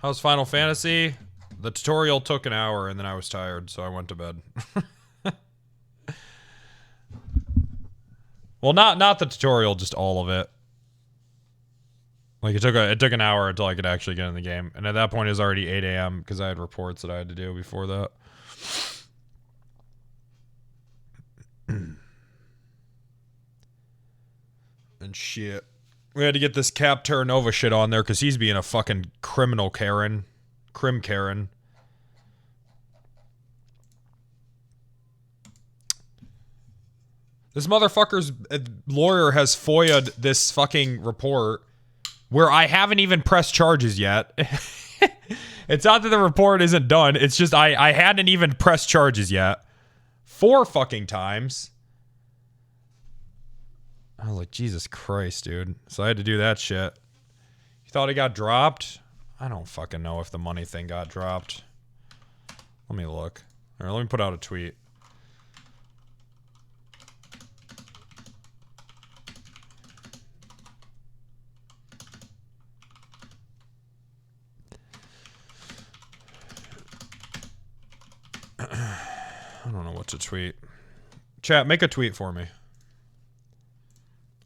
How's Final Fantasy? The tutorial took an hour and then I was tired, so I went to bed. Well, not the tutorial, just all of it. Like it took an hour until I could actually get in the game, and at that point it was already 8 a.m. because I had reports that I had to do before that. And shit, we had to get this Cap Terranova shit on there because he's being a fucking criminal Karen, Crim Karen. This motherfucker's lawyer has FOIA'd this fucking report where I haven't even pressed charges yet. It's not that the report isn't done. It's just I hadn't even pressed charges yet. 4 fucking times. I was like, Jesus Christ, dude. So I had to do that shit. You thought it got dropped? I don't fucking know if the money thing got dropped. Let me look. All right, let me put out a tweet. I don't know what to tweet. Chat, make a tweet for me.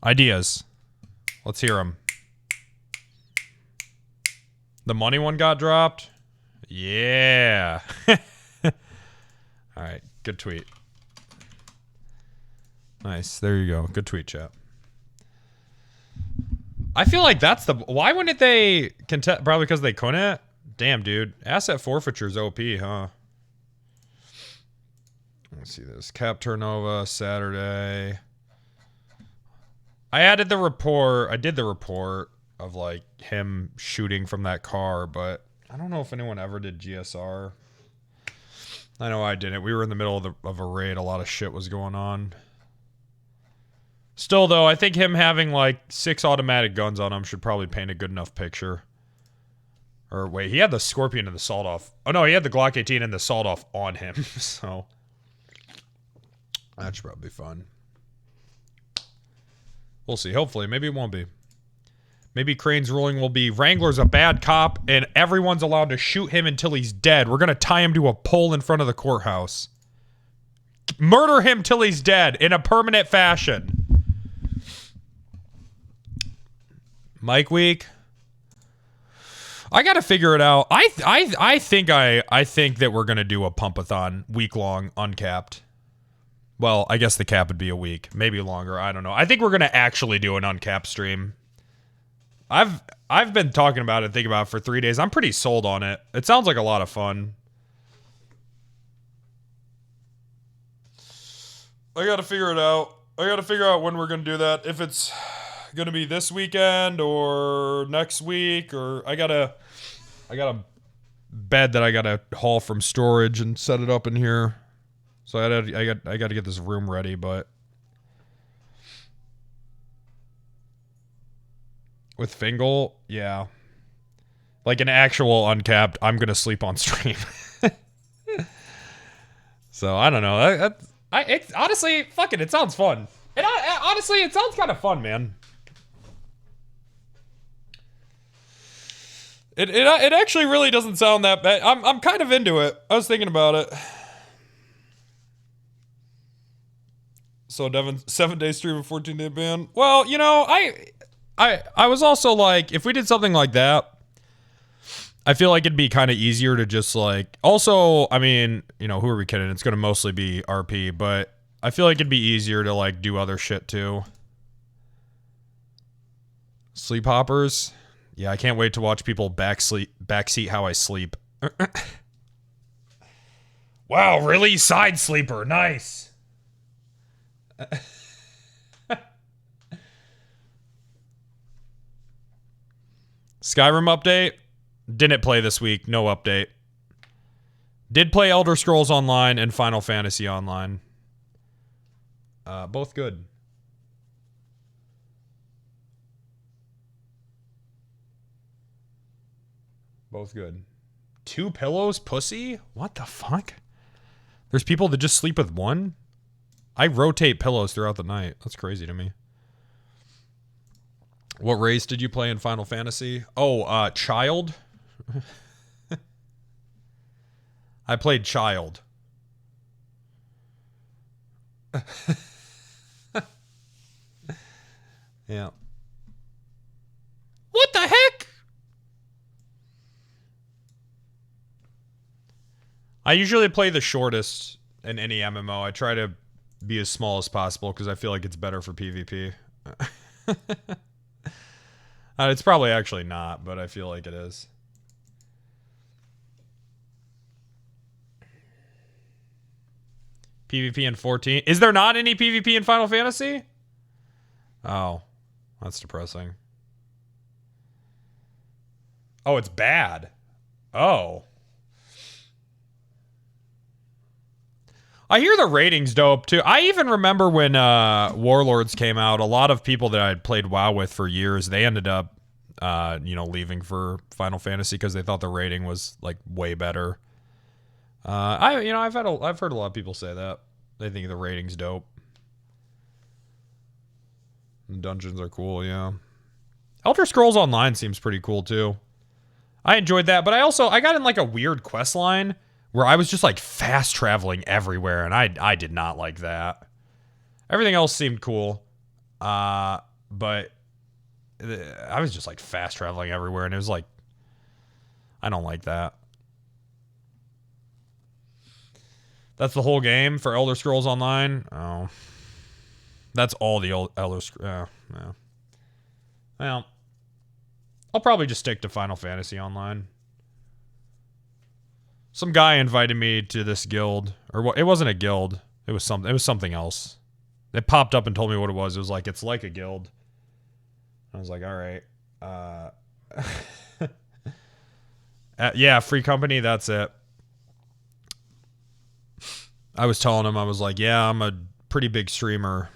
Ideas. Let's hear them. The money one got dropped? Yeah. Alright, good tweet. Nice, there you go. Good tweet, chat. I feel like that's the... Why wouldn't they contest? Probably because they couldn't? Damn, dude. Asset forfeiture's OP, huh? Let's see this. Cap Terranova, Saturday. I added the report. I did the report of, like, him shooting from that car, but I don't know if anyone ever did GSR. I know I didn't. We were in the middle of a raid. A lot of shit was going on. Still, though, I think him having, like, 6 automatic guns on him should probably paint a good enough picture. Or, wait, he had the Scorpion and the Sawed-Off. Oh, no, he had the Glock 18 and the Sawed-Off on him, so... That should probably be fun. We'll see. Hopefully. Maybe it won't be. Maybe Crane's ruling will be Wrangler's a bad cop and everyone's allowed to shoot him until he's dead. We're going to tie him to a pole in front of the courthouse. Murder him till he's dead in a permanent fashion. Mike Week. I got to figure it out. I think that we're going to do a pump-a-thon week-long uncapped. Well, I guess the cap would be a week, maybe longer. I don't know. I think we're gonna actually do an uncapped stream. I've been talking about it, thinking about it for 3 days. I'm pretty sold on it. It sounds like a lot of fun. I gotta figure it out. I gotta figure out when we're gonna do that. If it's gonna be this weekend or next week, or I got a bed that I gotta haul from storage and set it up in here. So I got to get this room ready, but with Fingal, yeah, like an actual uncapped, I'm gonna sleep on stream. So I don't know. It's honestly, fuck it, it sounds fun. And honestly, it sounds kind of fun, man. It actually really doesn't sound that bad. I'm kind of into it. I was thinking about it. So Devin, 7-day stream and 14-day ban. Well, you know, I was also like, if we did something like that, I feel like it'd be kind of easier to just like, also, I mean, you know, who are we kidding? It's going to mostly be RP, but I feel like it'd be easier to like do other shit too. Sleep hoppers. Yeah, I can't wait to watch people backseat how I sleep. Wow, really? Side sleeper. Nice. Skyrim update. Didn't play this week. No update. Did play Elder Scrolls Online and Final Fantasy Online. Both good. Both good. 2 pillows, pussy? What the fuck? There's people that just sleep with one? I rotate pillows throughout the night. That's crazy to me. What race did you play in Final Fantasy? Oh, Child. I played child. Yeah. What the heck? I usually play the shortest in any MMO. I try to be as small as possible because I feel like it's better for PvP. It's probably actually not, but I feel like it is. PvP in 14. Is there not any PvP in Final Fantasy? Oh, that's depressing. Oh, it's bad. Oh. I hear the rating's dope, too. I even remember when Warlords came out, a lot of people that I'd played WoW with for years, they ended up, leaving for Final Fantasy because they thought the rating was, like, way better. I've heard a lot of people say that. They think the rating's dope. The dungeons are cool, yeah. Elder Scrolls Online seems pretty cool, too. I enjoyed that, but I got in, like, a weird quest line where I was just, like, fast traveling everywhere, and I did not like that. Everything else seemed cool, but I was just, like, fast traveling everywhere, and it was, like, I don't like that. That's the whole game for Elder Scrolls Online? Oh. That's all the Elder Scrolls. Yeah. Well, I'll probably just stick to Final Fantasy Online. Some guy invited me to this guild, or it wasn't a guild. It was something else. It popped up and told me what it was. It was like, it's like a guild. I was like, all right. Yeah, free company. That's it. I was telling him, I was like, yeah, I'm a pretty big streamer.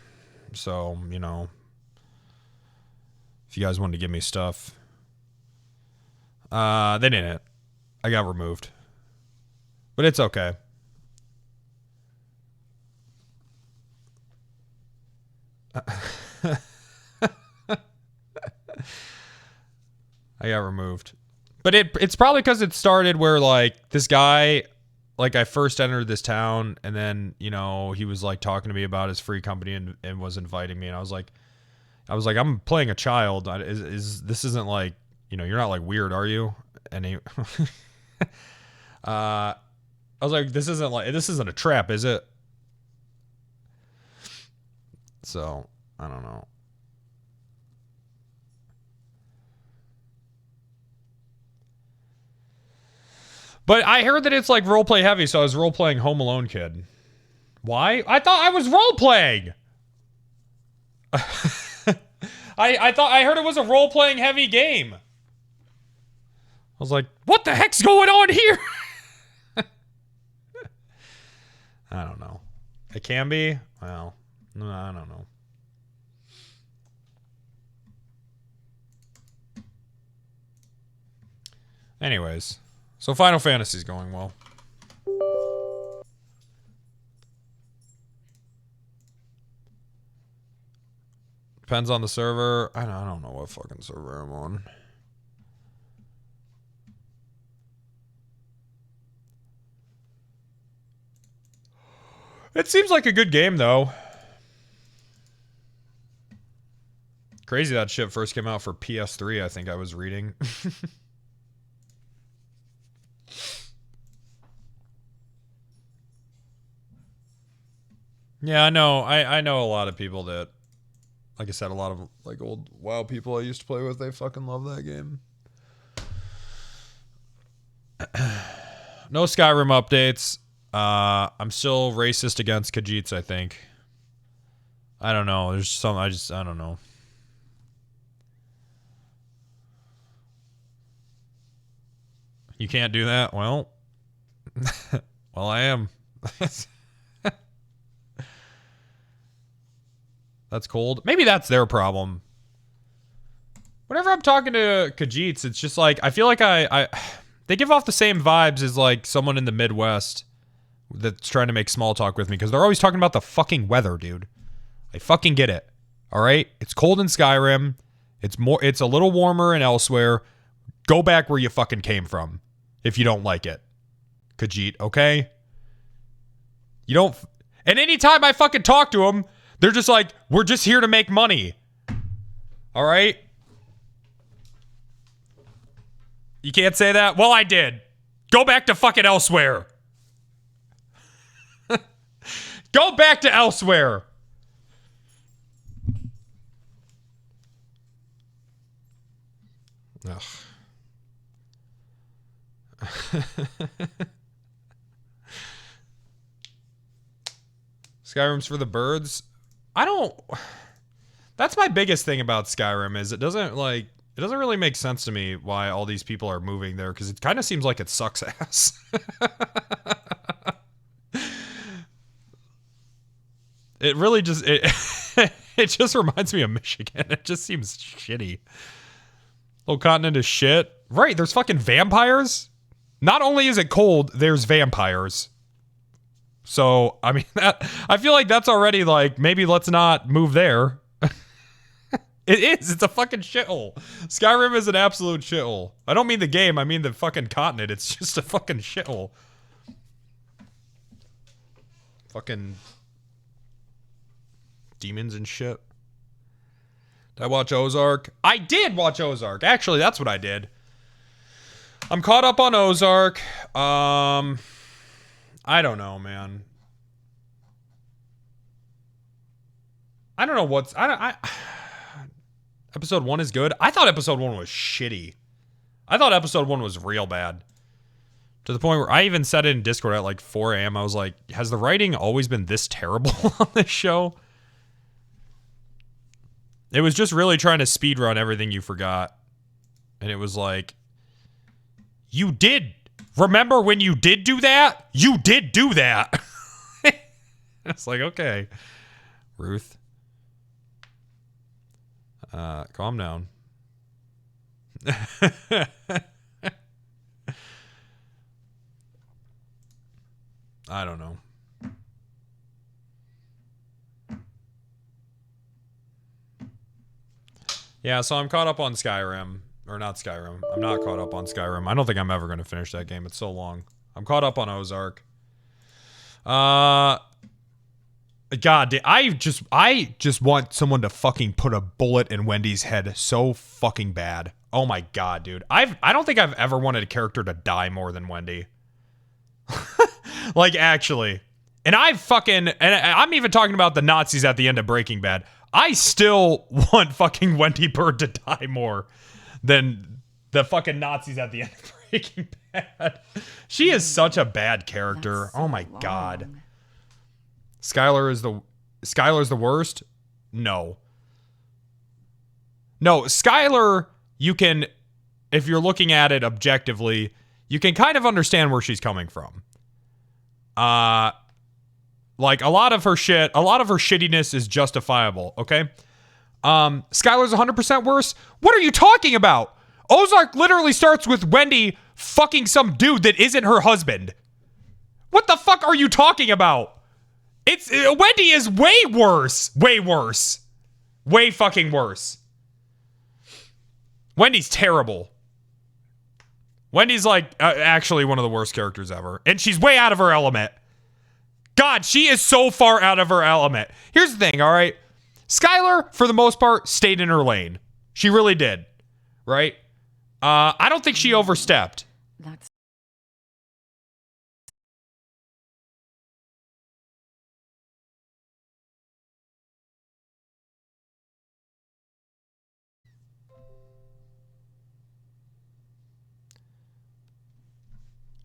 So, if you guys wanted to give me stuff. They didn't. I got removed. But it's okay. I got removed. But it's probably because it started where, like, this guy, like, I first entered this town, and then, he was, like, talking to me about his free company and was inviting me, and I was like, I'm playing a child. This isn't, like, you're not, like, weird, are you? And he... I was like, this isn't a trap, is it? So, I don't know. But I heard that it's like roleplay heavy, so I was roleplaying Home Alone Kid. Why? I thought I was roleplaying! I heard it was a role-playing heavy game. I was like, what the heck's going on here? I don't know. It can be. Well, I don't know. Anyways, so Final Fantasy's going well. Depends on the server. I don't know what fucking server I'm on. It seems like a good game, though. Crazy that shit first came out for PS3, I think I was reading. Yeah, I know. I know a lot of people that, like I said, a lot of like old WoW people I used to play with, they fucking love that game. No Skyrim updates. I'm still racist against Khajiits, I think. I don't know. There's some, I don't know. You can't do that? Well, well, I am. That's cold. Maybe that's their problem. Whenever I'm talking to Khajiits, it's just like, I feel like they give off the same vibes as like someone in the Midwest that's trying to make small talk with me, because they're always talking about the fucking weather, dude. I fucking get it. All right? It's cold in Skyrim. It's a little warmer in elsewhere. Go back where you fucking came from if you don't like it. Khajiit, okay? You don't... And anytime I fucking talk to them, they're just like, we're just here to make money. All right? You can't say that? Well, I did. Go back to fucking elsewhere. Go back to elsewhere. Ugh. Skyrim's for the birds. I don't... That's my biggest thing about Skyrim is it doesn't really make sense to me why all these people are moving there, because it kind of seems like it sucks ass. It really just it just reminds me of Michigan. It just seems shitty. Whole continent is shit. Right, there's fucking vampires. Not only is it cold, there's vampires. So, I mean, I feel like that's already like, maybe let's not move there. It is. It's a fucking shithole. Skyrim is an absolute shithole. I don't mean the game. I mean the fucking continent. It's just a fucking shithole. Fucking demons and shit. Did I watch Ozark? I did watch Ozark. Actually, that's what I did. I'm caught up on Ozark. I don't know, man. I don't know what's... Episode 1 is good. I thought episode 1 was shitty. I thought episode 1 was real bad. To the point where I even said it in Discord at like 4 a.m. I was like, has the writing always been this terrible on this show? It was just really trying to speedrun everything you forgot. And it was like, you did. Remember when you did do that? You did do that. It's like, okay. Ruth. Calm down. I don't know. Yeah, so I'm caught up on Skyrim. Or not Skyrim. I'm not caught up on Skyrim. I don't think I'm ever going to finish that game. It's so long. I'm caught up on Ozark. God, I just want someone to fucking put a bullet in Wendy's head so fucking bad. Oh my god, dude. I don't think I've ever wanted a character to die more than Wendy. Like, actually. And I'm even talking about the Nazis at the end of Breaking Bad. I still want fucking Wendy Bird to die more than the fucking Nazis at the end of Breaking Bad. She is such a bad character. Oh my god. Skylar's the worst? No. No, Skylar, you can, if you're looking at it objectively, you can kind of understand where she's coming from. Like, a lot of her shittiness is justifiable, okay? Skylar's 100% worse? What are you talking about? Ozark literally starts with Wendy fucking some dude that isn't her husband. What the fuck are you talking about? Wendy is way worse. Way worse. Way fucking worse. Wendy's terrible. Wendy's like actually one of the worst characters ever. And she's way out of her element. God, she is so far out of her element. Here's the thing, all right? Skylar, for the most part, stayed in her lane. She really did. Right? I don't think she overstepped. That's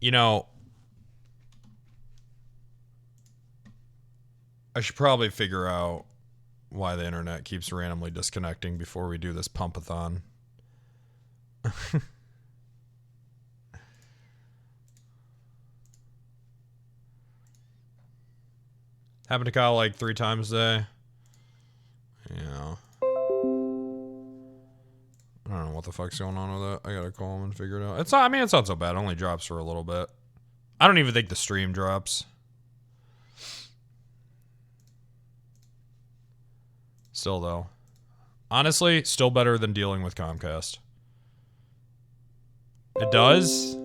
You know, I should probably figure out why the internet keeps randomly disconnecting before we do this pumpathon. Happened to Kyle like 3 times a day. Yeah. I don't know what the fuck's going on with that. I gotta call him and figure it out. It's not, I mean, it's not so bad. It only drops for a little bit. I don't even think the stream drops. Still, though. Honestly, still better than dealing with Comcast. It does?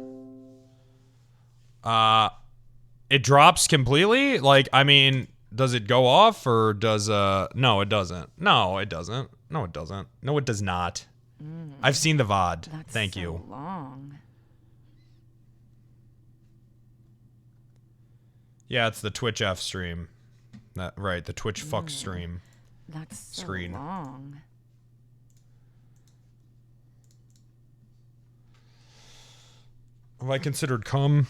It drops completely? Like, I mean, does it go off or does no, it doesn't. No, it doesn't. No, it doesn't. No, it does not. I've seen the VOD. Thank you. Long. Yeah, it's the Twitch F stream. Right, the Twitch fuck stream. That's so screen. long. Have I considered cum?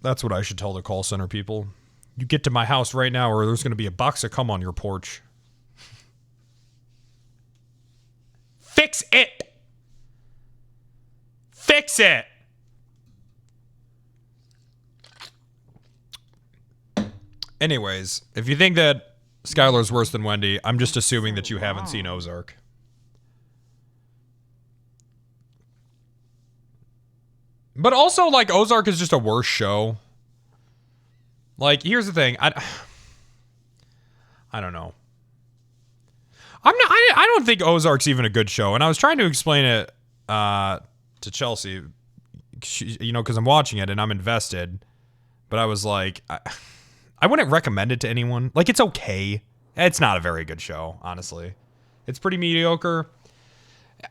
That's what I should tell the call center people. You get to my house right now or there's going to be a box of cum on your porch. Fix it! Fix it! Anyways, if you think that Skylar's worse than Wendy, I'm just assuming that you haven't seen Ozark. But also, like, Ozark is just a worse show. Like, here's the thing. I don't know. I don't think Ozark's even a good show. And I was trying to explain it to Chelsea, you know, because I'm watching it and I'm invested. But I was like, I wouldn't recommend it to anyone. Like, it's okay. It's not a very good show, honestly. It's pretty mediocre.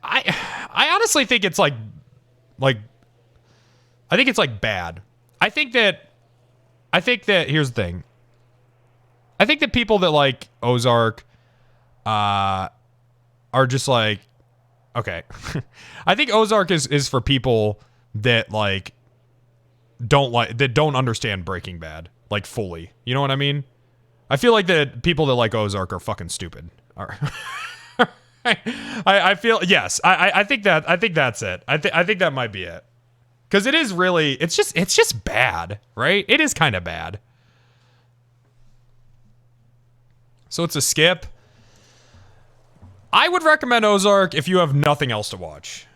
I honestly think it's like I think it's like bad. I think that here's the thing. I think that people that like Ozark are just like, okay. I think Ozark is for people that like don't understand Breaking Bad like fully. You know what I mean? I feel like that people that like Ozark are fucking stupid. I feel yes. I think that's it. I think that might be it. Because it is really, it's just bad, right? It is kind of bad. So it's a skip. I would recommend Ozark if you have nothing else to watch.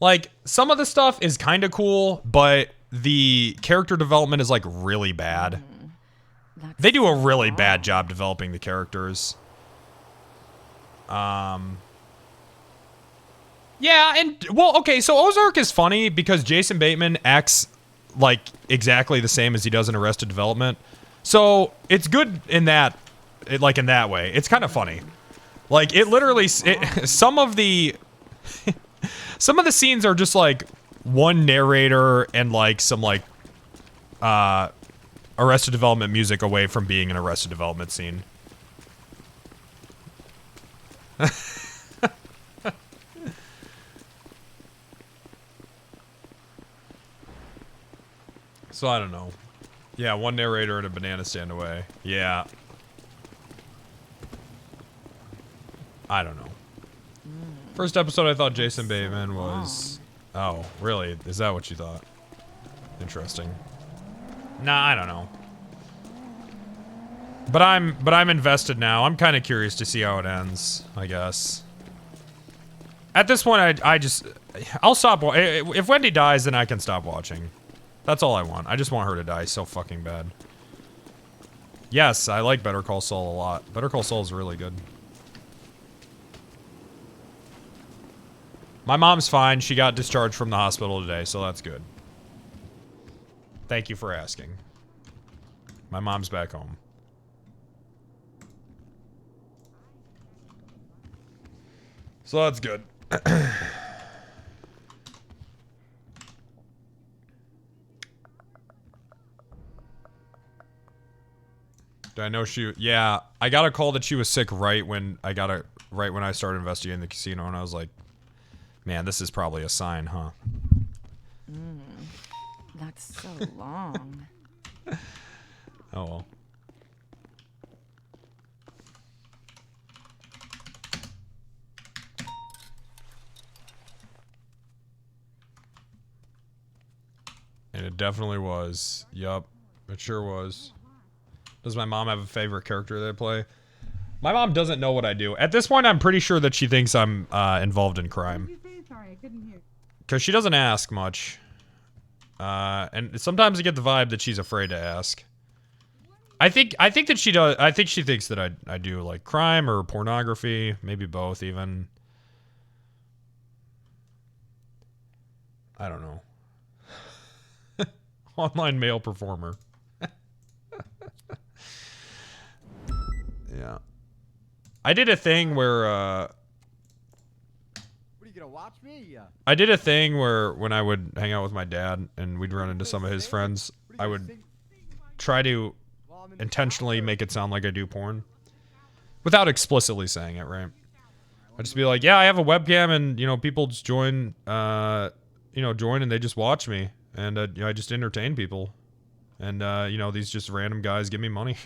Like, some of the stuff is kind of cool, but the character development is, like, really bad. They do a really bad job developing the characters. Yeah, and, well, okay, so Ozark is funny because Jason Bateman acts, like, exactly the same as he does in Arrested Development. So, it's good in that, like, in that way. It's kind of funny. Like, it literally, some of the scenes are just, like, one narrator and, like, some, like, Arrested Development music away from being an Arrested Development scene. So I don't know. Yeah, one narrator and a banana stand away. Yeah. I don't know. First episode I thought Jason Bateman was... Oh, really? Is that what you thought? Interesting. Nah, I don't know. But I'm invested now. I'm kind of curious to see how it ends, I guess. At this point, I'll stop. If Wendy dies, then I can stop watching. That's all I want. I just want her to die so fucking bad. Yes, I like Better Call Saul a lot. Better Call Saul is really good. My mom's fine. She got discharged from the hospital today, so that's good. Thank you for asking. My mom's back home. So that's good. Did I know she... Yeah, I got a call that she was sick right when I started investigating the casino, and I was like, man, this is probably a sign, huh? That's so long. Oh, well. And it definitely was. Yup. It sure was. Does my mom have a favorite character that I play? My mom doesn't know what I do. At this point, I'm pretty sure that she thinks I'm involved in crime. Sorry, I couldn't hear. Because she doesn't ask much. And sometimes I get the vibe that she's afraid to ask. I think that she does. I think she thinks that I do like crime or pornography, maybe both even. I don't know. Online male performer. Yeah. I did a thing where What are you gonna watch me? I did a thing where when I would hang out with my dad and we'd run into some of his friends, I would try to intentionally make it sound like I do porn. Without explicitly saying it, right? I'd just be like, yeah, I have a webcam and, you know, people just join, join and they just watch me. And, I just entertain people. And, these just random guys give me money.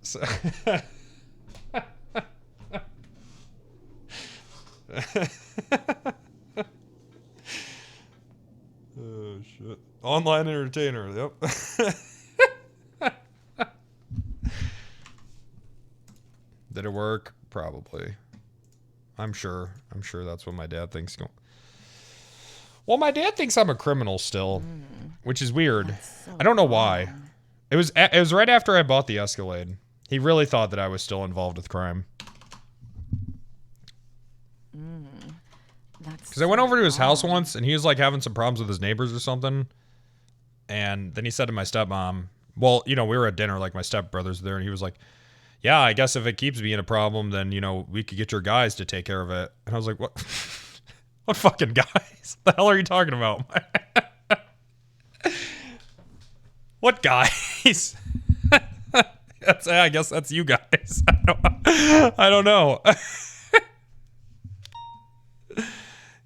So oh, shit. Online entertainer, yep. Did it work? Probably. I'm sure that's what my dad thinks. Well, my dad thinks I'm a criminal still, which is weird. So I don't know why. It was right after I bought the Escalade. He really thought that I was still involved with crime. Because I went over to his house once, and he was, like, having some problems with his neighbors or something. And then he said to my stepmom, well, we were at dinner, like, my stepbrother's there, and he was like, yeah, I guess if it keeps being a problem, then, we could get your guys to take care of it. And I was like, what? What fucking guys? What the hell are you talking about? What guys? I guess that's you guys. I don't know.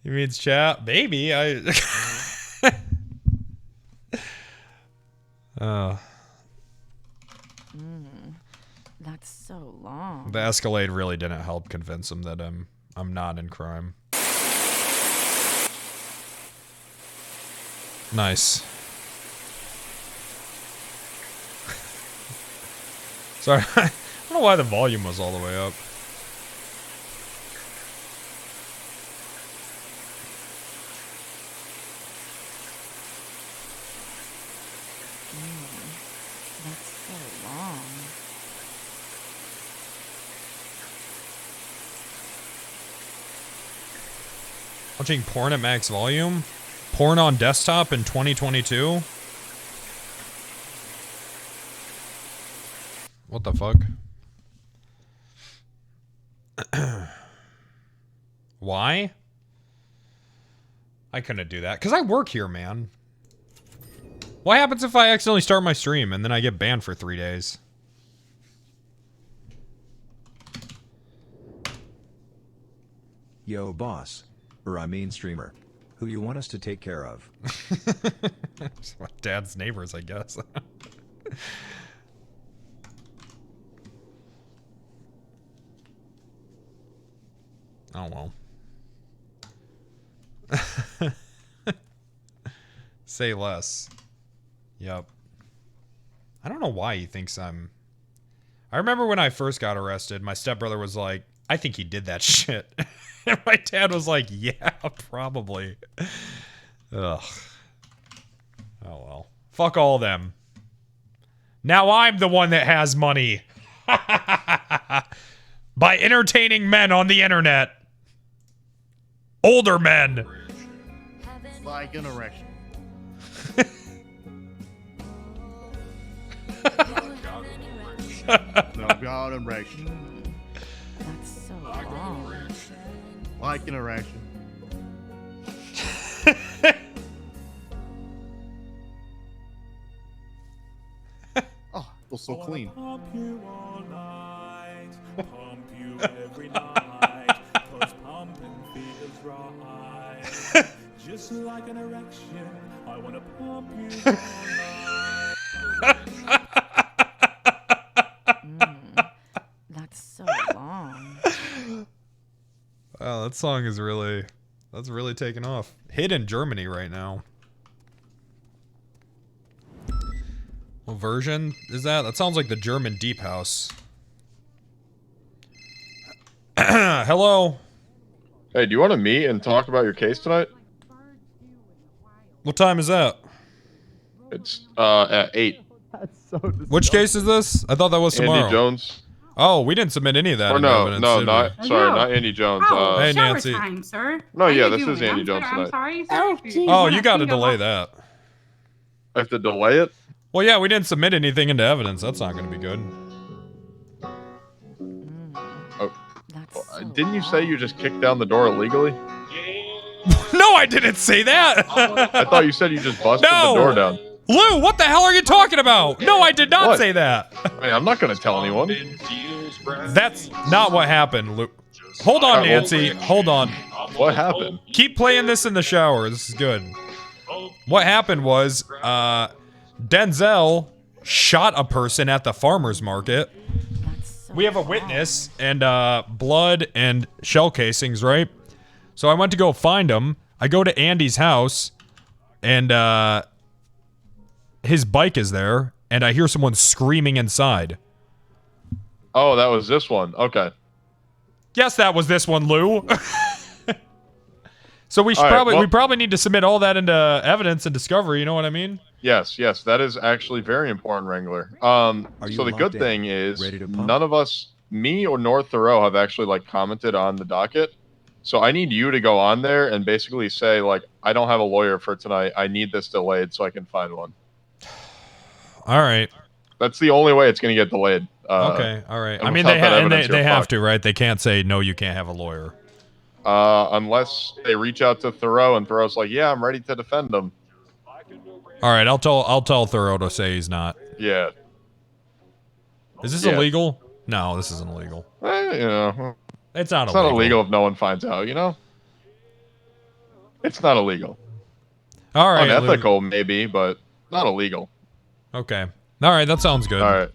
You mean chat? Maybe. That's so long. The Escalade really didn't help convince him that I'm not in crime. Nice. Sorry, I don't know why the volume was all the way up. That's so long. Watching porn at max volume? Porn on desktop in 2022? What the fuck? Why? I couldn't do that. Because I work here, man. What happens if I accidentally start my stream and then I get banned for 3 days? Yo, boss. Streamer. Who you want us to take care of? It's my dad's neighbors, I guess. Oh, well. Say less. Yep. I don't know why he thinks I'm... I remember when I first got arrested, my stepbrother was like, I think he did that shit. And my dad was like, yeah, probably. Ugh. Oh, well. Fuck all them. Now I'm the one that has money. By entertaining men on the internet. Older men. Like an erection. No, God, erection. That's so long. Like an erection. Oh, feels so clean. Pump you all night, pump you every night, 'cause pumping feels right. Just like an erection, I wanna pump you all night. That's so long. Wow, that song is really... That's really taken off. Hit in Germany right now. What version is that? That sounds like the German Deep House. Hello? Hey, do you want to meet and talk about your case tonight? What time is that? It's at 8. That's so Which case is this? I thought that was tomorrow. Andy Jones. Oh, we didn't submit any of that Or into no, evidence, no, did not we? sorry, No. not Andy Jones. Oh, Hey, shower Nancy. time, sir. No, How yeah, you this doing? is Andy I'm Jones I'm tonight. sorry, sir. Oh, If you geez. Oh, wanna you got to think about- delay that. I have to delay it. Well, yeah, we didn't submit anything into evidence. That's not going to be good. Oh, That's so didn't you say you long. just kicked down the door illegally? No, I didn't say that. I thought you said you just busted No. the door down. Lou, what the hell are you talking about? No, I did not What? say that. I mean, I'm not gonna tell anyone. That's not what happened, Lou. Hold on, Alright, well- Nancy. Hold on. What happened? Keep playing this in the shower. This is good. What happened was, Denzel shot a person at the farmer's market. That's so We have a long. witness and blood and shell casings, right? So I went to go find him. I go to Andy's house, and his bike is there, and I hear someone screaming inside. Oh, that was this one. Okay. Yes, that was this one, Lou. So we should All right, we well- probably need to submit all that into evidence and discovery. You know what I mean? Yes, that is actually very important, Wrangler. you So the good locked in? thing is Ready to pump? none of us, me or North Thoreau, have actually like commented on the docket. So I need you to go on there and basically say like, I don't have a lawyer for tonight. I need this delayed so I can find one. All right. That's the only way it's going to get delayed. Okay. All right. and I mean, without that and evidence, they you're have fucked. to, right? They can't say no. You can't have a lawyer. Unless they reach out to Thoreau and Thoreau's like, yeah, I'm ready to defend him. All right. I'll tell Thoreau to say he's not. Yeah. Is this Yeah. illegal? No, this isn't illegal. You know, It's not it's illegal. not illegal if no one finds out, you know? It's not illegal. All right. Lou. Unethical, maybe, but not illegal. Okay. All right. That sounds good. All right.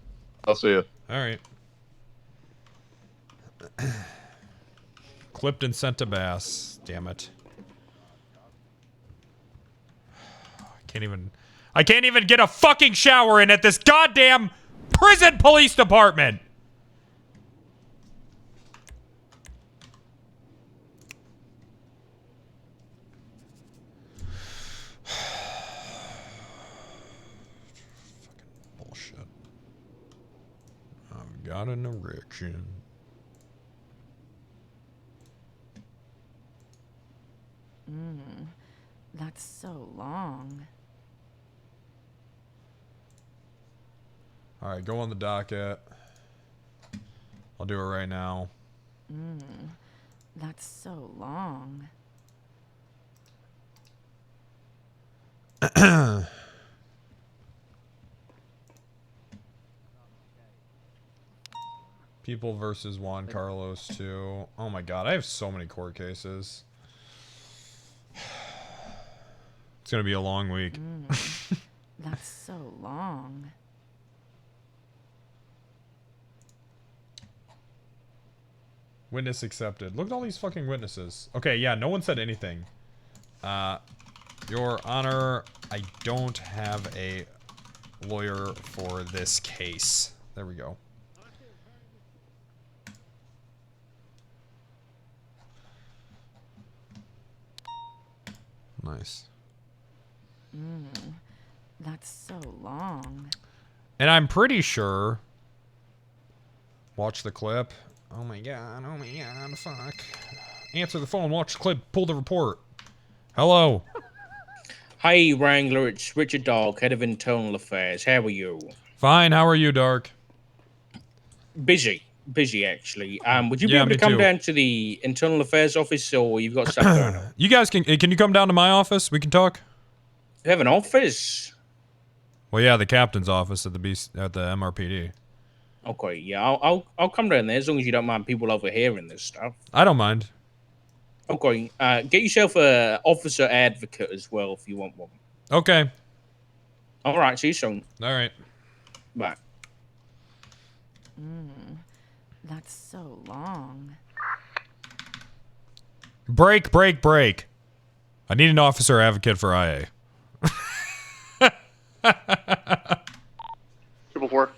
I'll see you. All right. Clipped and sent to Bass. Damn it. I can't even get a fucking shower in at this goddamn prison police department. Fucking bullshit. I've got an erection. That's so long. All right, go on the docket. I'll do it right now. That's so long. People versus Juan Carlos 2. Oh my god, I have so many court cases. It's gonna be a long week. That's so long. Witness accepted. Look at all these fucking witnesses. Okay, yeah, no one said anything. Your Honor, I don't have a lawyer for this case. There we go. Nice. That's so long. And I'm pretty sure... Watch the clip. Oh my god, fuck. Answer the phone, watch the clip, pull the report. Hello. Hi, Wrangler. It's Richard Dark, head of internal affairs. How are you? Fine, how are you, Dark? Busy, actually. Would you be Yeah, able to me come too. down to the internal affairs office, or you've got stuff going on? You guys can you come down to my office? We can talk? You have an office? Well, yeah, the captain's office at the MRPD. Okay, yeah, I'll come down there as long as you don't mind people overhearing this stuff. I don't mind. Okay, get yourself a officer advocate as well if you want one. Okay. All right, see you soon. All right. Bye. That's so long. Break. I need an officer advocate for IA. 444.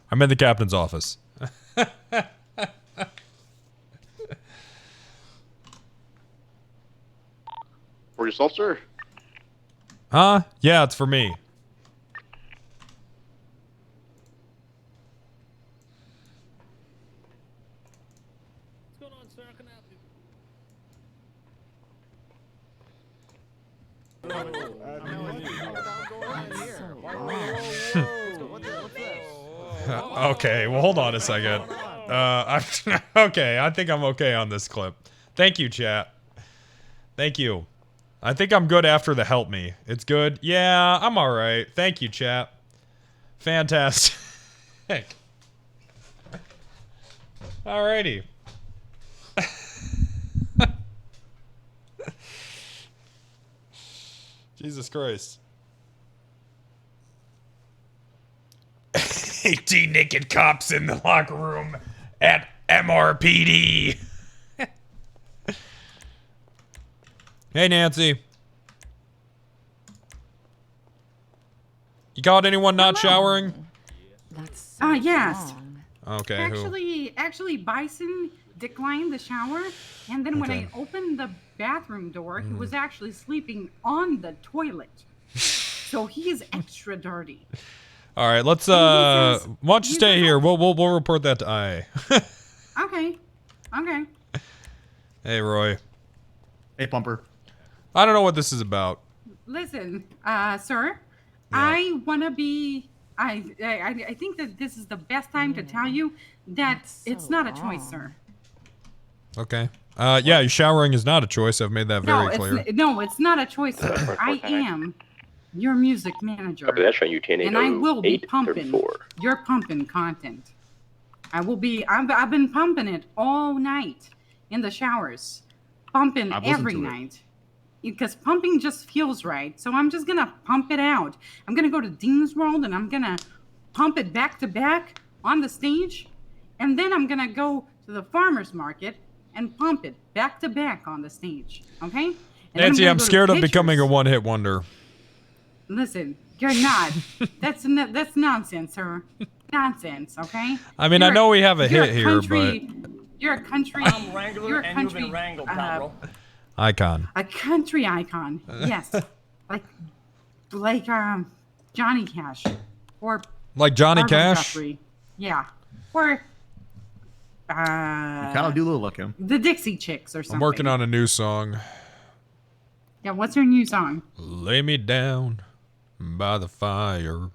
I'm in the captain's office. For yourself, sir? Huh? Yeah, it's for me. going on, sir? How can I help you? Okay, well, hold on a second. Okay, I think I'm okay on this clip. Thank you, chat. Thank you. I think I'm good after the help me. It's good. Yeah, I'm all right. Thank you, chat. Fantastic. Alrighty. Jesus Christ. 18 naked cops in the locker room at MRPD. Hey, Nancy. You caught anyone not showering? That's so yes. long. Okay, who? Actually, Bison declined the shower, and then when Okay. I opened the bathroom door, he was actually sleeping on the toilet. So he is extra dirty. All right, let's why don't you stay here? We'll report that to I. Okay. Okay. Hey, Roy. Hey, Pumper. I don't know what this is about. Listen, sir, I want to be. I think that this is the best time to tell you that it's not a choice, sir. Okay. Yeah, showering is not a choice. I've made that very clear. No, it's not a choice, sir. I am your music manager. Okay, that's right. You And I will be pumping your pumping content. I will be. I've been pumping it all night in the showers, pumping every night, because pumping just feels right. So I'm just gonna pump it out. I'm gonna go to Dean's World and I'm gonna pump it back to back on the stage, and then I'm gonna go to the farmers market and pump it back to back on the stage. Okay? And Nancy, I'm scared of becoming a one-hit wonder. Listen, you're not. That's nonsense, sir. Nonsense, okay? I mean, I know we have a hit here, but you're a country. I'm Wrangler, you're a and you've country been wrangled, pal. icon. A country icon, yes. like Johnny Cash, or Like Johnny Barbara Cash. Guthrie. Yeah, or You kind of do look like him. the Dixie Chicks or something. I'm working on a new song. Yeah, what's her new song? Lay me down by the fire.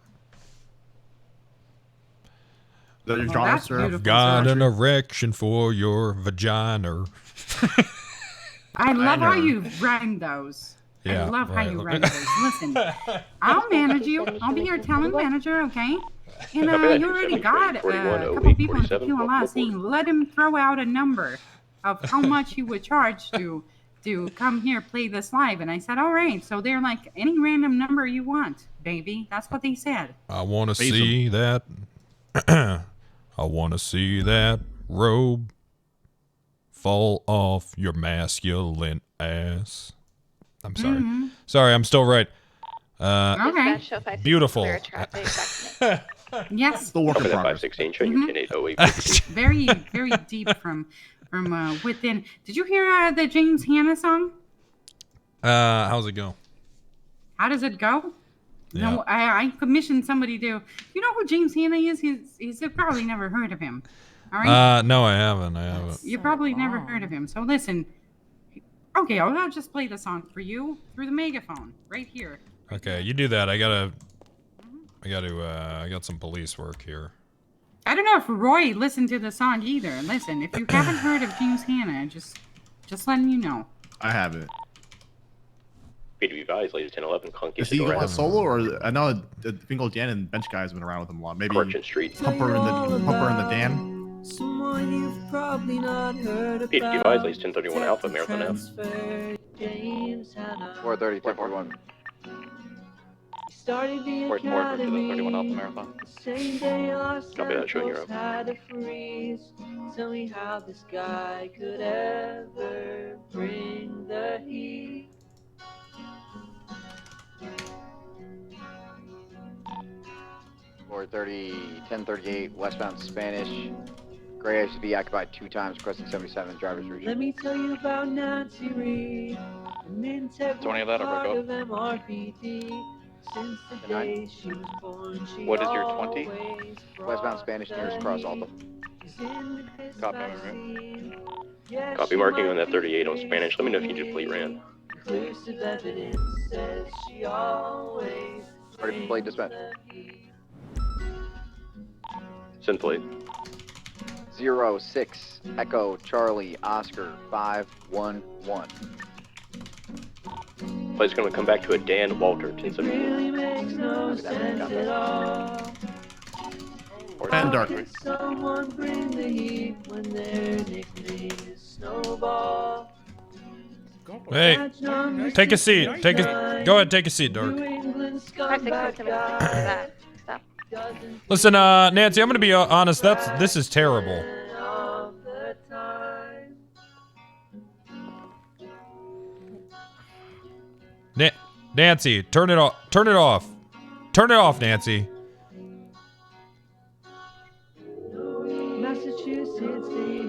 That your genre, that's sir? beautiful. I've got sir. an erection for your vagina. I love how know. you rhyme those. Yeah, I love right. how you rhyme those. Listen, I'll manage you. I'll be your talent manager, okay? And you already got a couple people in Tequila saying, let him throw out a number of how much he would charge to come here play this live. And I said, all right. So they're like, any random number you want, baby. That's what they said. I want to Face 'em. see that. I want to see that robe fall off your masculine ass. I'm sorry. Mm-hmm. Sorry, I'm still right. Okay. Beautiful. Yes. Still working Okay, that progress. 516, train you 10808. Very, very deep from within. Did you hear the James Hanna song? How's it go? How does it go? Yeah. No, I commissioned somebody to. You know who James Hanna is? He's probably never heard of him. All right. No, I haven't. You probably never heard of him. So listen. Okay, I'll just play the song for you through the megaphone right here. Okay, you do that. I got some police work here. I don't know if Roy listened to the song either. Listen, if you haven't heard of James Hanna, just letting you know. I haven't. Be to be advised, ladies 1011, clunky Is he going cigarettes. solo, or I know the Fingal Dan and bench guys have been around with him a lot. Maybe Merchant Street. Pumper and the Dan. Someone you've probably not heard Be to be advised, ladies 1031 Alpha, Marathon F. 430, 441. Started the Where's more for the academy. 31 Alpha Marathon? Same day our Copy that, showing circles Europe. had to freeze. Tell me how this guy could ever bring the heat. .430, 1038, westbound Spanish. Gray SUV occupied 2 times, crossing 77, driver's Let region. me tell you about Nancy Reed, an integral 20 of that, I'll part go. of MRPD. Since the day she was born, she What is your 20? always Westbound brought Spanish the nearest cross heat. Alta. Copy. Copy marking on that 38 on Spanish. Let me know if you need a plate ran. Target plate dispatch. Send plate. 06 Echo Charlie Oscar 511. Plate's gonna come back to a Dan Walter 1074. And dark. Someone bring the heat when their nickname is Snowball. Hey, take a seat. Go ahead, take a seat, Dark. Listen, Nancy, I'm gonna be honest. This is terrible. Nancy, turn it off. Turn it off. Turn it off, Nancy.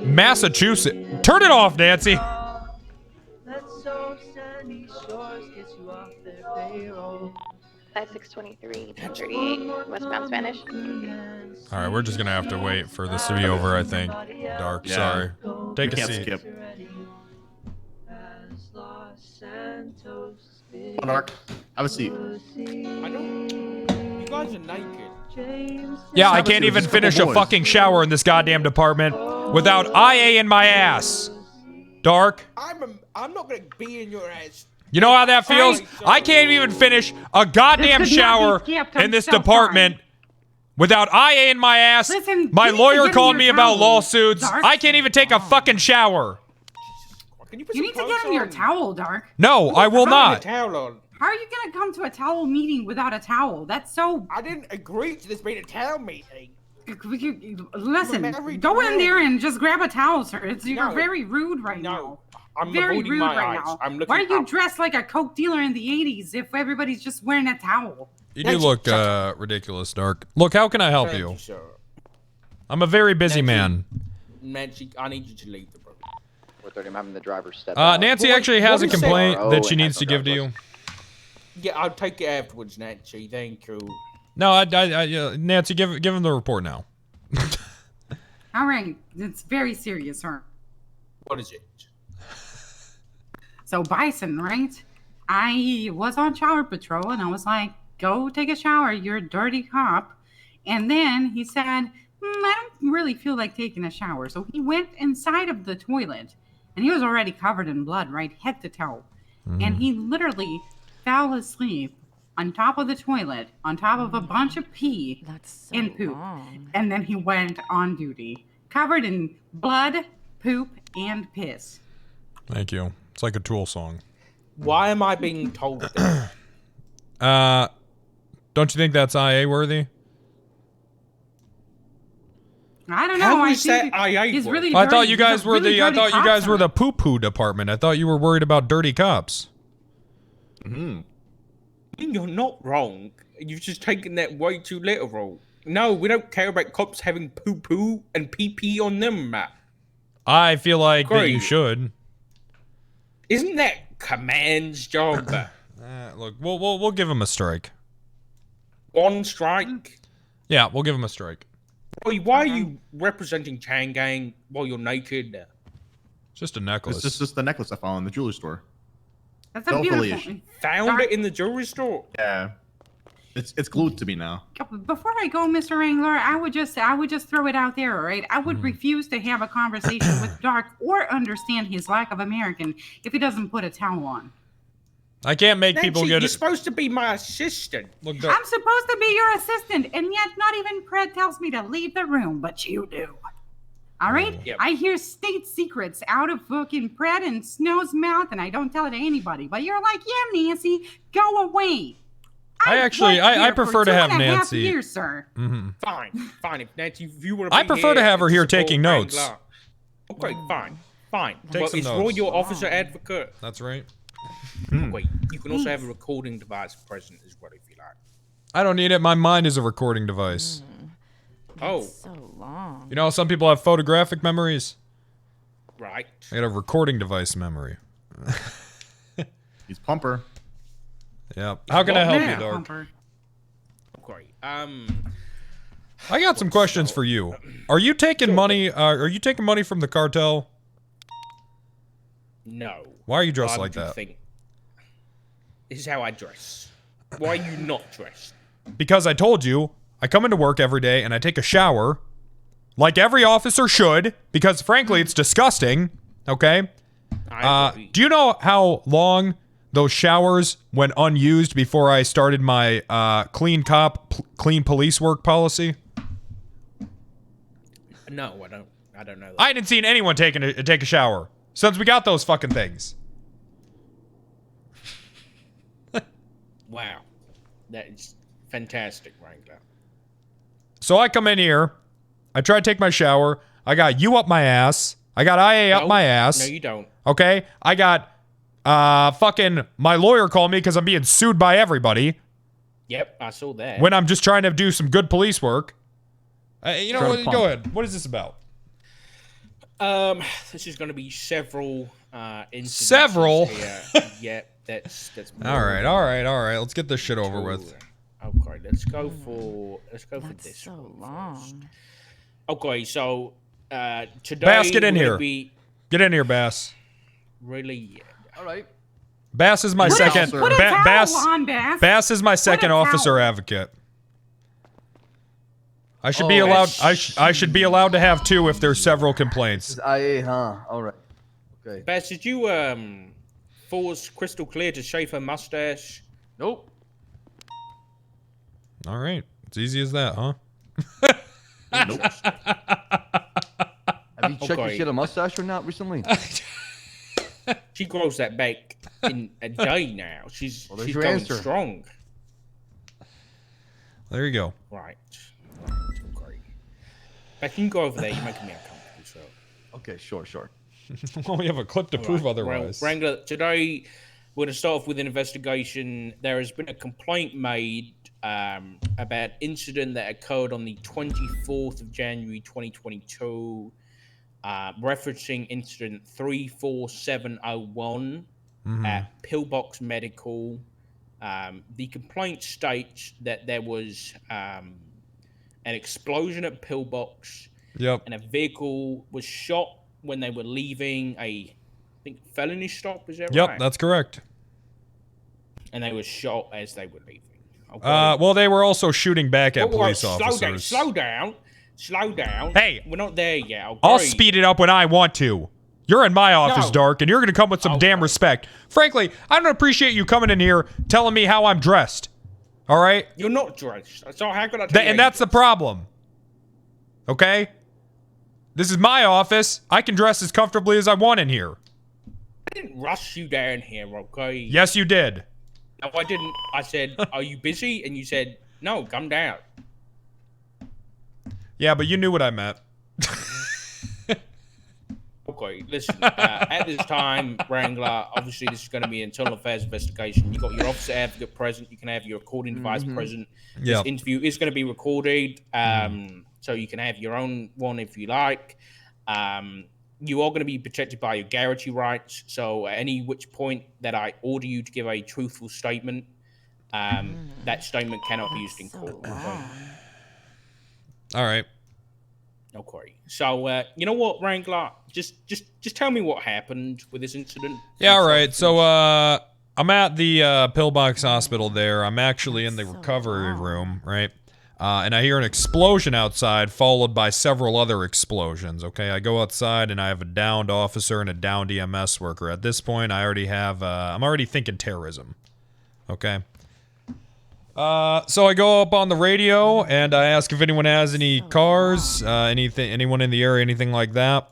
Massachusetts. Turn it off, Nancy. Let's hope Sandy Shores gets you off their payroll. 5623, 1038, westbound Spanish. All right, we're just gonna have to wait for this to be over, I think. Dark, sorry. Take a seat. Skip. Oh, Dark, have a seat. I don't. You guys are naked. Yeah, I can't even finish a fucking shower in this goddamn department without IA in my ass. Dark. I'm not gonna be in your ass. You know how that feels? I can't even finish a goddamn shower in this department without IA in my ass. Listen, my you need lawyer to get called in me your about towel, lawsuits. Dark. I can't even take a fucking shower. You need to get in your towel, Dark. No, I will not. Towel on. How are you gonna come to a towel meeting without a towel? That's so. I didn't agree to this being a towel meeting. Listen, go in there and just grab a towel, sir. You're very rude right now. I'm very avoiding rude my right eyes. now. I'm looking Why are you up. dressed like a coke dealer in the 80s if everybody's just wearing a towel? You do look ridiculous, Dark. Look, how can I help you? I'm a very busy man. Nancy, I need you to leave the room. 4:30. I'm having the driver step out. Nancy actually has a complaint that she needs to give to you. Yeah, I'll take it afterwards, Nancy. Thank you. No, Nancy, give him the report now. All right, it's very serious, sir. What is it? So Bison, right? I was on shower patrol and I was like, go take a shower, you're a dirty cop. And then he said, I don't really feel like taking a shower. So he went inside of the toilet and he was already covered in blood, right? Head to toe. And he literally fell asleep on top of the toilet, on top of a bunch of pee and poop. And then he went on duty, covered in blood, poop, and piss. Thank you. It's like a Tool song. Why am I being told this? Don't you think that's IA worthy? I don't know. How I is that think IA he's worthy? really I thought dirty. you guys He's a were really the. I dirty thought you cop, guys were sir. the poo-poo department. I thought you were worried about dirty cops. You're not wrong. You've just taken that way too literal. No, we don't care about cops having poo-poo and pee-pee on them, Matt. I feel like that you Great. should. Isn't that Command's job? Look, we'll give him a strike. One strike? Yeah, we'll give him a strike. Boy, why are you representing Chang Gang while you're naked? Just a necklace. It's just the necklace I found in the jewelry store. That's a beautiful. Found it in the jewelry store? Yeah. It's glued to me now. Before I go, Mr. Wrangler, I would just throw it out there, all right? I would refuse to have a conversation with Dark or understand his lack of American if he doesn't put a towel on. I can't make people Nancy, get you're it. supposed to be my assistant. Look, I'm supposed to be your assistant, and yet not even Pred tells me to leave the room, but you do. All right? Yep. I hear state secrets out of fucking Pred and Snow's mouth, and I don't tell it to anybody. But you're like, yeah, Nancy, go away. I actually, worked I here prefer for to have 2.5 Nancy. years, sir. Fine. If Nancy, if you want to I prefer to have her here taking notes. Okay, fine. Take But some it's notes. for your officer advocate. That's right. Wait, you can also have a recording device present as well if you like. I don't need it. My mind is a recording device. Oh. So long. You know, some people have photographic memories. Right. I got a recording device memory. He's Pumper. Yeah. How can I help you, Yeah, Dark? Pumper. Okay. I got some questions for you. Are you taking money? Are you taking money from the cartel? No. Why are you dressed I'm like just that? thinking, this is how I dress. Why are you not dressed? Because I told you, I come into work every day and I take a shower, like every officer should, because frankly, it's disgusting, okay? Do you know how long those showers went unused before I started my clean police work policy? No, I don't know that. I hadn't seen anyone take a shower since we got those fucking things. Wow. That is fantastic, Wrangler. So I come in here, I try to take my shower, I got you up my ass, I got IA up my ass. No, you don't. Okay? I got fucking my lawyer called me because I'm being sued by everybody Yep, I saw that. when I'm just trying to do some good police work. You know Try to what? pump. Go ahead. What is this about? This is going to be several incidences Several? here. Yep, that's All right. Let's get this shit over with. Okay, let's go for That's this. so long. Okay, so today Bass, get in we're gonna here. Be Get in here, Bass. really. All right. Bass is my Put a- second. put a Bass. on, Bass. Bass is my second a officer towel. advocate. I should be allowed. I should be allowed to have two if there's several complaints. IA, huh? All right. Okay. Bass, did you force Crystal Clear to shave her mustache? Nope. All right, it's easy as that, huh? Have you checked Okay. if she had a mustache or not recently? She grows that back in a day now. She's Well, there's she's your going answer. strong. There you go. Right. Okay. Back, you can go over there. You're making me uncomfortable. So. Okay, sure. Well, we have a clip to All prove right. otherwise. Well, Wrangler, today we're going to start off with an investigation. There has been a complaint made about incident that occurred on the 24th of January 2022, referencing incident 34701 at Pillbox Medical. The complaint states that there was an explosion at Pillbox. Yep. And a vehicle was shot when they were leaving I think felony stop, is that Yep, right? that's correct. And they were shot as they were leaving. Okay. Well, they were also shooting back at Whoa, police Slow officers. down. Hey, we're not there yet. Okay. I'll speed it up when I want to. You're in my office, No. Dark, and you're going to come with some damn respect. Frankly, I don't appreciate you coming in here telling me how I'm dressed. All right? You're not dressed. So how could I tell you And that's the problem. Okay? This is my office. I can dress as comfortably as I want in here. I didn't rush you down here, okay? Yes, you did. No, I didn't. I said, are you busy? And you said, no, come down. Yeah, but you knew what I meant. Okay, listen. At this time, Wrangler, obviously this is going to be an internal affairs investigation. You got your officer advocate present. You can have your recording device present. Yep. This interview is going to be recorded, so you can have your own one if you like. You are going to be protected by your garrity rights. So at any which point that I order you to give a truthful statement, that statement cannot be used in court. Okay? All right. Okay. So you know what, Wrangler? Just tell me what happened with this incident. Yeah, all right. So, I'm at the pillbox hospital there. I'm actually in the recovery room, right? And I hear an explosion outside, followed by several other explosions, okay? I go outside, and I have a downed officer and a downed EMS worker. At this point, I already have, I'm already thinking terrorism, okay? So I go up on the radio, and I ask if anyone has any cars, anyone in the area, anything like that.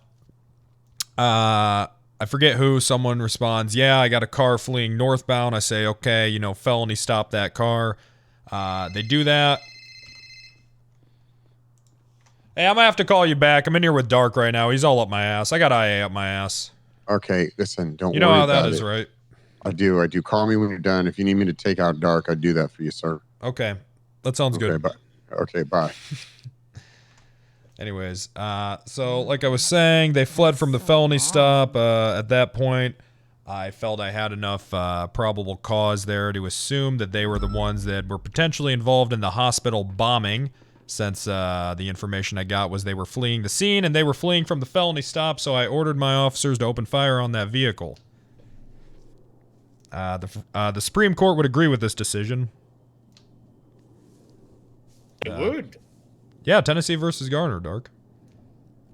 I forget who. Someone responds, yeah, I got a car fleeing northbound. I say, okay, felony, stop that car. They do that. Hey, I'm gonna have to call you back. I'm in here with Dark right now. He's all up my ass. I got IA up my ass. Okay, listen, don't worry. You know how about that is, it. right? I do. Call me when you're done. If you need me to take out Dark, I'd do that for you, sir. Okay. That sounds good. Okay, bye. Anyways, so like I was saying, they fled from the felony stop. At that point, I felt I had enough probable cause there to assume that they were the ones that were potentially involved in the hospital bombing. since the information I got was they were fleeing the scene and they were fleeing from the felony stop, so I ordered my officers to open fire on that vehicle. The Supreme Court would agree with this decision. It would. Yeah, Tennessee versus Garner, Dark.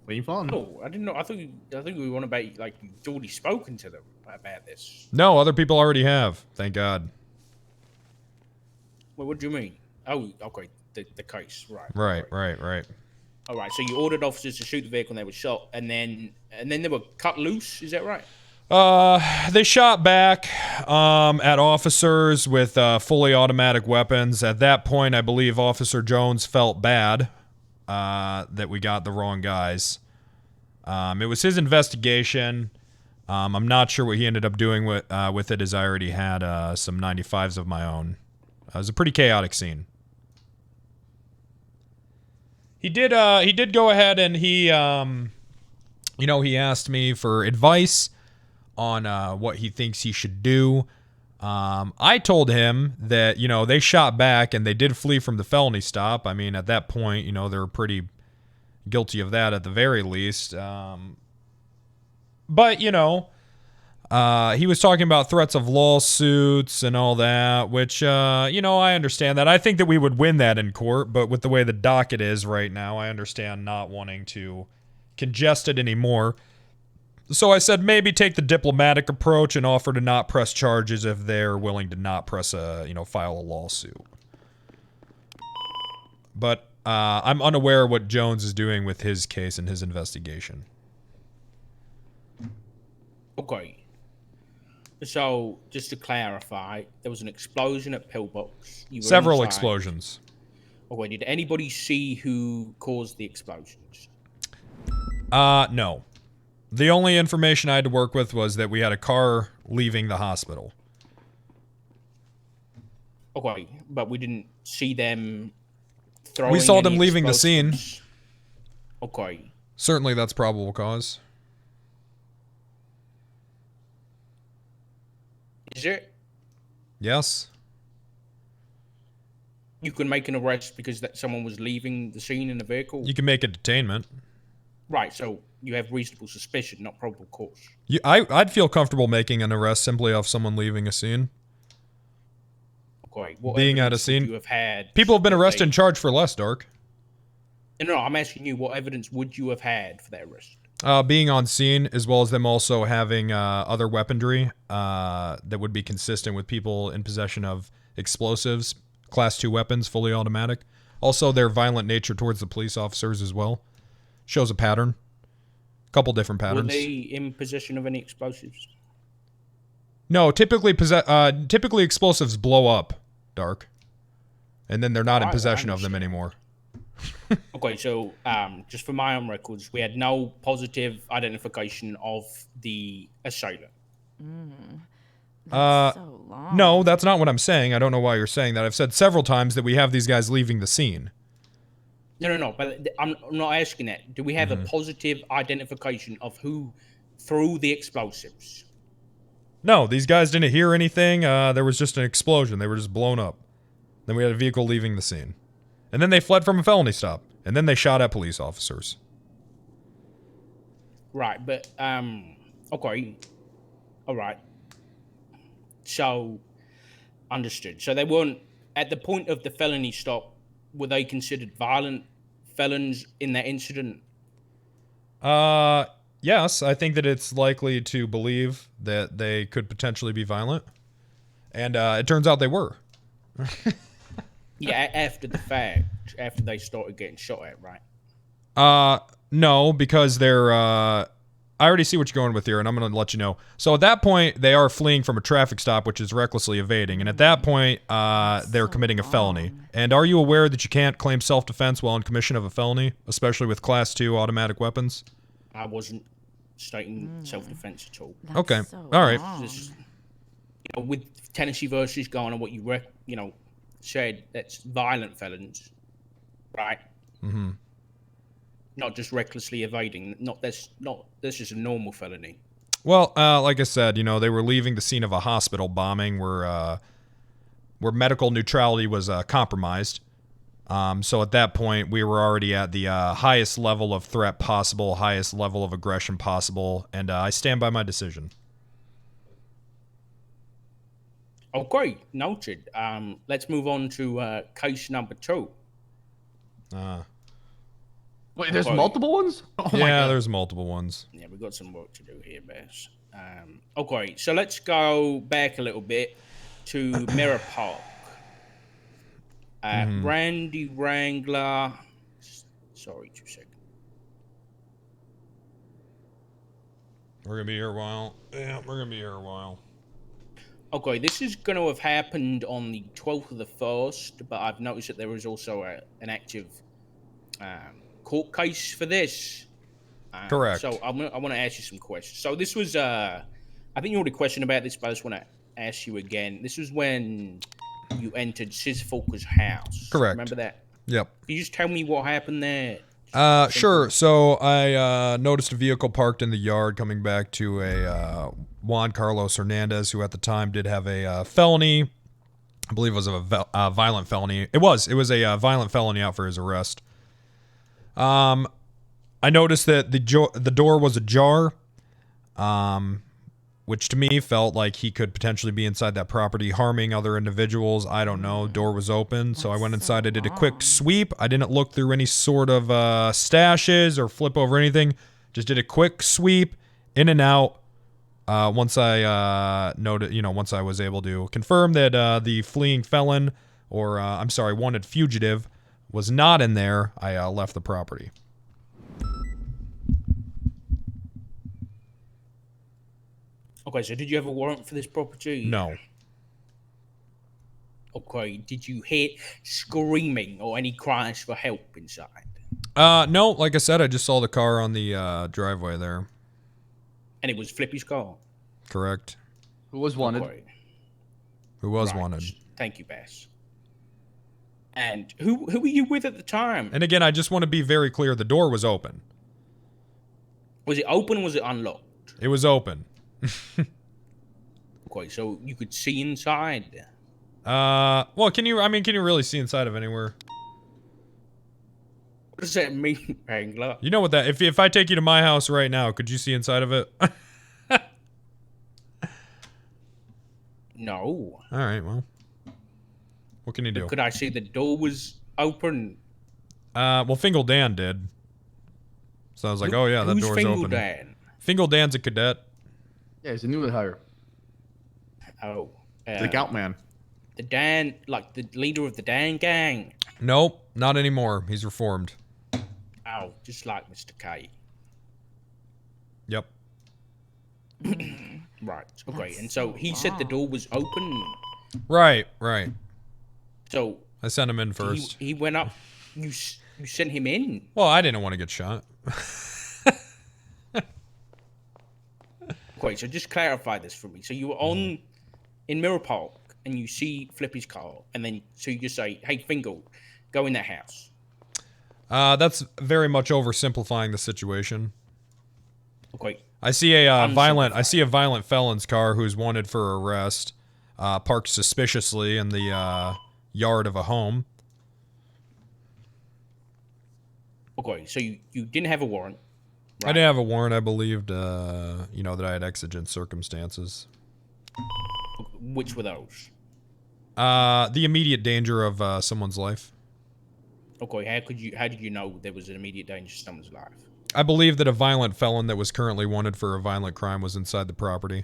Clean fun. Oh, I didn't know. I think we want about like you've already spoken to them about this. No, other people already have. Thank God. Well, what do you mean? Oh, okay. The case, right? Right. All right. So you ordered officers to shoot the vehicle and they were shot, and then they were cut loose. Is that right? They shot back at officers with fully automatic weapons. At that point, I believe Officer Jones felt bad that we got the wrong guys. It was his investigation. I'm not sure what he ended up doing with it, as I already had some 95s of my own. It was a pretty chaotic scene. He did go ahead and he asked me for advice on what he thinks he should do. I told him that, they shot back and they did flee from the felony stop. I mean, at that point, they were pretty guilty of that at the very least. But, he was talking about threats of lawsuits and all that, which, I understand that. I think that we would win that in court, but with the way the docket is right now, I understand not wanting to congest it anymore. So I said maybe take the diplomatic approach and offer to not press charges if they're willing to not press file a lawsuit. But I'm unaware what Jones is doing with his case and his investigation. Okay. So, just to clarify, there was an explosion at Pillbox. Several explosions. Okay, did anybody see who caused the explosions? No. The only information I had to work with was that we had a car leaving the hospital. Okay, but we didn't see them throwing. We saw them any leaving the scene. explosives? Okay. Certainly that's probable cause. Is it? Yes. You can make an arrest because someone was leaving the scene in the vehicle? You can make a detainment. Right, so you have reasonable suspicion, not probable cause. I'd feel comfortable making an arrest simply off someone leaving a scene. Okay, what being at a evidence would scene. you have had People have been that arrested they- and charged for less, Dark. No, I'm asking you, what evidence would you have had for that arrest? Being on scene, as well as them also having other weaponry that would be consistent with people in possession of explosives, Class 2 weapons, fully automatic. Also, their violent nature towards the police officers as well. Shows a pattern. A couple different patterns. Were they in possession of any explosives? No, typically explosives blow up, Dark. And then they're not in Alright, possession I of them anymore. Okay, so just for my own records, we had no positive identification of the assailant. No, that's not what I'm saying. I don't know why you're saying that. I've said several times that we have these guys leaving the scene. No, but I'm not asking that. Do we have a positive identification of who threw the explosives? No, these guys didn't hear anything. There was just an explosion. They were just blown up. Then we had a vehicle leaving the scene. And then they fled from a felony stop. And then they shot at police officers. Right, but, okay. All right. So, understood. So they weren't, at the point of the felony stop, were they considered violent felons in that incident? Yes, I think that it's likely to believe that they could potentially be violent. And it turns out they were. Yeah, after the fact, after they started getting shot at, right? No, because they're, I already see what you're going with here, and I'm going to let you know. So at that point, they are fleeing from a traffic stop, which is recklessly evading. And at that point, they're committing a felony. And are you aware that you can't claim self-defense while in commission of a felony, especially with Class 2 automatic weapons? I wasn't stating self-defense at all. Okay, all right. Just, with Tennessee versus going on what you said, that's violent felons, right? Mm-hmm. Not just recklessly evading. That's just a normal felony. Well, like I said, they were leaving the scene of a hospital bombing where medical neutrality was compromised. So at that point, we were already at the highest level of threat possible, highest level of aggression possible, and I stand by my decision. Okay, noted. Let's move on to case number 2. Wait, there's multiple ones? Oh yeah, there's multiple ones. Yeah, we've got some work to do here, Bess. Okay, so let's go back a little bit to Mirror Park. Randy Wrangler. Sorry, 2 seconds. We're gonna be here a while. Yeah, we're gonna be here a while. Okay, this is going to have happened on the 12th of the 1st, but I've noticed that there was also an active court case for this. Correct. So I want to ask you some questions. So this was, I think you already questioned about this, but I just want to ask you again. This was when you entered Sis Folker's house. Correct. Remember that? Yep. Can you just tell me what happened there? Sure. So I noticed a vehicle parked in the yard coming back to a Juan Carlos Hernandez, who at the time did have a felony. I believe it was a violent felony. It was a violent felony out for his arrest. I noticed that the door was ajar, which to me felt like he could potentially be inside that property harming other individuals. I don't know. Door was open, so I went inside. I did a quick sweep. I didn't look through any sort of stashes or flip over anything. Just did a quick sweep in and out. Once I once I was able to confirm that the fleeing felon, or wanted fugitive, was not in there, I left the property. Okay, so did you have a warrant for this property? No. Okay, did you hear screaming or any cries for help inside? No, like I said, I just saw the car on the driveway there. And it was Flippy's car? Correct. Who was wanted? Okay. Who was wanted. Thank you, Bass. And who were you with at the time? And again, I just want to be very clear, the door was open. Was it open or was it unlocked? It was open. Okay, so you could see inside. Well, can you really see inside of anywhere? What does that mean, Wrangler? You know what that, if I take you to my house right now, could you see inside of it? No. All right, well. What can you do? But could I see the door was open? Well, Fingal Dan did. So I was like, oh yeah, that door's open. Dan? Fingal Dan's a cadet. Yeah, he's a newly hire. Oh. The Gout Man. The Dan, like the leader of the Dan gang. Nope, not anymore. He's reformed. Oh, just like Mr. K. Yep. Right. Okay. And so he said the door was open. Right. So I sent him in first. He went up. You sent him in. Well, I didn't want to get shot. Okay, so just clarify this for me. So you were in Mirror Park and you see Flippy's car, and then so you just say, "Hey, Fingal, go in that house." That's very much oversimplifying the situation. Okay. I see a violent felon's car who's wanted for arrest, parked suspiciously in the yard of a home. Okay, so you didn't have a warrant. Right? I didn't have a warrant. I believed, that I had exigent circumstances. Which were those? The immediate danger of someone's life. Okay, how did you know there was an immediate danger to someone's life? I believe that a violent felon that was currently wanted for a violent crime was inside the property.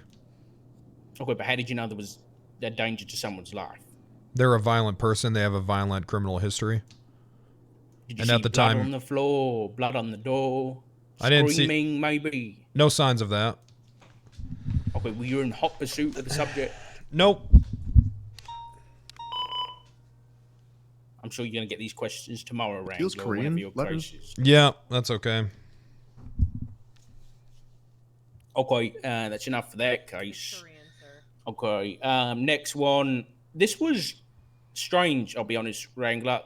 Okay, but how did you know there was a danger to someone's life? They're a violent person. They have a violent criminal history. Did you see blood on the floor, blood on the door? I didn't see. Screaming, maybe? No signs of that. Okay, were you in hot pursuit of the subject? Nope. I'm sure you're going to get these questions tomorrow, Wrangler. Feels Korean. Yeah, that's okay. Okay, that's enough for that case. Okay, next one. This was strange, I'll be honest, Wrangler.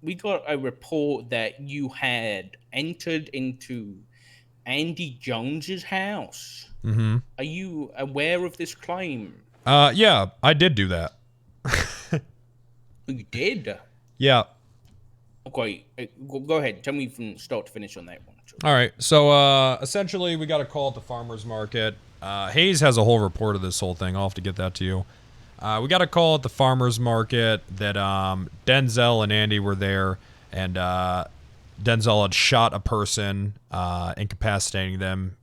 We got a report that you had entered into Andy Jones's house. Mm-hmm. Are you aware of this claim? Yeah, I did do that. You did? Yeah. Okay, go ahead. Tell me from start to finish on that one. All right. So essentially, we got a call at the farmer's market. Hayes has a whole report of this whole thing. I'll have to get that to you. We got a call at the farmer's market that Denzel and Andy were there, and Denzel had shot a person, incapacitating them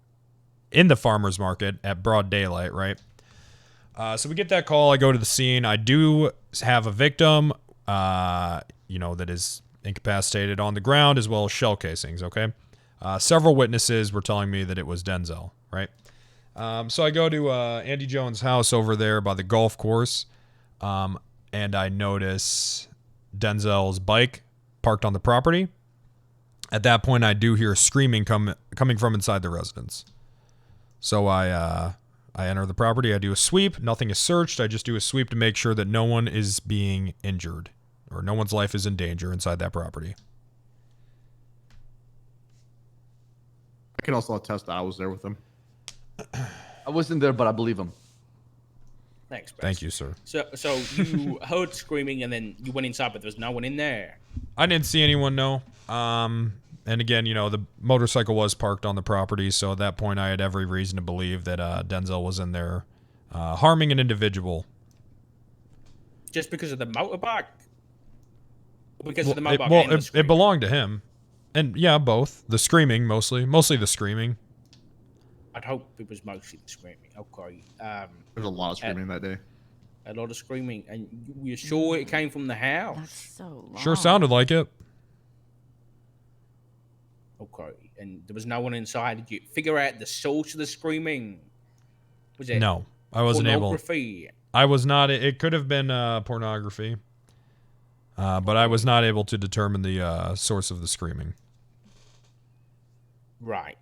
in the farmer's market at broad daylight, right? So we get that call. I go to the scene. I do have a victim, that is incapacitated on the ground, as well as shell casings, okay? Several witnesses were telling me that it was Denzel, right? So I go to Andy Jones' house over there by the golf course, and I notice Denzel's bike parked on the property. At that point, I do hear screaming coming from inside the residence. So I enter the property. I do a sweep. Nothing is searched. I just do a sweep to make sure that no one is being injured or no one's life is in danger inside that property. I can also attest that I was there with him. I wasn't there, but I believe him. Thanks, Bess. Thank you, sir. So you heard screaming and then you went inside, but there was no one in there. I didn't see anyone, no. And again, the motorcycle was parked on the property, so at that point I had every reason to believe that Denzel was in there harming an individual. Just because of the motorbike? Or because of the motorbike and the it belonged to him. And yeah, both. The screaming, mostly the screaming. I'd hope it was mostly the screaming. Okay. There's a lot of screaming that day. A lot of screaming. And you're sure it came from the house? That's so long. Sure sounded like it. Okay. And there was no one inside. Did you figure out the source of the screaming? Was it No, I wasn't able. Pornography? I was not. It could have been pornography. But I was not able to determine the source of the screaming. Right.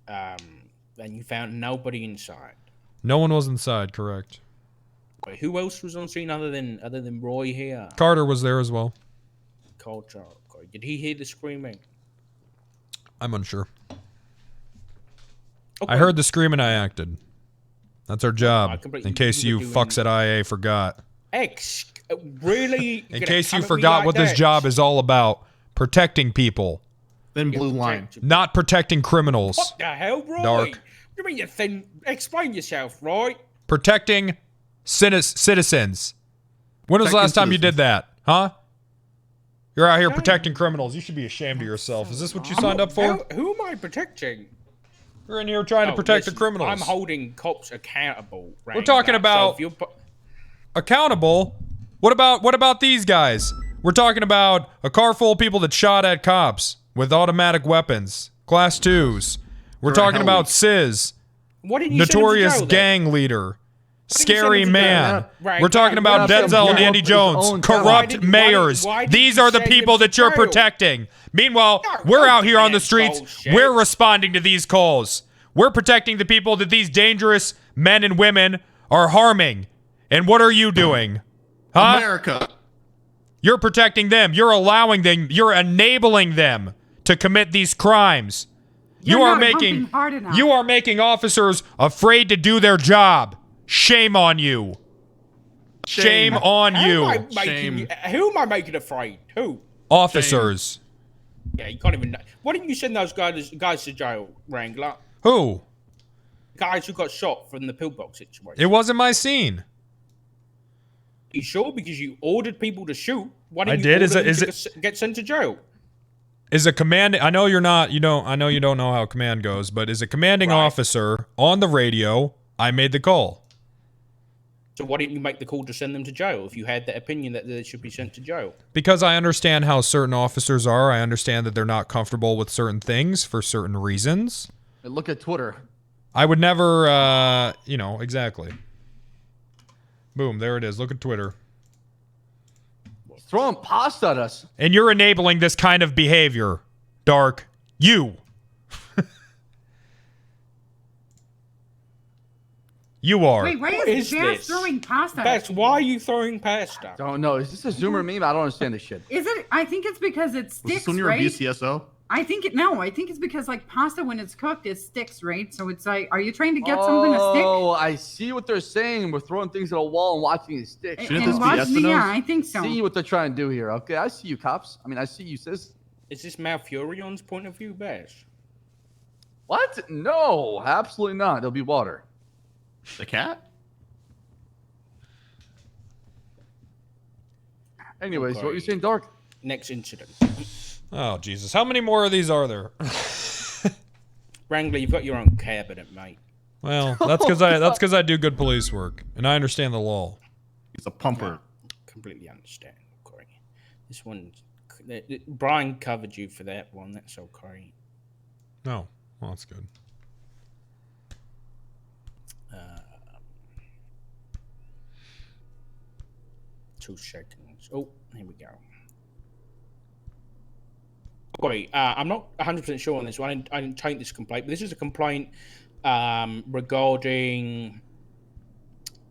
And you found nobody inside. No one was inside, correct. Wait, who else was on scene other than Roy here? Carter was there as well. Carter. Okay. Did he hear the screaming? I'm unsure. Okay. I heard the scream and I acted. That's our job. In case you fucks at IA forgot. Really? In case you forgot what this job is all about. Protecting people. Then blue line. Not protecting criminals. What the hell, Roy? Dark. You mean you thin? Explain yourself, Roy. Protecting citizens. When was the last time you did that? Huh? You're out here protecting criminals. You should be ashamed of yourself. Is this what you signed up for? Who am I protecting? You're in here trying to protect the criminals. I'm holding cops accountable. Right? We're talking about accountable. What about these guys? We're talking about a car full of people that shot at cops with automatic weapons, class 2s. We're talking about Sis, notorious gang leader, scary man. We're talking about Denzel and Andy Jones, corrupt mayors. These are the people that you're protecting. Meanwhile, we're out here on the streets. We're responding to these calls. We're protecting the people that these dangerous men and women are harming. And what are you doing? Huh? America. You're protecting them. You're allowing them. You're enabling them to commit these crimes. You are making officers afraid to do their job. Shame on you. Shame on you. Who am I making afraid? Who? Officers. Yeah, you can't even know. Why didn't you send those guys to jail, Wrangler? Who? Guys who got shot from the pillbox situation. It wasn't my scene. You sure? Because you ordered people to shoot. Why didn't I did. Get sent to jail? Is a command? I know you're not. You don't. I know you don't know how command goes. But as a commanding officer on the radio, I made the call. So why didn't you make the call to send them to jail if you had the opinion that they should be sent to jail? Because I understand how certain officers are. I understand that they're not comfortable with certain things for certain reasons. Look at Twitter. I would never, exactly. Boom, there it is. Look at Twitter. He's throwing pasta at us. And you're enabling this kind of behavior, Dark. You. You are. Wait, why is Jazz throwing pasta? That's why are you throwing pasta? I don't know. Is this a Zoomer meme? I don't understand this shit. Is it? I think it's because it sticks, Was this when you were right? BCSO? I think it's because like pasta when it's cooked it sticks, right? So it's like, are you trying to get something to stick? Oh, I see what they're saying. We're throwing things at a wall and watching it stick. Shouldn't this be Espino's? Yeah, I think so. See what they're trying to do here. Okay, I see you, cops. I mean, I see you, sis. Is this Malfurion's point of view, Bash? What? No, absolutely not. There'll be water. The cat? Anyways, what were you saying, Dark? Next incident. Oh, Jesus. How many more of these are there? Wrangler, you've got your own cabinet, mate. Well, that's because I do good police work, and I understand the law. He's a pumper. Completely understand, Corey. This one, Brian covered you for that one. That's okay. No, well, that's good. 2 seconds. Oh, here we go. Corey, I'm not 100% sure on this one. I didn't take this complaint, but this is a complaint regarding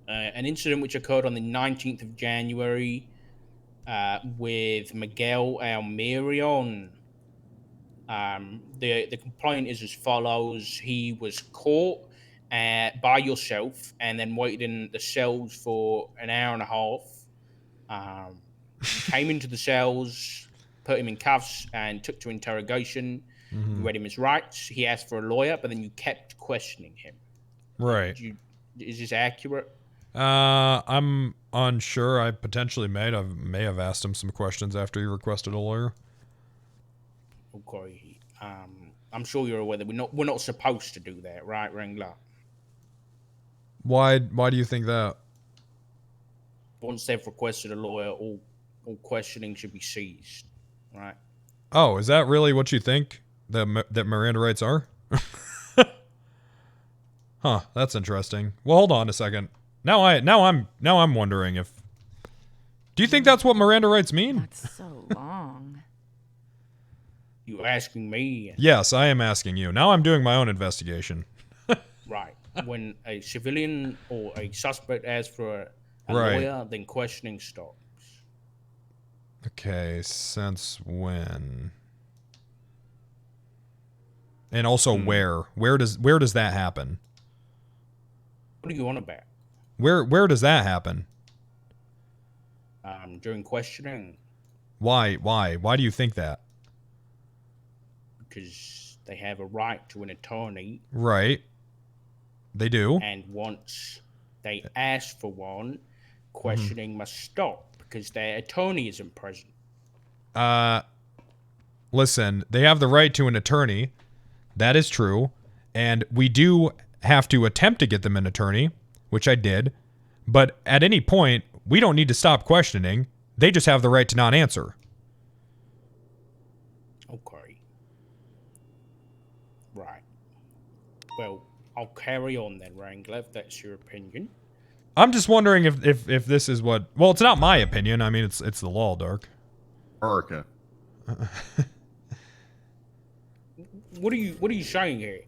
an incident which occurred on the 19th of January with Miguel Almirion. The complaint is as follows. He was caught by yourself and then waited in the cells for an hour and a half. Came into the cells, put him in cuffs and took to interrogation. Mm-hmm. You read him his rights. He asked for a lawyer, but then you kept questioning him. Right. Is this accurate? I'm unsure. I potentially may have asked him some questions after he requested a lawyer. Okay. I'm sure you're aware that we're not supposed to do that, right, Wrangler? Why do you think that? Once they've requested a lawyer, all questioning should be seized, right? Oh, is that really what you think that Miranda rights are? Huh, that's interesting. Well, hold on a second. Now I'm wondering if. Do you think that's what Miranda rights mean? That's so long. You asking me? Yes, I am asking you. Now I'm doing my own investigation. Right. When a civilian or a suspect asks for a Right. lawyer, then questioning stops. Okay, since when? And also where? Where does that happen? What do you want about? Where does that happen? During questioning. Why do you think that? Because they have a right to an attorney. Right. They do. And once they ask for one, questioning must stop because their attorney isn't present. Listen, they have the right to an attorney. That is true. And we do have to attempt to get them an attorney, which I did. But at any point, we don't need to stop questioning. They just have the right to not answer. Okay. Right. Well, I'll carry on then, Wrangler, if that's your opinion. I'm just wondering if this is what. Well, it's not my opinion. I mean, it's the law, Dark. America. What are you saying here?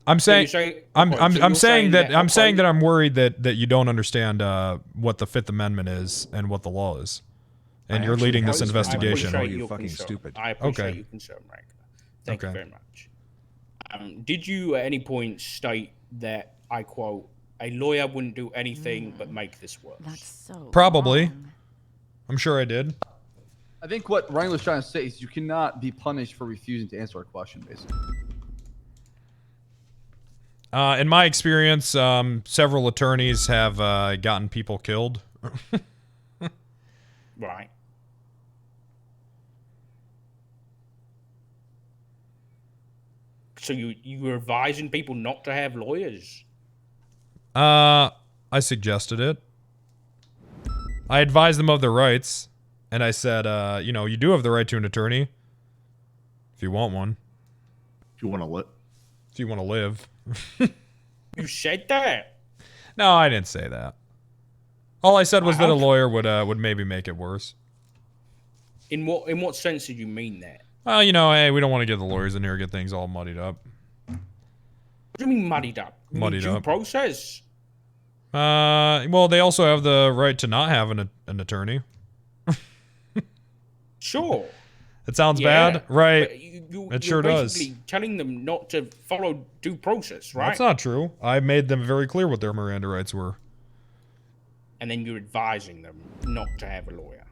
I'm saying I'm saying that I'm worried that you don't understand what the Fifth Amendment is and what the law is, and you're leading this investigation. You fucking stupid. I appreciate your concern, Wrangler. Thank you very much. Did you at any point state that, I quote, a lawyer wouldn't do anything but make this worse? That's so Probably. long. I'm sure I did. I think what Wrangler's trying to say is you cannot be punished for refusing to answer a question, basically. In my experience, several attorneys have gotten people killed. Right. So you were advising people not to have lawyers? I suggested it. I advised them of their rights, and I said, you do have the right to an attorney if you want one. If you want to live. If you want to live. You said that? No, I didn't say that. All I said was that a lawyer would maybe make it worse. In what sense did you mean that? Well, hey, we don't want to get the lawyers in here and get things all muddied up. What do you mean muddied up? Muddied due up. process? Well, they also have the right to not have an attorney. Sure. It sounds Yeah, bad, right? but It you're sure does. basically telling them not to follow due process, right? That's not true. I made them very clear what their Miranda rights were. And then you're advising them not to have a lawyer.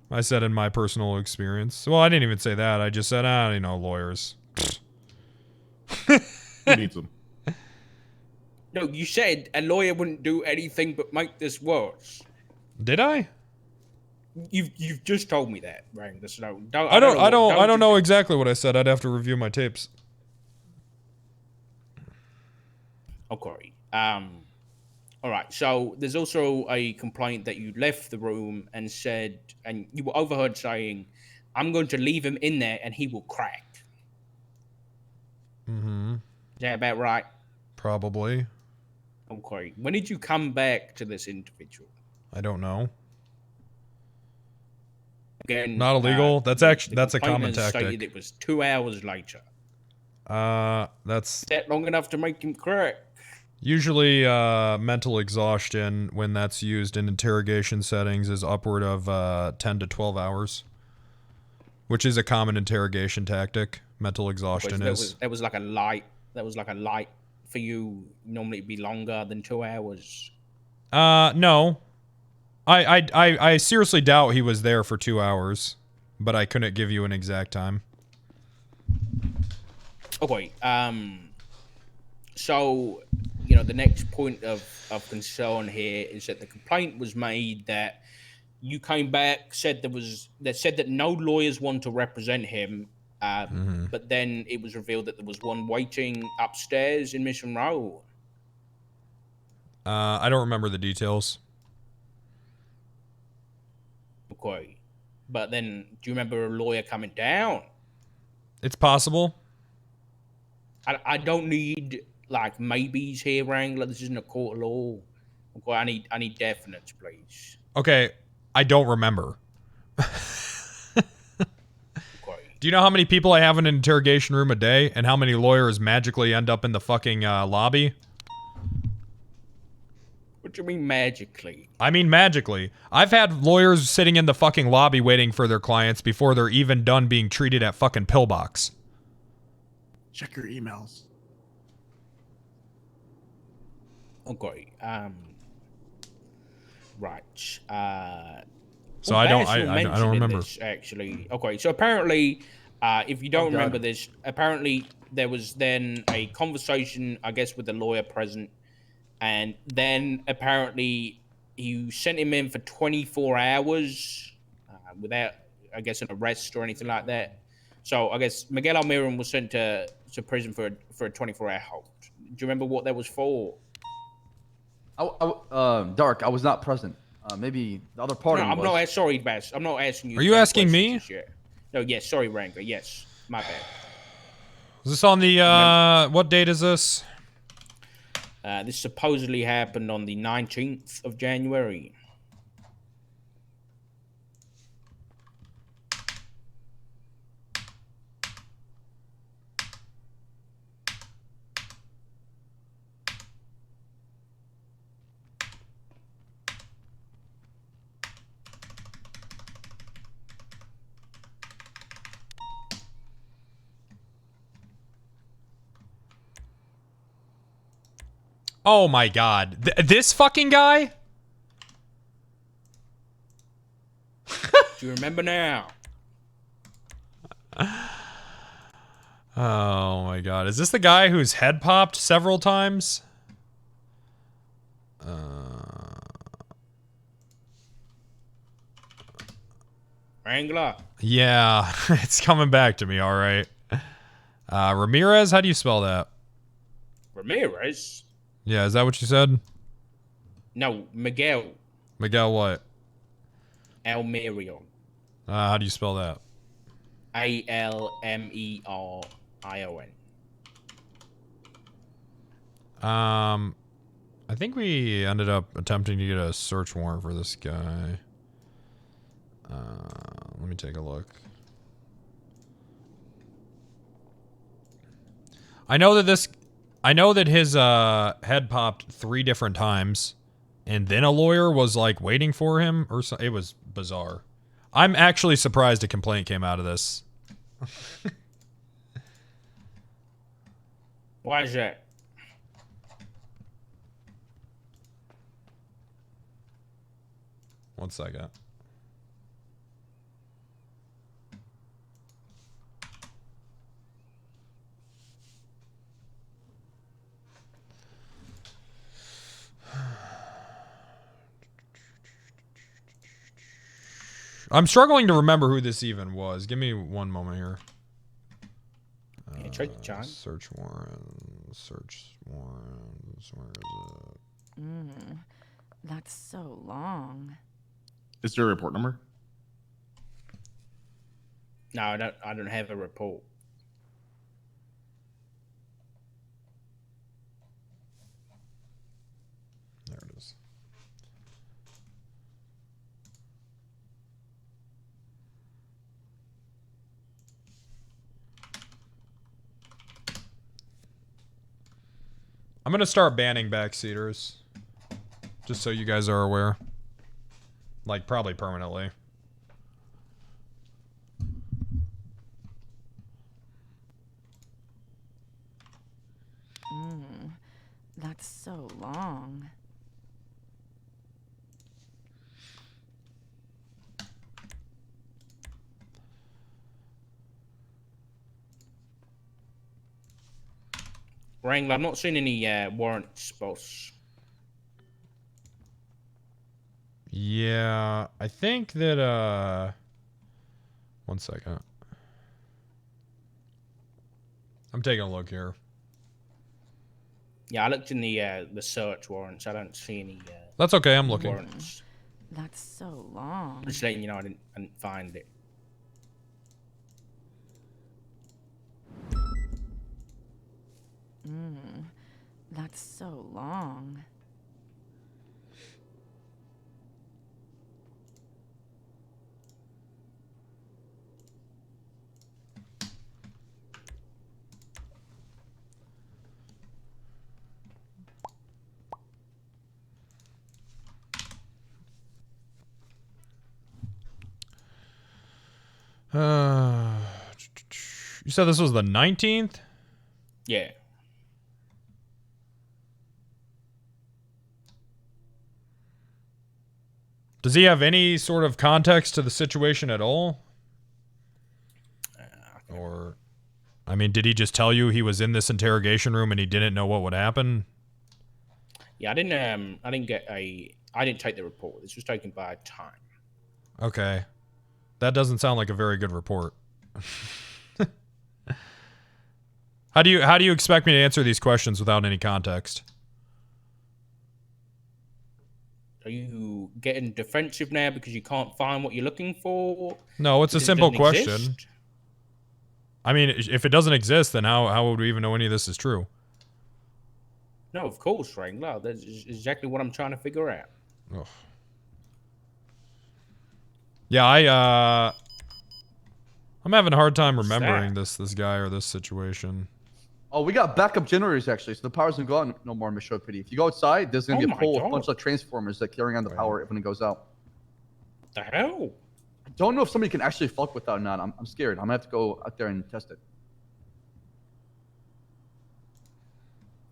I said in my personal experience. Well, I didn't even say that. I just said, lawyers. Who needs them? No, you said a lawyer wouldn't do anything but make this worse. Did I? You've just told me that, Wrangler. So I don't know exactly what I said. I'd have to review my tapes. Okay. All right. So there's also a complaint that you left the room and said, and you were overheard saying, "I'm going to leave him in there and he will crack." Mm-hmm. Is that about right? Probably. Okay. When did you come back to this individual? I don't know. Again, Not illegal. That's a common stated tactic. it was 2 hours later. That's that long enough to make him crack. Usually, mental exhaustion when that's used in interrogation settings is upward of 10 to 12 hours, which is a common interrogation tactic. Mental exhaustion is. That was like a light. That was like a light for you. Normally, it'd be longer than 2 hours. No. I seriously doubt he was there for 2 hours, but I couldn't give you an exact time. Okay. So, the next point of concern here is that the complaint was made that you came back, said that no lawyers want to represent him, but then it was revealed that there was one waiting upstairs in Mission Row. I don't remember the details. Okay. But then, do you remember a lawyer coming down? It's possible. I don't need maybes here, Wrangler. This isn't a court of law. Okay, I need definites, please. Okay, I don't remember. Do you know how many people I have in an interrogation room a day, and how many lawyers magically end up in the fucking lobby? What do you mean magically? I mean magically. I've had lawyers sitting in the fucking lobby waiting for their clients before they're even done being treated at fucking pillbox. Check your emails. Okay. Right. So I don't remember. This, actually. Okay. So apparently, if you don't remember this, apparently there was then a conversation, I guess, with the lawyer present, and then apparently you sent him in for 24 hours without, I guess, an arrest or anything like that. So I guess Miguel Almiron was sent to prison for a 24-hour hold. Do you remember what that was for? Dark, I was not present. Maybe the other party was. Not sorry, Bass. I'm not asking you. Are you asking me? No, yes. Sorry, Wrangler. Yes, my bad. Is this on the what date is this? This supposedly happened on the 19th of January. Oh my god. This fucking guy? Do you remember now? Oh my god. Is this the guy whose head popped several times? Wrangler. Yeah, it's coming back to me, alright. Ramirez, how do you spell that? Ramirez? Yeah, is that what you said? No, Miguel. Miguel what? Almerion. How do you spell that? Almerion. I think we ended up attempting to get a search warrant for this guy. Let me take a look. I know that his head popped 3 different times, and then a lawyer was waiting for him, or so. It was bizarre. I'm actually surprised a complaint came out of this. Why is that? One second. I'm struggling to remember who this even was. Give me one moment here. Yeah, check the time. Search warrants. Search warrants. Where is it? That's so long. Is there a report number? No, I don't have a report. There it is. I'm gonna start banning backseaters. Just so you guys are aware. Like, probably permanently. That's so long. Wrangler, I'm not seeing any warrants, boss. Yeah, I think that, one second. I'm taking a look here. Yeah, I looked in the search warrants. I don't see any. That's okay. I'm looking. Warrants. That's so long. Just letting you know, I didn't find it. That's so long. You said this was the 19th? Yeah. Does he have any sort of context to the situation at all? Or, I mean, did he just tell you he was in this interrogation room and he didn't know what would happen? Yeah, I didn't take the report. This was taken by time. Okay. That doesn't sound like a very good report. How do you expect me to answer these questions without any context? Are you getting defensive now because you can't find what you're looking for? No, it's a Because it simple doesn't question. exist? I mean, if it doesn't exist, then how would we even know any of this is true? No, of course, Wrangler. That's exactly what I'm trying to figure out. Ugh. Yeah, I'm having a hard time remembering this guy or this situation. Oh, we got backup generators actually, so the power's gonna go out no more in Mission Pity. If you go outside, there's gonna be a pole with a bunch of transformers that carrying on the power when it goes out. What the hell? I don't know if somebody can actually fuck with that or not. I'm scared. I'm gonna have to go out there and test it.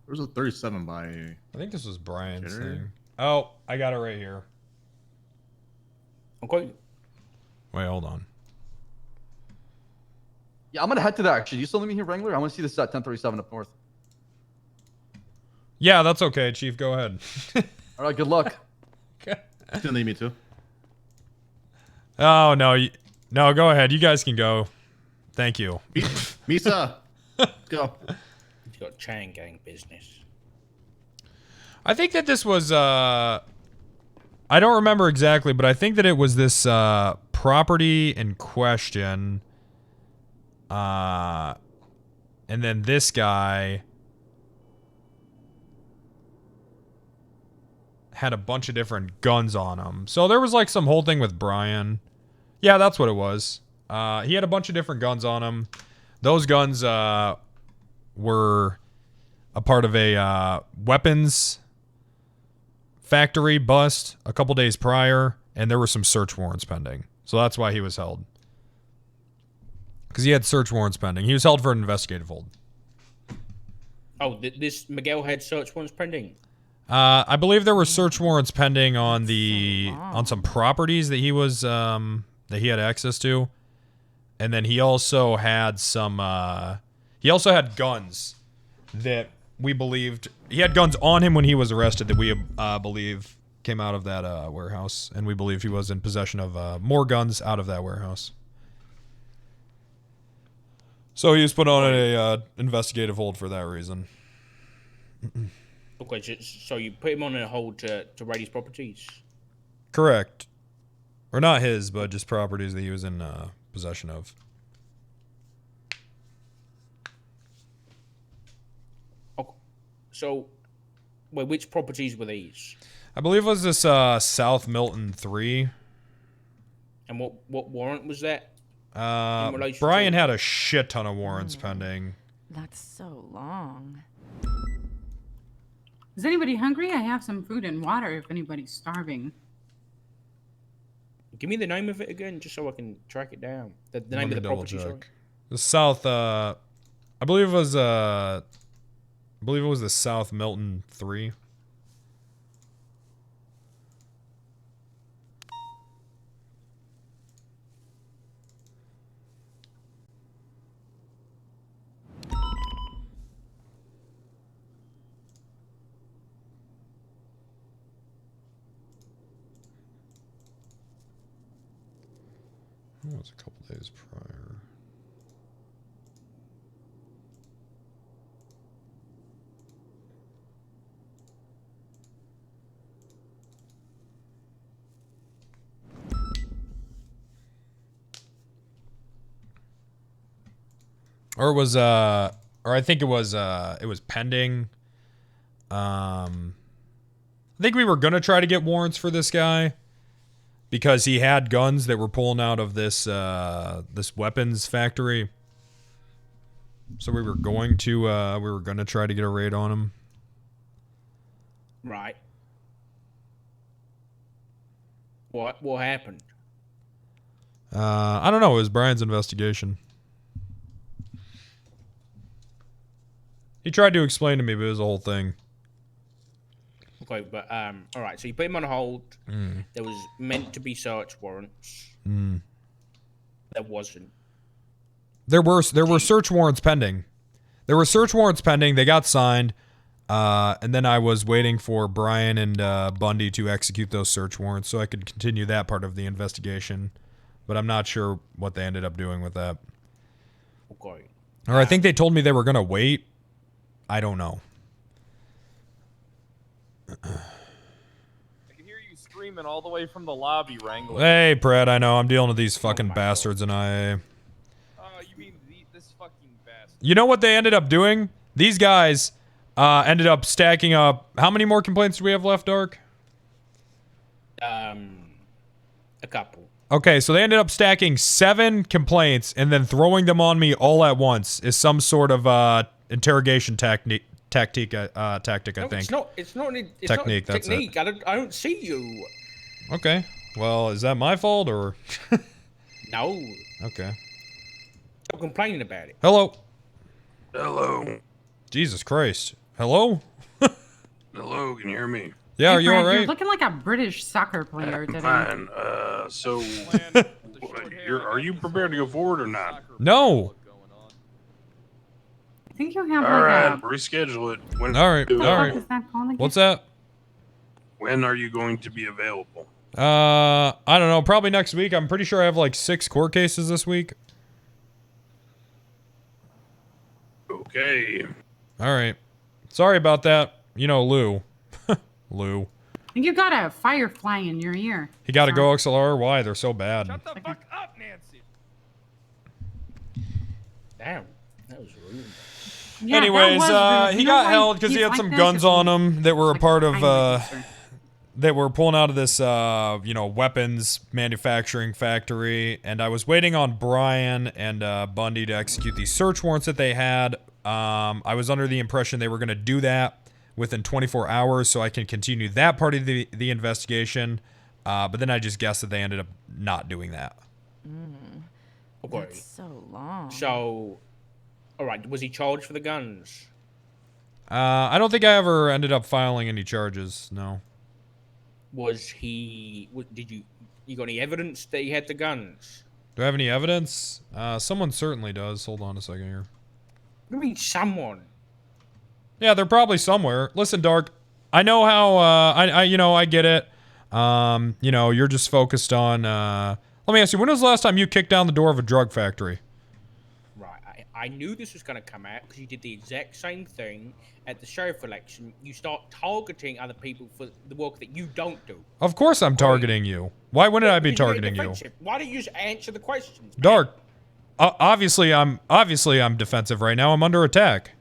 There was a 37 by. I think this was Brian's Generator? thing. Oh, I got it right here. Okay. Wait, hold on. Yeah, I'm gonna head to that actually. You still leave me here, Wrangler? I want to see this at 1037 up north. Yeah, that's okay, Chief. Go ahead. All right, good luck. Still need me too. Oh no, no, go ahead. You guys can go. Thank you. Misa, let's go. He's got chain gang business. I think that this was I don't remember exactly, but I think that it was this property in question. And then this guy had a bunch of different guns on him. So there was like some whole thing with Brian. Yeah, that's what it was. He had a bunch of different guns on him. Those guns were a part of a weapons factory bust a couple days prior, and there were some search warrants pending. So that's why he was held. Because he had search warrants pending. He was held for an investigative hold. Oh, this Miguel had search warrants pending. I believe there were search warrants pending on on some properties that he was that he had access to, and then he also had some guns that we believed he had guns on him when he was arrested that we believe came out of that warehouse, and we believe he was in possession of more guns out of that warehouse. So he was put on a investigative hold for that reason. Okay, so you put him on a hold to raid his properties? Correct. Or not his, but just properties that he was in possession of. Okay. So, wait, which properties were these? I believe it was this South Milton 3. And what warrant was that? Brian had a shit ton of warrants pending. That's so long. Is anybody hungry? I have some food and water if anybody's starving. Give me the name of it again, just so I can track it down. The name of the property. Sorry. The South. I believe it was. I believe it was the South Milton 3. It was a couple days prior. Or it was or I think it was pending. I think we were gonna try to get warrants for this guy, because he had guns that were pulling out of this this weapons factory. So we were going to try to get a raid on him. Right. What happened? I don't know. It was Brian's investigation. He tried to explain to me, but it was a whole thing. Okay, but all right. So you put him on hold. There was meant to be search warrants. There wasn't. There were search warrants pending. There were search warrants pending. They got signed, and then I was waiting for Brian and Bundy to execute those search warrants so I could continue that part of the investigation. But I'm not sure what they ended up doing with that. Okay. Or I think they told me they were gonna wait. I don't know. I can hear you screaming all the way from the lobby, Wrangler. Hey, Brad, I know. I'm dealing with these fucking bastards in IA. You mean this fucking bastard? You know what they ended up doing? These guys ended up stacking up. How many more complaints do we have left, Dark? A couple. Okay, so they ended up stacking 7 complaints and then throwing them on me all at once is some sort of interrogation tactic, I think. It's not Technique, a that's technique. I don't see you. Okay. Well, is that my fault or? No. Okay. Stop complaining about it. Hello. Hello. Jesus Christ. Hello? Hello, can you hear me? Yeah, Hey, are you Brad, alright? You're looking like a British soccer player today. Fine. So, are you prepared to go forward or not? No. I think you have All like right, a... reschedule it. When, All right, What the all fuck right. is that called again? What's that? When are you going to be available? I don't know. Probably next week. I'm pretty sure I have like 6 court cases this week. Okay. All right. Sorry about that. You know, Lou. Lou. I think you got a firefly in your ear. He got to go XLR. Why? They're so bad. Shut the fuck up, Nancy. Damn, that was rude. Yeah, Anyways, that was rude. he You know got why held because he he's had like some that? guns 'Cause on him that were a like part of, eyewitness, that were pulling out of this, weapons manufacturing factory. And I was waiting on Brian and Bundy to execute these search warrants that they had. I was under the impression they were going to do that within 24 hours so I can continue that part of the investigation. But then I just guessed that they ended up not doing that. Okay. That's so long. So, all right, was he charged for the guns? I don't think I ever ended up filing any charges. No. Was he? Did you got any evidence that he had the guns? Do I have any evidence? Someone certainly does. Hold on a second here. What do you mean, someone? Yeah, they're probably somewhere. Listen, Dark. I know how. I get it. You're just focused on. Let me ask you. When was the last time you kicked down the door of a drug factory? Right. I knew this was going to come out because you did the exact same thing at the sheriff election. You start targeting other people for the work that you don't do. Of course, I'm targeting you. Why wouldn't I be targeting you? Why don't you just answer the questions? Dark. Obviously, I'm defensive right now. I'm under attack.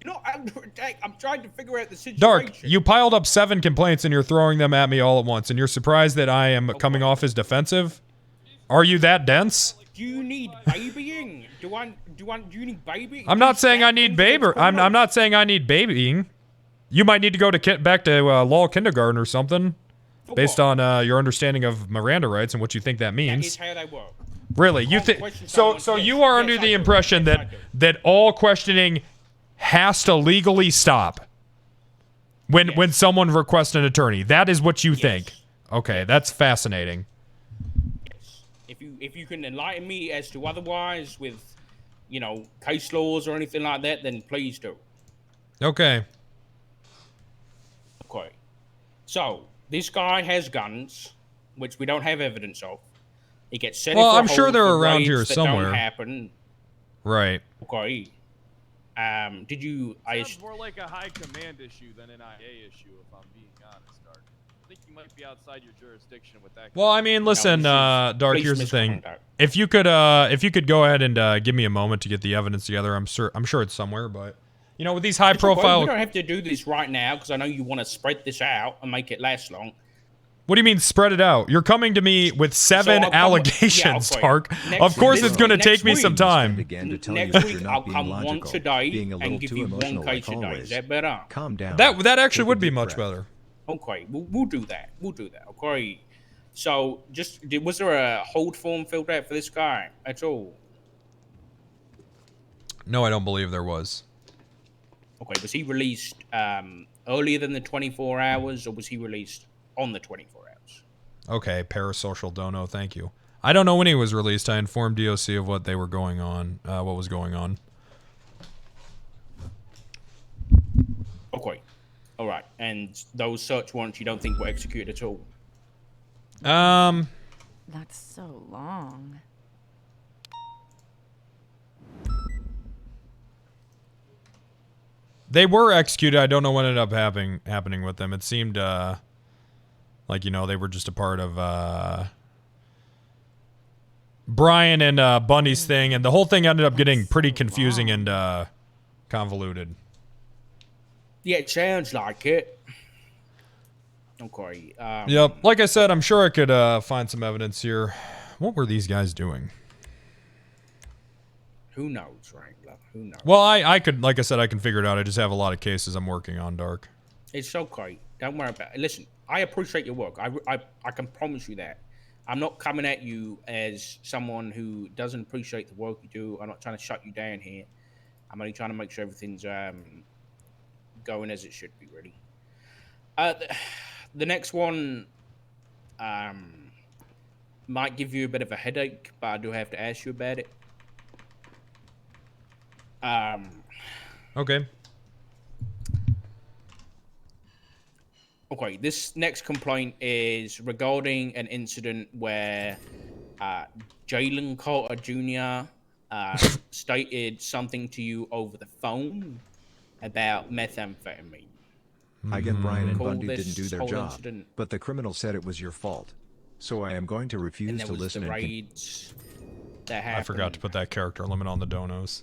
You're not under attack. I'm trying to figure out the situation. Dark, you piled up 7 complaints and you're throwing them at me all at once, and you're surprised that I am coming off as defensive? Are you that dense? Do you need babying? Do you need baby? I'm not saying I need baby. I'm not saying I need babying. You might need to go to back to law kindergarten or something, based on your understanding of Miranda rights and what you think that means. That is how they work. Really, you think so? You are under the impression that all questioning has to legally stop when someone requests an attorney. That is what you think. Okay, that's fascinating. If you can enlighten me as to otherwise with, case laws or anything like that, then please do. Okay. Okay. So this guy has guns, which we don't have evidence of. He gets sent. Well, I'm sure they're around here somewhere. Don't happen. Right. Okay. Did you? Sounds more like a high command issue than an IA issue, if I'm being honest, Dark. I think you might be outside your jurisdiction with that. Well, I mean, listen, Dark. Here's the thing. If you could go ahead and give me a moment to get the evidence together, I'm sure it's somewhere. But with these high-profile, we don't have to do this right now because I know you want to spread this out and make it last long. What do you mean spread it out? You're coming to me with 7 allegations, Dark. Of course, it's going to take me some time. Next week, I'll come once a day and give you one case a day. Is that better? Calm down. That actually would be much better. Okay, we'll do that. Okay. So, was there a hold form filled out for this guy at all? No, I don't believe there was. Okay, was he released earlier than the 24 hours, or was he released on the 24 hours? Okay, parasocial dono, thank you. I don't know when he was released. I informed DOC of what was going on. Okay. All right. And those search warrants you don't think were executed at all? That's so long. They were executed. I don't know what ended up happening with them. It seemed like they were just a part of Brian and Bundy's thing, and the whole thing ended up getting pretty confusing and convoluted. Yeah, it sounds like it. Okay. Yep. Like I said, I'm sure I could find some evidence here. What were these guys doing? Who knows, Wrangler? Who knows? Well, I could, like I said, I can figure it out. I just have a lot of cases I'm working on, Dark. It's okay. Don't worry about it. Listen, I appreciate your work. I can promise you that. I'm not coming at you as someone who doesn't appreciate the work you do. I'm not trying to shut you down here. I'm only trying to make sure everything's going as it should be, really. The next one might give you a bit of a headache, but I do have to ask you about it. Okay. Okay, this next complaint is regarding an incident where Jalen Carter Jr. Stated something to you over the phone about methamphetamine. I get Brian and Bundy this didn't do their whole job, incident. but the criminal said it was your fault. So I am going to refuse And there to was listen the and raids that happened. I forgot to put that character limit on the donos.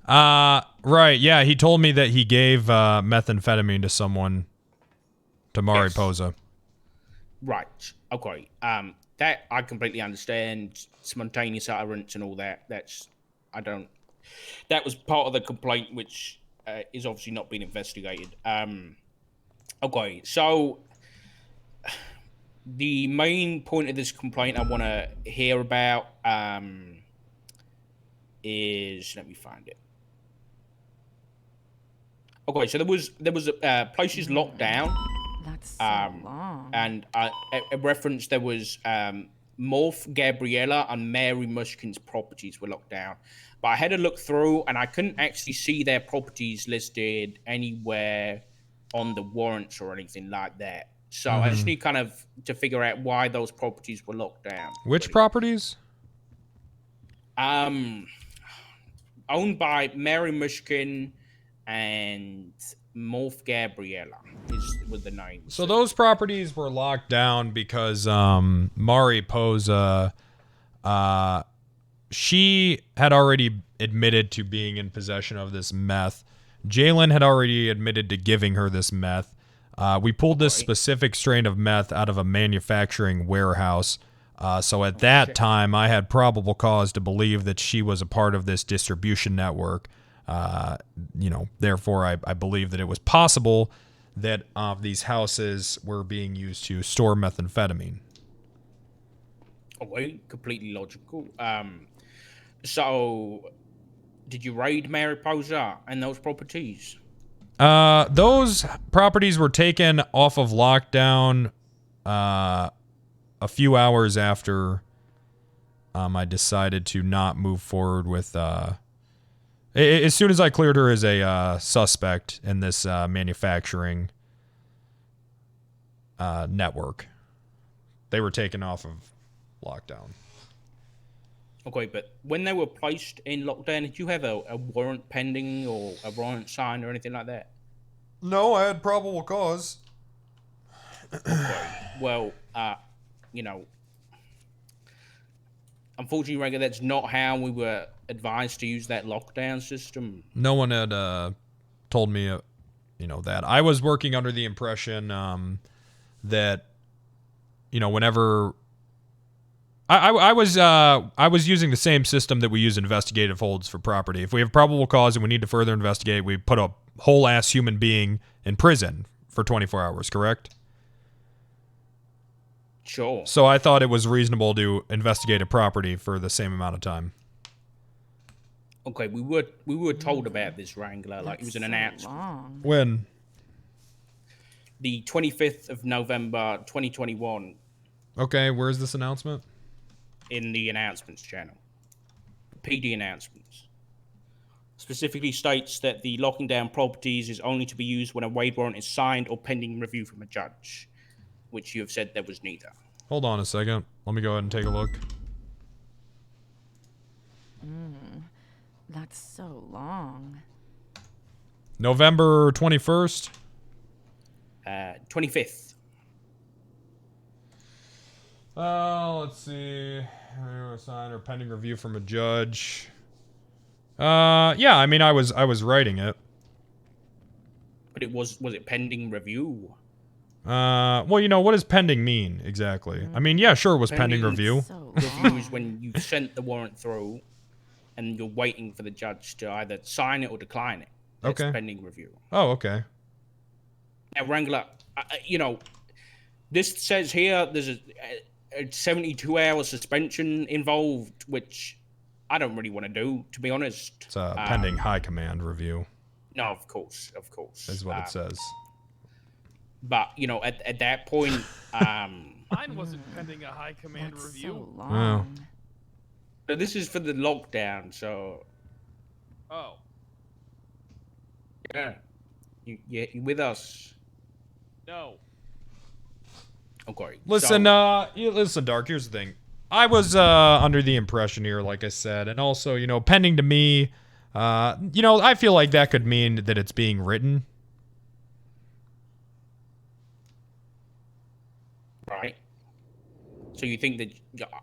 Right, yeah, he told me that he gave methamphetamine to someone, to Mariposa. Right, okay. That I completely understand, spontaneous utterance and all that. That was part of the complaint, which is obviously not being investigated. Okay, so the main point of this complaint I want to hear about is, let me find it. Okay, so there was places locked down. That's so long. And a reference, there was Morph, Gabriella, and Mary Mushkin's properties were locked down. But I had a look through, and I couldn't actually see their properties listed anywhere on the warrants or anything like that. So I just need kind of to figure out why those properties were locked down. Which properties? Owned by Mary Mushkin and Morph Gabriella was the name. So those properties were locked down because Mari Posa, she had already admitted to being in possession of this meth. Jalen had already admitted to giving her this meth. We pulled this specific strain of meth out of a manufacturing warehouse. So at that time, I had probable cause to believe that she was a part of this distribution network. Therefore, I believe that it was possible that these houses were being used to store methamphetamine. Oh, completely logical. So, did you raid Mariposa and those properties? Those properties were taken off of lockdown a few hours after I decided to not move forward with... as soon as I cleared her as a suspect in this manufacturing network, they were taken off of lockdown. Okay, but when they were placed in lockdown, did you have a warrant pending or a warrant signed or anything like that? No, I had probable cause. Okay. Well, unfortunately, Wrangler, that's not how we were advised to use that lockdown system. No one had told me, that. I was working under the impression that, whenever I was using the same system that we use investigative holds for property. If we have probable cause and we need to further investigate, we put a whole ass human being in prison for 24 hours, correct? Sure. So I thought it was reasonable to investigate a property for the same amount of time. Okay, we were told about this, Wrangler. Like, it was an announcement. When? The 25th of November, 2021. Okay, where's this announcement? In the announcements channel. PD announcements. Specifically states that the locking down properties is only to be used when a raid warrant is signed or pending review from a judge, which you have said there was neither. Hold on a second. Let me go ahead and take a look. That's so long. November 21st? 25th. Let's see. Sign or pending review from a judge. Yeah, I mean, I was writing it. But it was it pending review? Well, what does pending mean exactly? I mean, yeah, sure, it was pending review. Review is when you sent the warrant through and you're waiting for the judge to either sign it or decline it. That's Okay. pending review. Oh, okay. Now, Wrangler, this says here there's a 72-hour suspension involved, which I don't really want to do, to be honest. It's a pending high command review. No, of course. Is what it says. But, at that point... Mine wasn't pending a high command review. So long. So this is for the lockdown, so... Oh. Yeah. You with us? No. Okay. Listen, listen, Dark, here's the thing. I was under the impression here, like I said, and also, pending to me, I feel like that could mean that it's being written. Right. So you think that...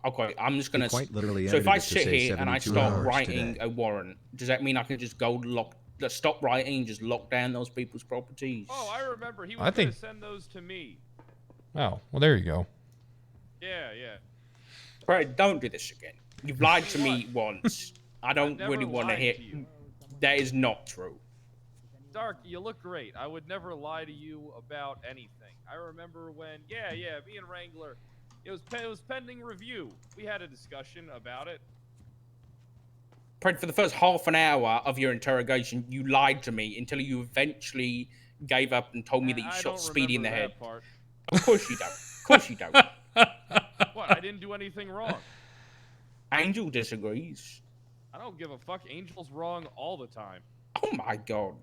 Okay, I'm just going to... quite literally So if I edited it to sit say here and I 72 start hours writing today. a warrant, does that mean I can just go stop writing and just lock down those people's properties? Oh, I remember. He I was going think- to send those to me. Oh, well, there you go. Yeah. Right, don't do this again. You've lied to me once. I don't never really want to lied hear... to you. That is not true. Dark, you look great. I would never lie to you about anything. I remember when, me and Wrangler, it was pending review. We had a discussion about it. Pred, for the first half an hour of your interrogation, you lied to me until you eventually gave up and told me that you shot Speedy in the head. Part. Of course you don't. Of course you don't. What? I didn't do anything wrong. Angel disagrees. I don't give a fuck. Angel's wrong all the time. Oh my god.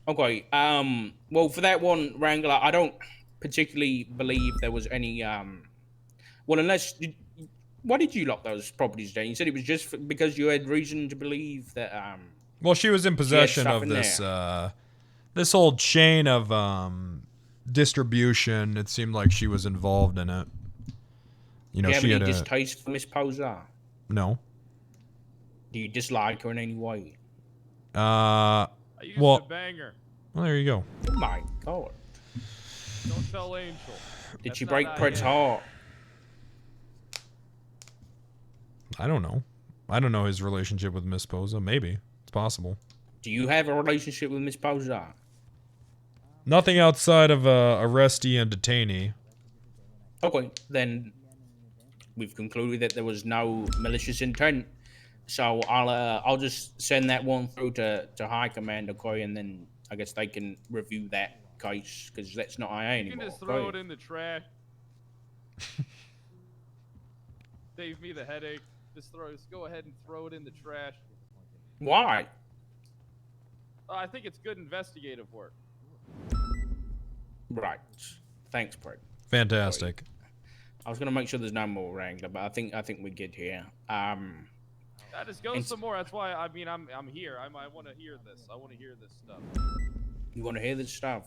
Okay. Well, for that one, Wrangler, I don't particularly believe there was any. Well, unless. Why did you lock those properties down? You said it was just because you had reason to believe that. Well, she was in possession of this this old chain of distribution. It seemed like she was involved in it. You know, do you she have had any distaste for Miss Posar? No. Do you dislike her in any way? I used to bang her. Well, there you go. Oh my god. Don't tell Angel. Did That's she not break how Pred's I- heart? I don't know. I don't know his relationship with Miss Posa. Maybe. It's possible. Do you have a relationship with Miss Posar? Nothing outside of arrestee and detainee. Okay, then we've concluded that there was no malicious intent. So I'll just send that one through to High Command, okay, and then I guess they can review that case because that's not IA You anymore. can just throw okay? it in the trash. Save me the headache. Just go ahead and throw it in the trash. Why? I think it's good investigative work. Right. Thanks, Pred. Fantastic. I was gonna make sure there's no more Wrangler, but I think we're good here. Just go some more. That's why I'm here. I want to hear this. I want to hear this stuff. You want to hear this stuff?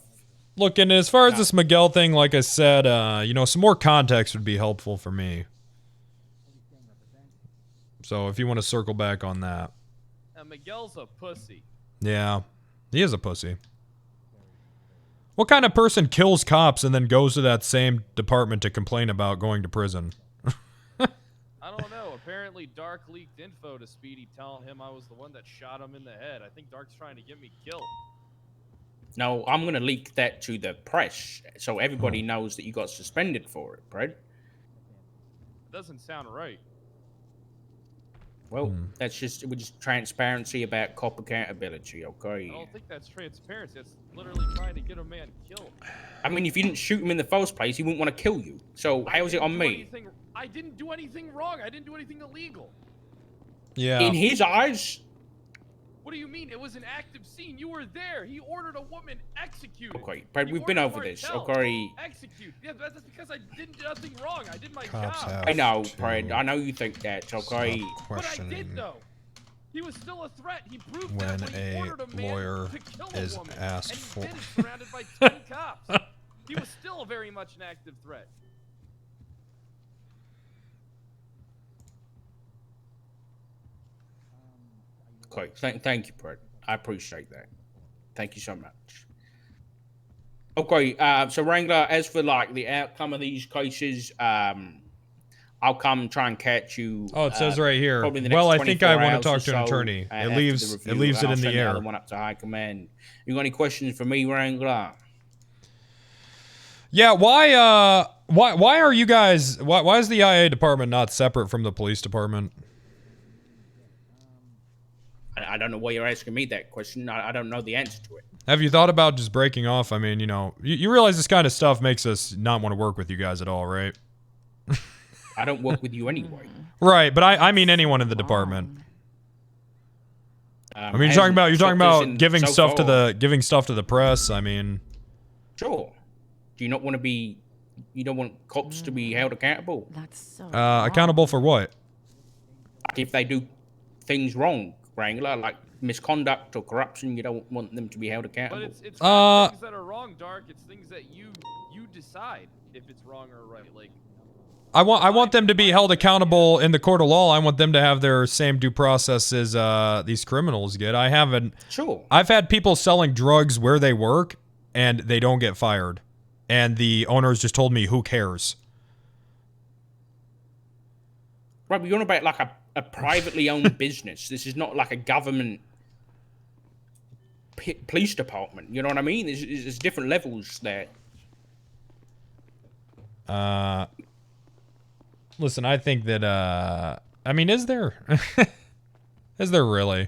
Look, and as far as this Miguel thing, like I said, you know, some more context would be helpful for me. So if you want to circle back on that. Miguel's a pussy. Yeah, he is a pussy. What kind of person kills cops and then goes to that same department to complain about going to prison? I don't know. Apparently, Dark leaked info to Speedy telling him I was the one that shot him in the head. I think Dark's trying to get me killed. No, I'm gonna leak that to the press so everybody knows that you got suspended for it, Pred. It doesn't sound right. Well, that's just transparency about cop accountability, I okay? don't think that's transparency. That's literally trying to get a man killed. I mean, if you didn't shoot him in the first place, he wouldn't want to kill you. So how is it on me? I didn't do anything wrong. I didn't do anything illegal. Yeah. In his eyes? What do you mean? It was an active scene. You were there. He ordered a woman executed. Okay, Pred, He we've been ordered over this, Martell okay? Execute. Yeah, that's because I didn't do nothing wrong. I did my Cops job. have I know, to Pred. I know you think that, okay? But I did though. He was still a threat. He proved When that when he ordered a man lawyer to kill a is woman, asked and he for- did it surrounded by 10 cops. He was still very much an active threat. Okay, thank you, Pred. I appreciate that. Thank you so much. Okay, so Wrangler, as for like the outcome of these cases, I'll come try and catch you. Oh, it says right here. probably in the next Well, I think I 24 want hours to or talk to an so, attorney. It after leaves the it review, leaves and it I'll in the send other air. one up to High Command. You got any questions for me, Wrangler? Yeah, why are you guys why is the IA department not separate from the police department? I don't know why you're asking me that question. I don't know the answer to it. Have you thought about just breaking off? I mean, you know, you realize this kind of stuff makes us not want to work with you guys at all, right? I don't work with you anyway. Right, but I mean anyone in the department. I mean, you're talking about giving stuff to the press. I mean, sure. Do you not want to be? You don't want cops to be held accountable? That's so. accountable for what? Like if they do things wrong, Wrangler, like misconduct or corruption, you don't want them to be held accountable. But it's not things that are wrong, Dark. It's things that you decide if it's wrong or right. Like I want them to be held accountable in the court of law. I want them to have their same due process as these criminals get. I haven't. Sure. I've had people selling drugs where they work, and they don't get fired. And the owners just told me, who cares? Right, but you're on about like a privately owned business. This is not like a government police department. You know what I mean? There's different levels there. Listen, I think that, I mean, is there? Is there really?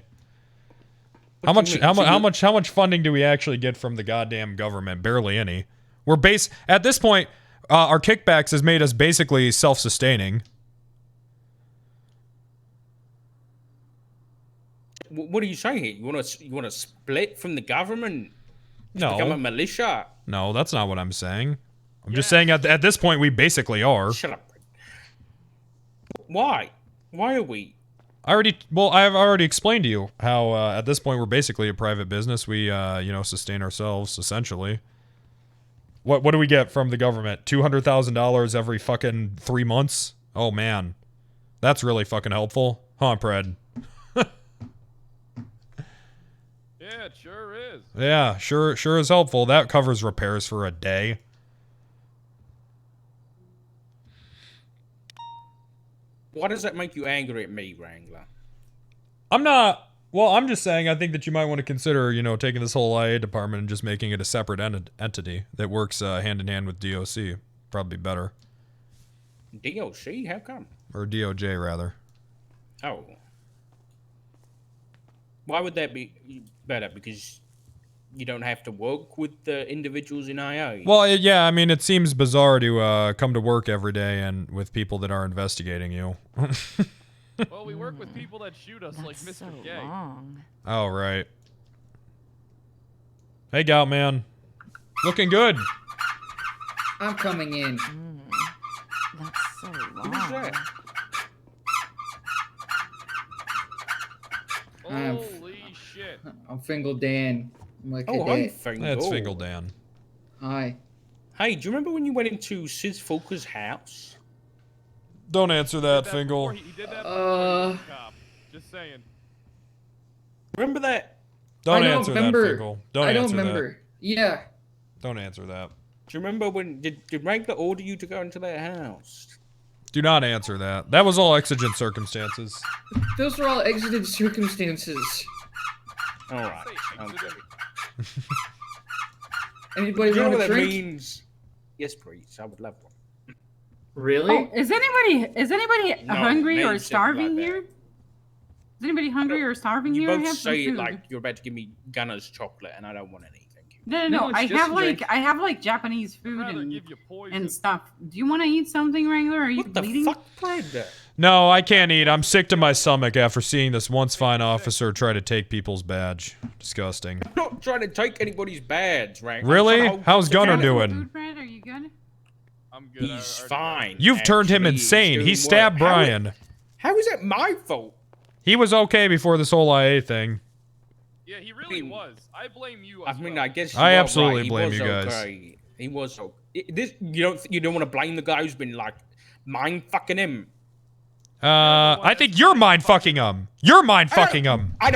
What do you mean? How much funding do we actually get from the goddamn government? Barely any. At this point, our kickbacks has made us basically self-sustaining. What are you saying here? You want to split from the government? No. Become a militia? No, that's not what I'm saying. I'm just saying at this point we basically are. Shut up. Why? Why are we? I've already explained to you how at this point we're basically a private business. We sustain ourselves essentially. What do we get from the government? $200,000 every fucking 3 months? Oh man. That's really fucking helpful. Huh, Pred? Yeah, it sure is. Yeah, sure is helpful. That covers repairs for a day. Why does that make you angry at me, Wrangler? I'm just saying I think that you might want to consider, taking this whole IA department and just making it a separate entity that works hand in hand with DOC. Probably better. DOC? How come? Or DOJ, rather. Oh. Why would that be better? Because you don't have to work with the individuals in IA? Well, yeah, I mean, it seems bizarre to come to work every day and with people that are investigating you. Well, we work with people that shoot us like Mr. Gay. Oh, right. Hey, Gout Man. Looking good. I'm coming in. That's so long. Who's that? Holy shit. I'm Fingal Dan. Hi, Fingal. That's Fingal Dan. Hi. Hey, do you remember when you went into Sis Fulker's house? Don't answer that, Fingal. He did that before he was a cop. Just saying. Remember that? Don't answer that, Fingal. I don't remember. Yeah. Don't answer that. Do you remember when did Wrangler order you to go into that house? Do not answer that. That was all exigent circumstances. Those were all exigent circumstances. All right. Okay. Anybody Do you know want what a that drink? means? Yes, please. I would love one. Really? Oh, is anybody No, hungry name or shit starving like that. here? Is anybody hungry or starving You here? I both have some say it food. like you're about to give me Gunner's chocolate, and I don't want any. Thank you. No. No, it's just a drink. I have like Japanese food and stuff. Do you want to eat something, Wrangler? Are you bleeding? No, I can't eat. I'm sick to my stomach after seeing this once fine officer try to take people's badge. Disgusting. I'm not trying to take anybody's badge, Wrangler. Really? How's Gunner doing? Food, Brad? Are you good? I'm good. He's fine. You've turned him actually. insane. He's He doing stabbed well. Brian. How is that my fault? He was okay before this whole IA thing. Yeah, he really was. I blame you. I mean, I guess I you are absolutely right. He blame was you guys. Okay. He was okay. You don't want to blame the guy who's been like mind fucking him. I think you're mind fucking him. You're mind fucking him. I'm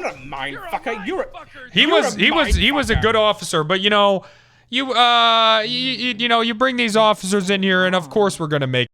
not a mind fucker. He was a good officer, but you bring these officers in here, and of course we're gonna make.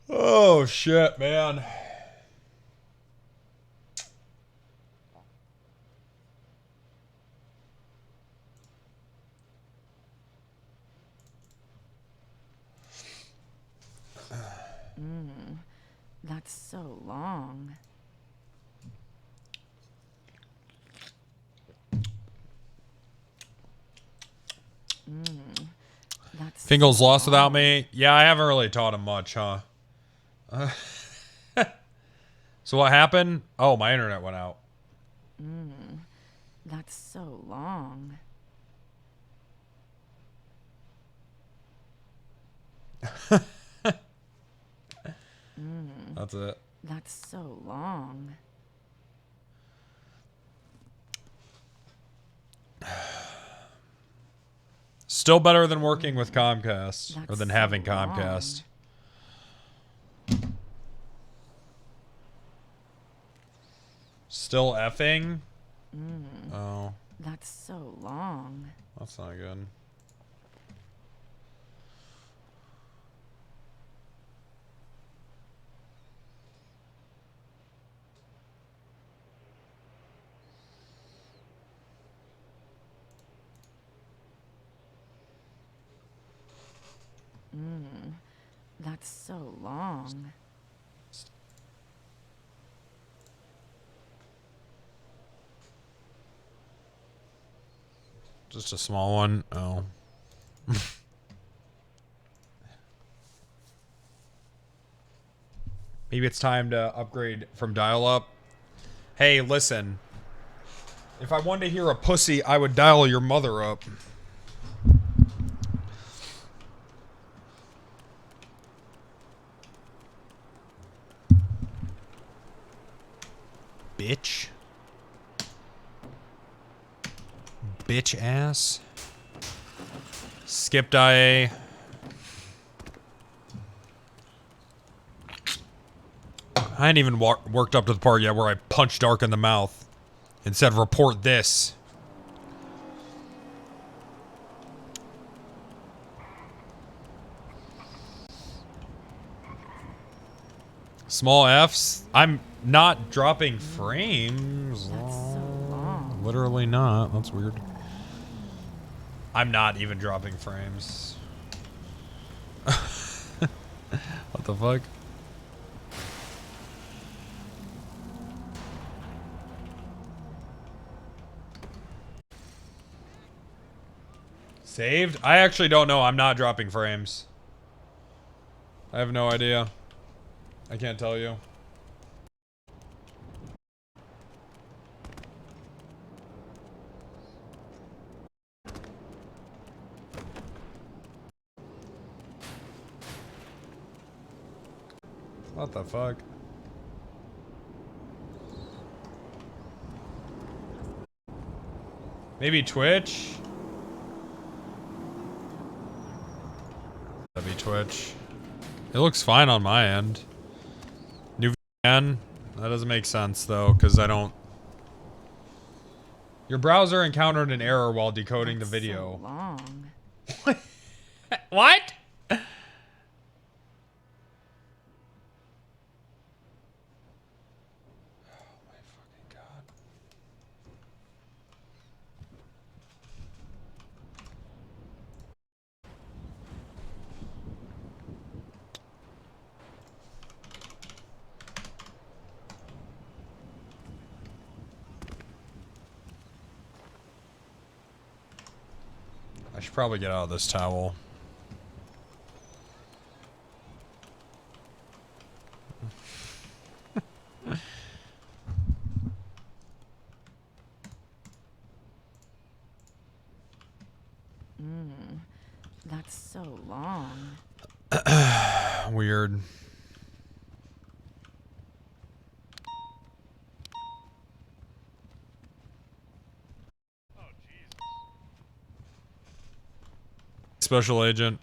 Oh shit, man. That's so long. Fingal's lost without me. Yeah, I haven't really taught him much, huh? So what happened? Oh, my internet went out. That's so long. That's it. That's so long. Still better than working with Comcast, or than having Comcast. Still effing? Oh. That's so long. That's not good. That's so long. Just a small one? Oh. Maybe it's time to upgrade from dial-up. Hey, listen. If I wanted to hear a pussy, I would dial your mother up. Bitch. Bitch ass. Skipped IA. I ain't even worked up to the part yet where I punch Dark in the mouth. Instead, report this. Small Fs? I'm not dropping frames. That's so long. Literally not. That's weird. I'm not even dropping frames. What the fuck? Saved? I actually don't know. I'm not dropping frames. I have no idea. I can't tell you. What the fuck? Maybe Twitch? That'd be Twitch. It looks fine on my end. New VPN? That doesn't make sense though, because I don't... Your browser encountered an error while decoding the video. So long. What? I should probably get out of this towel. That's so long. Weird. Special agent.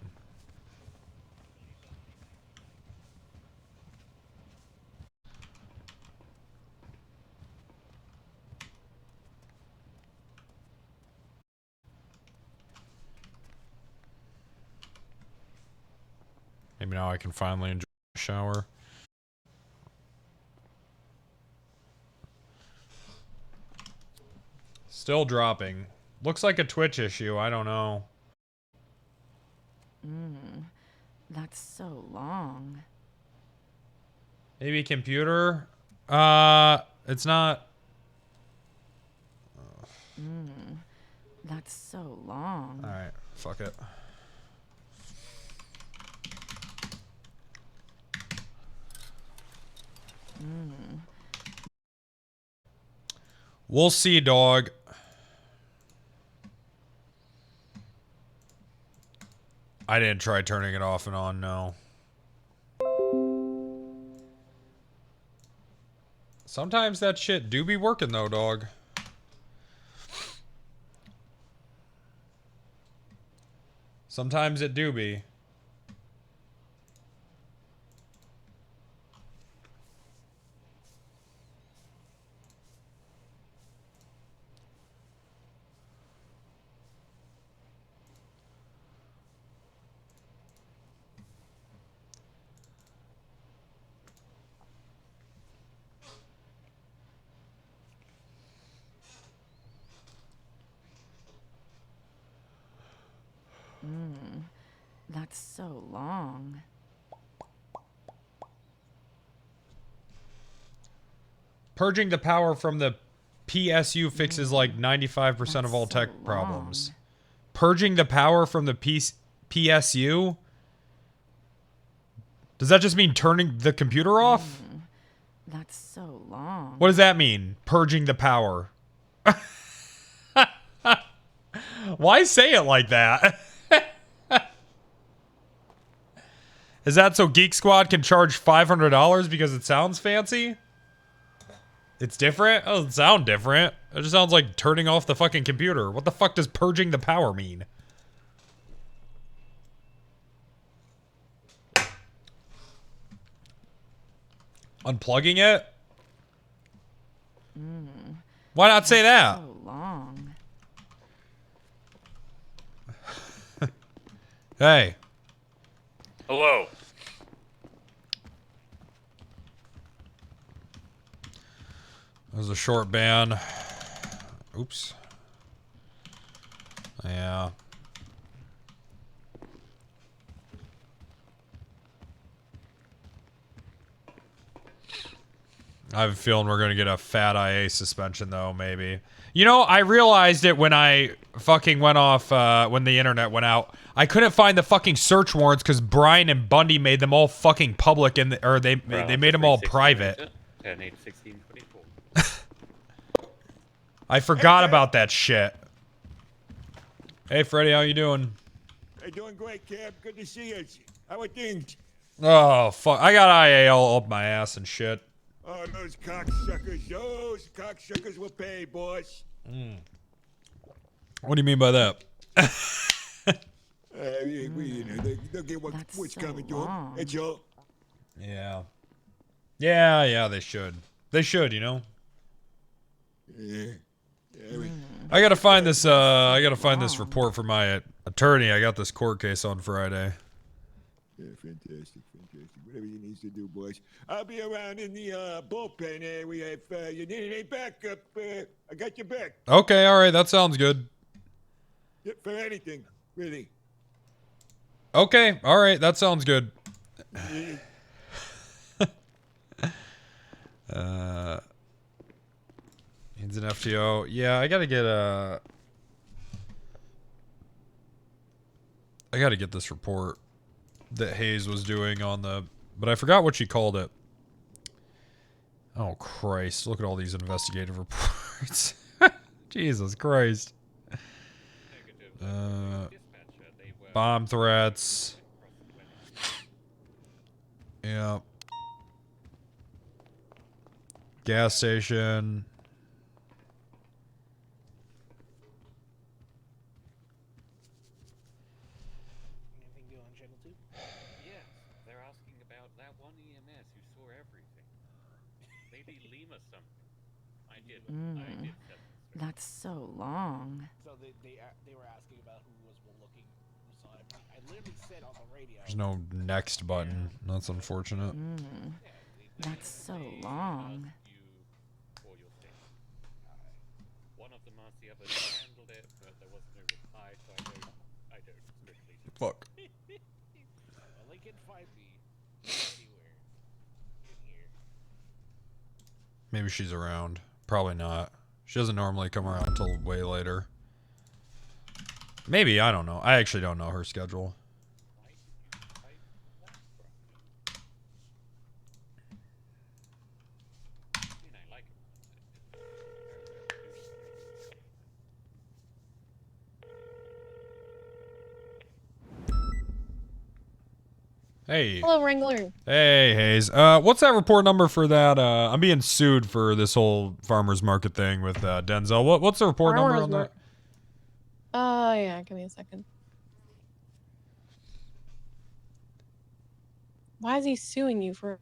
Maybe now I can finally enjoy a shower. Still dropping. Looks like a Twitch issue. I don't know. That's so long. Maybe computer. It's not. That's so long. All right, fuck it. We'll see, dog. I didn't try turning it off and on, no. Sometimes that shit do be working though, dog. Sometimes it do be. That's so long. Purging the power from the PSU fixes like 95% of all tech problems. Purging the power from the PSU? Does that just mean turning the computer off? That's so long. What does that mean? Purging the power. Why say it like that? Is that so Geek Squad can charge $500 because it sounds fancy? It's different? Oh, it doesn't sound different. It just sounds like turning off the fucking computer. What the fuck does purging the power mean? Unplugging it? Why not say that? So long. Hey. Hello. That was a short ban. Oops. Yeah. I have a feeling we're gonna get a fat IA suspension though, maybe. You know, I realized it when I fucking went off, when the internet went out. I couldn't find the fucking search warrants because Brian and Bundy made them all fucking public or they made them all private. I forgot about that shit. Hey, Freddy, how you doing? Hey, doing great, Cap. Good to see you. How are things? Oh, fuck. I got IA all up my ass and shit. Oh, those cocksuckers will pay, boss. What do you mean by that? They'll get what's coming to them. That's all. Yeah. Yeah, they should. They should, you know? Yeah. I gotta find this, this report for my attorney. I got this court case on Friday. Yeah, fantastic. Whatever you need to do, boys. I'll be around in the bullpen area if you need any backup. I got your back. Okay, alright, that sounds good. Yeah, for anything, really. Okay, alright, that sounds good. Needs an FTO. Yeah, I gotta get this report that Hayes was doing on the... But I forgot what she called it. Oh, Christ. Look at all these investigative reports. Jesus Christ. Bomb threats. Yeah. Gas station. That's so long. So they were asking about who was looking, who saw it. I literally said on the radio. There's no next button. That's unfortunate. That's so long. One of them asked the other to handle it, but there wasn't no reply, so I don't strictly. Fuck. Well, they can find me anywhere in here. Maybe she's around. Probably not. She doesn't normally come around until way later. Maybe, I don't know. I actually don't know her schedule. Hey. Hello, Wrangler. Hey, Hayes. What's that report number for that? I'm being sued for this whole farmer's market thing with Denzel. What's the report number on that? Yeah, give me a second. Why is he suing you for?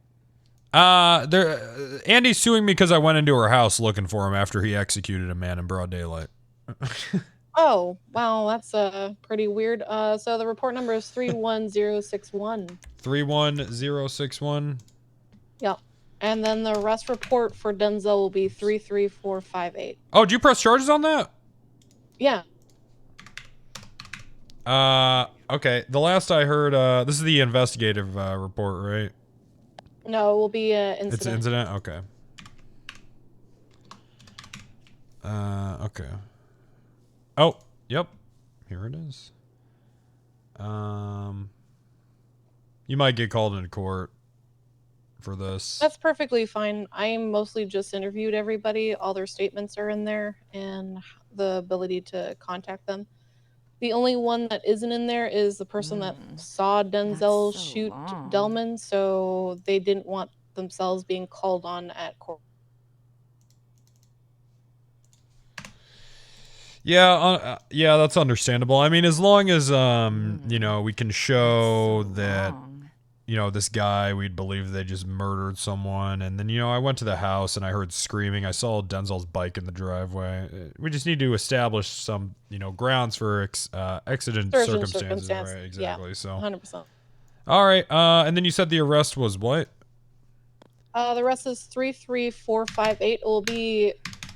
Andy's suing me because I went into her house looking for him after he executed a man in broad daylight. Oh, wow, that's pretty weird. So the report number is 31061. 31061. Yep. And then the arrest report for Denzel will be 33458. Oh, did you press charges on that? Yeah. Okay. The last I heard, this is the investigative report, right? No, it will be an incident. It's an incident? Okay. Okay. Oh, yep. Here it is. You might get called into court for this. That's perfectly fine. I mostly just interviewed everybody. All their statements are in there and the ability to contact them. The only one that isn't in there is the person that saw Denzel shoot Delman, so they didn't want themselves being called on at court. Yeah, yeah, that's understandable. I mean, as long as you know, we can show that you know, this guy, we'd believe they just murdered someone, and then you know, I went to the house and I heard screaming. I saw Denzel's bike in the driveway. We just need to establish some, you know, grounds for exigent circumstances, right? Exactly. Yeah, so 100%. All right, and then you said the arrest was what? The rest is 33458. It will be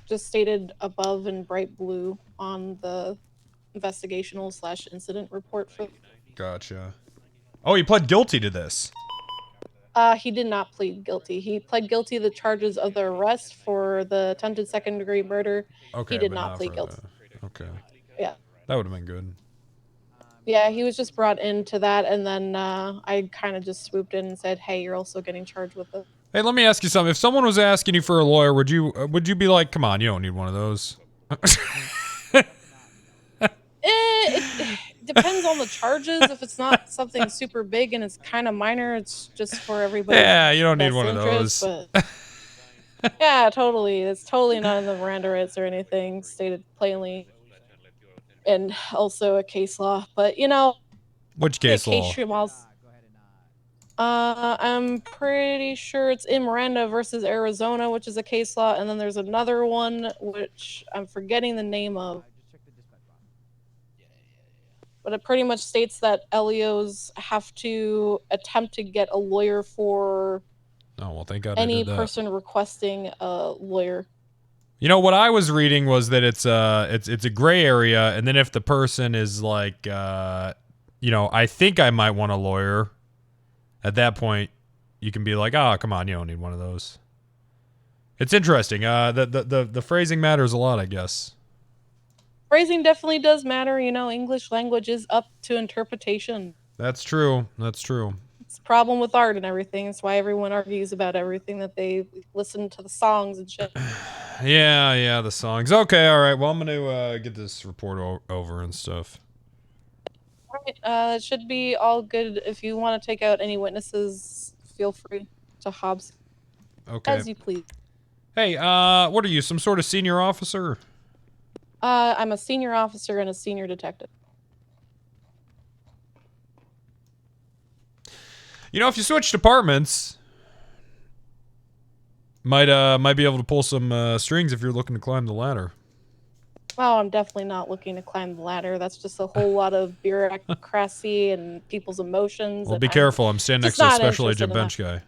just stated above in bright blue on the investigational/incident report for. Gotcha. Oh, he pled guilty to this. He did not plead guilty. He pled guilty to the charges of the arrest for the attempted second-degree murder. Okay, He did but not plead guilty. Okay. Yeah. That would have been good. Yeah, he was just brought into that, and then I kind of just swooped in and said, "Hey, you're also getting charged with it." Hey, let me ask you something. If someone was asking you for a lawyer, would you be like, "Come on, you don't need one of those"? It depends on the charges. If it's not something super big and it's kind of minor, it's just for everybody. Yeah, you don't need one of those. But yeah, totally. It's totally not in the Miranda rights or anything stated plainly. And also a case law. But, you know. Which case law? I'm pretty sure it's in Miranda versus Arizona, which is a case law. And then there's another one, which I'm forgetting the name of. But it pretty much states that LEOs have to attempt to get a lawyer for thank God any person requesting a lawyer. You know, what I was reading was that it's a gray area, and then if the person is like, you know, I think I might want a lawyer, at that point, you can be like, oh, come on, you don't need one of those. It's interesting. The phrasing matters a lot, I guess. Phrasing definitely does matter. You know, English language is up to interpretation. That's true. That's true. It's a problem with art and everything. It's why everyone argues about everything, that they listen to the songs and shit. Yeah, the songs. Okay, all right. Well, I'm going to get this report over and stuff. All right, it should be all good. If you want to take out any witnesses, feel free to Hobbs. Okay. As you please. Hey, what are you, some sort of senior officer? I'm a senior officer and a senior detective. You know, if you switch departments, might be able to pull some strings if you're looking to climb the ladder. Oh, I'm definitely not looking to climb the ladder. That's just a whole lot of bureaucracy and people's emotions. Well, be careful. I'm standing next to a special agent bench guy.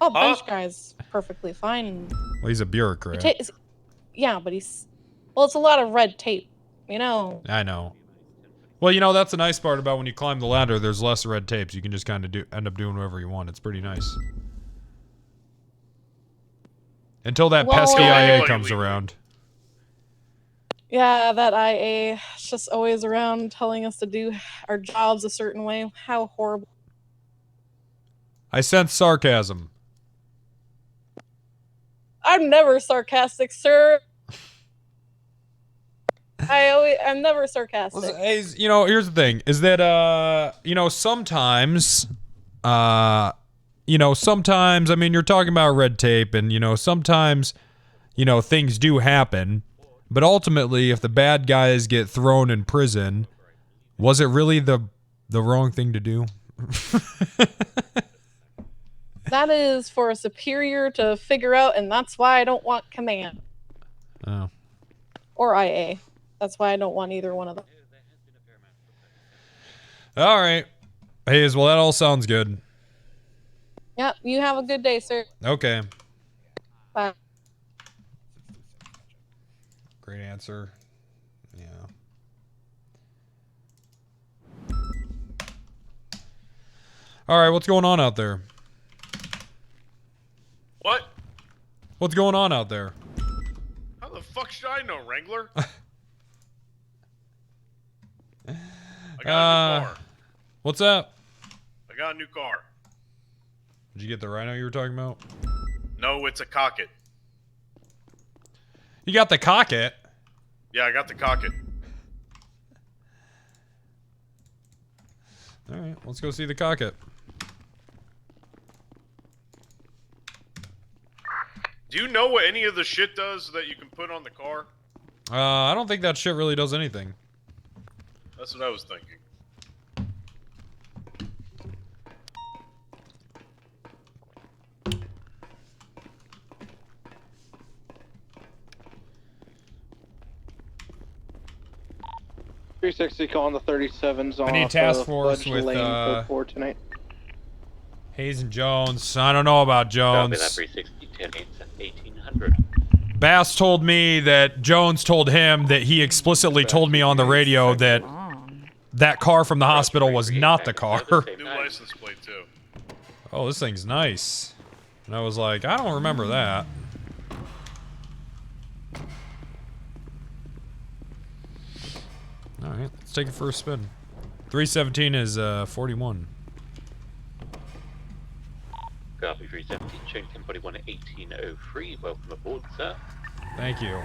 Oh, bench guy's perfectly fine. Well, he's a bureaucrat. Yeah, but well, it's a lot of red tape, you know. I know. Well, you know, that's the nice part about when you climb the ladder. There's less red tapes. You can just kind of end up doing whatever you want. It's pretty nice. Until that Well, pesky IA comes around. Yeah, that IA is just always around telling us to do our jobs a certain way. How horrible. I sense sarcasm. I'm never sarcastic, sir. I'm never sarcastic. Hey, you know, here's the thing: is that you know, sometimes, sometimes. I mean, you're talking about red tape, and you know, sometimes, you know, things do happen. But ultimately, if the bad guys get thrown in prison, was it really the wrong thing to do? That is for a superior to figure out, and that's why I don't want command. Oh. Or IA. That's why I don't want either one of them. All right. Hayes, well, that all sounds good. Yep, you have a good day, sir. Okay. Bye. Great answer. Yeah. All right, what's going on out there? What? What's going on out there? How the fuck should I know, Wrangler? I got a new car. What's up? I got a new car. Did you get the Rhino you were talking about? No, it's a cocket. You got the cocket? Yeah, I got the cocket. All right, let's go see the cocket. Do you know what any of the shit does that you can put on the car? I don't think that shit really does anything. That's what I was thinking. Calling the 37s on. I need task force with tonight. Hayes and Jones. I don't know about Jones. Copy that 360, 1800. Bass told me that Jones told him that he explicitly told me on the radio that that car from the hospital was not the car. New license plate too. Oh, this thing's nice. And I was like, I don't remember that. All right, let's take it for a spin. 317 is 41. Copy 317, change tempo 1 at 1803. Welcome aboard, sir. Thank you.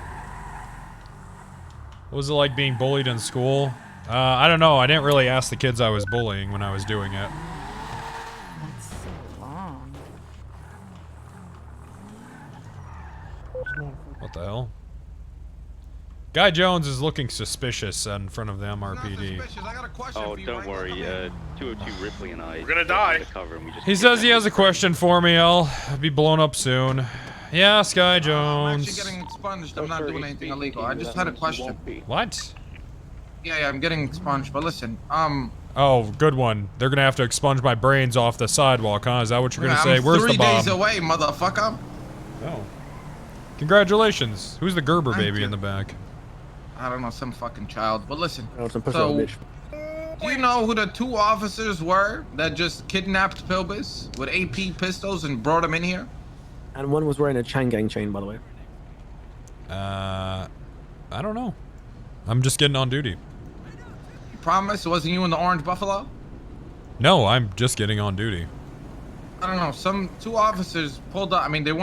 What was it like being bullied in school? I don't know. I didn't really ask the kids I was bullying when I was doing it. That's so long. What the hell? Guy Jones is looking suspicious in front of the MRPD. Oh, don't worry. 202 Ripley and I. We're gonna die. He says he has a question for me. I'll be blown up soon. Yeah, Sky I'm Jones. actually getting expunged. I'm not doing anything illegal. I just had a question. What? Yeah, I'm getting expunged. But listen, Oh, good one. They're gonna have to expunge my brains off the sidewalk, huh? Is that what you're gonna say? Where's the bomb? 3 days away, motherfucker. Oh. Congratulations. Who's the Gerber Thank baby you. in the back? I don't know, some fucking child. But listen, some pussy so bitch. do you know who the 2 officers were that just kidnapped Pilbus with AP pistols and brought him in here? And one was wearing a chain gang chain, by the way. I don't know. I'm just getting on duty. You promise it wasn't you in the orange buffalo? No, I'm just getting on duty. I don't know. Some 2 officers pulled up. I mean, they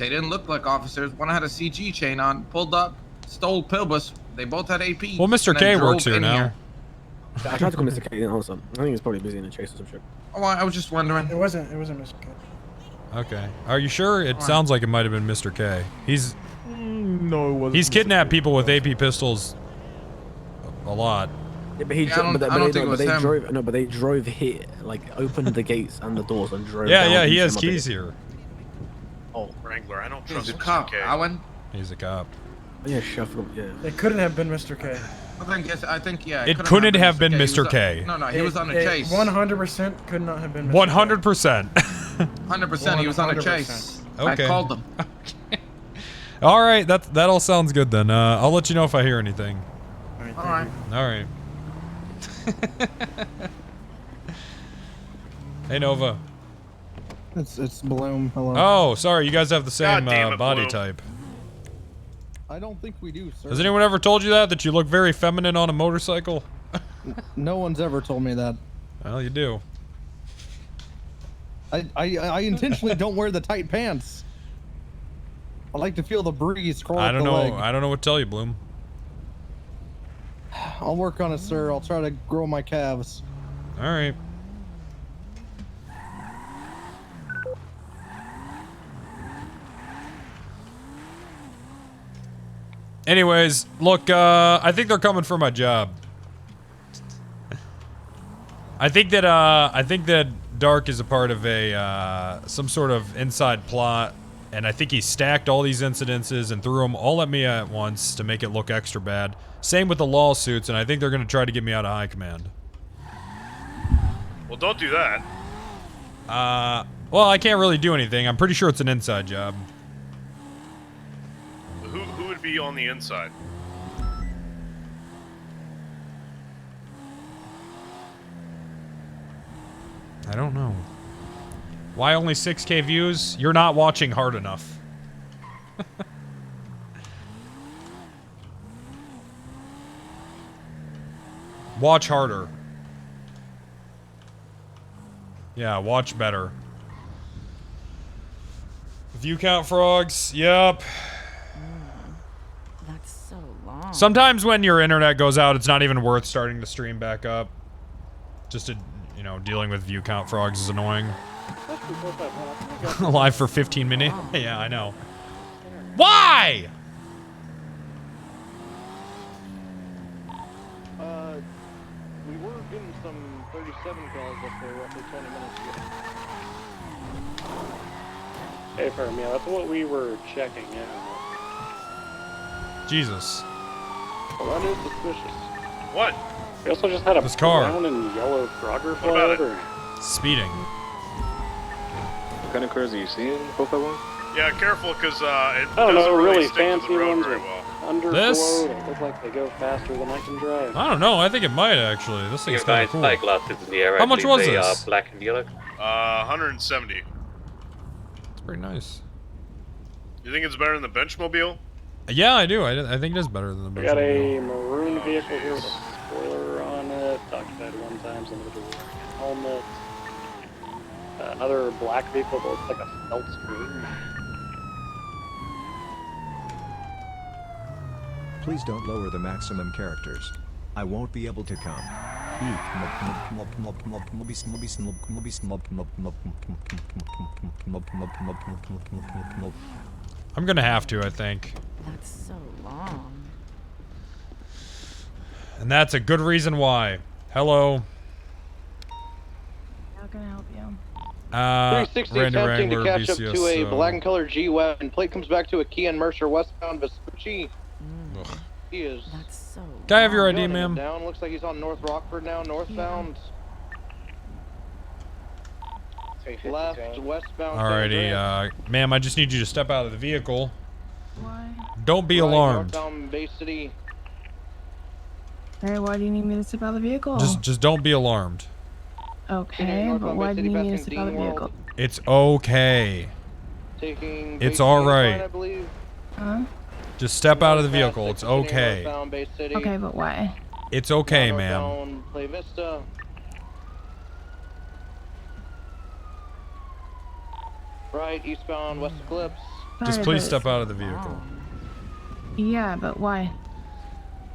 didn't look like officers. One had a CG chain on, pulled up, stole Pilbus. They both had AP. Well, Mr. K works here in now. I tried to call Mr. K, didn't answer. I think he's probably busy in the chase or some shit. Oh, I was just wondering. It wasn't Mr. K. Okay. Are you sure? It sounds like it might have been Mr. K. He's no, it wasn't. He's kidnapped people with AP pistols a lot. Yeah, but he but they drove here, like opened the gates and the doors and drove. Yeah, down yeah, he into has my keys bit. here. Oh, Wrangler, I don't He's trust a Mr. cop, K. Owen. He's a cop. Yeah, shuffle. Yeah. It couldn't have been Mr. K. I think yeah. It couldn't have been Mr. K. No, he was on a chase. 100% could not have been Mr. 100%. 100%. He was on a chase. Okay. I called him. All right, that all sounds good then. I'll let you know if I hear anything. All right. All right. Hey Nova. It's Bloom. Hello. Oh, sorry. You guys have the same damn it, body Bloom. type. I don't think we do, sir. Has anyone ever told you that you look very feminine on a motorcycle? No one's ever told me that. Well, you do. I intentionally don't wear the tight pants. I like to feel the breeze crawl I up don't the know. leg. I don't know what to tell you, Bloom. I'll work on it, sir. I'll try to grow my calves. All right. Anyways, look, I think they're coming for my job. I think that Dark is a part of a some sort of inside plot, and I think he stacked all these incidences and threw them all at me at once to make it look extra bad. Same with the lawsuits, and I think they're gonna try to get me out of high command. Well, don't do that. Well, I can't really do anything. I'm pretty sure it's an inside job. Who would be on the inside? I don't know. Why only 6K views? You're not watching hard enough. Watch harder. Yeah, watch better. View count frogs. Yep. That's so long. Sometimes when your internet goes out, it's not even worth starting the stream back up. Just to, you know, dealing with view count frogs is annoying. Live for 15 minutes. Yeah, I know. Why? We were getting some 37 calls up there roughly 20 minutes ago. Hey, firm, yeah, that's what we were checking out. Jesus. Well, that is suspicious. What? We also just had a This car. brown and yellow Frogger What about flag. it? Speeding. What kind of cars are you seeing? Both of them? Yeah, careful, because it I don't doesn't know, really stick to fancy the road ones very with well. underflow This? that look like they go faster than I can drive. I don't know. I think it might actually. This thing's kind of cool. Eyeglasses in the air. How much was they this? are black and yellow. 170. It's pretty nice. You think it's better than the Benchmobile? Yeah, I do. I think it is better than the We got Benchmobile. a maroon vehicle here with a spoiler on it. Talked about it one time, somebody was wearing a helmet. Another black vehicle that looks like a felt screen. Please don't lower the maximum characters. I won't be able to come. I'm gonna have to, I think. That's so long. And that's a good reason why. Hello. How can I help you? 360 Randy attempting Wrangler, to catch up VCS, to a black and color G-Wagon. Plate comes back to a Key and Mercer westbound Vespucci. He is. That's so Can I have your ID, running it ma'am? Down. Looks like he's on North Rockford now, northbound. Left, westbound. Alrighty, ma'am, I just need you to step out of the vehicle. Why? Don't be alarmed. Northbound Bay City. Hey, why do you need me to step out of the vehicle? Just don't be alarmed. Okay, but why do you need me to step out of the vehicle? It's okay. Taking It's Bay all City line, I right. believe. Huh? Just step out of the vehicle. It's okay. Northbound Bay City. Okay, but why? It's okay, ma'am. Northbound Play Vista. Right, eastbound West Eclipse. Just Sorry, please but- step out of the vehicle. Yeah, but why?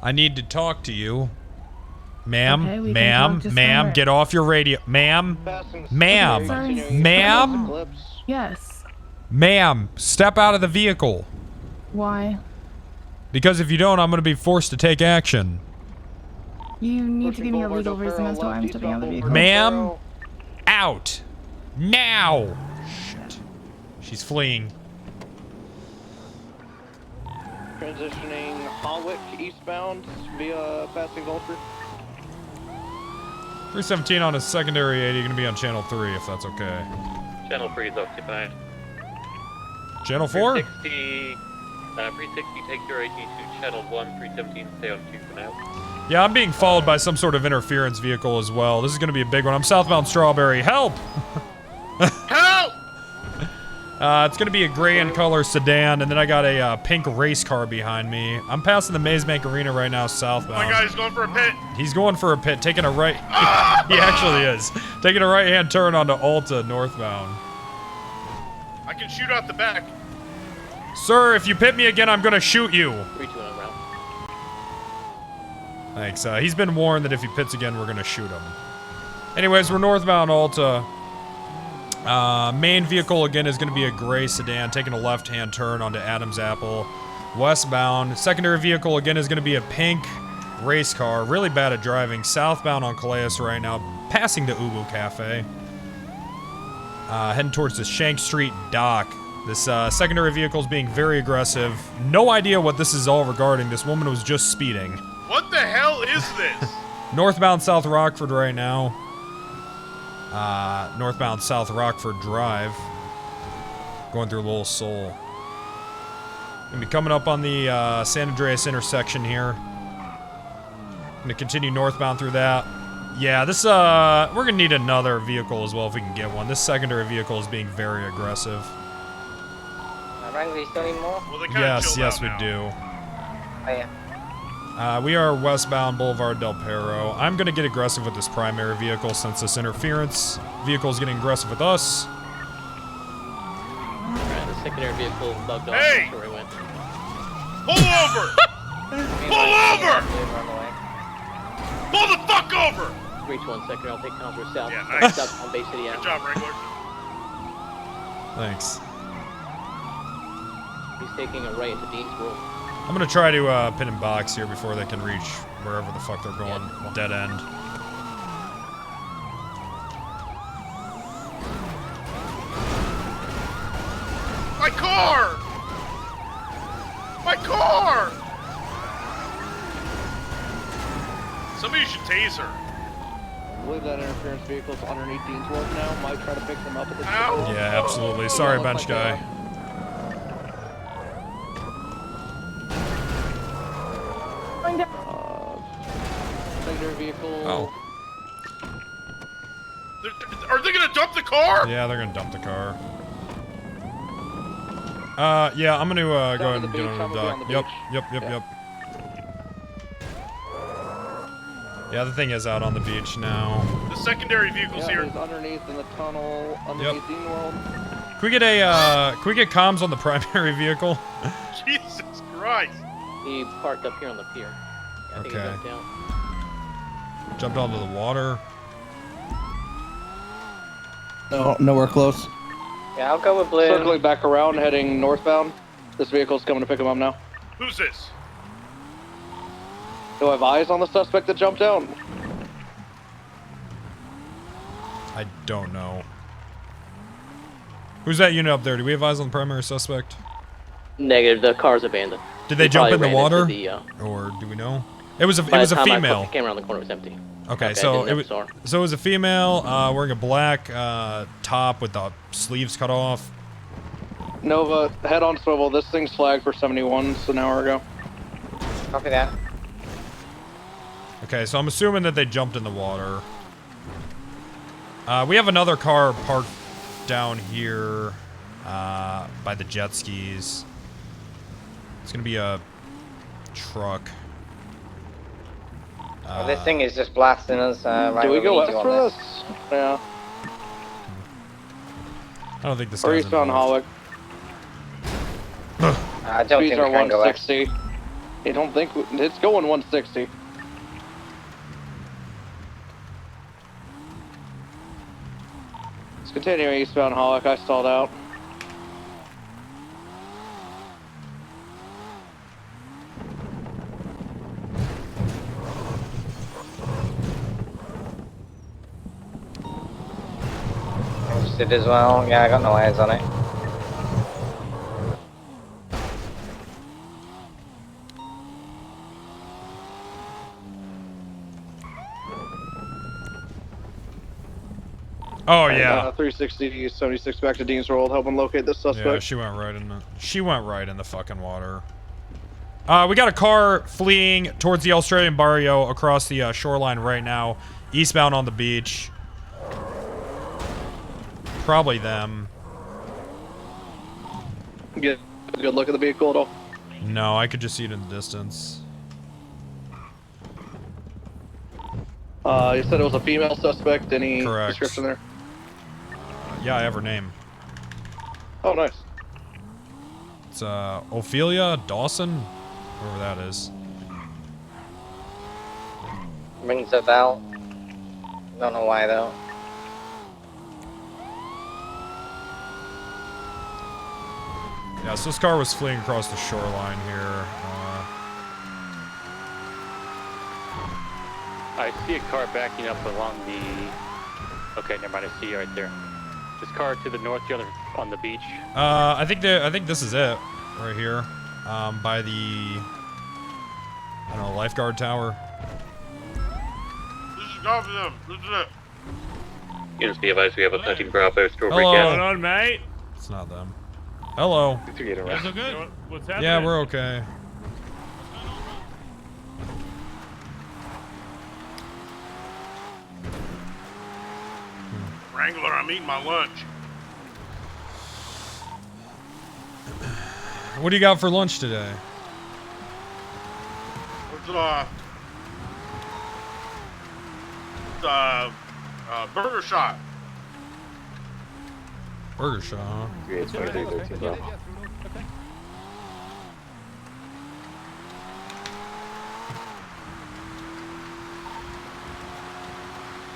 I need to talk to you. Ma'am, Okay, we can ma'am, talk just ma'am, somewhere. get off your radio. Ma'am, Sorry. ma'am, Yes. ma'am, step out of the vehicle. Why? Because if you don't, I'm going to be forced to take action. You need to give me a legal reason as to why I'm stepping out of the vehicle. Ma'am, out. Now. Shit. She's fleeing. Transitioning Holwick eastbound via passing Vulture. 317 on a secondary 80, going to be on channel 3 if that's okay. Channel 3 is occupied. Channel 4? 360, take your AT to channel 1, 317, stay on 2 for now. Yeah, I'm being followed by some sort of interference vehicle as well. This is going to be a big one. I'm southbound Strawberry. Help! Help! It's gonna be a gray in color sedan, and then I got a pink race car behind me. I'm passing the Maze Bank Arena right now, southbound. My guy's going for a pit. He's going for a pit, taking a right. He actually is taking a right-hand turn onto Alta northbound. I can shoot out the back. Sir, if you pit me again, I'm gonna shoot you. 3-2 on route. Thanks. He's been warned that if he pits again, we're gonna shoot him. Anyways, we're northbound Alta. Main vehicle again is going to be a gray sedan, taking a left-hand turn onto Adams Apple, westbound. Secondary vehicle again is going to be a pink race car, really bad at driving, southbound on Calais right now, passing the Ubu Cafe. Heading towards the Shank Street dock. This secondary vehicle is being very aggressive. No idea what this is all regarding. This woman was just speeding. What the hell is this? Northbound South Rockford right now. Northbound South Rockford Drive. Going through Little Seoul. Gonna be coming up on the San Andreas intersection here. Gonna continue northbound through that. Yeah, this we're gonna need another vehicle as well if we can get one. This secondary vehicle is being very aggressive. Wrangler, you still need more? Well, they Yes, we do. Oh, yeah. We are westbound Boulevard Del Perro. I'm gonna get aggressive with this primary vehicle since this interference vehicle is getting aggressive with us. Alright, the secondary vehicle bugged off. Hey! That's where he went. Pull over! Pull over! Pull the fuck over! 3-1 secondary, I'll take Contour South. Yeah, nice. South on Bay City Good out. job, Wrangler. Thanks. He's taking a right into Dean's World. I'm gonna try to pin and box here before they can reach wherever the fuck they're going. Dead end. My car! My car! Somebody should tase her. I believe that interference vehicle's underneath Dean's World now. Might try to pick them up at the Yeah, absolutely. Sorry, bench guy. Secondary vehicle. Oh. Are they gonna dump the car? Yeah, they're gonna dump the car. Yeah, I'm gonna go ahead and get on the dock. Yep. Yeah, the thing is out on the beach now. The secondary vehicle's here. It's underneath in the tunnel, underneath Dean World. Can we get comms on the primary vehicle? Jesus Christ. He parked up here on the pier. Yeah, I think he Okay. jumped down. Jumped onto the water. No, nowhere close. Yeah, I'll go with blue. Circling back around, heading northbound. This vehicle's coming to pick him up now. Who's this? Do I have eyes on the suspect that jumped out? I don't know. Who's that unit up there? Do we have eyes on the primary suspect? Negative, the car's abandoned. Did they He jump in probably the ran water? into the, Or do we know? It was a by the time I female. came around the corner, it was empty. Okay, I so didn't it was notice her. so it was a female wearing a black top with the sleeves cut off. Nova, head on swivel. This thing's flagged for 71 an hour ago. Copy that. Okay, so I'm assuming that they jumped in the water. We have another car parked down here by the jet skis. It's gonna be a truck. Well, this thing is just blasting us. Right Do we go need west you on for this. this? Yeah. I don't think this Or guy's eastbound involved. I don't Speeds think are we can go west. 160. I don't think it's going 160. Let's continue eastbound Hawk. I stalled out. Interested as well. Yeah, I got no eyes on it. Oh yeah. 360 76 back to Dean's World, helping locate this suspect. Yeah, she went right in the fucking water. We got a car fleeing towards the Australian barrio across the shoreline right now, eastbound on the beach. Probably them. Get a good look at the vehicle at all? No, I could just see it in the distance. You said it was a female suspect. Any Correct. description there? Yeah, I have her name. Oh, nice. It's Ophelia Dawson, whoever that is. Rings a bell. Don't know why though. Yeah, so this car was fleeing across the shoreline here. I see a car backing up along the. Okay, never mind. I see you right there. This car to the north, the other on the beach. I think this is it right here, by the I don't know, lifeguard tower. This is Gotham. Them. This is it. Units be advised, we have a 13 Bravo store Hello. What's going on, mate? It's not them. Hello. You guys so good? What's happening? Yeah, we're okay. Wrangler, I'm eating my lunch. What do you got for lunch today? What's burger shot. Burger shot, huh?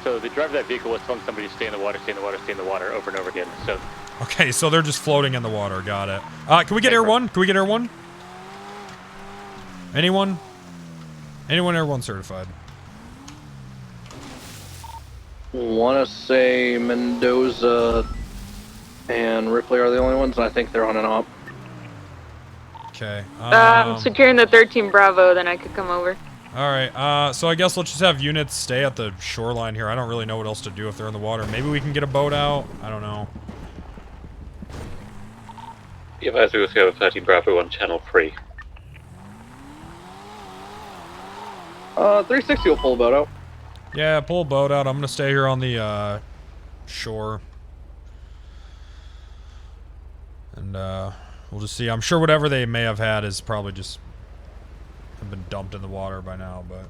So the driver of that vehicle was telling somebody to stay in the water, stay in the water, stay in the water over and over again. So. Okay, so they're just floating in the water. Got it. Can we get Air 1? Can we get Air 1? Anyone? Anyone Air 1 certified? Want to say Mendoza and Ripley are the only ones, and I think they're on an op. Okay. Securing the 13 Bravo, then I could come over. Alright, so I guess let's just have units stay at the shoreline here. I don't really know what else to do if they're in the water. Maybe we can get a boat out? I don't know. The advisor was have a 13 Bravo on channel 3. 360 will pull a boat out. Yeah, pull a boat out. I'm gonna stay here on the, shore. And, we'll just see. I'm sure whatever they may have had is probably just have been dumped in the water by now, but...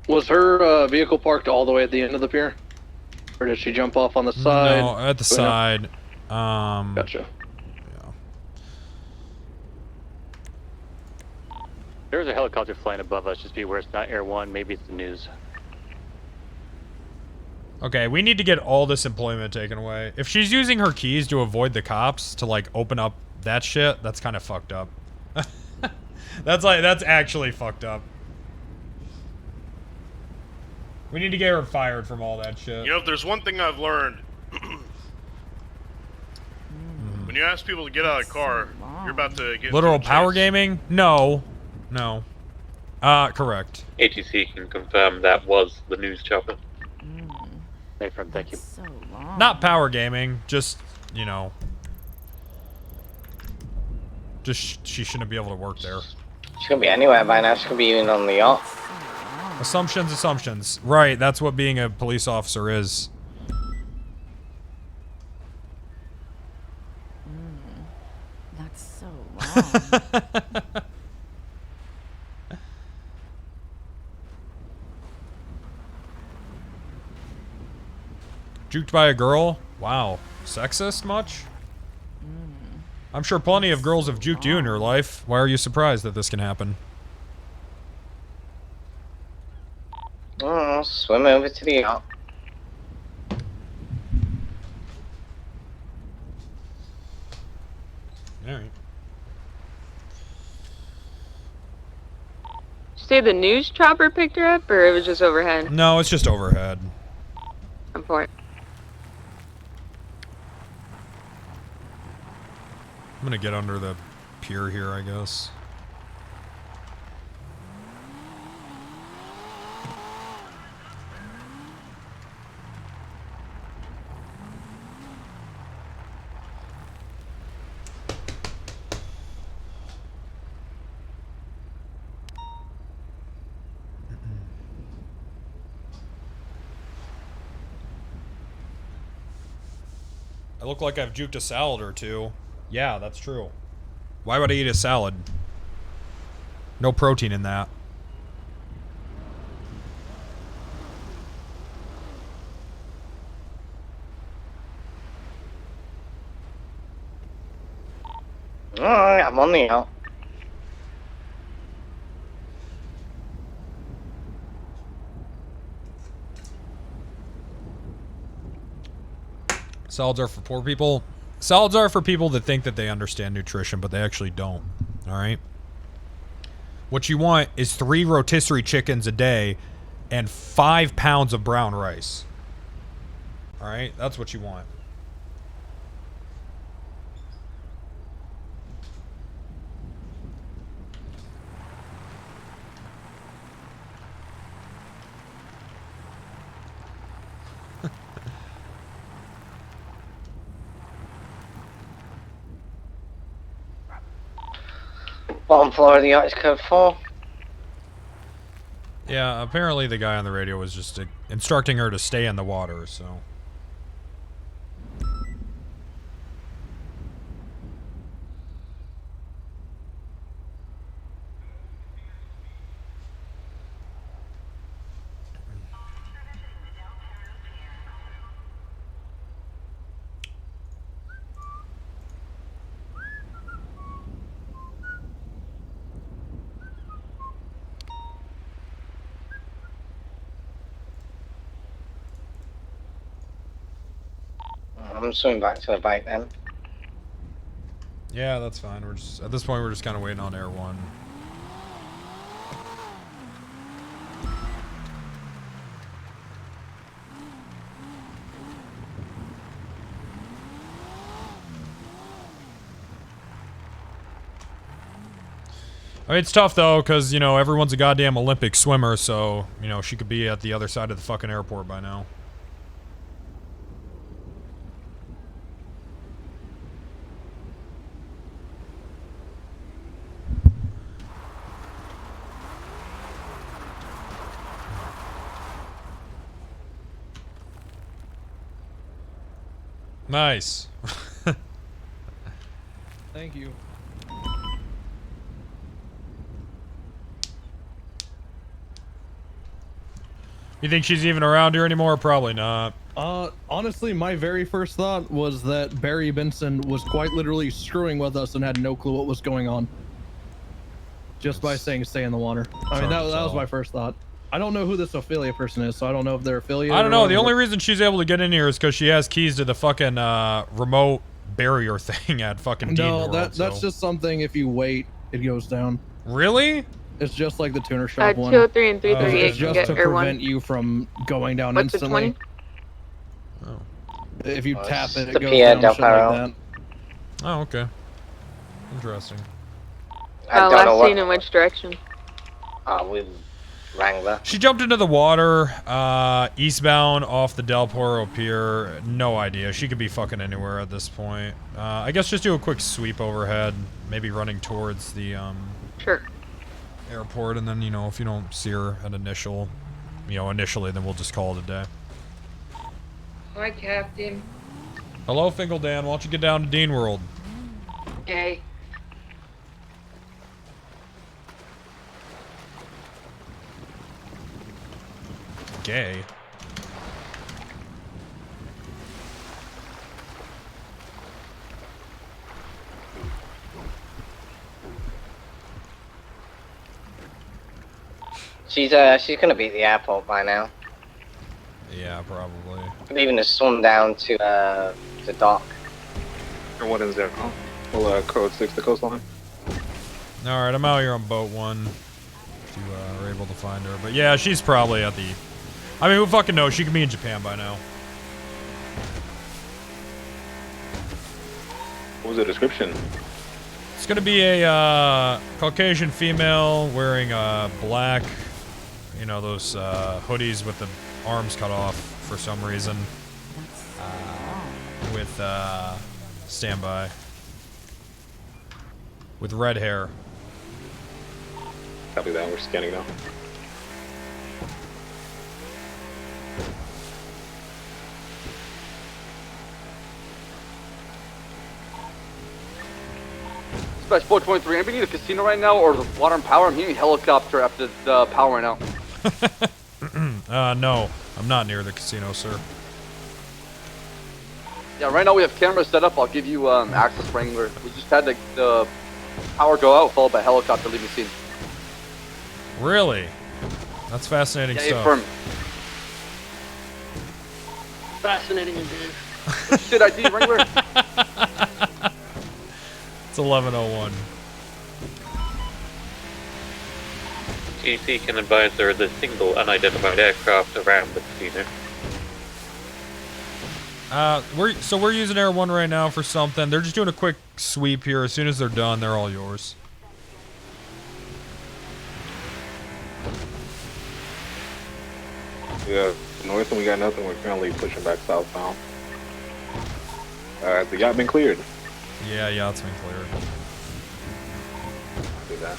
Was her vehicle parked all the way at the end of the pier? Or did she jump off on the side? No, at the side. Gotcha. There's a helicopter flying above us. Just be aware it's not Air 1. Maybe it's the news. Okay, we need to get all this employment taken away. If she's using her keys to avoid the cops to, like, open up that shit, that's kind of fucked up. That's actually fucked up. We need to get her fired from all that shit. You know, if there's one thing I've learned, when you ask people to get out of the car, you're about to get Literal into a power chase. gaming? No. No. Correct. ATC can confirm that was the news chopper. Mayfront, thank you. Not power gaming, just, you know. Just, she shouldn't be able to work there. She could be anywhere by now. She could be even on the yacht. Assumptions, assumptions. Right, that's what being a police officer is. That's so long. Juked by a girl? Wow. Sexist much? I'm sure plenty of girls have juked you in your life. Why are you surprised that this can happen? Oh, swim over to the yacht. Alright. Say the news chopper picked her up, or it was just overhead? No, it's just overhead. I'm for it. I'm gonna get under the pier here, I guess. I look like I've juked a salad or two. Yeah, that's true. Why would I eat a salad? No protein in that. Alright, I'm on the out. Salads are for poor people. Salads are for people that think that they understand nutrition, but they actually don't. Alright? What you want is 3 rotisserie chickens a day and 5 pounds of brown rice. Alright? That's what you want. Bottom floor of the yacht is code 4. Yeah, apparently the guy on the radio was just instructing her to stay in the water, so... I'm swimming back to the bike then. Yeah, that's fine. We're just at this point we're just kind of waiting on Air 1. I mean, it's tough though, because you know everyone's a goddamn Olympic swimmer, so you know she could be at the other side of the fucking airport by now. Nice. Thank you. You think she's even around here anymore? Probably not. Honestly, my very first thought was that Barry Benson was quite literally screwing with us and had no clue what was going on. Just by saying stay in the water. I mean, that was my first thought. I don't know who this Ophelia person is, so I don't know if they're affiliated. I don't know. The only reason she's able to get in here is because she has keys to the fucking remote barrier thing at fucking Dean World, that's just something. If you wait, it goes down. Really? It's just like the tuner shop one. 203 and 338 It's just to prevent you from going down What's instantly. The 20? If you tap it, it the goes Pierre down Del shit like Paro. that. Oh, okay. Interesting. Last seen in which direction? With Wrangler. She jumped into the water, eastbound off the Del Poro Pier. No idea. She could be fucking anywhere at this point. I guess just do a quick sweep overhead, maybe running towards the Sure. airport, and then, you know, if you don't see her at initially, then we'll just call it a day. Hi, Captain. Hello, Finkeldan. Why don't you get down to Dean World? Okay. Gay. She's gonna be at the airport by now. Yeah, probably. Could even have swum down to the dock. And what is their call? Well, code 6 the coastline. Alright, I'm out here on boat 1. If you are able to find her. But yeah, she's probably at the... I mean, who fucking knows? She could be in Japan by now. What was the description? It's gonna be a Caucasian female wearing black, you know, those hoodies with the arms cut off for some reason. With standby. With red hair. Copy that, we're scanning now. Dispatch 423. Anybody need a casino right now or the water and power? I'm hearing helicopter after the power right now. No. I'm not near the casino, sir. Yeah, right now we have cameras set up. I'll give you access, Wrangler. We just had the power go out, followed by helicopter leaving the scene. Really? That's fascinating Yeah, stuff. firm. Fascinating indeed. What's your ID, Wrangler? It's 11:01. GC can advise there is a single unidentified aircraft around the casino. We're using Air 1 right now for something. They're just doing a quick sweep here. As soon as they're done, they're all yours. Yeah, north and we got nothing. We're currently pushing back southbound. The yacht been cleared. Yeah, yacht's been cleared. Do that.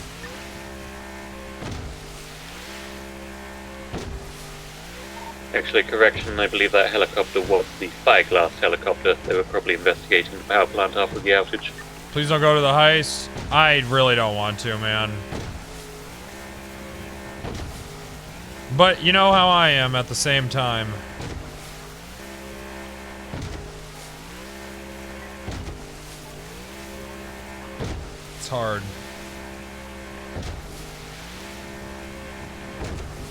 Actually, correction, I believe that helicopter was the Spyglass helicopter. They were probably investigating the power plant after the outage. Please don't go to the heist. I really don't want to, man. But you know how I am at the same time. It's hard.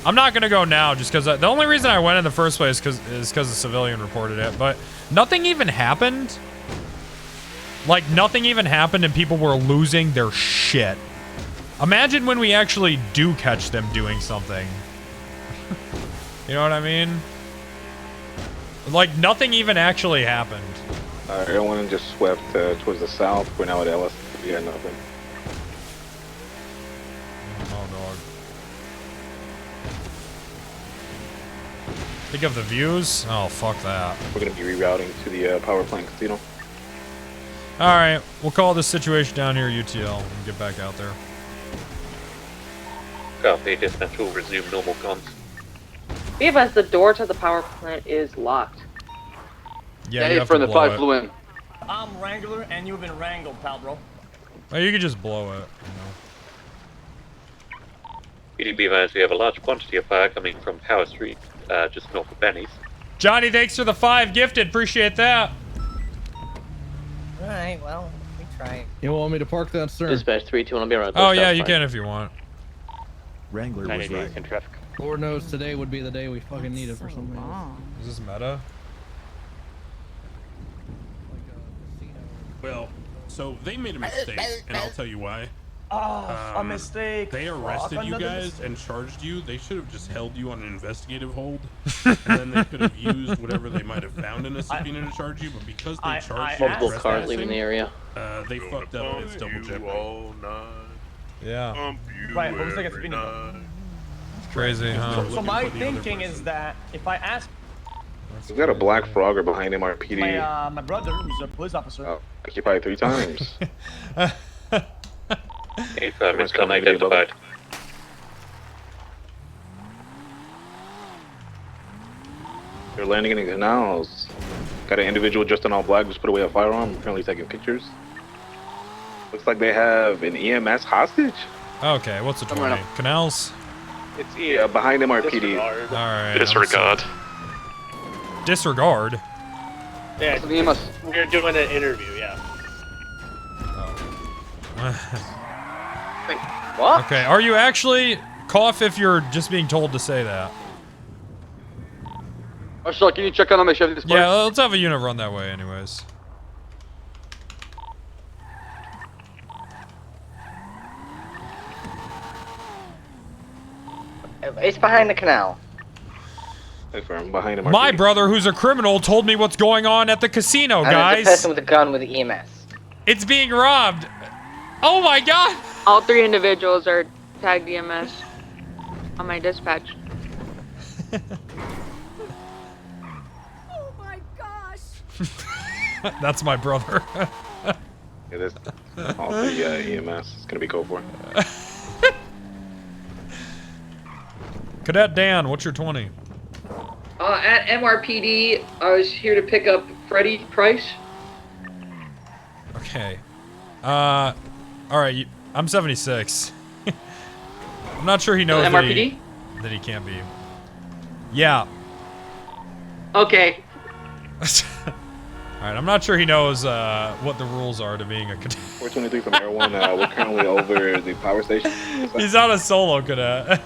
I'm not gonna go now just because the only reason I went in the first place is because a civilian reported it, but nothing even happened. Like, nothing even happened and people were losing their shit. Imagine when we actually do catch them doing something. You know what I mean? Like, nothing even actually happened. Everyone just swept towards the south. We're now at LS. We got nothing. Oh, dog. Think of the views? Oh, fuck that. We're going to be rerouting to the power plant casino. Alright, we'll call this situation down here UTL and get back out there. Copy, dispatch will resume normal comms. Be advised, the door to the power plant is locked. Yeah, you have to blow it. flew in. I'm Wrangler, and you've been wrangled, pal, bro. Oh, you could just blow it, you know. Be advised, we have a large quantity of fire coming from Power Street, just north of Benny's. Johnny, thanks for the 5 gifted. Appreciate that. Alright, well, we try. You want me to park that, sir? Dispatch 3-2, I'll be right. Oh, yeah, you can if you want. Wrangler was right. In traffic. Lord knows today would be the day we fucking need it for something. Is this meta? Well, so they made a mistake, and I'll tell you why. A mistake. They arrested you guys and charged you. They should have just held you on an investigative hold, and then they could have used whatever they might have found in a subpoena to charge you. But because they charged you with multiple cars leaving the area. They fucked up and it's double jeopardy. Yeah. Right, what was like a subpoena? Crazy, huh? So my thinking is that if I ask We've got a black frogger behind MRPD. my brother, who's a police officer. Occupied 3 times. 85 minutes unidentified. They're landing in the canals. Got an individual dressed in all black, just put away a firearm, currently taking pictures. Looks like they have an EMS hostage. Okay, what's the 20? Canals? It's behind MRPD. Alright. Disregard. Disregard? Yeah, we're doing an interview, yeah. What? Okay, are you actually? Cough if you're just being told to say that. Marshall, can you check on my Chevy display? Yeah, let's have a unit run that way anyways. It's behind the canal. Behind him. My brother, who's a criminal, told me what's going on at the casino, guys. There's a person with a gun with the EMS. It's being robbed. Oh my god. All 3 individuals are tagged EMS on my dispatch. Oh my gosh! That's my brother. It is all the EMS. It's gonna be code for. Cadet Dan, what's your 20? At MRPD, I was here to pick up Freddie Price. Okay. All right, I'm 76. I'm not sure he knows that MRPD? that he can't be. Yeah. Okay. All right, I'm not sure he knows what the rules are to being a cadet. 423 from Air 1. We're currently over the power station. He's not a solo cadet.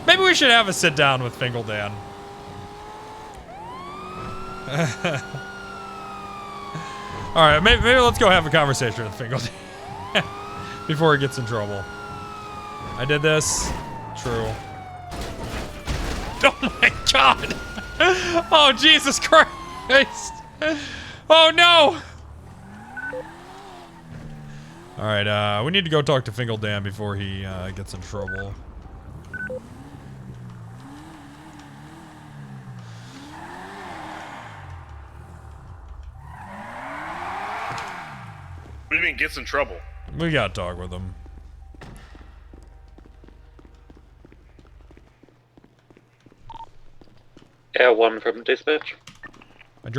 Maybe we should have a sit down with Fingaldan. All right, maybe let's go have a conversation with Fingaldan before he gets in trouble. I did this. True. Oh my God! Oh Jesus Christ! Oh no! All right, we need to go talk to Fingaldan before he gets in trouble. What do you mean gets in trouble? We gotta talk with him. Air 1 from dispatch. My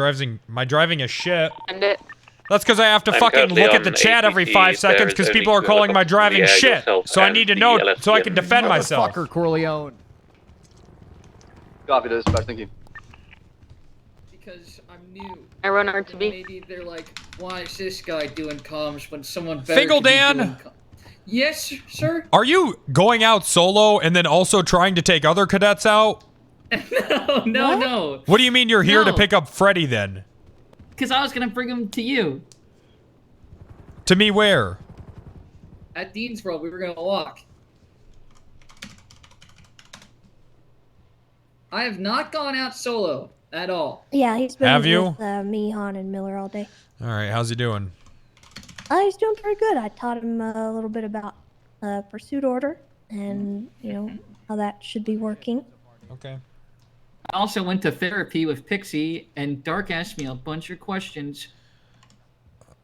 driving is shit. End it. That's because I have to I'm fucking currently look at the on chat every APT. 5 seconds There is because only people are two calling my helicopters in the driving air, shit. yourself So I and need to the know so I LSPD. can defend myself. Motherfucker, Corleone. Copy this, dispatch. Thank you. Because I'm new. I run RTB. Maybe they're like, why is this guy doing comms when someone better could be Fingaldan! doing Yes, sir? Are you going out solo and then also trying to take other cadets out? No. What do you mean you're here to No. pick up Freddy then? Because I was going to bring him to you. To me where? At Deansboro, we were going to walk. I have not gone out solo at all. Yeah, he's been Have you? with me, Han, and Miller all day. All right, how's he doing? He's doing pretty good. I taught him a little bit about pursuit order and, you know, how that should be working. Okay. I also went to therapy with Pixie, and Dark asked me a bunch of questions.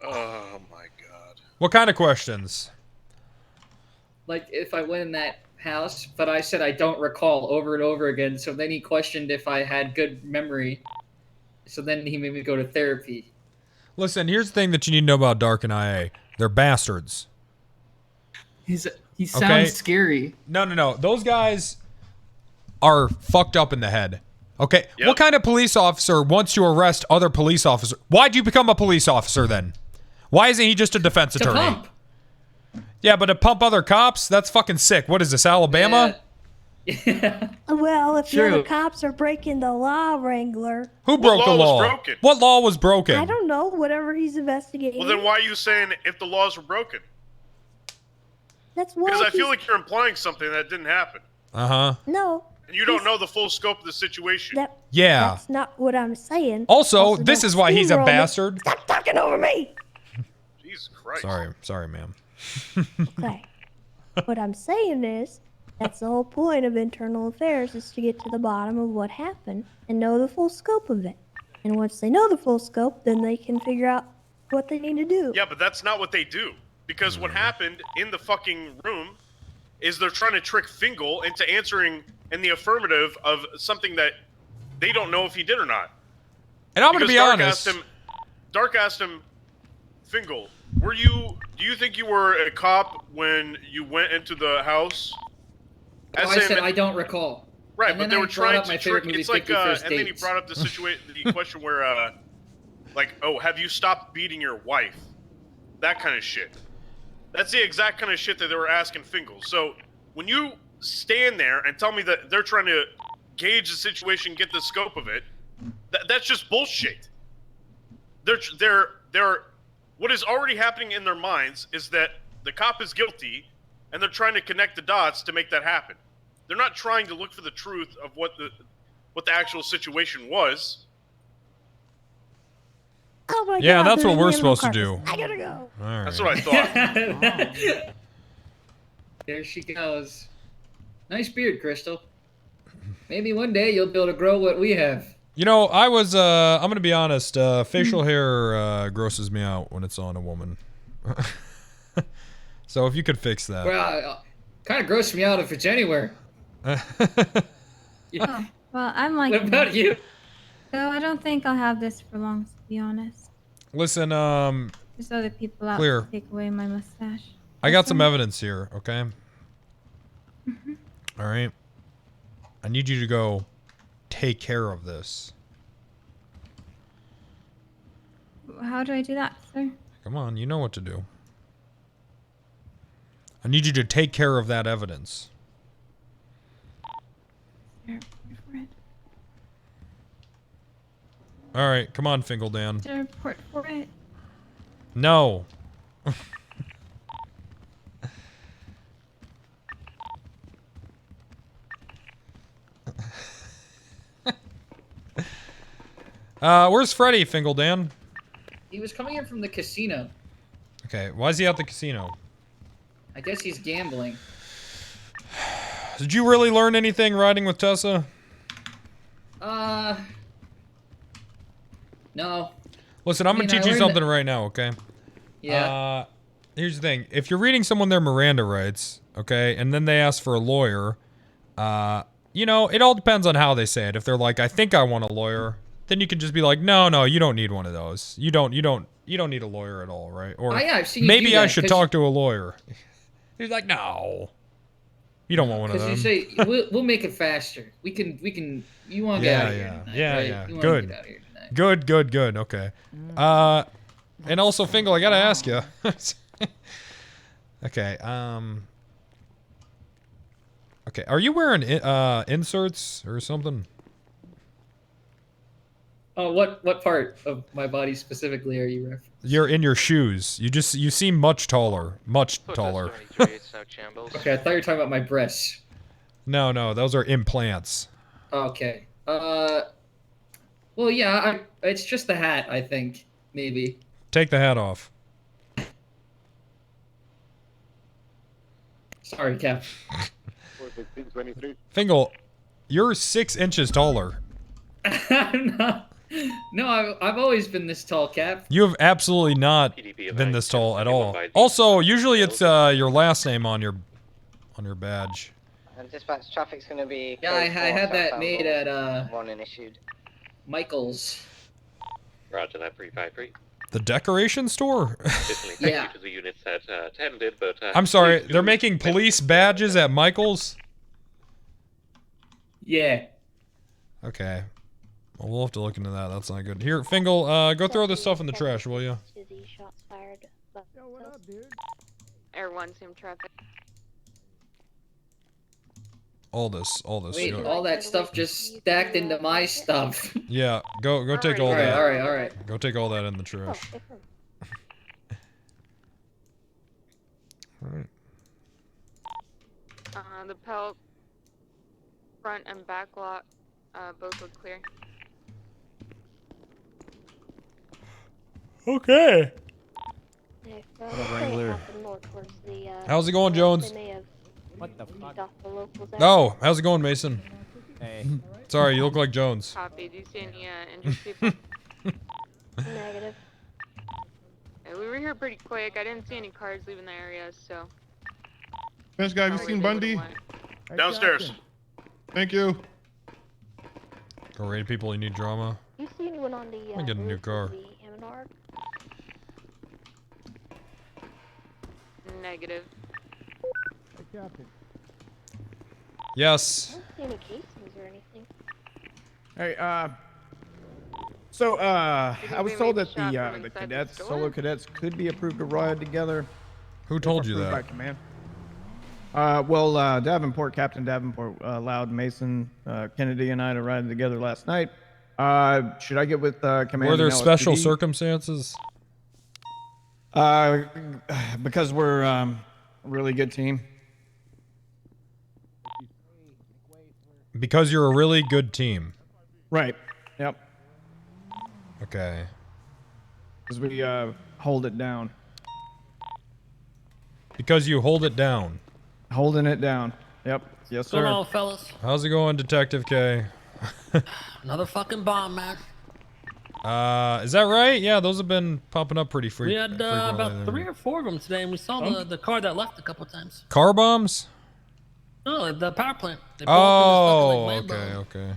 Oh my God. What kind of questions? Like, if I went in that house, but I said I don't recall over and over again, so then he questioned if I had good memory. So then he made me go to therapy. Listen, here's the thing that you need to know about Dark and IA. They're bastards. He sounds Okay? scary. No. Those guys are fucked up in the head. Okay? What kind of police officer wants to arrest other police officers? Why'd you become a police officer then? Why isn't he just a defense To attorney? pump. Yeah, but to pump other cops? That's fucking sick. What is this, Alabama? Well, if the True. other cops are breaking the law, Wrangler. Who broke the law was law? broken? What law was broken? I don't know. Whatever he's investigating. Well, then why are you saying if the laws were broken? That's why. Because I feel like you're implying something that didn't happen. Uh-huh. No. And you don't know the full scope of the situation. Yeah. That's not what I'm saying. Also, this don't is why he's a steamroll me. bastard. Stop talking over me. Jesus Christ. Sorry, ma'am. Okay. What I'm saying is, that's the whole point of internal affairs, is to get to the bottom of what happened and know the full scope of it. And once they know the full scope, then they can figure out what they need to do. Yeah, but that's not what they do. Because what happened in the fucking room is they're trying to trick Fingal into answering in the affirmative of something that they don't know if he did or not. And I'm going to Because be Dark honest. Dark asked him, Fingal, do you think you were a cop when you went into the house? I said I don't recall. Right, And but then they I were brought trying up my to favorite trick. movie, It's like, 50 First and then he Dates. brought up the the question where, like, oh, have you stopped beating your wife? That kind of shit. That's the exact kind of shit that they were asking Fingal. So when you stand there and tell me that they're trying to gauge the situation, get the scope of it, that's just bullshit. They're what is already happening in their minds is that the cop is guilty, and they're trying to connect the dots to make that happen. They're not trying to look for the truth of what the actual situation was. Oh my Yeah, God, that's what there's we're an animal supposed to carcass. do. I gotta go. All right. That's what I thought. There she goes. Nice beard, Crystal. Maybe one day you'll be able to grow what we have. You know, I'm going to be honest. Facial hair grosses me out when it's on a woman. So if you could fix that. Well, kind of grosses me out if it's anywhere. Oh, well, I'm like. What about you? So I don't think I'll have this for long, to be honest. Listen, There's other people out Clear. to take away my mustache. I got some evidence here, okay? All right. I need you to go take care of this. How do I do that, sir? Come on, you know what to do. I need you to take care of that evidence. All right, come on, Fingaldan. Did I report for it? No. Where's Freddy, Fingaldan? He was coming in from the casino. Okay, why is he at the casino? I guess he's gambling. Did you really learn anything riding with Tessa? No. Listen, I'm gonna teach you something right now, okay? Yeah. Here's the thing. If you're reading someone their Miranda rights, okay, and then they ask for a lawyer, you know, it all depends on how they say it. If they're like, I think I want a lawyer, then you can just be like, no, you don't need one of those. You don't need a lawyer at all, right? Or yeah, I've seen you maybe do that, I should talk to a lawyer. He's like, no. You don't want one of them. Because you say, we'll make it faster. We can, you want to get out of here tonight, right? You wanna Good. get out of here tonight. Good. Okay. And also, Fingal, I gotta ask you. Okay. Okay. Are you wearing inserts or something? Oh, what part of my body specifically are you referencing? You're in your shoes. You seem much taller. Much taller. Okay, I thought you were talking about my breasts. No, those are implants. Okay. Well, yeah, it's just the hat, I think. Maybe. Take the hat off. Sorry, Cap. Fingal, you're 6 inches taller. No, I've always been this tall, Cap. You have absolutely not been this tall at all. Also, usually it's your last name on your badge. And dispatch, traffic's going to be. Yeah, I had that made at warning issued. Michael's. Roger that, 353. The decoration store? Additionally, thank you to the units that attended, but... I'm sorry, they're making police badges at Michael's? Yeah. Okay. Well, we'll have to look into that. That's not good. Here, Fingal, go throw this stuff in the trash, will you? Yo, what up, dude? Air 1, same traffic. All this. Wait, all that stuff just stacked into my stuff. Yeah, go take all that. All right. Go take all that in the trash. Alright. The Pelt front and back lot both look clear. Okay. Wrangler. How's it going, Jones? What the fuck? Oh, how's it going, Mason? Hey. Sorry, you look like Jones. Copy. Do you see any injured people? Negative. We were here pretty quick. I didn't see any cars leaving the area, so. Best guy, have you seen Bundy? Downstairs. Thank you. Go raid people, you need drama. You see anyone on the? I'm getting a new car. Negative. Hey, Captain. Yes. I don't see any casings or anything. Hey, I was told that the cadets, solo cadets, could be approved to ride together. Who told you that? By command. Davenport, Captain Davenport, allowed Mason, Kennedy, and I to ride together last night. Should I get with command? Were there special LSPD? circumstances? Because we're a really good team. Because you're a really good team. Right. Yep. Okay. Because we hold it down. Because you hold it down. Holding it down. Yep. Yes, What's going sir. on, fellas? How's it going, Detective K? Another fucking bomb, man. Is that right? Yeah, those have been popping up pretty We frequently. had about 3 or 4 of them today, and we saw the car that left a couple times. Car bombs? No, the power plant. They pulled up in this fucking, like, Lambo. okay.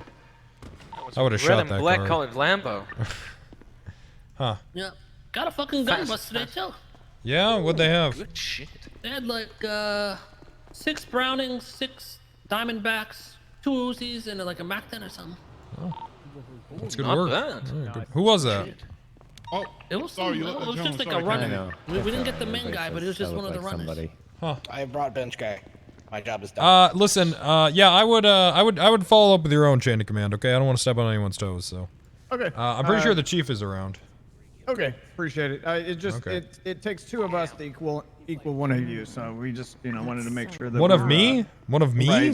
I would have shot that Red and black car. colored Lambo. Huh. Yeah. got a fucking gun bust today too. Yeah, what'd they have? Good shit. They had like 6 Brownings, 6 Diamondbacks, 2 Uzis, and like a Mac 10 or something. Oh, that's good Not work. bad. Alright, good. Who was that? Oh, It was, sorry, you it let was Jones, just like sorry, a runner. I know. We didn't get the main guy, but it was just one of the runners. Huh. I brought bench guy. My job is done. Listen, yeah, I would follow up with your own chain of command, okay? I don't want to step on anyone's toes, so. Okay. I'm pretty sure the chief is around. Okay, appreciate it. It just Okay. it takes 2 of us to equal one of you, so we just wanted to make sure that One of we're, me? One of me?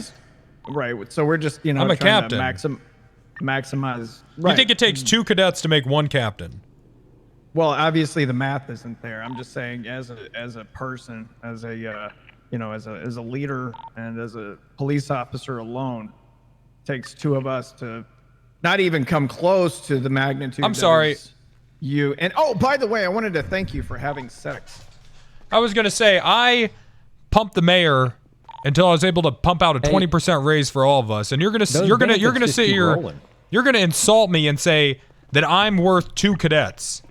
Right. So we're just I'm a trying captain. to maximize. You think it takes 2 cadets to make 1 captain? Well, obviously the math isn't there. I'm just saying, as a person, as a as a leader and as a police officer alone, it takes 2 of us to not even come close to the magnitude. I'm sorry. You and oh, by the way, I wanted to thank you for having sex. I was gonna say I pumped the mayor until I was able to pump out a 20% raise for all of us, and you're gonna sit here, you're gonna insult me and say that I'm worth 2 cadets.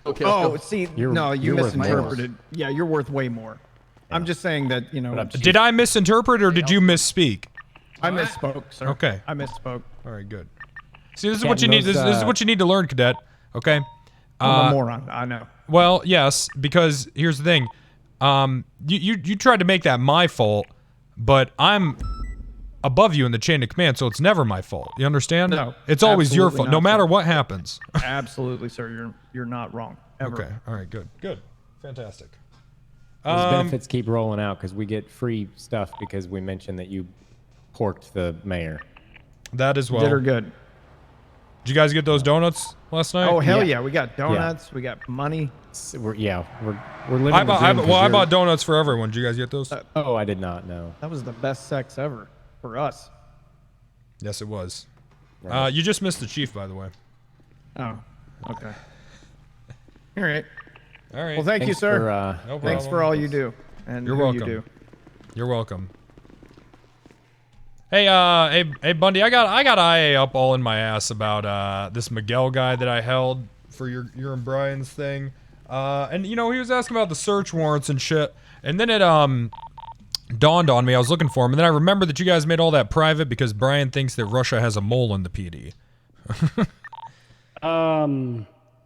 Okay. Oh, see, no, you misinterpreted. Yeah, you're worth way more. Yeah. I'm just saying that Did I misinterpret or did you misspeak? I misspoke, sir. Okay. I misspoke. All right, good. See, this is what you need. This is what you need to learn, cadet. Okay. I'm a moron. I know. Well, yes, because here's the thing. You tried to make that my fault, but I'm above you in the chain of command, so it's never my fault. You understand? No. It's always your fault, no matter what happens. Absolutely, sir. You're not wrong. Ever. Okay. All right. Good. Good. Fantastic. Those benefits keep rolling out because we get free stuff because we mentioned that you porked the mayor. That as well. Did her good. Did you guys get those donuts last night? Oh hell yeah! We got donuts. Yeah. We got money. We're living. I bought donuts for everyone. Did you guys get those? Oh, I did not. No. That was the best sex ever for us. Yes, it was. Right. You just missed the chief, by the way. Oh. Okay. All right. All right. Well, thank you, sir. No problem. Thanks for all you do. And you're who welcome. You do. You're welcome. Hey, hey, Bundy, I got IA up all in my ass about this Miguel guy that I held for your and Brian's thing, and he was asking about the search warrants and shit, and then it dawned on me I was looking for him, and then I remembered that you guys made all that private because Brian thinks that Russia has a mole in the PD.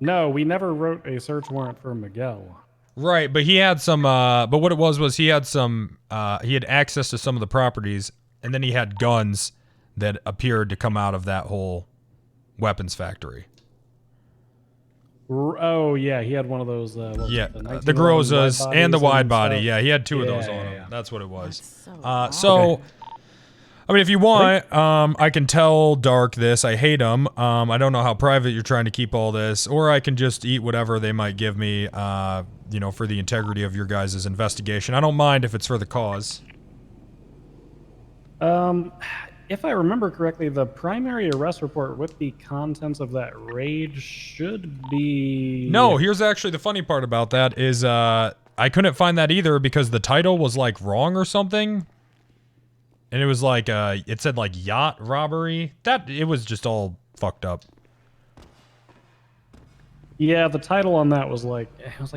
No, we never wrote a search warrant for Miguel. Right, but he had some. But what it was he had some. He had access to some of the properties. And then he had guns that appeared to come out of that whole weapons factory. Oh, yeah, he had one of those. The Grozas and the wide body. Yeah, he had 2 of those on him. Yeah. That's what it was. So, I mean, if you want, I can tell Dark this. I hate him. I don't know how private you're trying to keep all this. Or I can just eat whatever they might give me, for the integrity of your guys' investigation. I don't mind if it's for the cause. If I remember correctly, the primary arrest report with the contents of that raid should be... No, here's actually the funny part about that is I couldn't find that either because the title was like wrong or something. And it was like, it said like yacht robbery. It was just all fucked up. Yeah, the title on that was like,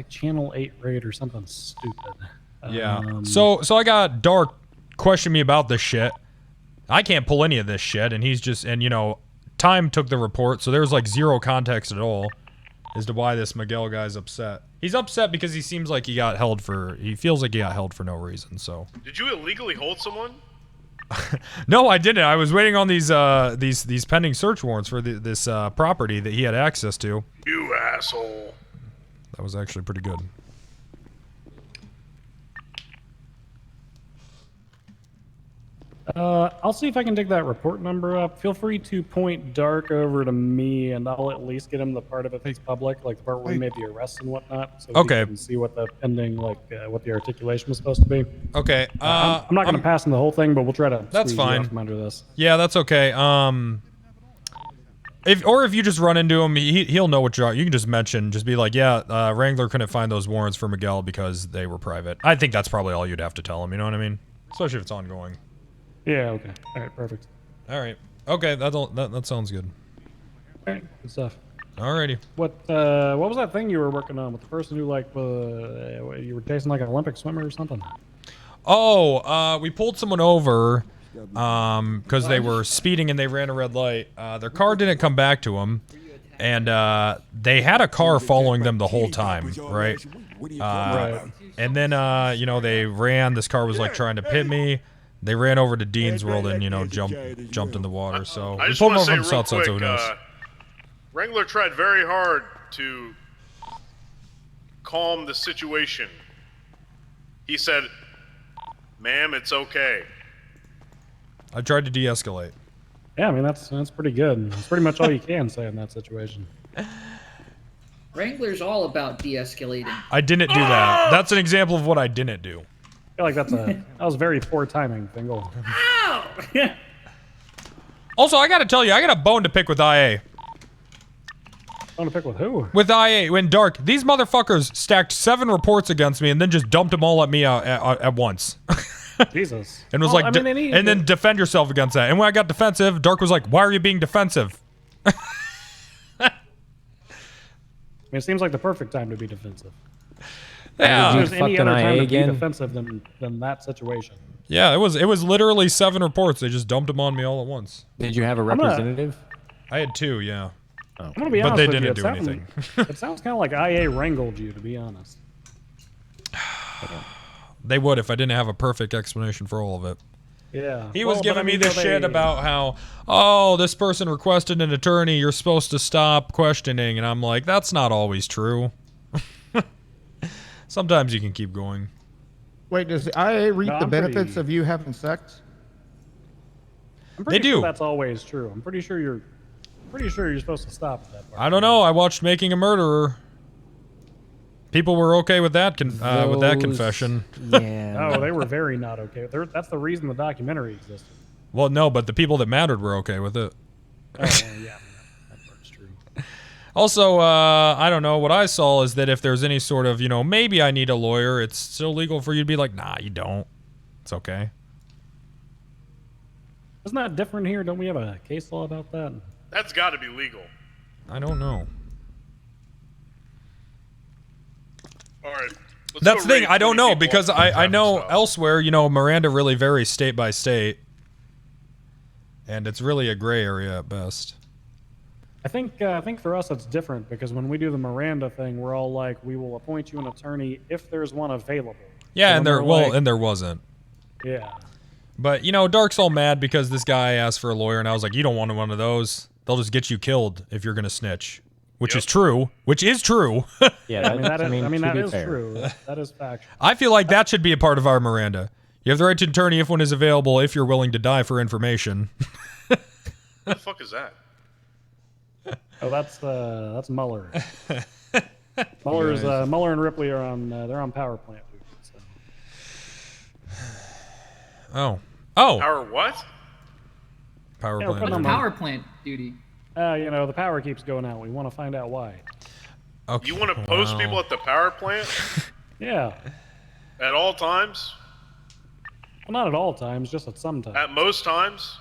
Channel 8 raid or something stupid. Yeah. So I got Dark question me about this shit. I can't pull any of this shit, and he's just, Time took the report, so there's like 0 context at all as to why this Miguel guy's upset. He's upset because he seems like he feels like he got held for no reason, so. Did you illegally hold someone? No, I didn't. I was waiting on these pending search warrants for this property that he had access to. You asshole. That was actually pretty good. I'll see if I can dig that report number up. Feel free to point Dark over to me, and I'll at least get him the part of it that's public, like the part where we made the arrests and whatnot, so we can see what the pending, what the articulation was supposed to be. Okay. I'm not going to pass on the whole thing, but we'll try to. That's squeeze you fine. out from under this. Yeah, that's okay. If you just run into him, he'll know what you can just mention, just be like, yeah, Wrangler couldn't find those warrants for Miguel because they were private. I think that's probably all you'd have to tell him. You know what I mean? Especially if it's ongoing. Yeah, okay. All right, perfect. All right. Okay, that sounds good. All right, good stuff. Alrighty. What was that thing you were working on with the person who like you were chasing like an Olympic swimmer or something? Oh, we pulled someone over because they were speeding and they ran a red light. Their car didn't come back to them, and they had a car following them the whole time, right? And then you know, they ran. This car was like trying to pit me. They ran over to Dean's World and, you know, jumped in the water. So I we just pulled want them to over say from real South Side, so who quick, knows? Wrangler tried very hard to calm the situation. He said, "Ma'am, it's okay." I tried to de-escalate. Yeah, I mean that's pretty good. It's pretty much all you can say in that situation. Wrangler's all about de-escalating. I didn't do that. That's an example of what I didn't do. I feel like that was very poor timing, Fingal. Ow! Also, I gotta tell you, I got a bone to pick with IA. Bone to pick with who? With IA, when Dark, these motherfuckers stacked 7 reports against me and then just dumped them all at me at once. Jesus. And was Well, like, I mean, and then defend yourself against that. And when I got defensive, Dark was like, "Why are you being defensive?" I mean, it seems like the perfect time to be defensive. Yeah. If there's any other time to be again? defensive than that situation. Yeah, it was literally 7 reports. They just dumped them on me all at once. Did you have a representative? I had 2, yeah. I'm gonna be But honest they with you, didn't it do anything. It sounds kind of like IA wrangled you, to be honest. They would if I didn't have a perfect explanation for all of it. Yeah. He Well, was but giving I me mean, this though shit they- about how, oh, this person requested an attorney, you're supposed to stop questioning, and I'm like, that's not always true. Sometimes you can keep going. Wait, does the IA reap No, the I'm benefits pretty- of you having sex? I'm pretty They sure do. that's always true. I'm pretty sure you're supposed to stop at that part. I don't know. I watched Making a Murderer. People were okay with that with that confession. No, they were very not okay. That's the reason the documentary existed. Well, no, but the people that mattered were okay with it. Oh, well, yeah, that part's true. Also, I don't know. What I saw is that if there's any sort of, you know, maybe I need a lawyer, it's still legal for you to be like, nah, you don't. It's okay. Isn't that different here? Don't we have a case law about that? That's got to be legal. I don't know. All right. That's the thing. I don't know because I know elsewhere, you know, Miranda really varies state by state. And it's really a gray area at best. I think for us it's different because when we do the Miranda thing, we're all like, we will appoint you an attorney if there's one available. Yeah, So and then there we're like, and there wasn't. Yeah. But you know, Dark's all mad because this guy asked for a lawyer, and I was like, you don't want one of those. They'll just get you killed if you're gonna snitch, which is true. Which is true. Yeah, I mean that is true. That is factual. I feel like that should be a part of our Miranda. You have the right to attorney if one is available, if you're willing to die for information. What the fuck is that? Oh, that's Mueller. Mueller and Ripley are on they're on power plant duty. So. Oh. Power what? Power Yeah, plant. we're putting duty. them on- Power plant duty. You know, the power keeps going out. We want to find out why. Okay. You want to post people at the power plant Yeah. at all times? Well, not at all times, just at some times. At most times?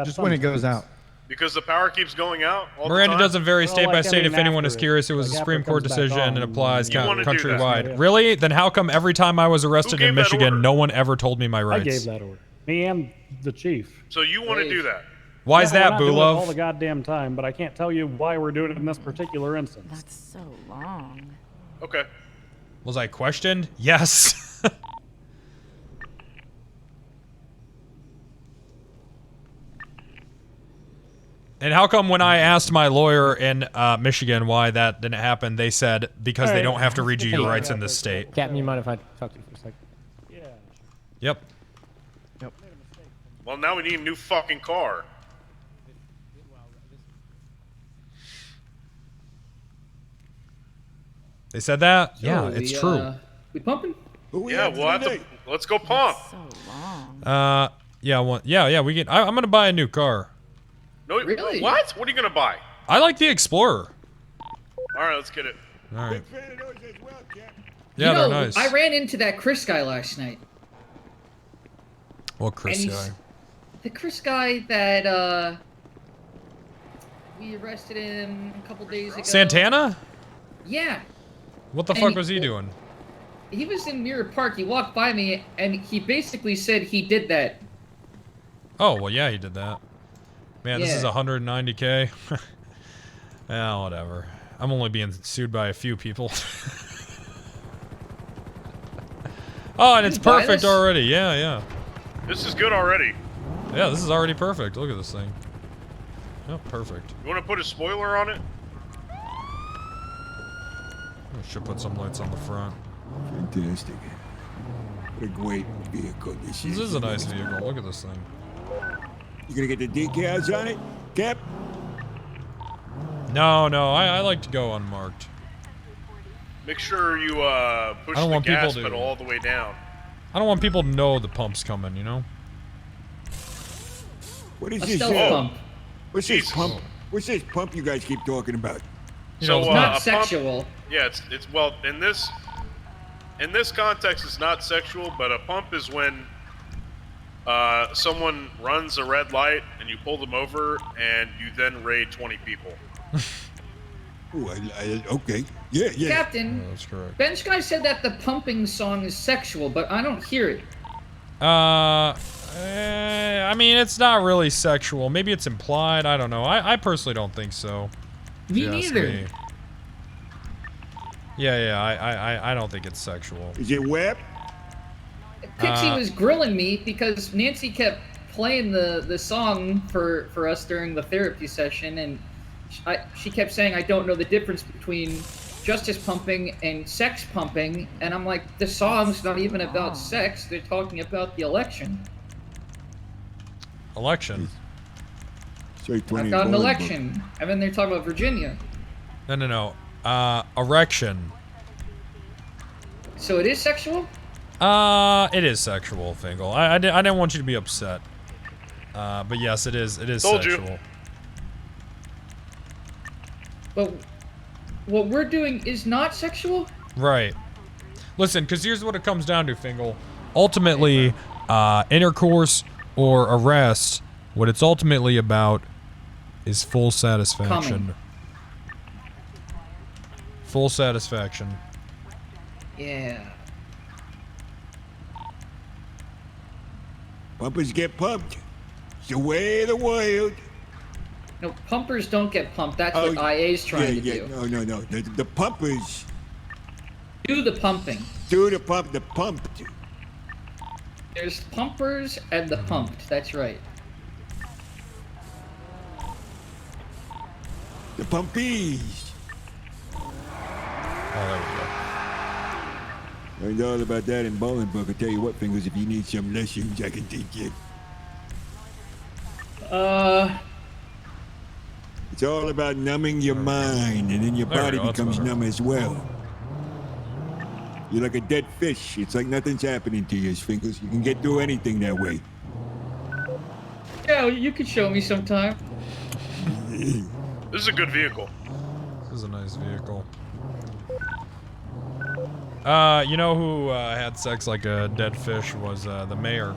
Just when it goes out. Because the power keeps going out all Miranda the time? doesn't vary state by state. If anyone is curious, it was a Supreme Court decision and applies You wanna do that. countrywide. Really? Then how come every time I was arrested in gave that Michigan, order? no one ever told me my I rights? gave that order. Me and the chief. So you want to do that? Why is Yeah, that, we're not doing it all Bulov? the goddamn time, but I can't tell you why we're doing it in this particular instance. That's so long. Okay. Was I questioned? Yes. And how come when I asked my lawyer in Michigan why that didn't happen, they said because they don't have to read you your rights in this state. Captain, you mind if I talk to you for a second? Yeah. Yep. Well, now we need a new fucking car. They said that? So Yeah, it's true. We pumping? Yeah, we'll have to, let's go pump. Yeah, we get. I'm gonna buy a new car. No, Really? What? What are you gonna buy? I like the Explorer. All right, let's get it. All right. You Yeah, know, they're nice. I ran into that Chris guy last night. Well, Chris and guy. The Chris guy that We arrested him a couple days ago. Santana? Yeah. What the And fuck was he doing? He was in Mirror Park. He walked by me, and he basically said he did that. Oh, well, yeah, he did that. Man, this is Yeah. 190K. Yeah, whatever. I'm only being sued by a few people. Oh, and it's You buy perfect this? already. Yeah, yeah. This is good already. Yeah, this is already perfect. Look at this thing. Oh, perfect. You want to put a spoiler on it? I should put some lights on the front. Fantastic. What a great vehicle this is. This is a nice vehicle. Look at this thing. You gonna get the decals on it, Cap? No, I like to go unmarked. Make sure you push I don't the want people gas to- pedal all the way down. I don't want people to know the pump's coming, you know? What is A this? stealth pump. What's this pump? What's this pump you guys keep talking about? So it's not a pump- sexual. Yeah, it's well in this context it's not sexual, but a pump is when someone runs a red light and you pull them over and you then raid 20 people. Ooh, okay. Yeah. Captain, that's correct. Bench Guy said that the pumping song is sexual, but I don't hear it. I mean, it's not really sexual. Maybe it's implied. I don't know. I personally don't think so. if Me you ask neither. me. Yeah, I don't think it's sexual. Is it web? Pixie was grilling me because Nancy kept playing the song for us during the therapy session, and she kept saying, I don't know the difference between justice pumping and sex pumping, and I'm like, the song's not even about sex, they're talking about the election. Election? I've got an election, and then they're talking about Virginia. No. Erection. So it is sexual? It is sexual, Fingal. I didn't want you to be upset. But yes, it is Told you. sexual. But what we're doing is not sexual? Right. Listen, because here's what it comes down to, Fingal. Ultimately, intercourse or arrest, what it's ultimately about is full satisfaction. Coming. Full satisfaction. Yeah. Pumpers get pumped. It's the way of the world. No, pumpers don't get pumped. That's what IA's trying to do. No. The pumpers Do the pumping. do the pump. The pumped. There's pumpers and the pumped. That's right. The pumpies. Oh, there we Learned all about that in Bolingbrook. I tell you what, Fingers, if you need some lessons, I can teach you. It's all about numbing your mind, and then your There we body go, that's becomes better. numb as well. You're like a dead fish. It's like nothing's happening to you, Fingers. You can get through anything that way. Yeah, you could show me sometime. This is a good vehicle. This is a nice vehicle. You know who had sex like a dead fish was the mayor.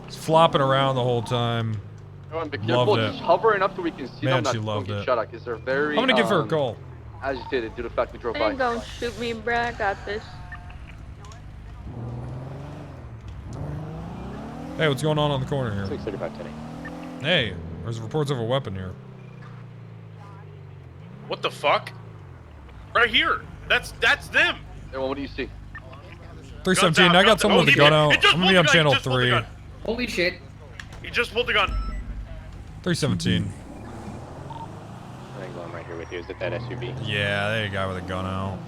He's flopping around the whole time. Everyone be careful, Loved just it. hover enough so we can see Man, them. she Not loved get it. shot at, because they're very. I'm gonna give her a call. Agitated due to the fact we drove They by. ain't gonna shoot me, bruh. I got this. Hey, what's going on the corner here? 635 today. Hey, there's reports of a weapon here. What the fuck? Right here. That's them. Everyone, what do you see? 317, I got someone with a gun out. I'm gonna be on channel 3. Holy shit. He just pulled the gun. 317. I'm going right here with you. Is it that SUV? Yeah, there you go with a gun out.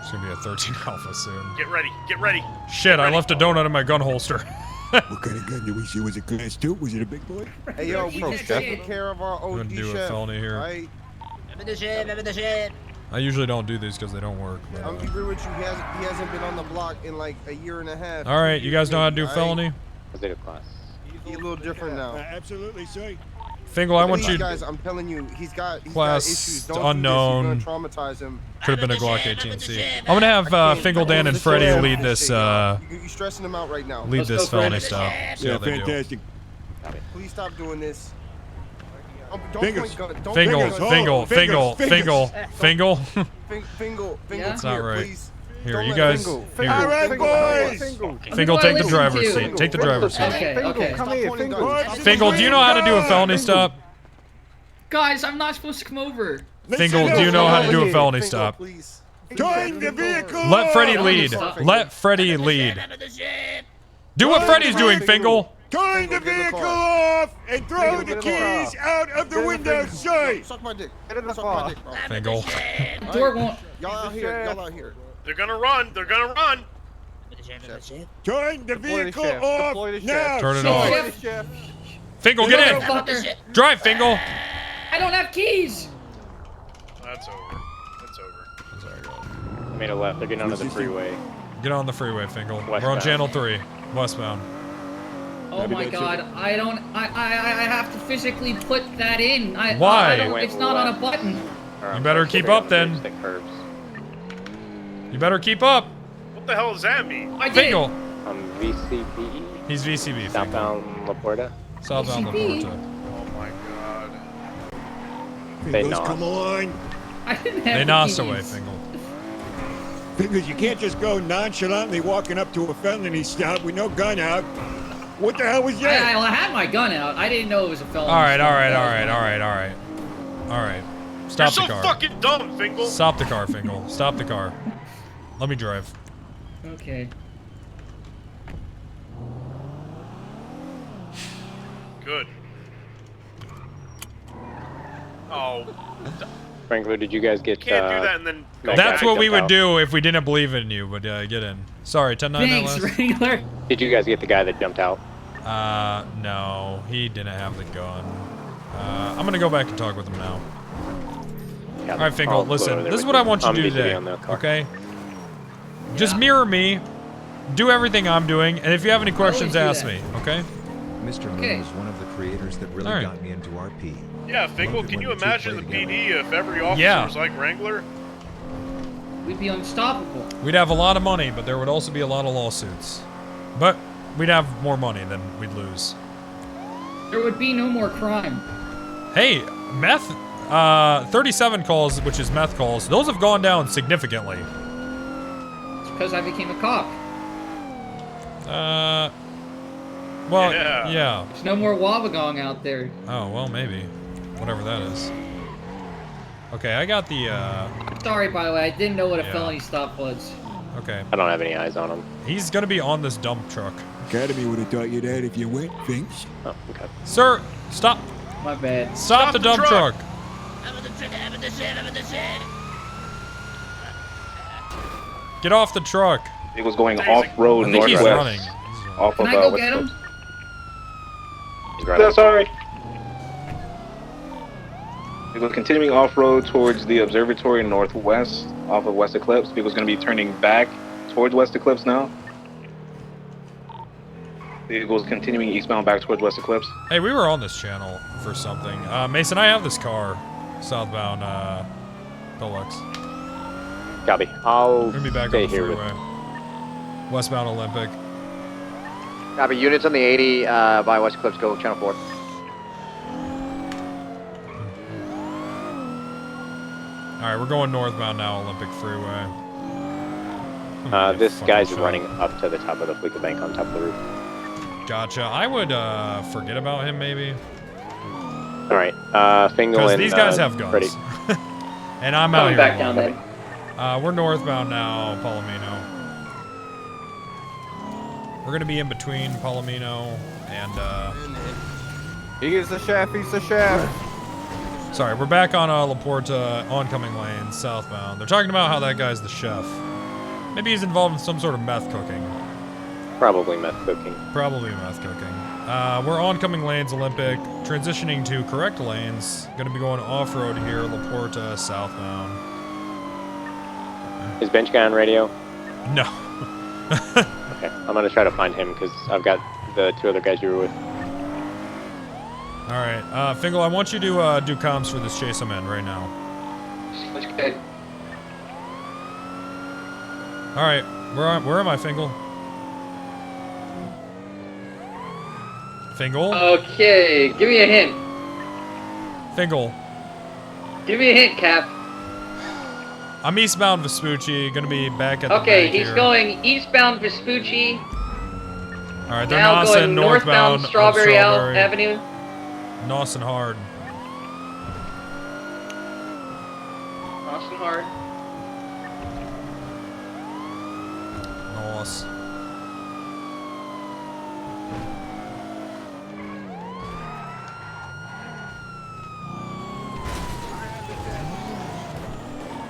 It's gonna be a 13 Alpha soon. Get ready. Get ready. Shit, I left a donut in my gun holster. What kind of gun did we see? Was it class 2? Was it a big boy? Hey, yo, we just taking care of our I'm OG gonna do a chef. felony here. Right? I usually don't do these because they don't work. But, I'm agree with you. He hasn't been on the block in like a year and a half. all right, you guys know how to do felony? Was it a class? He's a little different now. Absolutely, sir. Fingal, I want Please, you. guys, I'm telling you, he's got issues. Class Don't unknown. do this. You're gonna traumatize him. Could have been a Glock 18C. I'm gonna have Fingal, Dan, and Freddie lead this. You're stressing him out right now. Lead this felony stop. See Yeah, how they do. fantastic. Please stop doing this. Don't Fingers. point gun. Don't Fingal, point gun. Fingal, Fingal, Fingal, Fingal. Fingal. That's not right. Please. Here, Don't you let guys. Fingal. Here. All right, boys. Fingal, take the driver's seat. Take the driver's seat. Okay. Come here, Fingal. Fingal, do you know how to do a felony stop? Guys, I'm not supposed to come over. Fingal, do you know how to do a felony stop? Join the vehicle. Let Freddie lead. Let Freddie lead. Do what Freddie's doing, Fingal. Turn the vehicle off and throw the keys out of the window sight. Suck my dick. Get in the car. Fingal. Door won't. Y'all out here. Y'all out here. They're gonna run. They're gonna run. Turn the vehicle off now. Turn it off. Fingal, get in. Drive, Fingal. I don't have keys. That's over. That's over. Made a left. They're getting onto the freeway. Get on the freeway, Fingal. We're on Westbound. channel 3, westbound. Oh my god, I have to physically put that in. Why? It's not on a button. You better keep up then. You better keep up. What the hell does that mean? I did. Fingal. VCB. He's VCB. Southbound La Porta. Southbound La VCB? Porta. Oh my god. Fingers, come on. I didn't have They the nosed keys. away, Fingal. Fingers, you can't just go nonchalantly walking up to a felony stop with no gun out. What the hell was that? I had my gun out. I didn't know it was a felony. All right. Stop You're the car. so fucking dumb, Fingal. Stop the car, Fingal. Stop the car. Let me drive. Okay. Good. Oh. Wrangler, did you guys get? Can't do that and then. That's what we would do if we didn't believe in you, but get in. Sorry, 10-9 Thanks, Wrangler. Did you guys get the guy that jumped out? No, he didn't have the gun. I'm gonna go back and talk with him now. Yeah, All right, Fingal, I'll listen. go there This is with what I you. want you to do VCB today, on the car. okay? Just mirror me. Do everything I'm doing, and if you have any questions, ask me, okay? Mr. Moon was one of the creators that really All right. got me into RP. Yeah, Fingal, can you imagine the PD if every officer Yeah. was like Wrangler? We'd be unstoppable. We'd have a lot of money, but there would also be a lot of lawsuits. But we'd have more money than we'd lose. There would be no more crime. Hey, meth, 37 calls, which is meth calls, those have gone down significantly. It's because I became a cop. Well, yeah. There's no more Wabagong out there. Oh, well, maybe. Whatever that is. Okay, I got the, Sorry, by the way, I didn't know what a Yeah. felony stop was. okay. I don't have any eyes on him. He's gonna be on this dump truck. Academy would have taught you that if you went, Finks. Oh, okay. Sir, stop. My bad. Stop the dump truck. Get off the truck. It was going off-road I think he's northwest. running. Off Can of, I go West get him? Coast. He's running. That's alright. It was continuing off-road towards the observatory northwest, off of West Eclipse. It was going to be turning back towards West Eclipse now. It was continuing eastbound back towards West Eclipse. Hey, we were on this channel for something. Mason, I have this car. Southbound, Deluxe. Copy. I'll We're gonna be back stay on the here with. freeway. Westbound Olympic. Copy. Units on the 80 by West Eclipse, go channel 4. Alright, we're going northbound now, Olympic Freeway. This guy's running up to the top of the Fleeca Bank on top of the roof. Gotcha. I would forget about him, maybe. Alright, Fingal Because and these guys have guns. Freddy. And I'm out Coming here. back down there. We're northbound now, Palomino. We're gonna be in between Palomino and He's the chef. He's the chef. sorry, we're back on La Porta oncoming lanes, southbound. They're talking about how that guy's the chef. Maybe he's involved in some sort of meth cooking. Probably meth cooking. Probably meth cooking. We're oncoming lanes, Olympic, transitioning to correct lanes. Gonna be going off-road here, La Porta, southbound. Is Bench guy on radio? No. Okay, I'm gonna try to find him because I've got the two other guys you were with. Alright, Fingal, I want you to do comms for this chase I'm in right now. Okay. Alright, where am I, Fingal? Fingal? Okay, give me a hint. Fingal. Give me a hint, Cap. I'm eastbound Vespucci, gonna be back at the Okay, bank he's here. going eastbound Vespucci. Alright, they're Now nosing going northbound northbound Strawberry Strawberry. Avenue. Nosing hard. Nosing hard. Nos.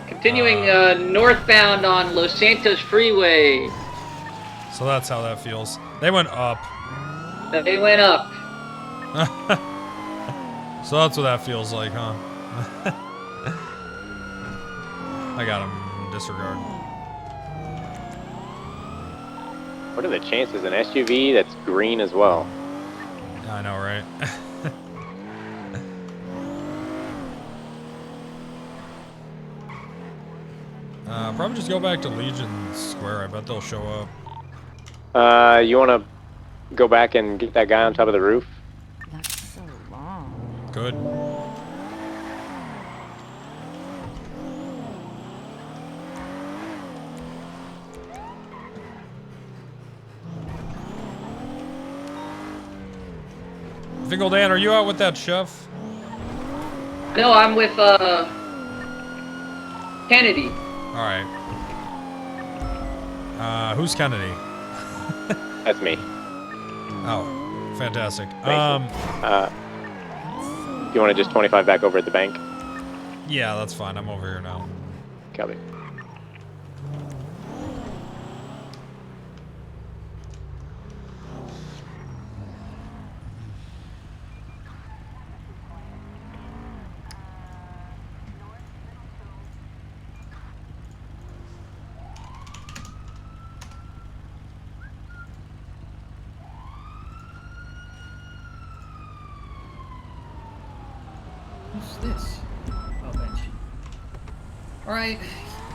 Continuing northbound on Los Santos Freeway. So that's how that feels. They went up. They went up. So that's what that feels like, huh? I got him. Disregard. What are the chances? An SUV that's green as well. I know, right? Probably just go back to Legion Square. I bet they'll show up. You want to go back and get that guy on top of the roof? That's so long. Good. Fingal Dan, are you out with that chef? No, I'm with Kennedy. All right. Who's Kennedy? That's me. Oh, fantastic. You want to just 25 back over at the bank? Yeah, that's fine. I'm over here now. Copy. What's this? Oh, bench. Alright.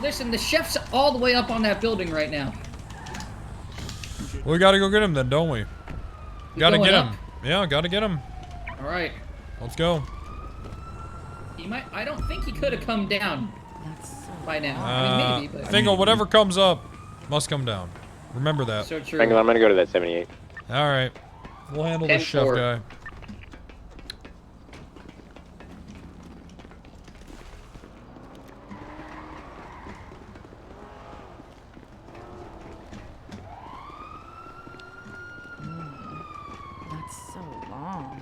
Listen, the chef's all the way up on that building right now. We gotta go get him then, don't we? Gotta get him. Yeah, gotta get him. Alright. Let's go. He might. I don't think he could have come down by now. I mean, maybe, but. Fingal, whatever comes up must come down. Remember that. So true. Fingal, I'm gonna go to that 78. All right. We'll handle this chef 10-4. guy. That's so long.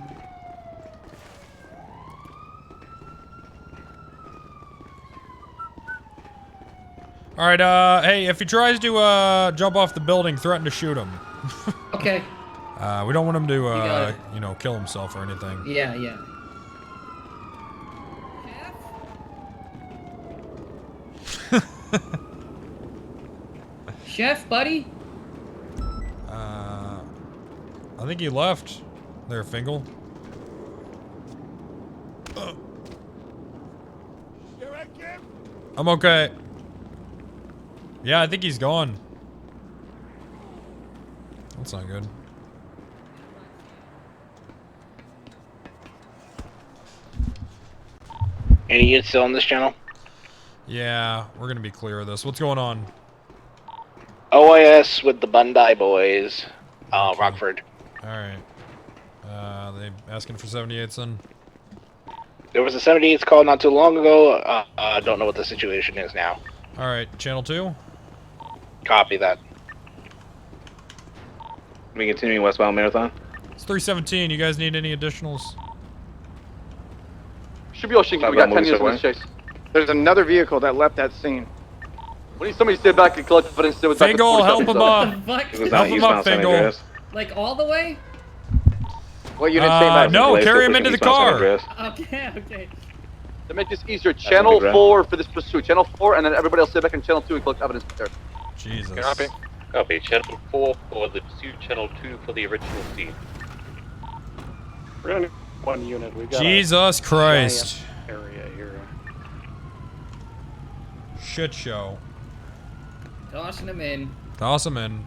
All right. Hey, if he tries to jump off the building, threaten to shoot him. Okay. We don't want him to, got it. you know, kill himself or anything. Yeah, yeah. Chef, buddy? I think he left. There, Fingal. I'm okay. Yeah, I think he's gone. That's not good. Any units still on this channel? Yeah, we're gonna be clear of this. What's going on? OIS with the Bondi boys. Rockford. Alright. They asking for 78s then? There was a 78th call not too long ago. I don't know what the situation is now. Alright, channel 2? Copy that. We continuing westbound marathon? It's 317. You guys need any additionals? Should be Ocean. We got 10 units in this chase. There's another vehicle that left that scene. We need somebody to stay back and collect evidence. Stay with Fingal, help him up. Help him up, Fingal. Like all the way? Well, you didn't say that. No, carry him into the car. Okay, okay. To make this easier, channel 4 for this pursuit. Channel 4, and then everybody else stay back in channel 2 and collect evidence there. Jesus. Copy. Copy. Channel 4 for the pursuit, channel 2 for the original scene. 1 unit. We've got Jesus a Christ. giant area here. Shit show. Tossing him in. Toss him in.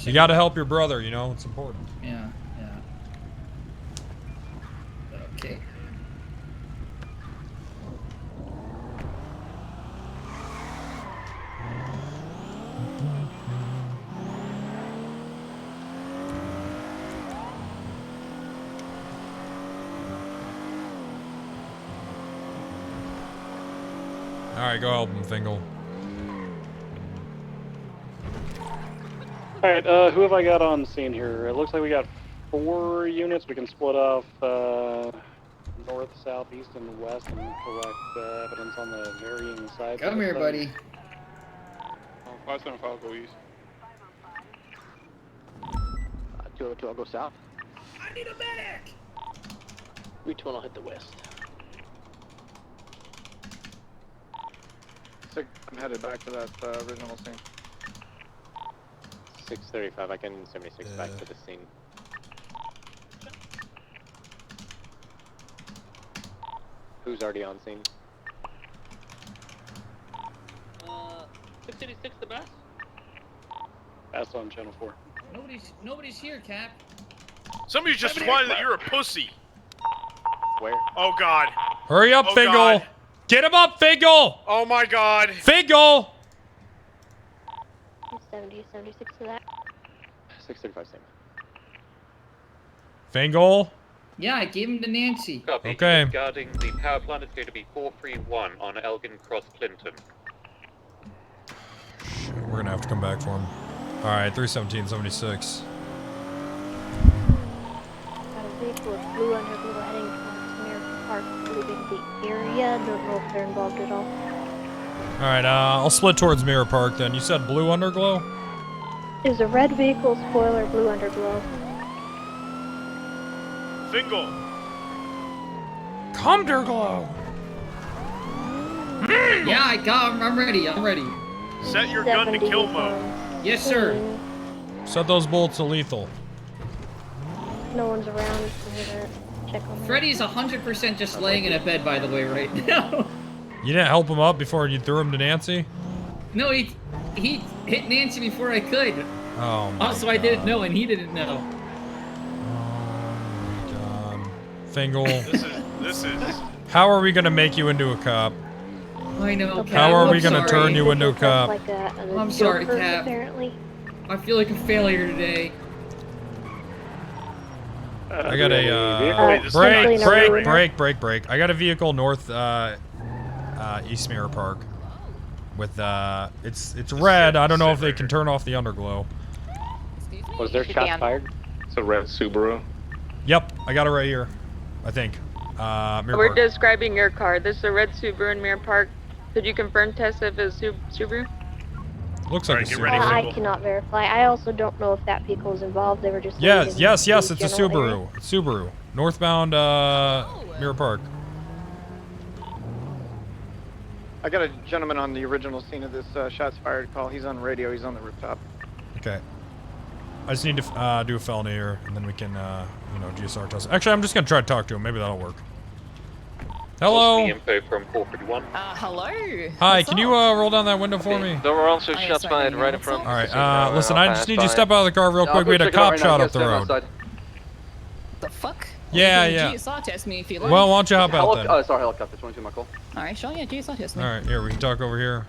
You gotta help your brother, you know, it's important. Yeah, yeah. Okay. Alright, go help him, Fingal. Alright, who have I got on scene here? It looks like we got 4 units. We can split off north, south, east, and west and collect evidence on the varying sides. Come here, buddy. 575, go east. 202, I'll go south. I need a medic! 321, I'll hit the west. I'm headed back to that original scene. 635, I can 76 back to the scene. Who's already on scene? 686 the best. That's on channel 4. Nobody's here, Cap. Somebody just responded that you're a pussy. Where? Oh God. Hurry up, Oh, Fingal! God. Get him up, Fingal! Oh my God. Fingal! 70, 76 to that. 635 same. Fingal? Yeah, I gave him to Nancy. Copy. Okay. Regarding the power plant, it's going to be 431 on Elgin Cross Clinton. We're gonna have to come back for him. Alright, 317.76. Got a vehicle with blue underglow heading towards American Park, leaving the area. Don't know if they're involved at all. Alright, I'll split towards Mirror Park then. You said blue underglow? Is a red vehicle spoiler blue underglow? Fingal. Comderglow! Yeah, I got him. I'm ready. I'm ready. Set your gun to kill mode. Yes, sir. Set those bullets to lethal. No one's around. I'm gonna check on Freddy's 100% just laying in a bed, by the way, right now. You didn't help him up before you threw him to Nancy? No, he hit Nancy before I could. Oh my Also, I didn't know, and he didn't know. Fingal. This is. How are we gonna make you into a cop? I know, Cap. How are we I'm gonna sorry. turn you into a cop? Like I'm sorry, Joker, Cap. apparently. I feel like a failure today. I got a break. I got a vehicle north East Mirror Park. With it's red. I don't know if they can turn off the underglow. Was there shots fired? It's a red Subaru. Yep, I got it right here. I think. Mirror We're Park. describing your car. This is a red Subaru in Mirror Park. Could you confirm, Tessa, if it's Subaru? Looks like a Subaru. I cannot verify. I also don't know if that vehicle is involved. They were just. Yes, leaving yes, the it's a general area. Subaru. It's Subaru. Northbound Mirror Park. I got a gentleman on the original scene of this shots fired call. He's on radio. He's on the rooftop. Okay. I just need to do a felony here, and then we can, you know, GSR test. Actually, I'm just gonna try to talk to him. Maybe that'll work. Hello. The info from 431. Hello. Hi. Can you roll down that window for me? There were also shots fired right in front. All right. Listen, I just need you to step out of the car real quick. We had a cop shot up the road. The fuck? Yeah, You yeah. can GSR test me if you like. Well, why don't you hop out then? Oh, sorry, helicopter. 22, Michael. Alright, sure, yeah, GSR test me. All right. Here, we can talk over here.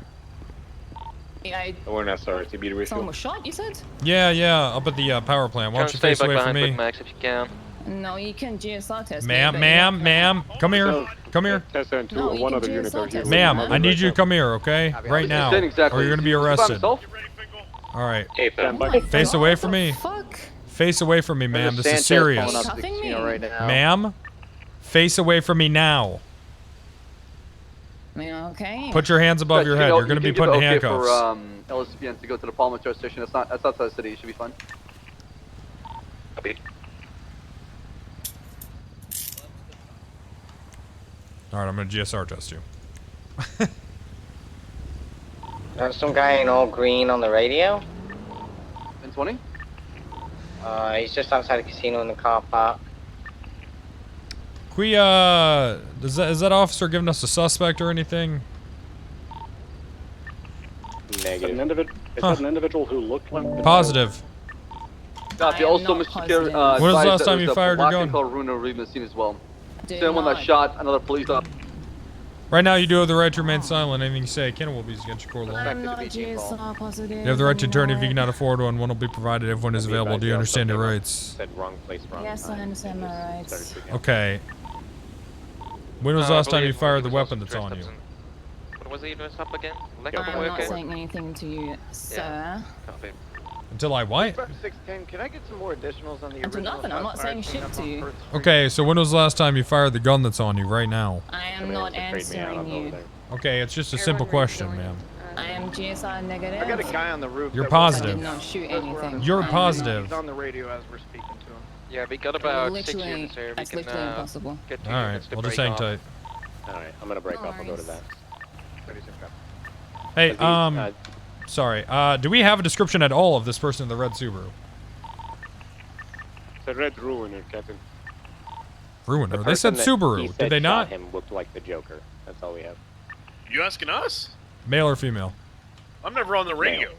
Yeah, We're not sorry. TB to someone refuel. was shot, you said? Yeah. Up at the power plant. Why don't you face away from me? Max if you can. No, you can GSR test me. Ma'am, come here. Come here. No, you can GSR test me. Ma'am, I need you to come here, okay? Right now. Or you're gonna be arrested. All right. Face away from me. Face away from me, ma'am. This is serious. Ma'am, face away from me now. Okay. Put your hands above your head. You're gonna be put in handcuffs. For LSPN to go to the Palmer Metro Station. That's outside the city. It should be fun. Copy. All right, I'm gonna GSR test you. There's some guy in all green on the radio. 1020. He's just outside the casino in the car park. Can we, is that officer giving us a suspect or anything? Negative. Is that an individual who looked like Positive. Copy. Also, Mr. Kerr, When was the last time you fired your gun? Rune the scene as well. Same one that shot another police officer. Right now, you do have the right to remain silent. Anything you say, Ken will be against your court law. I'm not GSR positive. You have the right to attorney if you cannot afford one. One will be provided if one is available. Do you understand your rights? Said wrong place, wrong Yes, I understand my rights. Okay. When was the last time you fired the weapon that's on you? What was he dressed up again? I'm not saying anything to you, sir. Until I what? 610, can I get some more additionals on the Until original? nothing, I'm not saying shit to you. Okay, so when was the last time you fired the gun that's on you right now? I am not answering you. Okay, it's just a simple question, ma'am. I am GSR negative. I got a guy on the roof. You're that was- positive. I did not shoot anything. You're positive. He's on the radio as we're speaking to him. Yeah, we got about 6 Literally, units here. We that's can literally impossible. get 2 All right, units to we'll just break hang off. tight. Alright, I'm gonna break off. I'll go to that. Hey, sorry. Do we have a description at all of this person in the red Subaru? It's a red ruiner, Captain. Ruiner. The They said person that Subaru. he said Did they shot not? him looked like the Joker. That's all we have. You asking us? Male or female? I'm never on the radio.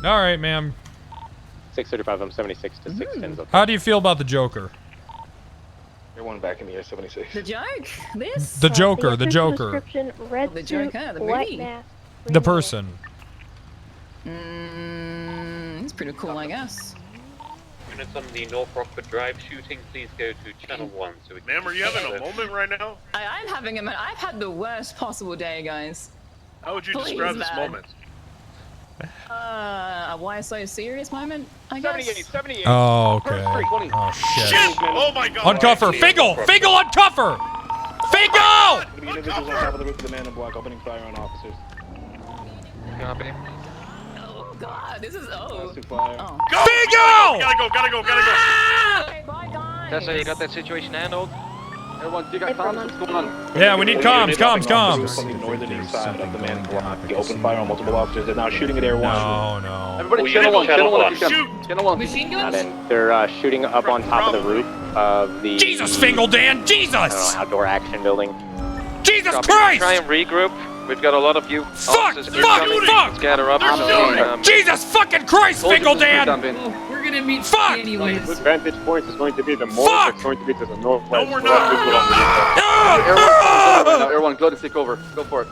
All right, ma'am. 635, I'm 76 to 610. Okay. How do you feel about the Joker? You're one back in the air, 76. The joke? This? The Joker. The official Joker. Description, red The suit, Joker, the white movie. mask. The person. It's pretty cool, I guess. Units on the North Rockford Drive shooting, please go to Channel 1 so we can... Ma'am, are you having a moment right now? I'm having a minute. I've had the worst possible day, guys. How would you Please, describe this man. moment? Why so serious moment, I guess? 78. Oh, okay. Oh, shit. Shit! Oh my god! Uncuff her. Fingal! Fingal, uncuff her! Fingal! The individuals on top of the roof of the manor block opening fire on officers. Copy. Oh god, this is Too fire. Oh. Fingal! Gotta go! Okay, bye guys. Tessa, you got that situation handled? Everyone, you got comms? What's going on? Yeah, we need comms, comms, On comms. the northern side of the manor block. He opened fire on multiple officers. They're now shooting at Air 1. No, no. Everybody, channel 1, channel 1 if you Shoot! can. Channel 1. Machine Not guns? in. They're shooting up on top of the roof of the... Jesus, Fingal, Dan! I don't Jesus! know, outdoor action building. Jesus Copy. Christ! Try and regroup. We've got a lot of you. Fuck! officers Fuck! incoming. Fuck! Scatter up. Jesus fucking Christ, Fingal, Dan! Oh, we're gonna meet Fuck! anyways. Good vantage point is going to be the mortar Fuck! that's going to be to the northwest. No, we're not! Air 1, go to take over. Go for it.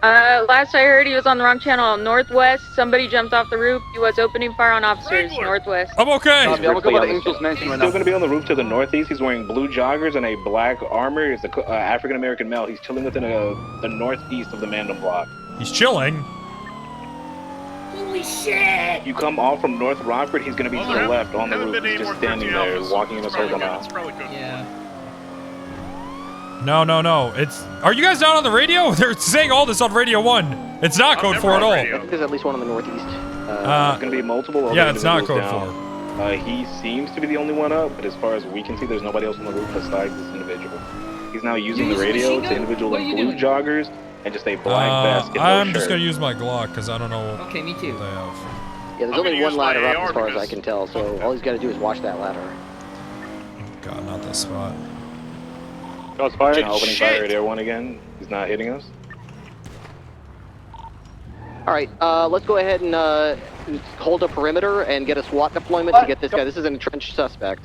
Last I heard, he was on the wrong channel. Northwest, somebody jumped off the roof. He was opening fire on officers. Wrangler. Northwest. I'm okay! Copy, I'm gonna go by the Angel's Mansion He's right still now. going to be on the roof to the northeast. He's wearing blue joggers and a black armor. He's the African-American male. He's chilling within the northeast of the manor block. He's chilling. Holy shit! You come off from North Rockford, he's going to be to the left on the Haven't roof. been any He's more just standing 13 there, alphas. walking in a It's probably circle good. now. It's probably good. Yeah. No, no, no. It's. Are you guys not on the radio? They're saying all this on Radio 1. It's not Code 4 at all. There's at least one in the northeast. There's going to be multiple other yeah, it's not individuals Code down. He seems to be the only one up, but as far as we can see, there's nobody else on the roof besides this individual. He's now using the using radio. machine It's gun? an individual What in are you blue doing? joggers and just a 4. black vest. and no I'm just shirt. going to use my Glock because I don't know what Okay, me too. they have. Yeah, there's I'm only gonna one use my ladder up AR as far as I because- can tell, so all he's got to do is watch that ladder. God, not this spot. Shots fired. Now opening fire at Air 1 again. He's not hitting us. All right, let's go ahead and hold a perimeter and get a SWAT deployment to get this guy. This is an entrenched suspect.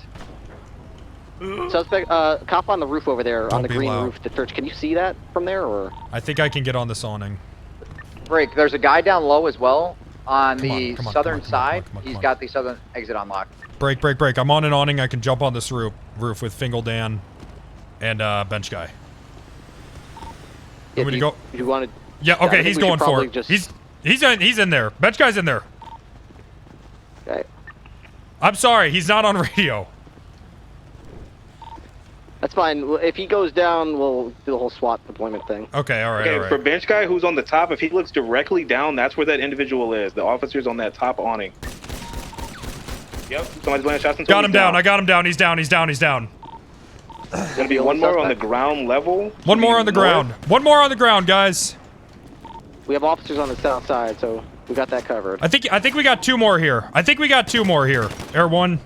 Suspect, cop on the roof over there, Don't on the be green loud. roof of the church. Can you see that from there, or? I think I can get on this awning. Break. There's a guy down low as well on Come on, the come on, southern come on, come on, side. come on, come He's on. got the southern exit unlocked. Break, break, break. I'm on an awning. I can jump on this roof with Fingal Dan and bench guy. If Want me to go? You want to? Yeah, I okay, think he's we should going for probably it. just- He's in there. Bench guy's in there. Okay. I'm sorry, he's not on radio. That's fine. Well, if he goes down, we'll do the whole SWAT deployment thing. Okay, all right, Okay, all right. for bench guy who's on the top, if he looks directly down, that's where that individual is. The officer's on that top awning. Yep, somebody's laying shots into Got him down. I got him down. He's down. He's down. He's down. There's gonna be one more on the ground level. One more on the ground. One more on the ground, guys. We have officers on the south side, so we got that covered. I think we got 2 more here. Air 1.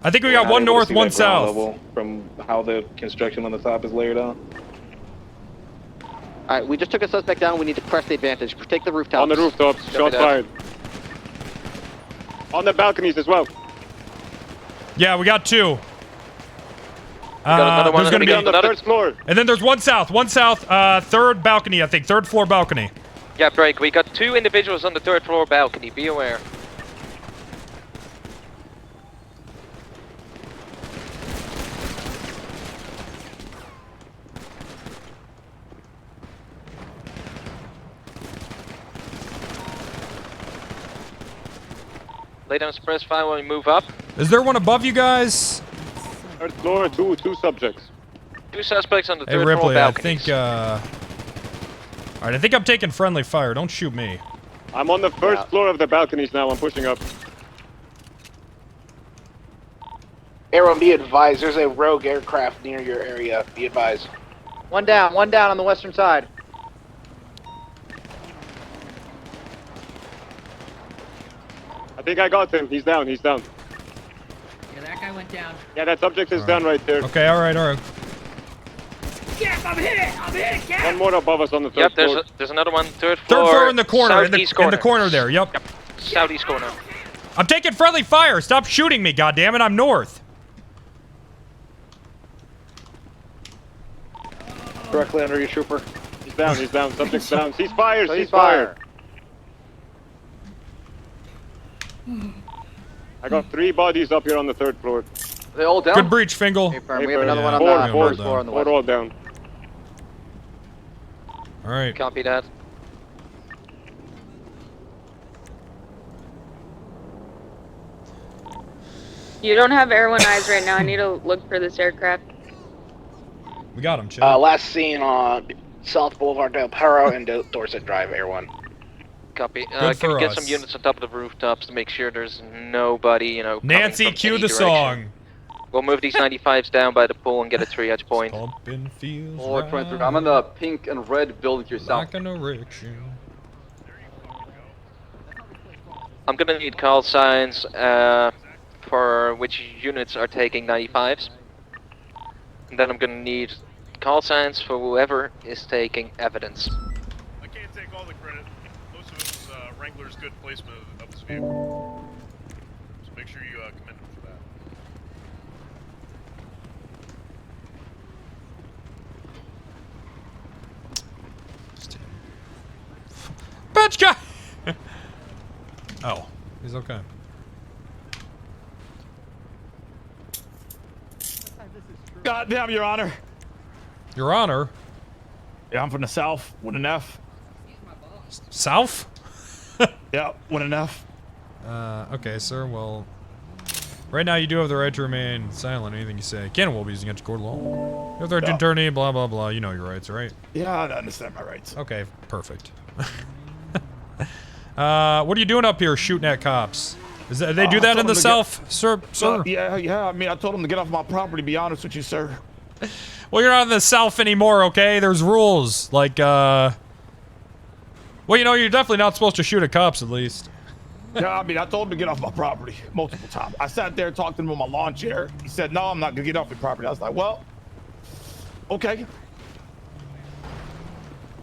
I think we got 1 north, 1 south. From how the construction on the top is layered out. Alright, we just took a suspect down. We need to press the advantage. Take the rooftops. On the rooftops, shots fired. On the balconies as well. Yeah, we got 2. got another one there's gonna be on the first floor. And then there's 1 south, 3rd balcony, I think, 3rd floor balcony. Yeah, Drake, we got 2 individuals on the 3rd floor balcony. Be aware. Lay down suppress fire when we move up. Is there one above you guys? Third floor, two subjects. 2 suspects on the 3rd Hey floor Ripley, I balcony. think Alright, I think I'm taking friendly fire. Don't shoot me. I'm on the first floor of the balconies now. I'm pushing up. Aaron, be advised, there's a rogue aircraft near your area. Be advised. One down on the western side. I think I got him. He's down. Yeah, that guy went down. Yeah, that subject is down right there. Okay, alright. Yes, I'm hit, Cap! One more above us on the third Yep, floor. there's another one. 3rd floor. 3rd floor in the corner, in southeast the corner there, yep. Southeast corner. I'm taking friendly fire. Stop shooting me, goddammit. I'm north. Directly under you, trooper. He's down. Subject's down. Cease fire. Cease fire. I got 3 bodies up here on the 3rd floor. They all down? Good breach, Fingal. We have another one on the four, first floor on the west. Four all down. Alright. Copy that. You don't have Air 1 eyes right now. I need to look for this aircraft. We got him, Chip. Last seen on South Boulevard Del Perro and Dorset Drive, Air 1. Copy. Good Can you for get us. some units on top of the rooftops to make sure there's nobody, you know, coming Nancy, from cue any the direction. song. We'll move these 95s down by the pool and get a triage point. Pumping feels Floor 23. I'm in the pink and red building to your south. like an erection. I'm gonna need call signs for which units are taking 95s. And then I'm gonna need call signs for whoever is taking evidence. I can't take all the credit. Most of it was Wrangler's good placement of this vehicle. So make sure you commend him for that. Bitch guy! Oh, he's okay. Goddamn, Your Honor. Your Honor? Yeah, I'm from the South. With an F. South? Yeah, with an F. Okay, sir. Well, right now you do have the right to remain silent. Anything you say can and will be used against court of law. You have the right to attorney, blah, blah, blah. You know your rights, right? Yeah, I understand my rights. Okay, perfect. What are you doing up here shooting at cops? Is that, they do that in the South, sir? Yeah, I mean, I told him to get off my property, to be honest with you, sir. Well, you're not in the South anymore, okay? There's rules. Like, well, you know, you're definitely not supposed to shoot at cops, at least. Yeah, I mean, I told him to get off my property multiple times. I sat there and talked to him on my lawn chair. He said, no, I'm not going to get off your property. I was like, well, okay.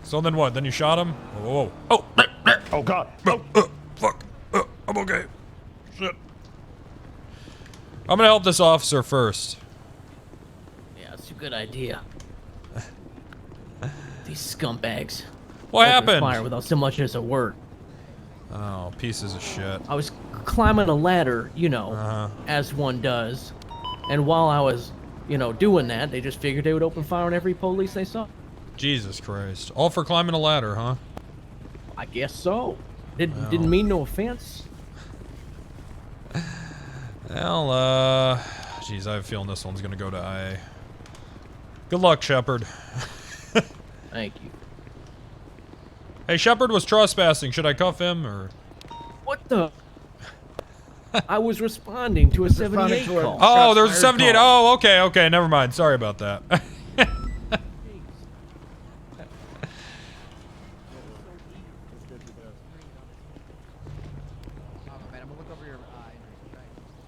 So then what? Then you shot him? Whoa. Oh, oh God. Fuck. I'm okay. Shit. I'm gonna help this officer first. Yeah, it's a good idea. These scumbags. What opened happened? Fire without so much as a word. Oh, pieces of shit. I was climbing a ladder, you know, as one does. And while I was, you know, doing that, they just figured they would open fire on every police they saw. Jesus Christ. All for climbing a ladder, huh? I guess so. Didn't mean no offense. Well, geez, I have a feeling this one's gonna go to IA. Good luck, Shepard. Thank you. Hey, Shepard was trespassing. Should I cuff him, or? What the? I was responding to a 78 call. Oh, there's a 78. Oh, okay, never mind. Sorry about that.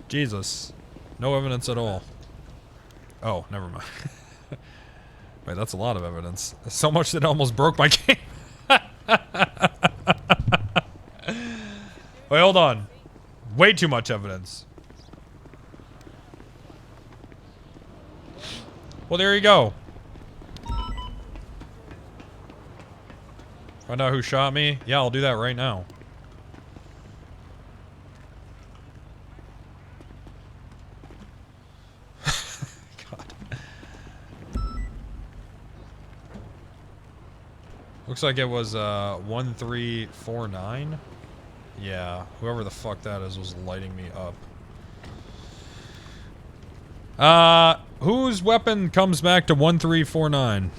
Jesus. No evidence at all. Oh, never mind. Wait, that's a lot of evidence. So much that it almost broke my game. Wait, hold on. Way too much evidence. Well, there you go. Find out who shot me? Yeah, I'll do that right now. Looks like it was 1349. Yeah, whoever the fuck that is was lighting me up. Whose weapon comes back to 1349?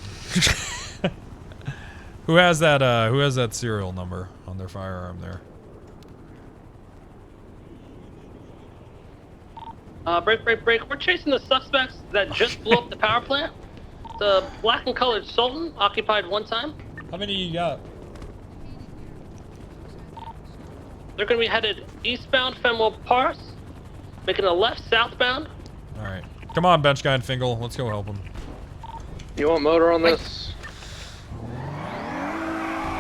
Who has that serial number on their firearm there? Break. We're chasing the suspects that just blew up the power plant. The black and colored Sultan occupied one time. How many you got? They're going to be headed eastbound Fenwell Pass, making a left southbound. Alright. Come on, bench guy and Fingal. Let's go help him. You want motor on this?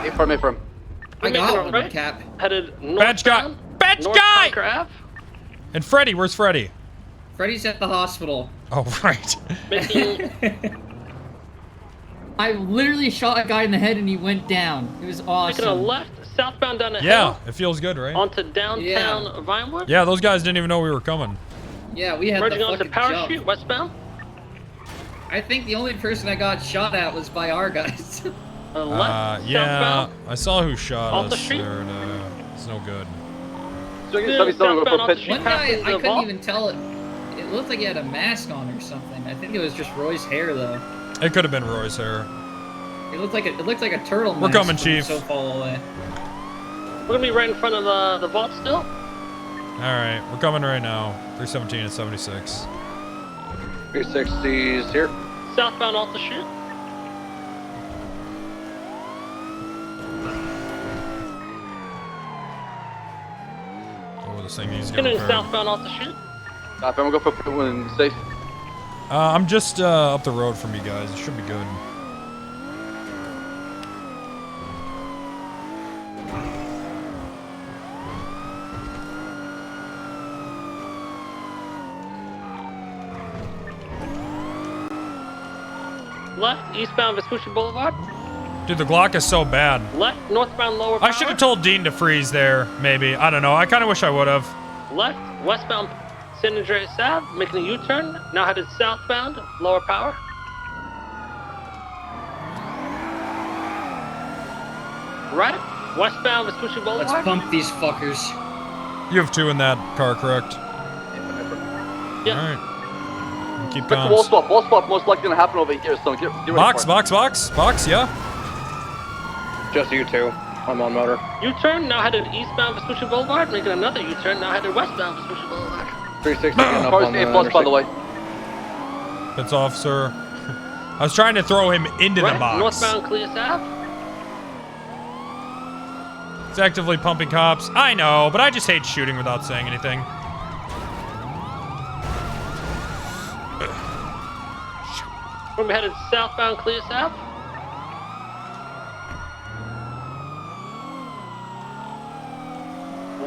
A-firm. I got one, Cap. Headed bench guy! Bench guy! And Freddy, where's Freddy? Freddy's at the hospital. Oh, right. I literally shot a guy in the head and he went down. It was awesome. Making a left southbound down the hill. Yeah, it feels good, right? Onto downtown Vinewood. Yeah, those guys didn't even know we were coming. Yeah, we had Merging the onto fucking Parachute, jump. westbound. I think the only person I got shot at was by our guys. Left, Yeah, southbound. I saw who shot Off the us street. there, and it's no good. One guy, I couldn't even tell it. It looked like he had a mask on or something. I think it was just Roy's hair, though. It could have been Roy's hair. It looked like a turtle mask. We're coming, from Chief. So far away. We're gonna be right in front of the vault still. Alright, we're coming right now. 317 and 76. 360's here. Southbound off the chute. Oh, this thing needs to Getting get repaired. southbound off the chute. I'm gonna go for one safe. I'm just up the road from you guys. It should be good. Left, eastbound Vespucci Boulevard. Dude, the Glock is so bad. Left, northbound Lower Power. I should have told Dean to freeze there, maybe. I don't know. I kind of wish I would have. Left, westbound San Andreas Ave, making a U-turn. Now headed southbound Lower Power. Right, westbound Vespucci Boulevard. Let's pump these fuckers. You have two in that car, correct? Yeah. Alright. Keep Wall comms. swap. Wall swap most likely gonna happen over here, so get ready Box, for it. box, yeah. Just you two. I'm on motor. U-turn, now headed eastbound Vespucci Boulevard, making another U-turn, now headed westbound Vespucci Boulevard. 360 getting up on the A+, by the way. That's officer. I was trying to throw him into Right, the box. northbound Cleus Ave. It's actively pumping cops. I know, but I just hate shooting without saying anything. We're gonna be headed southbound Cleus Ave.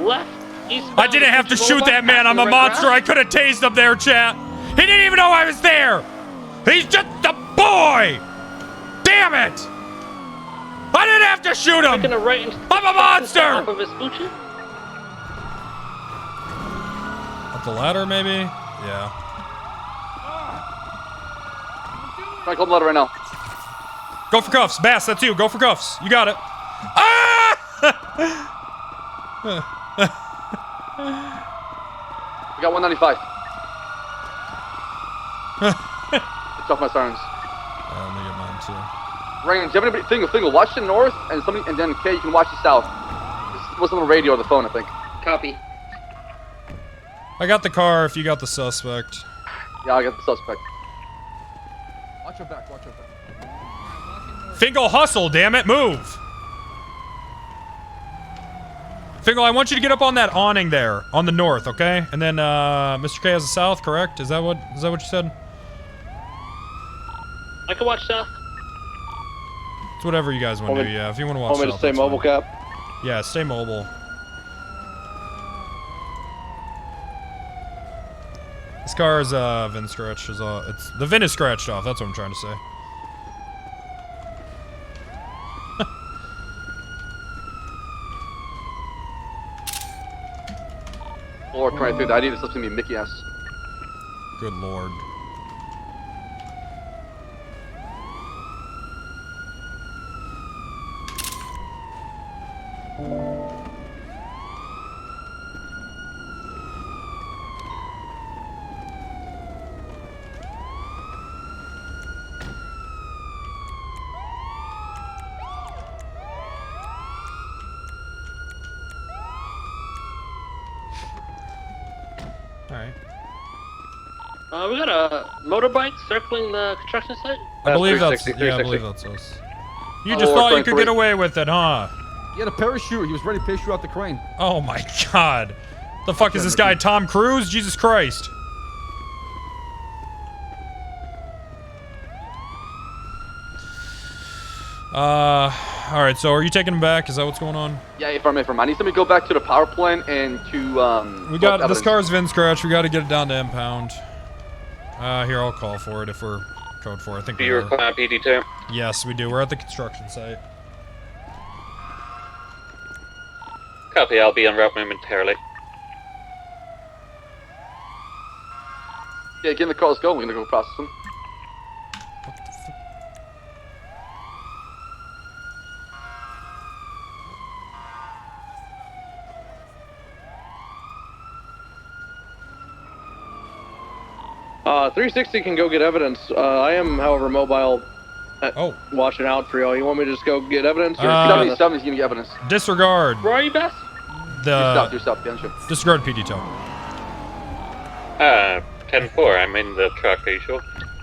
Left, eastbound. I didn't have to Vespucci shoot Boulevard, that man. I'm a passing red monster. grass. I could have tased him there, chat. He didn't even know I was there. He's just a boy. Damn it. I didn't have to shoot him. Taking a right into I'm a monster. Off of Vespucci. Up the ladder, maybe? Yeah. Trying to call the ladder right now. Go for cuffs. Bass, that's you. Go for cuffs. You got it. We got 195. It's off my sirens. Let me get mine too. Rain, do you have anybody? Fingal, watch the north, and somebody, and then Kay, you can watch the south. This was on the radio or the phone, I think. Copy. I got the car if you got the suspect. Yeah, I got the suspect. Watch your back, watch your back. Fingal, hustle, damn it. Move. Fingal, I want you to get up on that awning there, on the north, okay? And then, Mr. K has the south, correct? Is that what you said? I can watch south. It's whatever you guys want to do, yeah. If you want to watch Want me to south, stay that's mobile, fine. Cap? Yeah, stay mobile. This car is, VIN scratched. It's the VIN is scratched off, that's what I'm trying to say. Lord, 23, the ID is supposed to be Mickey S. Good lord. Alright. We got a motorbike circling the construction site. I believe that's, 360, yeah, I 360. believe that's us. You just thought you could get away with it, huh? He had a parachute. He was ready to parachute out the crane. Oh my god. The fuck is this guy, Tom Cruise? Jesus Christ. Alright, so are you taking him back? Is that what's going on? Yeah, if I'm. I need somebody to go back to the power plant and to, We got, this evidence. car's VIN scratch, we gotta get it down to impound. Here, I'll call for it if we're code for it. I think Do we you are. require PD2? Yes, we do. We're at the construction site. Copy, I'll be en route momentarily. Yeah, get in the car, let's go. We're gonna go process them. Uh, 360 can go get evidence. I am, however, mobile. Watching out for y'all. You want me to just go get evidence? Or 77 is gonna get evidence. Disregard. Where are you, Beth? Do stop, Disregard PD tow. 10-4, I'm in the truck, are you sure?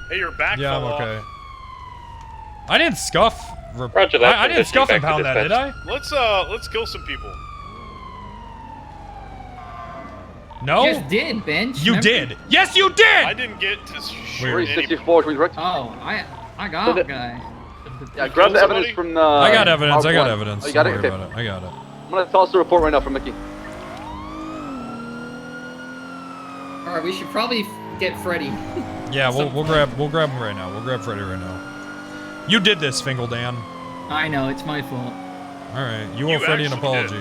Hey, your back Yeah, I'm fell off. okay. I didn't scuff. Roger that. I didn't scuff and pound that, did I? Let's kill some people. No. You just did, Bench. You did. Yes, you did. I didn't get to shoot Weird. any. 64, right? Oh, I got a guy. Yeah, grab the evidence from the. I got evidence. I got power evidence. plant. Oh, you got Don't it? worry Okay. about it. I got it. I'm gonna toss the report right now for Mickey. All right, we should probably get Freddy. Yeah, we'll grab him right now. We'll grab Freddy right now. You did this, Fingal Dan. I know, it's my fault. All right, you owe Freddy an apology.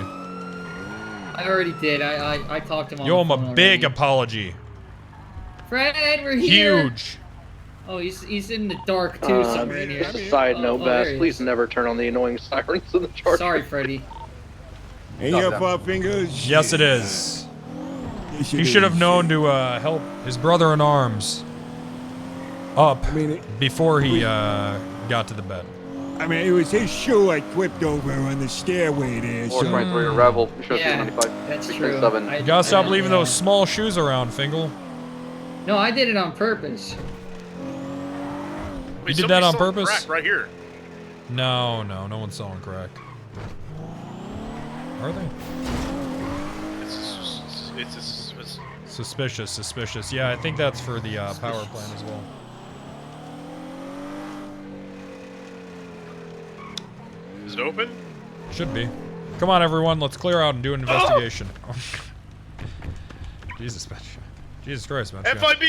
I already did. I talked to him on You owe the him phone a big already. apology. Fred, we're here. Huge. Oh, he's in the dark too, somewhere in here. Just a side note, there Bass, he please is. never turn on the annoying sirens in the Charger. Sorry, Freddy. Ain't your fault, Fingers? Yes, it is. Yes, He it should have is. known to help his brother in arms up before he got to the bed. I mean, it was his shoe I tripped over on the stairway there. Or So. 23, arrival. Yeah, 95. that's 327. true. You gotta stop I- leaving those small shoes around, Fingal. No, I did it on purpose. You did that on purpose? Crack right here. No one's selling crack. Are they? It's Suspicious. Yeah, I think that's for the power plant as well. Is it open? Should be. Come on, everyone. Let's clear out and do an investigation. Jesus, man. Jesus Christ, man. FIB!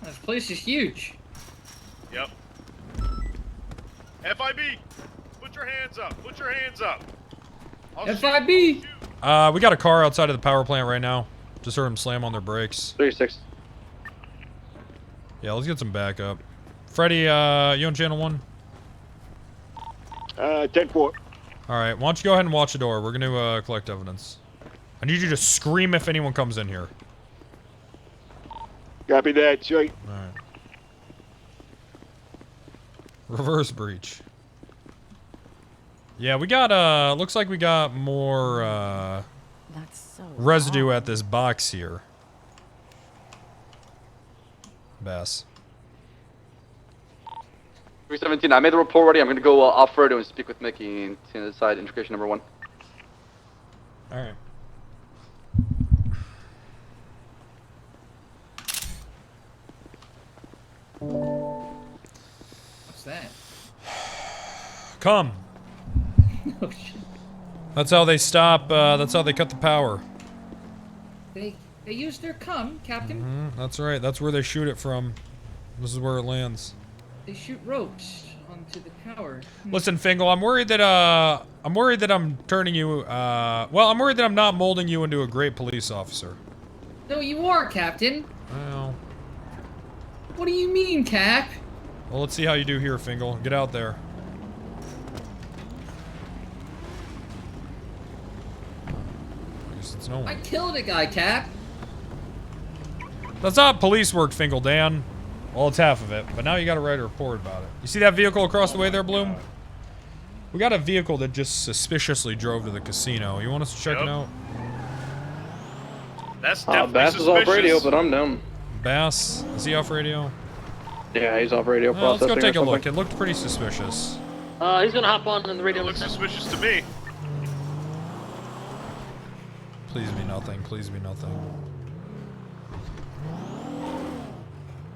This place is huge. Yep. FIB! Put your hands up! FIB! We got a car outside of the power plant right now. Just heard them slam on their brakes. 36. Yeah, let's get some backup. Freddy, you on channel 1? 10-4. Alright, why don't you go ahead and watch the door. We're gonna collect evidence. I need you to scream if anyone comes in here. Copy that, straight. Alright. Reverse breach. Yeah, we got, looks like we got more, residue at this box here. Bass. 317, I made the report already. I'm gonna go off-road and speak with Mickey and decide integration number 1. Alright. What's that? Come. Oh shit. That's how they stop, that's how they cut the power. They used their cum, Captain. That's right, that's where they shoot it from. This is where it lands. They shoot ropes onto the power. Listen, Fingal, I'm worried that I'm turning you, well, I'm worried that I'm not molding you into a great police officer. No, you are, Captain. Well. What do you mean, Cap? Well, let's see how you do here, Fingal. Get out there. It's no one. I killed a guy, Cap. That's not police work, Fingal, Dan. Well, it's half of it, but now you gotta write a report about it. You see that vehicle across the way there, Bloom? We got a vehicle that just suspiciously drove to the casino. You want us to check it out? That's definitely Bass suspicious. is off radio, but I'm down. Bass? Is he off radio? Yeah, he's off radio Well, let's go processing. take a look. It looked pretty suspicious. He's gonna hop on in the radio. Looks suspicious to me. Please be nothing. Please be nothing.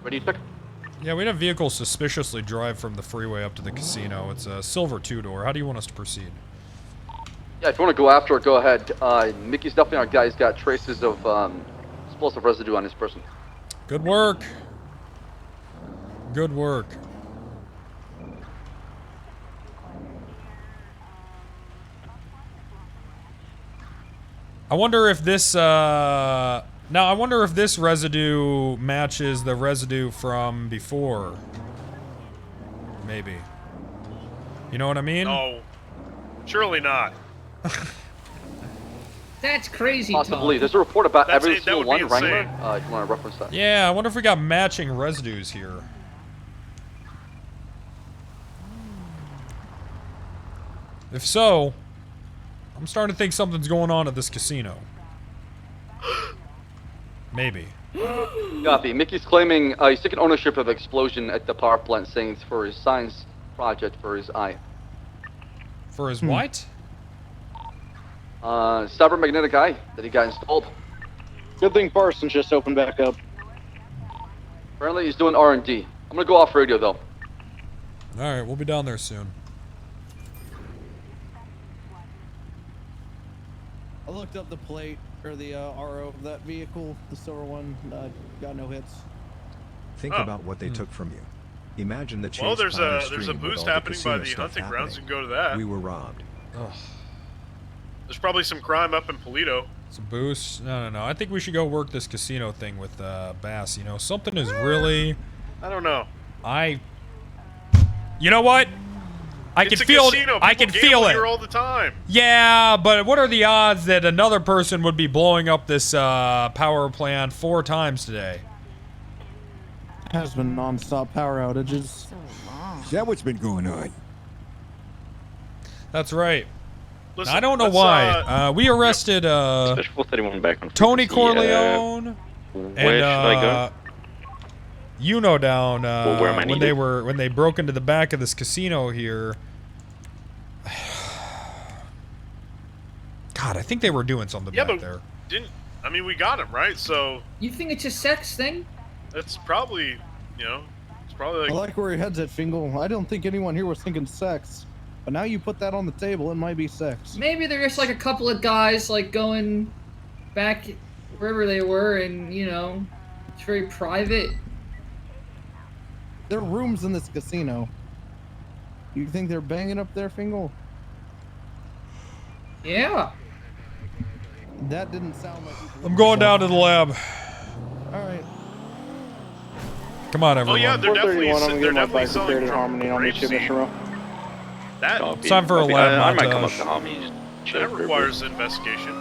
Ready to check? Yeah, we had a vehicle suspiciously drive from the freeway up to the casino. It's a silver two-door. How do you want us to proceed? Yeah, if you want to go after it, go ahead. Mickey's definitely our guy. He's got traces of explosive residue on his person. Good work. Good work. I wonder if this, now I wonder if this residue matches the residue from before. Maybe. You know what I mean? No. Surely not. That's crazy Possibly. talk. There's a report about That's every it, that single would one, be Wrangler. insane. If you want to reference that. Yeah, I wonder if we got matching residues here. If so, I'm starting to think something's going on at this casino. Maybe. Copy. Mickey's claiming he's taking ownership of the explosion at the power plant, saying it's for his science project for his eye. For his what? Cybermagnetic eye that he got installed. Good thing Parsons just opened back up. Apparently he's doing R&D. I'm gonna go off radio though. Alright, we'll be down there soon. I looked up the plate, or the RO of that vehicle, the silver one, got no hits. Think about what they took from you. Imagine the chase. Well, there's powder a stream with boost all happening by casino the stuff hunting grounds. You happening. can go to that. We were robbed. Ugh. There's probably some crime up in Polito. It's a boost. No. I think we should go work this casino thing with Bass. You know, something is really. I don't know. You know what? I It's can a feel. casino. I People can feel gamble it. here all the time. Yeah, but what are the odds that another person would be blowing up this power plant 4 times today? Has been non-stop power outages. Is that what's been going on? That's right. Listen, Now, I don't know let's, why. We arrested Special 431 back on Tony frequency. Corleone Where and should I go? you know down Well, where am I needed? when they broke into the back of this casino here. God, I think they were doing something Yeah, back but there. I mean, we got him right, so You think it's a sex thing? it's probably, it's probably I like. like where your head's at, Fingal. I don't think anyone here was thinking sex. But now you put that on the table, it might be sex. Maybe they're just like a couple of guys like going back wherever they were, and it's very private. There are rooms in this casino. You think they're banging up there, Fingal? Yeah. That didn't sound like. I'm going down to the lab. All right. Come on, everyone. Oh yeah, they're definitely 431, I'm gonna they're get my definitely bike selling repaired at Harmony. I'll meet you, grape Mr. seed. Rowe. That It's time for a lab I might come up montage. to Harmony. that requires investigation.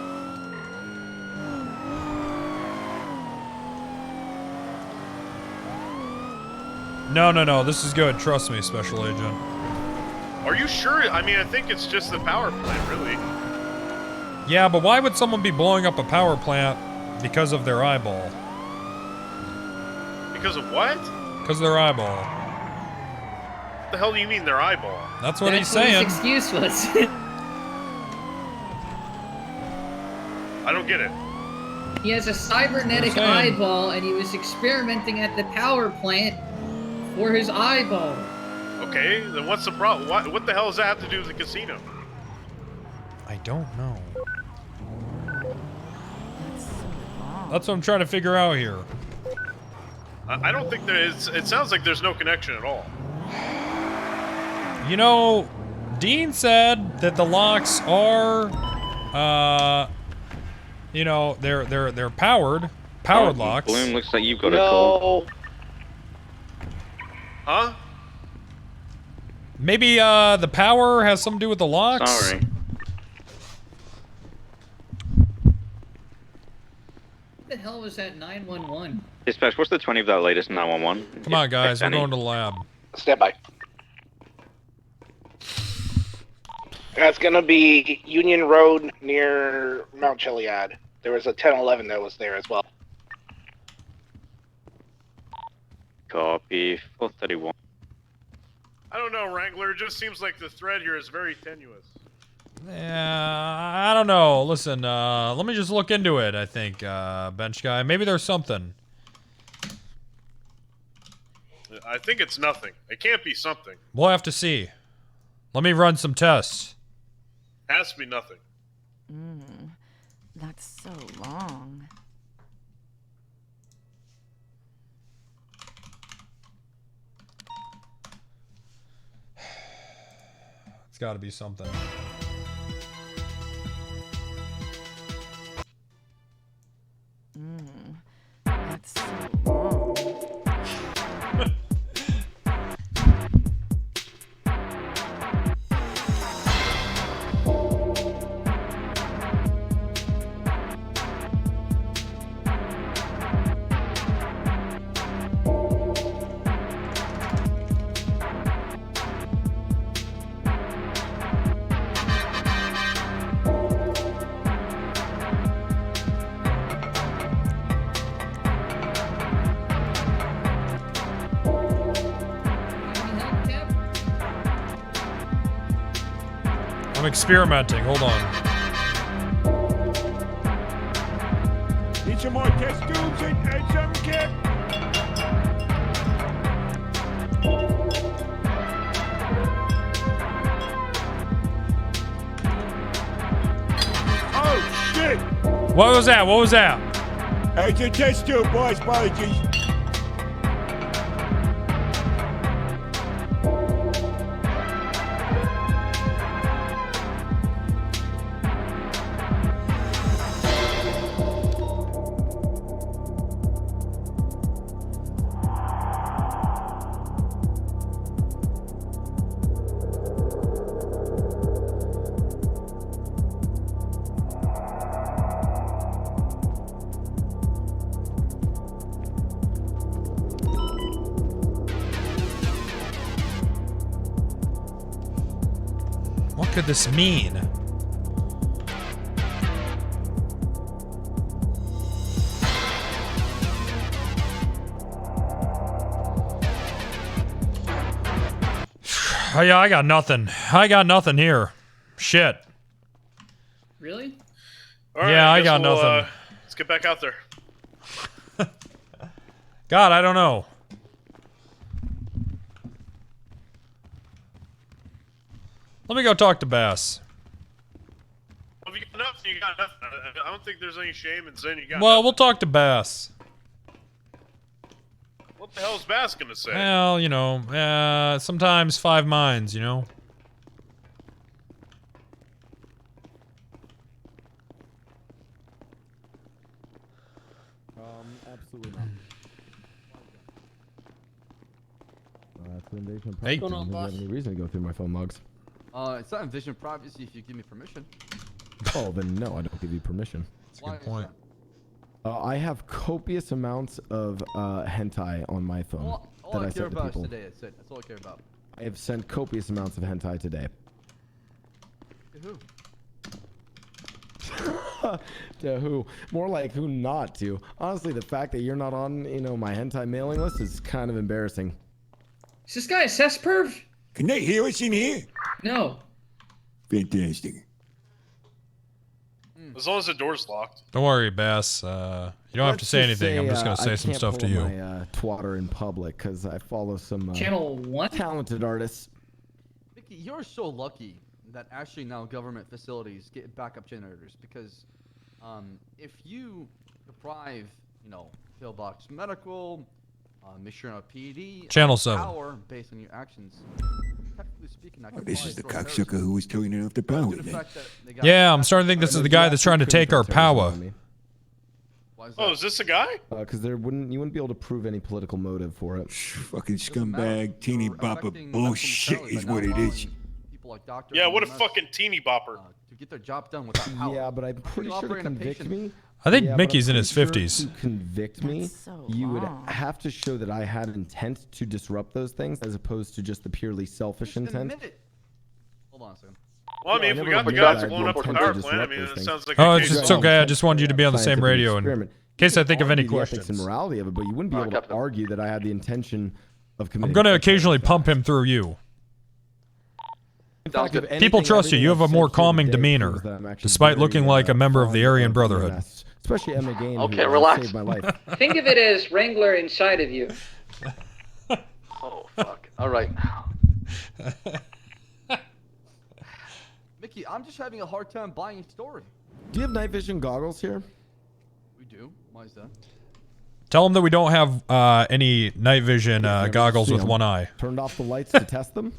No. This is good. Trust me, Special Agent. Are you sure? I mean, I think it's just the power plant, really. Yeah, but why would someone be blowing up a power plant because of their eyeball? Because of what? Because of their eyeball. the hell do you mean their eyeball? That's what he's That's saying. what his excuse was. I don't get it. He has a cybernetic saying. eyeball, and he was experimenting at the power plant for his eyeball. Okay, then what's the problem? What the hell does that have to do with the casino? I don't know. That's what I'm trying to figure out here. I don't think there is. It sounds like there's no connection at all. You know, Dean said that the locks are, you know, they're powered locks. Bloom, looks like you've got a No. cold. Huh? Maybe the power has something to do with the locks. Sorry. What the hell was that 911? Dispatch, what's the 20 of that latest 911? Come on, guys, we're going to the lab. Stand by. That's gonna be Union Road near Mount Chiliad. There was a 1011 that was there as well. Copy, 431. I don't know, Wrangler. It just seems like the thread here is very tenuous. Yeah, I don't know. Listen, let me just look into it, I think, bench guy. Maybe there's something. I think it's nothing. It can't be something. We'll have to see. Let me run some tests. It has to be nothing. That's so long. It's got to be something. That's so long. I'm experimenting. Hold on. Need some more test tubes and some kit. Oh, shit! What was that? What was that? It's a test tube, boys. Apologies. What could this mean? Yeah, I got nothing. I got nothing here. Shit. Really? All right, Yeah, I guess got we'll, nothing. Let's get back out there. God, I don't know. Let me go talk to Bass. Well, if you got nothing, you got nothing. I don't think there's any shame in saying you got Well, nothing. we'll talk to Bass. What the hell's Bass gonna say? Well, you know, sometimes five minds, you know? Absolutely not. It's invasion Hey. privacy. What's going on, I don't boss? have any reason to go through my phone logs. It's not invasion privacy if you give me permission. Oh, then no, I don't give you permission. That's a good point. I have copious amounts of hentai on my phone All that I I care sent to about is people. today. That's it. That's all I care about. I have sent copious amounts of hentai today. To who? To who? More like who not to. Honestly, the fact that you're not on, my hentai mailing list is kind of embarrassing. Is this guy a cess perv? Can they hear us in here? No. Fantastic. As long as the door's locked. Don't worry, Bass. You don't have to say anything. I'm just gonna say some stuff to you. I can't pull my twatter in public because I follow some Channel 1? talented artists. Mickey, you're so lucky that actually now government facilities get backup generators because if you deprive, pillbox medical, mission of PD, Channel 7. power based on your actions, technically speaking, that could This is the apply to cocksucker who was turning off the power then. Yeah, I'm starting to think this is the guy that's trying to take our power. Oh, is this the guy? Because you wouldn't be able to prove any political motive for it. Fucking scumbag, teeny bopper bullshit is what it is. Yeah, what a fucking teeny bopper. To get their job done without power. Yeah, but I'm pretty sure to convict me. I think Yeah, but Mickey's I'm in his pretty 50s. To convict me, you would long. have to show that I had intent to disrupt those things, as opposed to just the purely selfish intent. Hold on a second. Well, I mean, if we got the guy that's blowing up the power plant, I mean, it sounds like Oh, a it's case just of- okay. I just wanted you to be on the same Scientific radio in experiment. case I think of any Argue the ethics questions. and morality of it, but you wouldn't be able to argue that I had the intention of committing. I'm gonna sexual occasionally offense. pump him through you. In fact, if People anything, trust you. everything You have a I've more said here calming today demeanor, proves that I'm actually despite very, looking like a member of the fond Aryan of Brotherhood. EMS, especially Emma Gain, Okay, who relax. saved my life. Think of it as Wrangler inside of you. Oh, fuck. All right. Mickey, I'm just having a hard time buying a story. Do you have night vision goggles here? We do. Why is that? Tell him that we don't have any night vision goggles See with 'em. one eye. Turned off the lights to test them.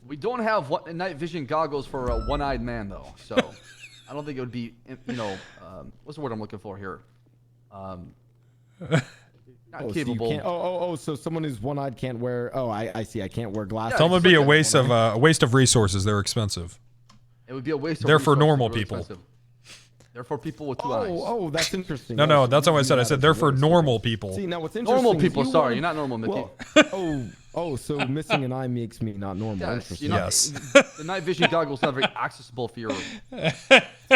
We don't have night vision goggles for a one-eyed man, though. So I don't think it would be, what's the word I'm looking for here? Not So you capable. can't, so someone who's one-eyed can't wear. Oh, I see. I can't wear glasses. Tell him it'd be a waste of resources. They're expensive. It would be a waste of They're for resources, normal really people. expensive. They're for people with two eyes. Oh, that's interesting. No, that's not what I said. I said they're for normal people. See, now what's interesting? Normal is people, you sorry, want- you're not normal, Mickey. Well, so missing an eye makes me not normal. Yes, Interesting. the night vision goggles not very accessible for your.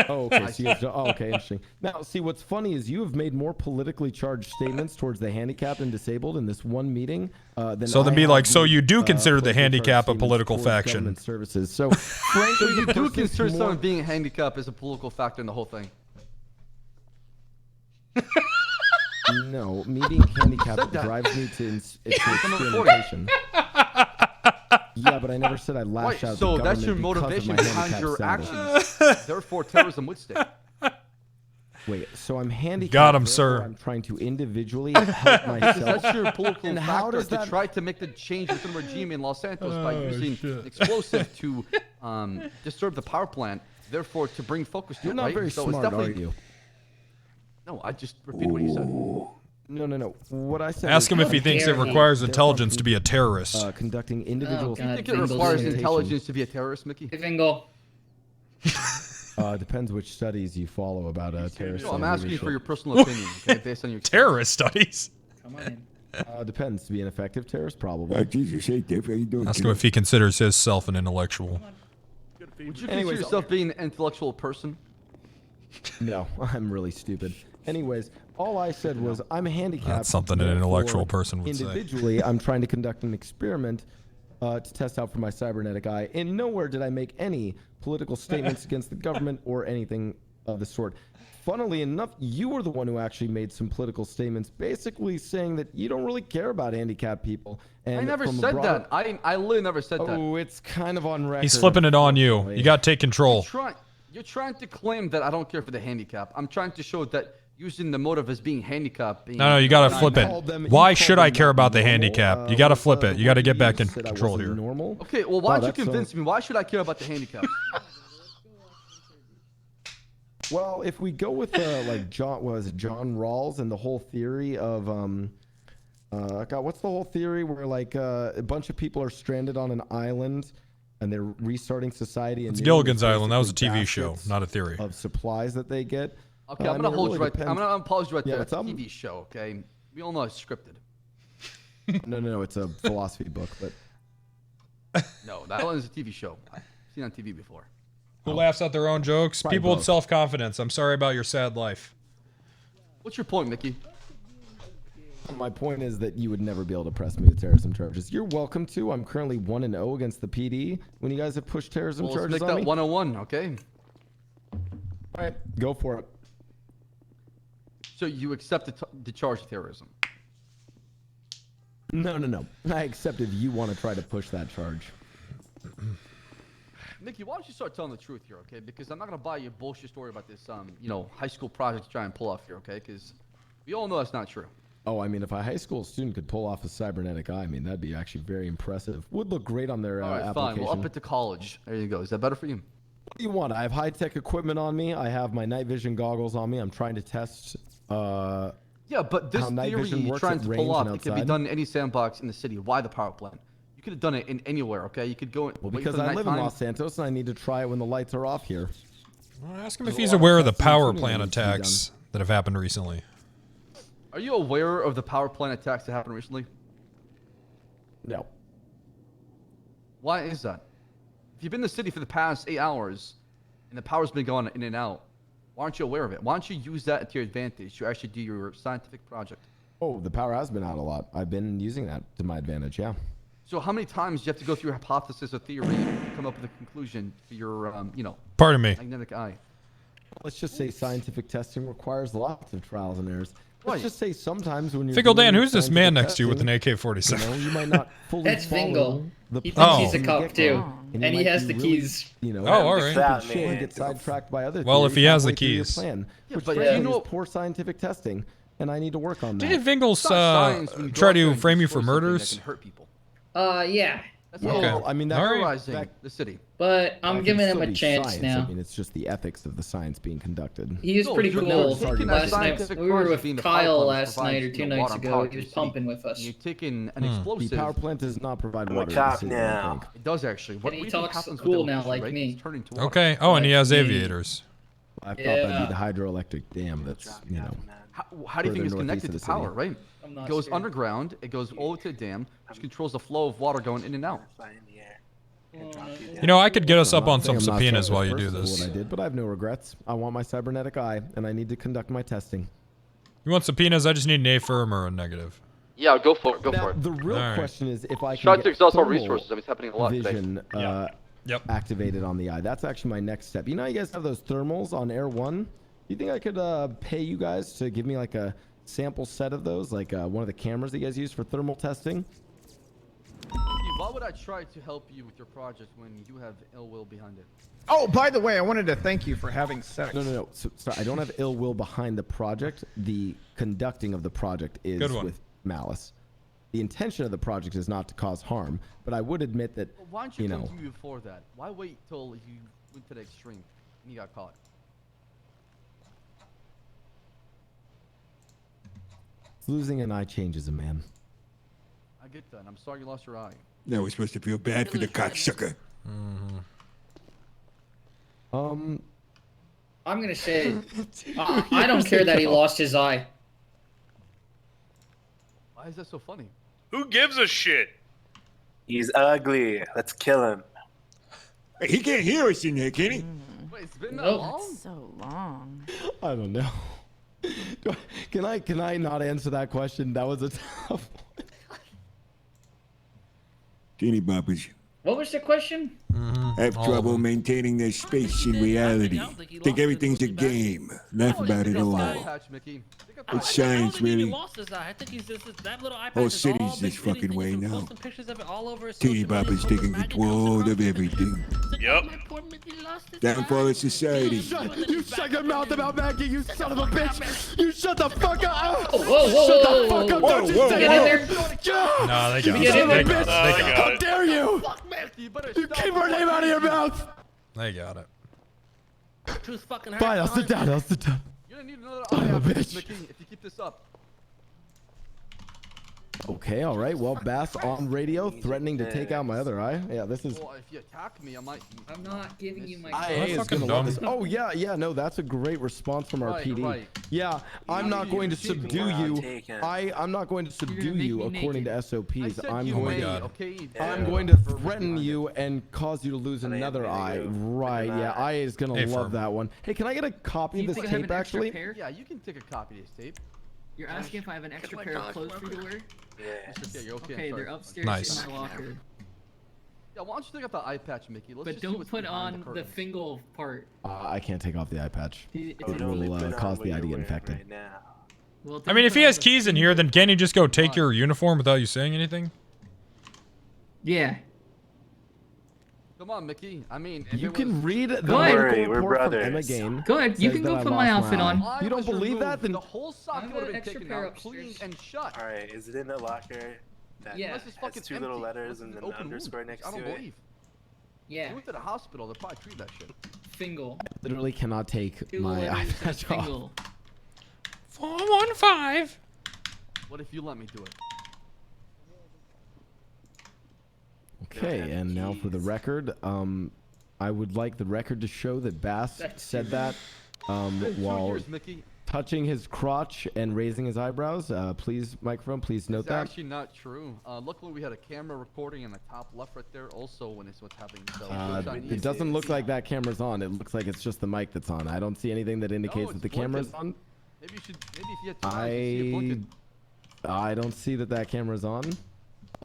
Oh, okay. So you have to, okay, interesting. Now, see, what's funny is you have made more politically charged statements towards the handicapped and disabled in this one meeting than So then I be have like, so made, you do consider the politically charged handicap a statements political towards faction? government services. So, frankly, So you the do person consider more- someone being handicapped as a political factor in the whole thing? No, me being handicapped drives me to experimentation. Yeah, but I never said I lash Right, out. so at the that's your government because of motivation my behind handicap your symbol. actions. Therefore, terrorism would stay. Wait, so I'm handicapped. Got him, therefore sir. I'm trying to individually help myself. That's your political And how factor does to that- try to make the change within the regime in Los Santos by Oh, using shit. explosive to disturb the power plant. Therefore, to bring focus to You're it, not right? very So it's smart, are definitely- you? No, I just repeat what you said. No. What I said. Ask was- him if he thinks it requires intelligence to be a terrorist. Conducting individual. God, You think it Fingal's requires irritation. intelligence to be a terrorist, Mickey? Fingal. Depends which studies you follow about terrorists. No, I'm and asking you for leadership. your personal opinion, okay, based on your Terrorist studies. Come on in. Depends. To be an effective terrorist, probably. Jesus, hey, Dave, how you doing? Ask him if he considers himself an intellectual. Would you consider Anyways, yourself being an intellectual person? No, I'm really stupid. Anyways, all I said was I'm handicapped. That's something an therefore, intellectual person would say. Individually, I'm trying to conduct an experiment to test out for my cybernetic eye. And nowhere did I make any political statements against the government or anything of the sort. Funnily enough, you were the one who actually made some political statements, basically saying that you don't really care about handicapped people. And I never from a said broader- that. I literally never said that. Oh, it's kind of on record. He's flipping it on you. You got to take control. You're trying to claim that I don't care for the handicap. I'm trying to show that using the motive as being handicapped. No, you got to flip it. Why should I care about the handicap? You got to flip it. You got to get back in control here. Normal. Okay, well, why'd you convince me? Why should I care about the handicap? Well, if we go with like John Rawls and the whole theory of God, what's the whole theory where like a bunch of people are stranded on an island and they're restarting society? It's and Gilligan's Island. That was a TV show, baskets not a theory. of supplies that they get. Okay, I'm I gonna mean, it hold really you right. I'm depends. gonna pause you right Yeah, there. it's, It's a TV show, okay? We all know it's scripted. No, it's a philosophy book, but No, that one is a TV show. I've seen it on TV before. Who laughs at their own jokes? Probably People with both. self-confidence. I'm sorry about your sad life. What's your point, Mickey? My point is that you would never be able to press me with terrorism charges. You're welcome to. I'm currently 1-0 against the PD when you guys have pushed terrorism Well, charges let's make on that me. 101, okay? All right, go for it. So you accept the charge of terrorism? No. I accept if you want to try to push that charge. Mickey, why don't you start telling the truth here, okay? Because I'm not gonna buy you a bullshit story about this, high school project to try and pull off here, okay? Because we all know that's not true. Oh, I mean, if a high school student could pull off a cybernetic eye, I mean, that'd be actually very impressive. Would look great on their All right, application. fine. We'll up it to college. There you go. Is that better for you? What do you want? I have high-tech equipment on me. I have my night vision goggles on me. I'm trying to test Yeah, but this how night theory vision you're works trying at to range pull off, and it can be outside. done in any sandbox in the city. Why the power plant? You could have done it in anywhere, okay? You could go in. Well, wait because for the I live in nighttime. Los Santos and I need to try it when the lights are off here. Well, ask him if he's aware of the power plant attacks that have happened recently. Are you aware of the power plant attacks that happened recently? No. Why is that? If you've been in the city for the past 8 hours and the power's been going in and out, why aren't you aware of it? Why don't you use that to your advantage to actually do your scientific project? Oh, the power has been out a lot. I've been using that to my advantage, yeah. So how many times do you have to go through your hypothesis or theory to come up with a conclusion for your, Pardon me. magnetic eye? Let's just say scientific testing requires lots of trials and errors. Let's Right. just say sometimes when you're Fingal Dan, doing who's this man scientific next to you with an testing, AK-47? You know, you might not fully That's follow Fingal. the He plan thinks he's a from cop the get-go. too, you and he might has be the really, keys. Oh, all right. stupid shit and get sidetracked by other Well, if theories he has the halfway through your keys. plan, Yeah, which but frankly you know- is poor scientific testing, and I need to work on that. Didn't Vingles It's not science when you go try out there to and frame you destroy for something that murders? can hurt people. Yeah. That's Okay. all. I mean, that, All right. Terrorizing the city. But I'm that giving can him still a be chance science. now. I mean, it's just the ethics of the science being conducted. He was No, pretty you're cool taking last a night. scientific We were project with being the power Kyle plant last provides, night or 2 water nights and ago. power He to was the city. pumping with us. You're taking an The explosive. power plant does not provide I'm a water to the cop city, I now. don't think. It does actually. What And do he you think talks happens cool with now electricity, like right? me. It's turning to water. Okay. Oh, and he Like has me. aviators. I thought that'd Yeah. be the hydroelectric dam that's, you know. How do you think it's further connected to northeast of the power, city. right? I'm not It goes scared. underground. It goes over to the dam, which controls the flow of water going in and out. You know, I could get us up I'm not on some saying I'm not subpoenas sorry while you for do what this. I did, but I have no regrets. I want my cybernetic eye, and I need to conduct my testing. You want subpoenas? I just need an affirm or a negative. Yeah, go for it. Go Now, for it. the real All right. question is if I can Try to get exhaust our thermal resources. I mean, it's happening a lot today. vision activated on the eye. That's actually my next step. You know, you guys have those thermals on Air 1? You think I could pay you guys to give me like a sample set of those, like one of the cameras that you guys use for thermal testing? Why would I try to help you with your project when you have ill will behind it? Oh, by the way, I wanted to thank you for having sex. No. So I don't have ill will behind the project. The conducting of the project is Good one. with malice. The intention of the project is not to cause harm, but I would admit that, Well, why don't you, you come know, to me before that? Why wait till you went to the extreme and you got caught? losing an eye changes a man. I get that. I'm sorry you lost your eye. Now we're supposed to feel bad for the cocksucker. I'm gonna say, I don't care that he lost his eye. Why is that so funny? Who gives a shit? He's ugly. Let's kill him. Hey, he can't hear us in there, can he? Wait, it's been that Nope. long? That's so long. I don't know. Can I not answer that question? That was a tough one. Teeny boppers What was the question? have trouble maintaining their space in reality. Think everything's a game. Laugh about it all. It's science, really. Whole city's this fucking way now. Teeny boppers taking control of everything. Yep. Downfall of society. You shut your mouth about Maggie, you son of a bitch! You shut the fuck up! Whoa, Shut the fuck up! Don't you say Get in there. Yeah. No, they got Get in it. They there. got it. They got How it. dare you! You keep her name out of your mouth! They got it. Fine, I'll sit down, I'll sit down. You're gonna need another Son eye of a after this, bitch. Mickey, if you keep this up. Okay, all right. Well, Bass on radio threatening to take out my other eye. Yeah, this is. Well, if you attack me, I might. I'm not giving you my. IA is fucking gonna love dumb. this. Oh yeah. No, that's a great response from our Right, PD. right. Yeah, I'm not going to subdue you. taken. I'm not going to subdue make you me according naked. to SOPs. I I'm said going. God. okay? I'm Yeah. going to threaten you and cause you to lose another really eye. good. Right? Look at Yeah, that. IA is gonna Hey, love firm. that one. Hey, can I get a copy of this tape actually? Yeah, you can take a copy of this tape. You're asking if I have an extra pair of clothes for you to wear? Yeah. Okay, you're okay. Okay, I'm they're sorry. upstairs Nice. in my locker. Yeah, why don't you take out the eye patch, Mickey? Let's But just see don't what's put behind on the the curtains. fingal part. I can't take off the eye patch. It's It will cause the eye to get infected. Right now. Well, I mean, if he has keys in here, then can't he just go take your uniform without you saying anything? Yeah. Come on, Mickey. I mean, if You it can was... read the Don't worry, medical we're report from brothers. Emma Gain. Good, you Says can that go I put my lost outfit on. Eye You don't was believe that? removed, Then the whole I've socket got would have an been extra taken pair out, upstairs. cleaned, and shut. All right, is it in the locker that Yeah. Unless it's has fucking two little empty. letters Unless and it's an an open underscore wound, next I don't to it? believe. Yeah. You went to the hospital, they'll probably treat that shit. Fingal. literally cannot take Two my eye letters and patch off. fingal. 415. What if you let me do it? Okay, and now for the record, I would like the record to show that Bass said that while Here's Mickey. touching his crotch and raising his eyebrows. Please, microphone, please note It's that. actually not true. Luckily, we had a camera recording in the top left right there also when it's what's happening. So It doesn't look like that camera's on. It looks like it's just the mic that's on. I don't see anything that indicates that the camera's on. Maybe you should. Maybe if you had two eyes, you'd see it blinking. I don't see that camera's on.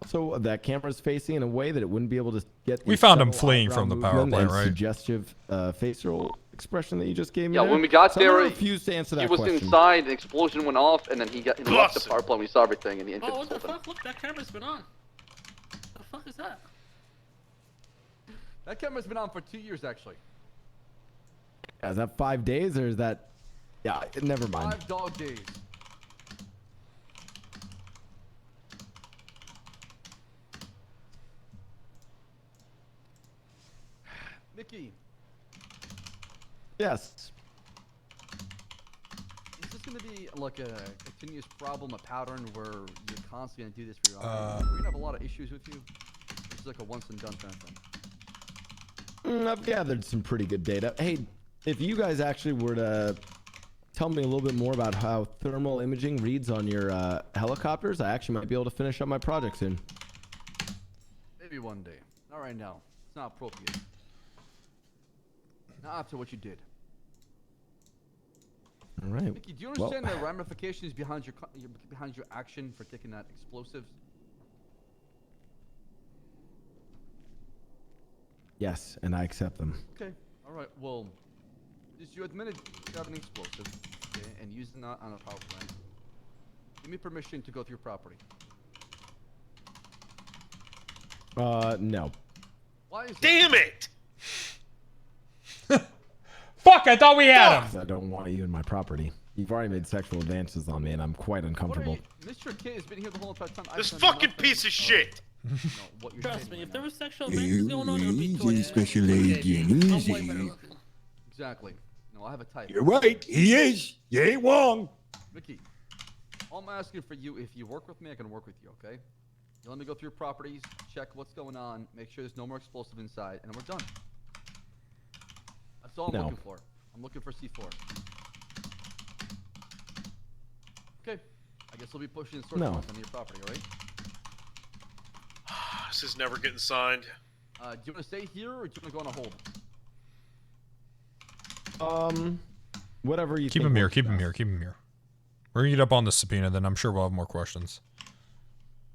So that camera's facing in a way that it wouldn't be able to get. We the found him subtle fleeing eyebrow from the power movement plant, and right? Suggestive facial expression that you just gave me. Yeah, there. when we got So I'm there, gonna refuse to answer that he was question. inside, the explosion went off, and then he left the power plant. We saw everything, and the engine Oh, was what the open. fuck? Look, that camera's been on. The fuck is that? That camera's been on for 2 years actually. Is that 5 days or is that? Yeah, never mind. 5 dog days. Mickey, Yes. is this going to be like a continuous problem, a pattern where you're constantly going to do this for your own? We're going to have a lot of issues with you. This is like a once and done kind of thing. I've gathered some pretty good data. Hey, if you guys actually were to tell me a little bit more about how thermal imaging reads on your helicopters, I actually might be able to finish up my project soon. Maybe one day. Not right now. It's not appropriate. Not after what you did. All right. Mickey, do you understand the ramifications behind your action for taking that explosives? Yes, and I accept them. Okay. All right. Well, just you admitted you have an explosive, okay, and using that on a power plant. Give me permission to go through your property. No. Why is Damn it! Fuck, I thought we had him. I don't want you in my property. You've already made sexual advances on me, and I'm quite uncomfortable. Mr. K has been here the whole entire time. This fucking piece of shit! Trust me, if there was sexual advances going on, it would be Easy, special agent, easy. Exactly. No, I have a type. You're right, he is. You ain't wrong. Mickey, all I'm asking for you, if you work with me, I can work with you, okay? You let me go through your properties, check what's going on, make sure there's no more explosive inside, and we're done. That's all I'm looking for. I'm looking for C4. Okay. I guess we'll be pushing sort of on your property, all right? This is never getting signed. Do you want to stay here or do you want to go on a hold? Whatever you Keep think him here, works keep him best. here, keep him here. We're gonna get up on the subpoena, then I'm sure we'll have more questions.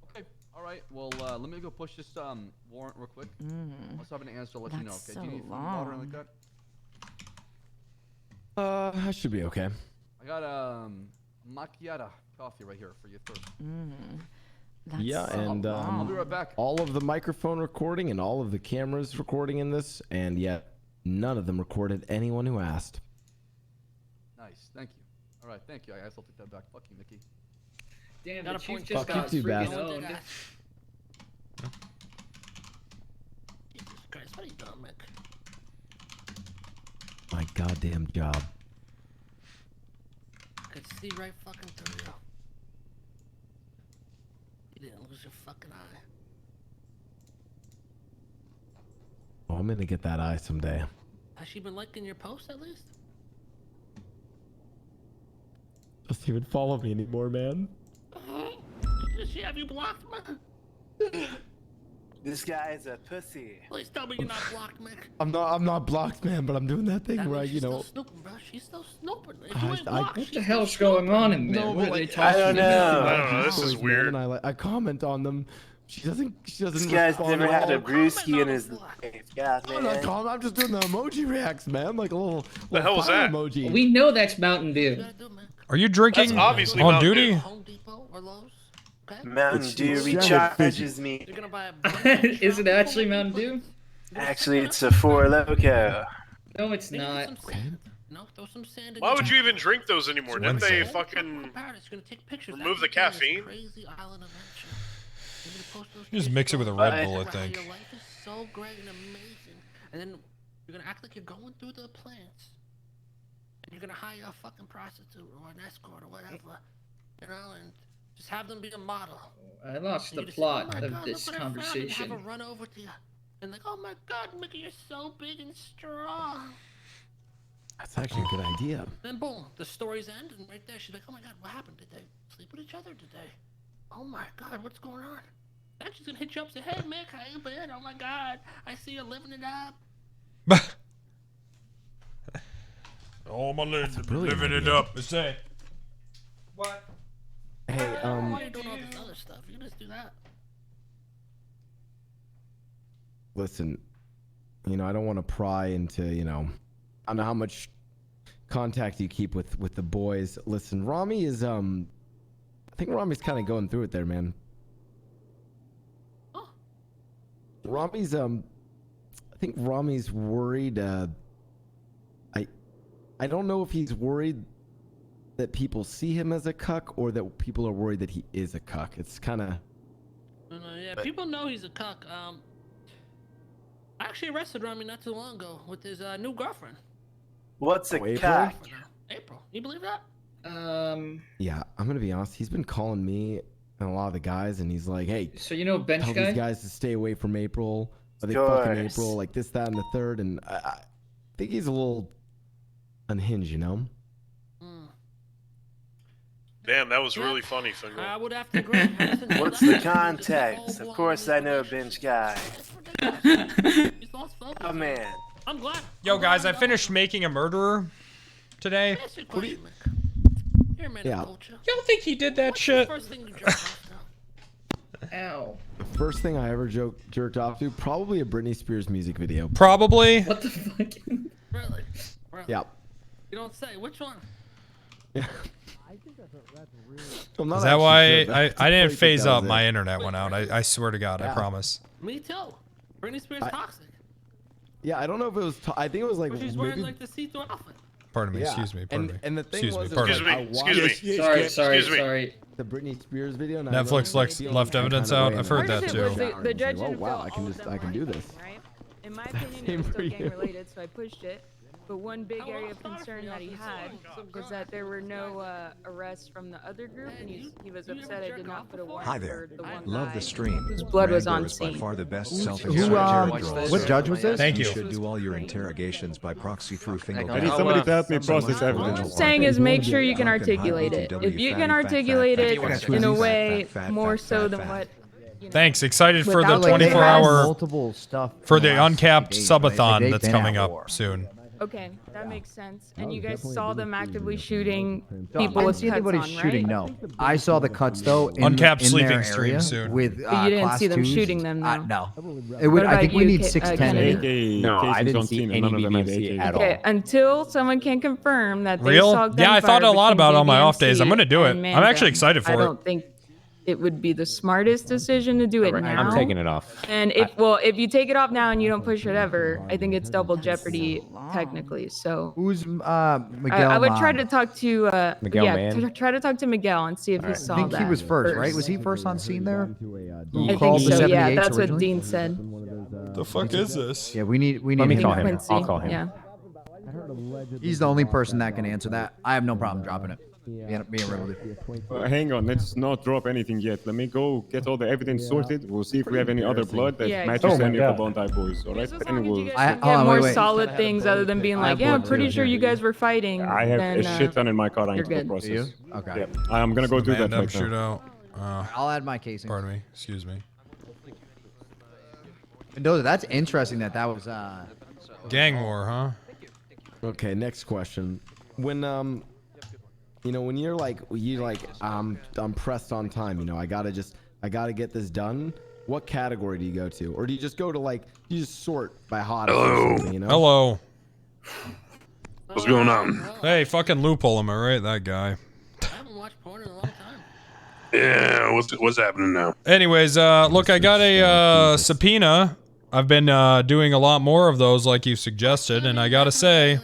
Okay. All right. Well, let me go push this warrant real quick. Once I have an answer, I'll let you know. Okay. That's Do you need so food and water long. like that? I should be okay. I got macchiato coffee right here for your thirst. That's Yeah, so and long. I'll be right back. all of the microphone recording and all of the cameras recording in this, and yet none of them recorded anyone who asked. Nice. Thank you. All right. Thank you. I guess I'll take that back. Fuck you, Mickey. Damn, Got the a chief point. just Fuck you got too, freaking Bass. owned. Jesus Christ, what are you doing, Mick? My goddamn job. I could see right fucking through you. You didn't lose your fucking eye. Oh, I'm gonna get that eye someday. Has she been liking your post at least? Doesn't even follow me anymore, man. Does she have you blocked, man? This guy's a pussy. Please tell me you're not blocked, Mick. I'm not blocked, man, but I'm doing that thing where She's still snooping, bro. She's still snooping. If you ain't blocked, What the hell's going on in there? What are they talking I don't know. I don't know. This is weird. And I comment on them. She doesn't. This guy's respond never at had a all. brewski in his life. Yeah, I'm not man. calling. I'm just doing the emoji reacts, man. Like a little hell was fire that? emoji. We know that's Mountain Dew. Are you drinking That's obviously on Mountain duty? Dew. Mountain Dew recharges me. Is it actually Mountain Dew? Actually, it's a Four Loco. No, it's not. Why would you even drink those anymore? Didn't they fucking remove the caffeine? You just mix it with a Red Bull, I think. Your life is so great and amazing, and then you're gonna act like you're going through the plants, and you're gonna hire a fucking prostitute or an escort or whatever, you know, and just have them be a model. I lost And the you just plot say, "Oh my of God, this look what I found," and conversation. have her run over to you, and like, "Oh my God, Mickey, you're so big and strong." That's actually a good idea. Then boom, the stories end, and right there she's like, "Oh my God, what happened? Did they sleep with each other today? Oh my God, what's going on?" Then she's gonna hit you up and say, "Hey Mick, how you been? Oh my God, I see you living it up." Oh my living it up. Say. What? Hey, Why are you doing all this other stuff? You just do that. Listen, I don't want to pry into, I don't know how much contact you keep with the boys. Listen, Rami is, I think Rami's kind of going through it there, man. Rami's, I think Rami's worried, I don't know if he's worried that people see him as a cuck or that people are worried that he is a cuck. It's kind of... Yeah, people know he's a cuck. I actually arrested Rami not too long ago with his new girlfriend. What's a April? cock? April. You believe that? Yeah, I'm going to be honest. He's been calling me and a lot of the guys, and he's like, hey... So you know Bench tell Guy? these guys to stay away from April. Are they Course. fucking April? Like this, that, and the third. And I think he's a little unhinged, Damn, that was really funny, Fingal. I would have to agree. What's the context? Of course I know Bench Guy. Oh man. I'm glad. Yo, guys, I finished making a murderer today. Yeah. You don't think he did that shit? Ow. The first thing I ever jerked off to, probably a Britney Spears music video. Probably. What the fuck? Really? Yeah. You don't say. Which one? I'm not Is that actually why sure, I but didn't think phase that up? was My it. internet went out. I swear to God, I Yeah. promise. Me too. Britney Spears toxic. Yeah, I don't know if it was. I think it was like But she's maybe. wearing like the see-through outfit. Pardon me. Yeah. Excuse me. Pardon me. And the thing Excuse me. was, Pardon me. Excuse me. Sorry. The Britney Spears video. And Netflix left evidence out. I've heard that too. The judge Oh didn't wow, feel I can do this. right? In my opinion, it was still gang related, so I pushed it. But one big area of concern that he had was that there were no arrests from the other group, and he was upset I did not put a warrant Hi there. for the one Love guy the stream. whose blood was Wrangler on is by scene. far the best Who, self-executive what judge was this? Thank you. You should do all your interrogations by proxy through Fingal. I need somebody to help me process All I'm evidence. saying is make sure you can articulate it. If you can articulate it in a way more so than what... Thanks. Excited for the Without, like, 24-hour multiple stuff for the last uncapped days, right? subathon They've that's been coming at up war. soon. Okay, that makes sense. And you guys saw them actively shooting No, people I with see cuts anybody on, shooting. right? No, I saw the cuts though. Uncapped in sleeping their stream area soon. With But you didn't class see them twos. shooting them, though. No, What I about think we you, need 610. Kennedy? No, I didn't see any BBMC at all. Okay, until someone can confirm that they Real? saw Yeah, I thought a gunfire lot about it on my between off days. I'm gonna do it. BBMC I'm actually and excited for I it. don't think it would be the smartest decision to do it now. I'm taking it off. And if you take it off now and you don't push it ever, I think it's double jeopardy technically. So Who's Miguel? I would try to talk to Miguel Mann? try to talk to Miguel and see if he saw I think that. he was first, right? Was he first on scene there? I think so. Yeah, that's what Dean said. The fuck is this? Yeah, we need. Let me him. call him. Quincy, I'll call him. Yeah. He's the only person that can answer that. I have no problem dropping it. Being real with you. Hang on, let's not drop anything yet. Let me go get all the evidence sorted. We'll see if we have any other blood that Yeah, matches exactly. any of the Bondi boys. All right, As long and as you we'll. guys I- can hold get on, more wait. solid things other than being like, yeah, I'm pretty sure you guys were fighting. I have then, a shit ton in my car. I you're need to good. process. Do you? Okay. Yeah, I'm gonna go do that Stand up right now. shootout. I'll add my casing. Pardon me. Excuse me. Mendoza, that's interesting that was gang war, huh? Okay, next question. When you know, when you're like I'm pressed on time, you know, I gotta get this done. What category do you go to, or do you just go to you just sort by hottest or something, you know? Hello. What's going on? Hey, fucking loophole, am I right? That guy. I haven't watched porn in a long time. Yeah, what's happening now? Anyways, look, I got a subpoena. I've been doing a lot more of those, like you suggested, and I gotta say,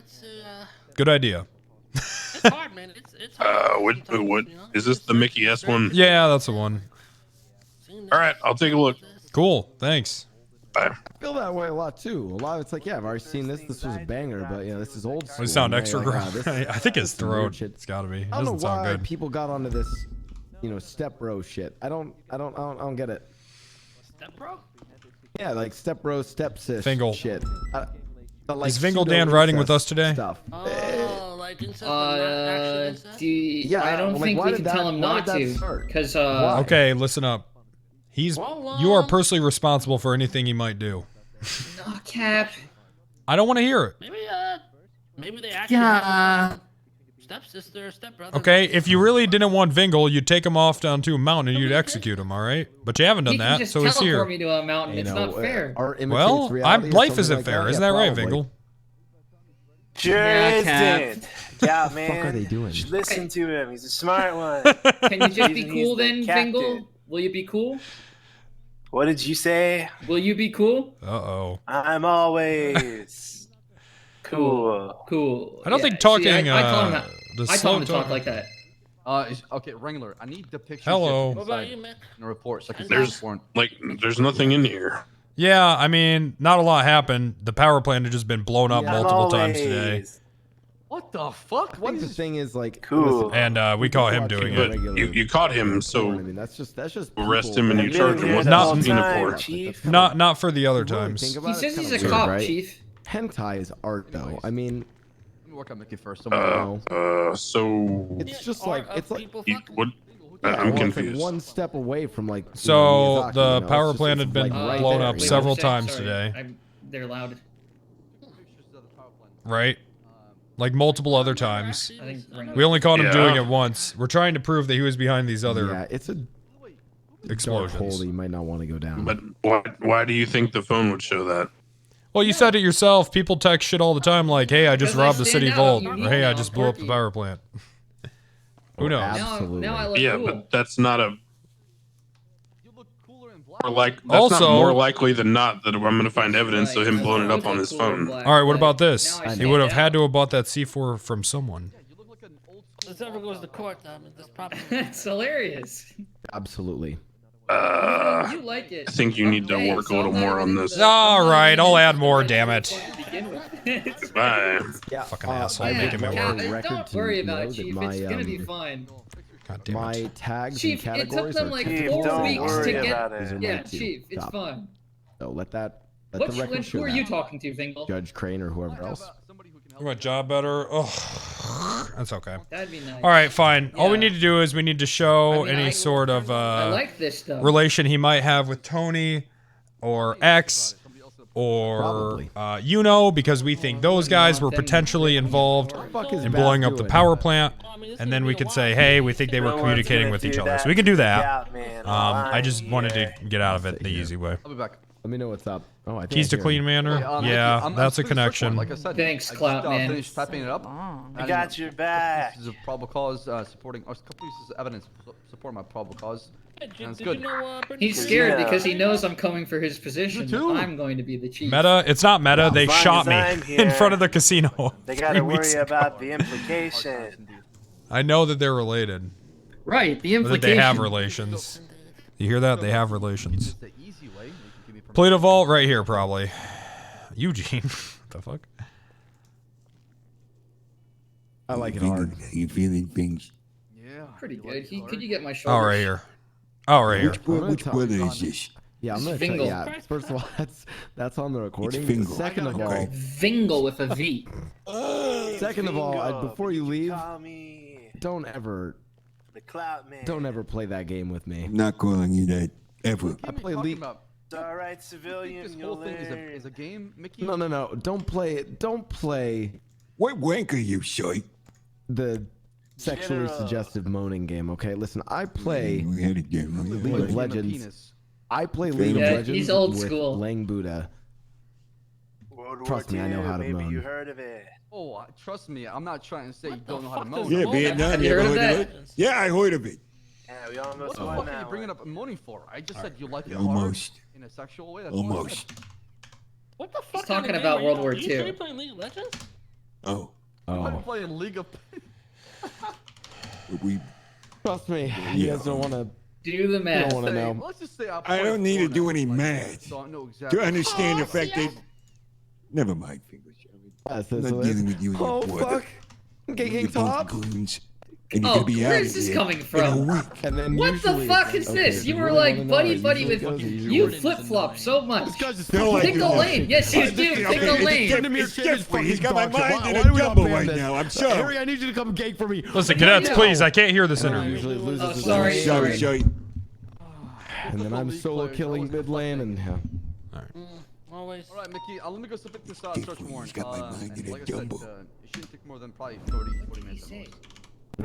good idea. It's hard, man. It's hard. What is this? The Mickey S one? Yeah, that's the one. All right, I'll take a look. Cool, thanks. Bye. I feel that way a lot too. A lot of it's like, yeah, I've already seen this. This was a banger, but you know, this is old school. We sound extra Like, gross. I think his throat. It's gotta be. It I don't know doesn't sound why good. people got onto this, you know, step bro shit. I don't get it. Step bro? Yeah, like step bro, step sis Fingal. shit. Is Vingle Dan riding with us today? Stuff. Oh, like incest, but not actually incest? Yeah, I don't like, think why we did can that- tell him why not did that to, start? because Okay, listen up. You are personally responsible for anything he might do. Oh, Cap. I don't want to hear it. Maybe they actually have stepsister or stepbrother. Okay, if you really didn't want Vingle, you'd take him off down to a mountain and you'd execute him, all right? But you haven't done He can that, just so he's here. teleport me to a mountain. It's not fair. Well, life isn't fair, isn't that right, Vingle? Sure isn't. Yeah, man. What the fuck are they doing? Listen to him. He's a smart one. Can you just be He's cool the then, captain. Fingal? Will you be cool? What did you say? Will you be cool? Uh-oh. I'm always cool. Cool. I don't think talking, I taught him, the I slow taught him to talk talk- like that. Okay, Wrangler, I need the picture. Hello. What about you, man? In a report, so I can There's nothing in here. Yeah, I mean, not a lot happened. The power plant had just been blown up multiple times today. What the fuck? What the thing is like cool, and we caught him doing But it. you caught him, so I mean, that's just arrest him and you people- charge him with Not- subpoena for. Not for the other If you really times. think about He it, says it's he's kinda a weird, cop, right? Chief. Hentai is art, though. I mean, Let me work on Mickey first. So it's just like what? I'm well, it's confused. like one step away from like. So Miyazaki, the you know? power It's just- plant it's had been like right blown there, up you know? several Sorry, times sorry. today, They're loud. right? Like multiple other times. I think Wrangler- We only caught him Yeah. doing it once. We're trying to prove that he was behind these other Yeah, it's a explosions. dark hole that you might not want to go down. But why do you think the phone would show that? Well, you said it yourself. People text shit all the time like, hey, I just Because I robbed the stand city out, vault. you Or need hey, I now, just blew up the Porky. power plant. Who knows? Absolutely. Now I look Yeah, cool. but that's not a. That's Also- not more likely than not that I'm going to find evidence of him blowing it up on his phone. All right, what about this? Now I He stand would have out. had to have bought that C4 from someone. If this ever goes to court, this probably. It's hilarious. Absolutely. You like it. I think you need to Okay, work so a little I'm not more on even this. the- All right, I'll add more, damn it. to begin with. Bye. Yeah, Fucking asshole, I making me would work. like the record Don't to worry about know it, that Chief. my, It's gonna be fine. God damn my it. tags Chief, and it took categories them are like Chief, 4 don't weeks to worry get. about it. These are my Yeah, two. Chief, it's Stop. fine. So let the Who record show are you that. talking to, Fingal? Judge Crane or whoever else. My job better. Oh, that's okay. That'd be nice. All right, fine. All we Yeah. need to do is we need to show I mean, any I- sort of I like this stuff. relation he might have with Tony or X or because we think those guys were potentially involved in blowing up the power plant. And then we could say, hey, we think they were communicating with each other. So we can do that. I just wanted to get out of it the easy way. I'll be back. Let me know what's up. Oh, I think Keys I to hear clean him. manor. Wait, Yeah, I'm that's a pretty search connection. warrant, Like I said, Thanks, I Clout just, Man. finished typing it up. I got your back. This is a probable cause supporting. A couple pieces of evidence supporting my probable cause. And it's Did good. you know, He's scared because he knows I'm coming for his position. I'm going to be the chief. Meta, it's not meta. They As long shot as me I'm in here, front of the casino. They 3 gotta weeks worry ago. about the implication. I know that they're related. Right, the Or implication. that they have relations. You hear that? They have relations. Plate of vault right here, probably. Eugene. What the fuck? I like it hard. You feeling things? Yeah. Pretty good. Could you get my shoulders? Oh, right here. Oh, right here. Which brother is this? Yeah, I'm gonna tell Fingal. yeah. First of all, that's on the recording. Fingal. Second of all, Vingle with a V. second of all, Fingal. before you leave, Call me don't ever the Clout Man. play that game with me. I'm not calling you that ever. I play League. It's all right, civilian. This whole thing is a game, Mickey. No. Don't play it. Don't play. What rank are you, Soy? The sexually suggestive moaning game. Okay, listen. I play We had a game. League of Legends. I play League of Legends he's old with school. Lang Buddha. World Trust War me, I know II, how to maybe moan. you heard of it. Oh, trust me. I'm not trying to say you don't know how to moan. Yeah, Vietnam. Have you heard of that? Yeah, I heard of it. Yeah, we all know What the someone fuck are now. you bringing up moaning for? I just said you like it Almost. hard in a sexual way. That's all I said. Almost. What the fuck? He's talking kind of about game World are War you II. playing League of Legends? Oh. I'm playing League of. We. Trust me. You guys don't want to. Do the math. Don't want to know. Let's just say I don't need to do any math So I know exactly. to understand the fact that. Never mind, fingers. I'm not dealing with you and your brother. Fuck. Getting You're top. both goons, and you're gonna be out where of is this here coming in a from? week. And then What the usually fuck it's is this? if You were really like wanna know, it buddy usually with goes you easy. flip flop so much. This guy's just Still like Pick a doing lane. that. Yes, you do. Okay, Pick a lane. It's Jeffrey. He's got my Dog shit. mind in Why a do we not jumble ban right this? now. I'm Harry, sorry. I need you to come gate for me. Listen, cadets, please. I can't hear this interview. Usually loses Oh, his sorry. own. Sorry. And then I'm solo killing mid lane and yeah. Always. All right, Mickey. Let me go submit this search warrant. He's got my mind in and a like I said, jumble. it shouldn't take more than probably 40 minutes. At most.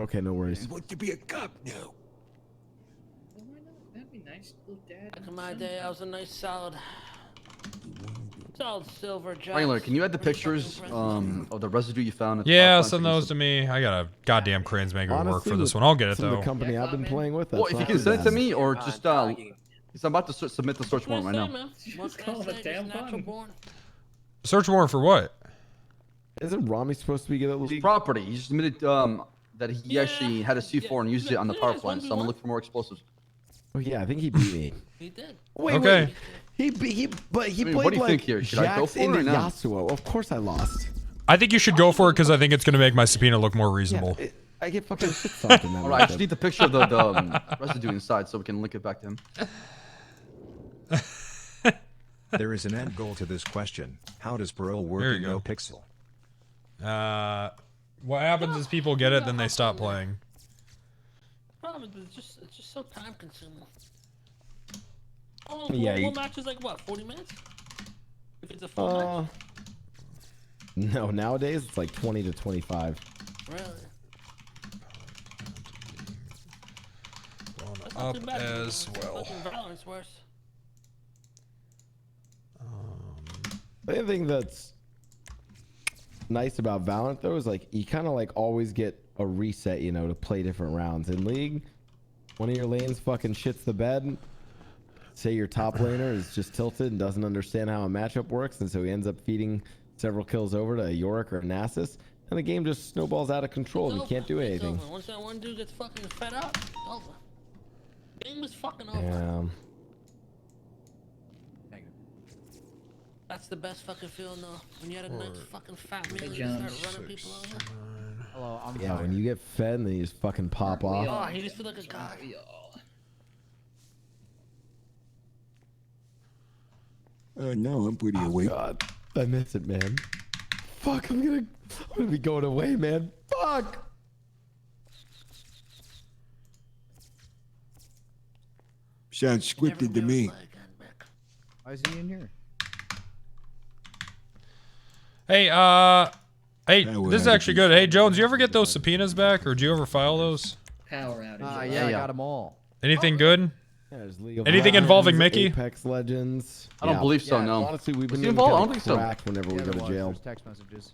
Okay, no worries. He wants to be a cop now. That'd be nice, little dad. Back in my day, I was a nice solid silver jack. Wrangler, can you add the pictures of the residue you found? At the Yeah, power plant send so you those to me. I got a goddamn cranes making me work Honestly, for this with one. I'll get it some of though. the company I've been playing with. Well, that's if you not can too send it to bad. me, or just because I'm about to submit the search warrant right now. Just call it a tampon. Search warrant for what? Isn't Rami supposed to be good at least? Property. He just admitted that he actually had a C4 and used it on the power plant. So I'm gonna look for more explosives. Oh yeah, I think he beat me. He did. Wait, Okay. Wait. He I mean, played what do you like think here? Should I go Jax for it into or not? Yasuo. Of course I lost. I think you should go for it because I think it's going to make my subpoena look more reasonable. I get fucking shit stomped in that. All right, I just need the picture of the residue inside so we can link it back to him. There is an end goal to this question. How does parole work There in you go. NoPixel? What happens is people get it, then they stop playing. Problem is, it's just so time consuming. Oh, Yeah, one match is like what, 40 minutes? If it's a full match? No, nowadays it's like 20 to 25. Really? That's not Up too bad. as well. Fucking Valorant's worse. The only thing that's nice about Valorant though is like you kind of like always get a reset, you know, to play different rounds. In League, one of your lanes fucking shits the bed. Say your top laner is just tilted and doesn't understand how a matchup works, and so he ends up feeding several kills over to a Yorick or a Nasus, and the game just snowballs out of control and you can't do anything. It's over. Once that one dude gets fucking fed up, it's over. Game is fucking over. Yeah. That's the best fucking feeling though. When you had a nice fucking fat meal and you John. start running people over. Hello, I'm Yeah, when you get fed and then you just fucking pop off. Oh, he just feel like a god. No, I'm pretty awake. God, I miss it, man. Fuck, I'm gonna be going away, man. Fuck. Sounds scripted to me. Why is he in here? Hey, hey, this is actually good. Hey, Jones, you ever get those subpoenas back, or do you ever file those? Power outage. Yeah, I got them all. Anything good? Yeah, there's League of Anything Legends, involving Mickey? Apex Legends. I don't believe so, no. Honestly, we've Was been he involved? I don't getting think so. cracked whenever we go to jail. There's text messages.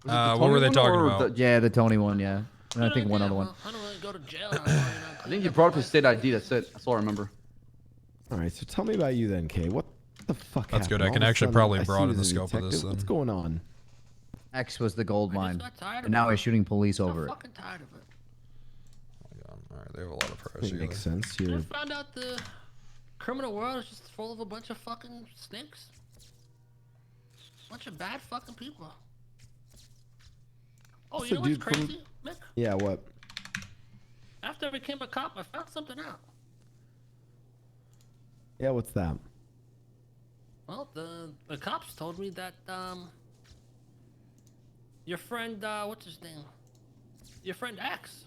What were they talking about? Yeah, the Tony one, yeah. And I think one other one. I don't really go to jail. I think you brought up his state ID. That's it. That's all I remember. All right, so tell me about you then, Kay. What the fuck That's good. happened? I All can of a actually sudden, probably I see broaden you the as a scope of detective. this then. What's going on? X was the gold mine. got tired of And now it. he's shooting police over it. Fucking tired of it. Alright, they have a lot of It privacy. makes sense. I You're found out the criminal world is just full of a bunch of fucking stinks. Bunch of bad fucking people. Oh, you So, know what's dude, from- crazy, Mick? yeah. What? After I became a cop, I found something out. Yeah, what's that? Well, the cops told me that your friend what's his name? Your friend X.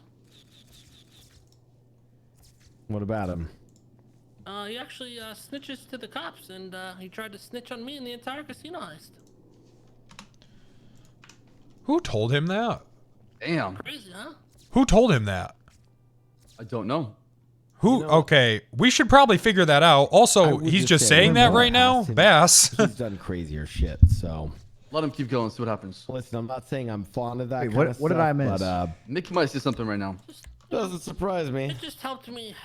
What about him? He actually snitches to the cops, and he tried to snitch on me in the entire casino heist. Who told him that? Damn. Crazy, huh? Who told him that? I don't know. Who? Okay, we should probably figure that out. Also, he's just saying that right now? Bass. He's done crazier shit, so. Let him keep going, see what happens. Listen, I'm not saying I'm fond of that Wait, kind of stuff, what did I miss? but Mickey might see something right now. doesn't surprise me. It just helped me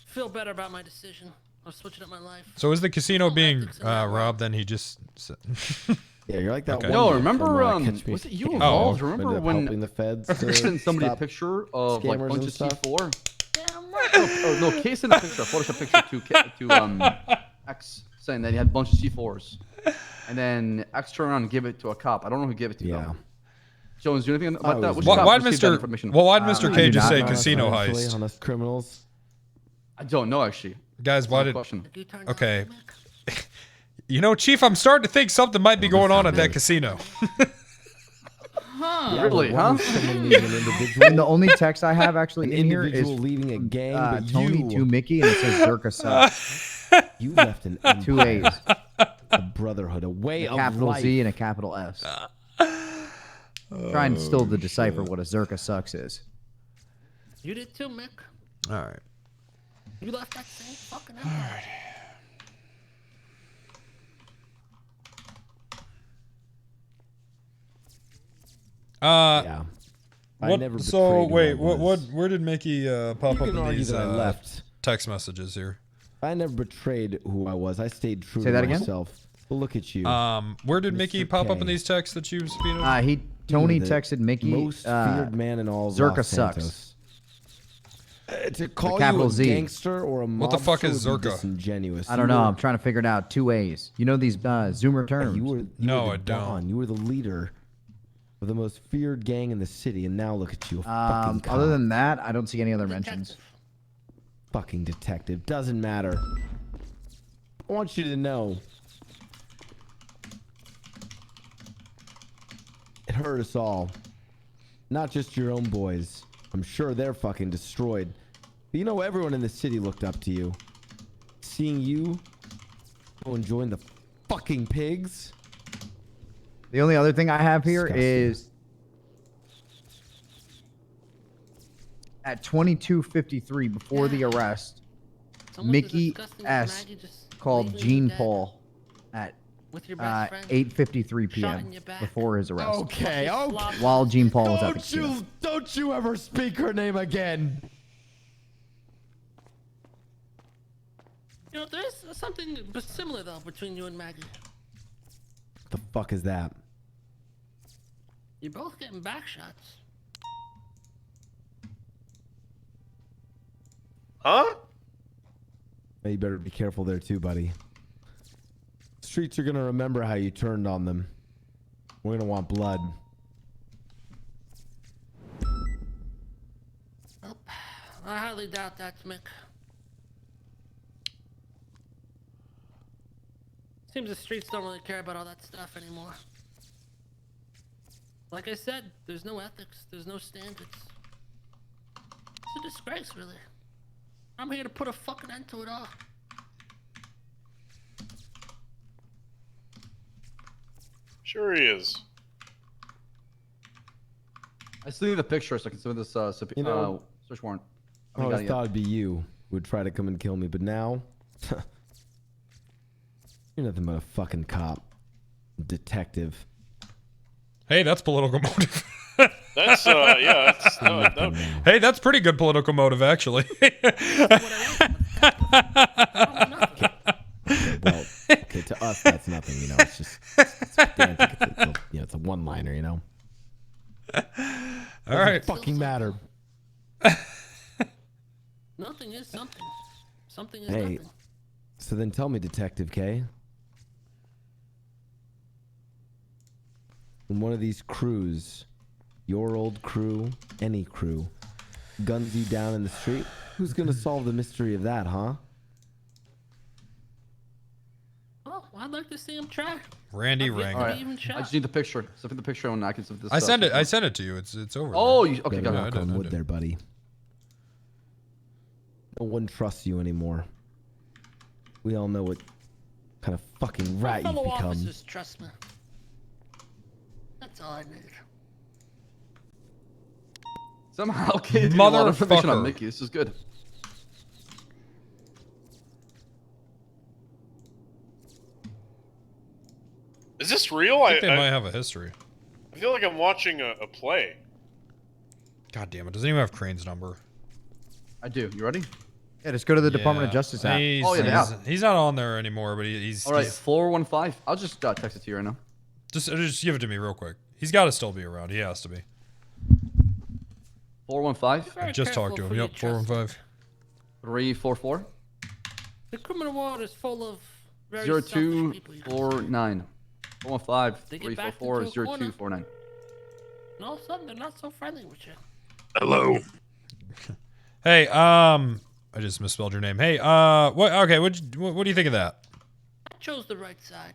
feel better about my decision of switching up my life. So is the casino being robbed? Then he just. Yeah, you're like that. Okay. One No, guy remember, from, Catch Me was it you If You involved? Can. Remember Ended up when helping the feds sent somebody a stop picture of like a scammers bunch and of stuff? C4? Oh, no, Kay sent a picture, a Photoshop picture to X saying that he had a bunch of C4s. And then X turned around and gave it to a cop. I don't know who gave it to. Yeah. Jones, do you know anything about that? Which Why'd cop received that Mr. information? Why'd Mr. K just say Not casino financially heist? on us criminals. I don't know actually. Guys, why did? Question. Okay. You know, Chief, I'm starting to think something might be going on at that casino. Huh. Really, huh? And the only text I have actually in here is individual leaving a gang, but Tony you- to Mickey, and it says Zerka sucks. You left an empire, 2 A's. a brotherhood, a way A of capital life. Z and a capital S. Trying still to decipher what a Zerka sucks is. You did too, Mick. All right. You left that same fucking empire. Yeah. I What, never so betrayed wait, who I what? was. Where did Mickey pop You up can in argue these that I left. text messages here? I never betrayed who I was. I stayed true Say to that again? myself. But look at you. Where did Mickey Mr. pop up K. in these texts that you subpoenaed? Tony The texted Mickey. most feared man in all of Zerka Los sucks. Santos. To call you capital a Z. gangster or a mobster What the fuck is would be Zerka? disingenuous. I don't know. I'm trying to figure it out. 2 A's. You know these Zoomer terms. You were No, the I don't. Don. You were the leader of the most feared gang in the city, and now look at you, a fucking cop. Other than that, I don't see any other mentions. Fucking detective. Doesn't matter. I want you to know. It hurt us all. Not just your own boys. I'm sure they're fucking destroyed. But you know, everyone in the city looked up to you. Seeing you go and join the fucking pigs. The only other thing I have here Disgusting. is at 22:53 before the arrest, Mickey S. called Gene Paul at With your best friend. 8:53 Shot p.m. in your back. before his arrest. Okay, okay. While Gene Paul was at the casino. Don't you ever speak her name again. You know, there's something similar though between you and Maggie. The fuck is that? You're both getting back shots. Huh? You better be careful there too, buddy. Streets are gonna remember how you turned on them. We're gonna want blood. Well, I highly doubt that, Mick. Seems the streets don't really care about all that stuff anymore. Like I said, there's no ethics, there's no standards. It's a disgrace, really. I'm here to put a fucking end to it all. Sure he is. I still need a picture so I can submit this You know, search warrant. I always thought it'd be you who would try to come and kill me, but now you're nothing but a fucking cop, detective. Hey, that's political motive. That's yeah. That's, no. Hey, that's pretty good political motive, actually. Well, okay, to us that's nothing, you know. It's just, it's a one-liner, you know. All right. Fucking matter. Nothing is something. Something is Hey, nothing. so then tell me, Detective K. When one of these crews, your old crew, any crew, guns you down in the street, who's gonna solve the mystery of that, huh? Oh, I'd like to see him try. Randy I've yet to Wrangler. be even I shot. just need the picture. Submit the picture and I can submit this. I sent it. I sent it to you. It's over. Oh, there. you, okay, Better got knock it. on wood there, buddy. No one trusts you anymore. We all know what kind of fucking rat you've Fellow become. officers, trust me. That's all I need. Somehow getting a lot of information on Motherfucker. Mickey. This is good. Is this real? I think they might have a history. I feel like I'm watching a play. God damn it! Doesn't even have Crane's number. I do. You ready? Yeah, just go to the Department of Justice app. Oh, yeah, they have. He's not on there anymore, but he's. All right, he's, 415. I'll just text it to you right now. Just give it to me real quick. He's got to still be around. He has to be. 415. I just talked to him. Yep, 415. 344. The criminal world is full of very selfish people. 0249. 415 They get backed 344 into a corner. 0249. And all of a sudden, they're not so friendly with you. Hello. Hey, I just misspelled your name. Hey, what? Okay, what do you think of that? I chose the right side.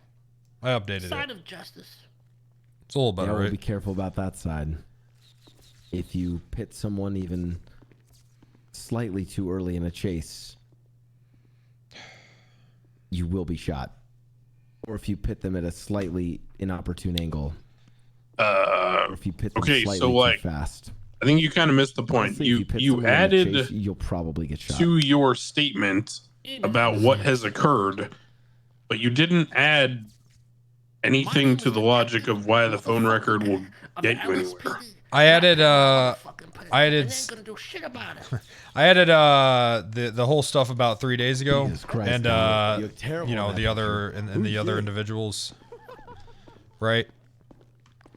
I updated Side it. of justice. It's a little better, Yeah, right? be careful about that side. If you pit someone even slightly too early in a chase, you will be shot. Or if you pit them at a slightly inopportune angle. Or if you pit them Okay, slightly so too like, fast. I think you kind of missed the point. Honestly, if pit You someone in a added chase, you'll probably get shot. to your statement about what has occurred, but you didn't add anything to the logic of why the phone record will get you anywhere. I added the whole stuff about 3 days ago, Christ, and you're terrible you know at the that other picture. and the Who other did? individuals, right?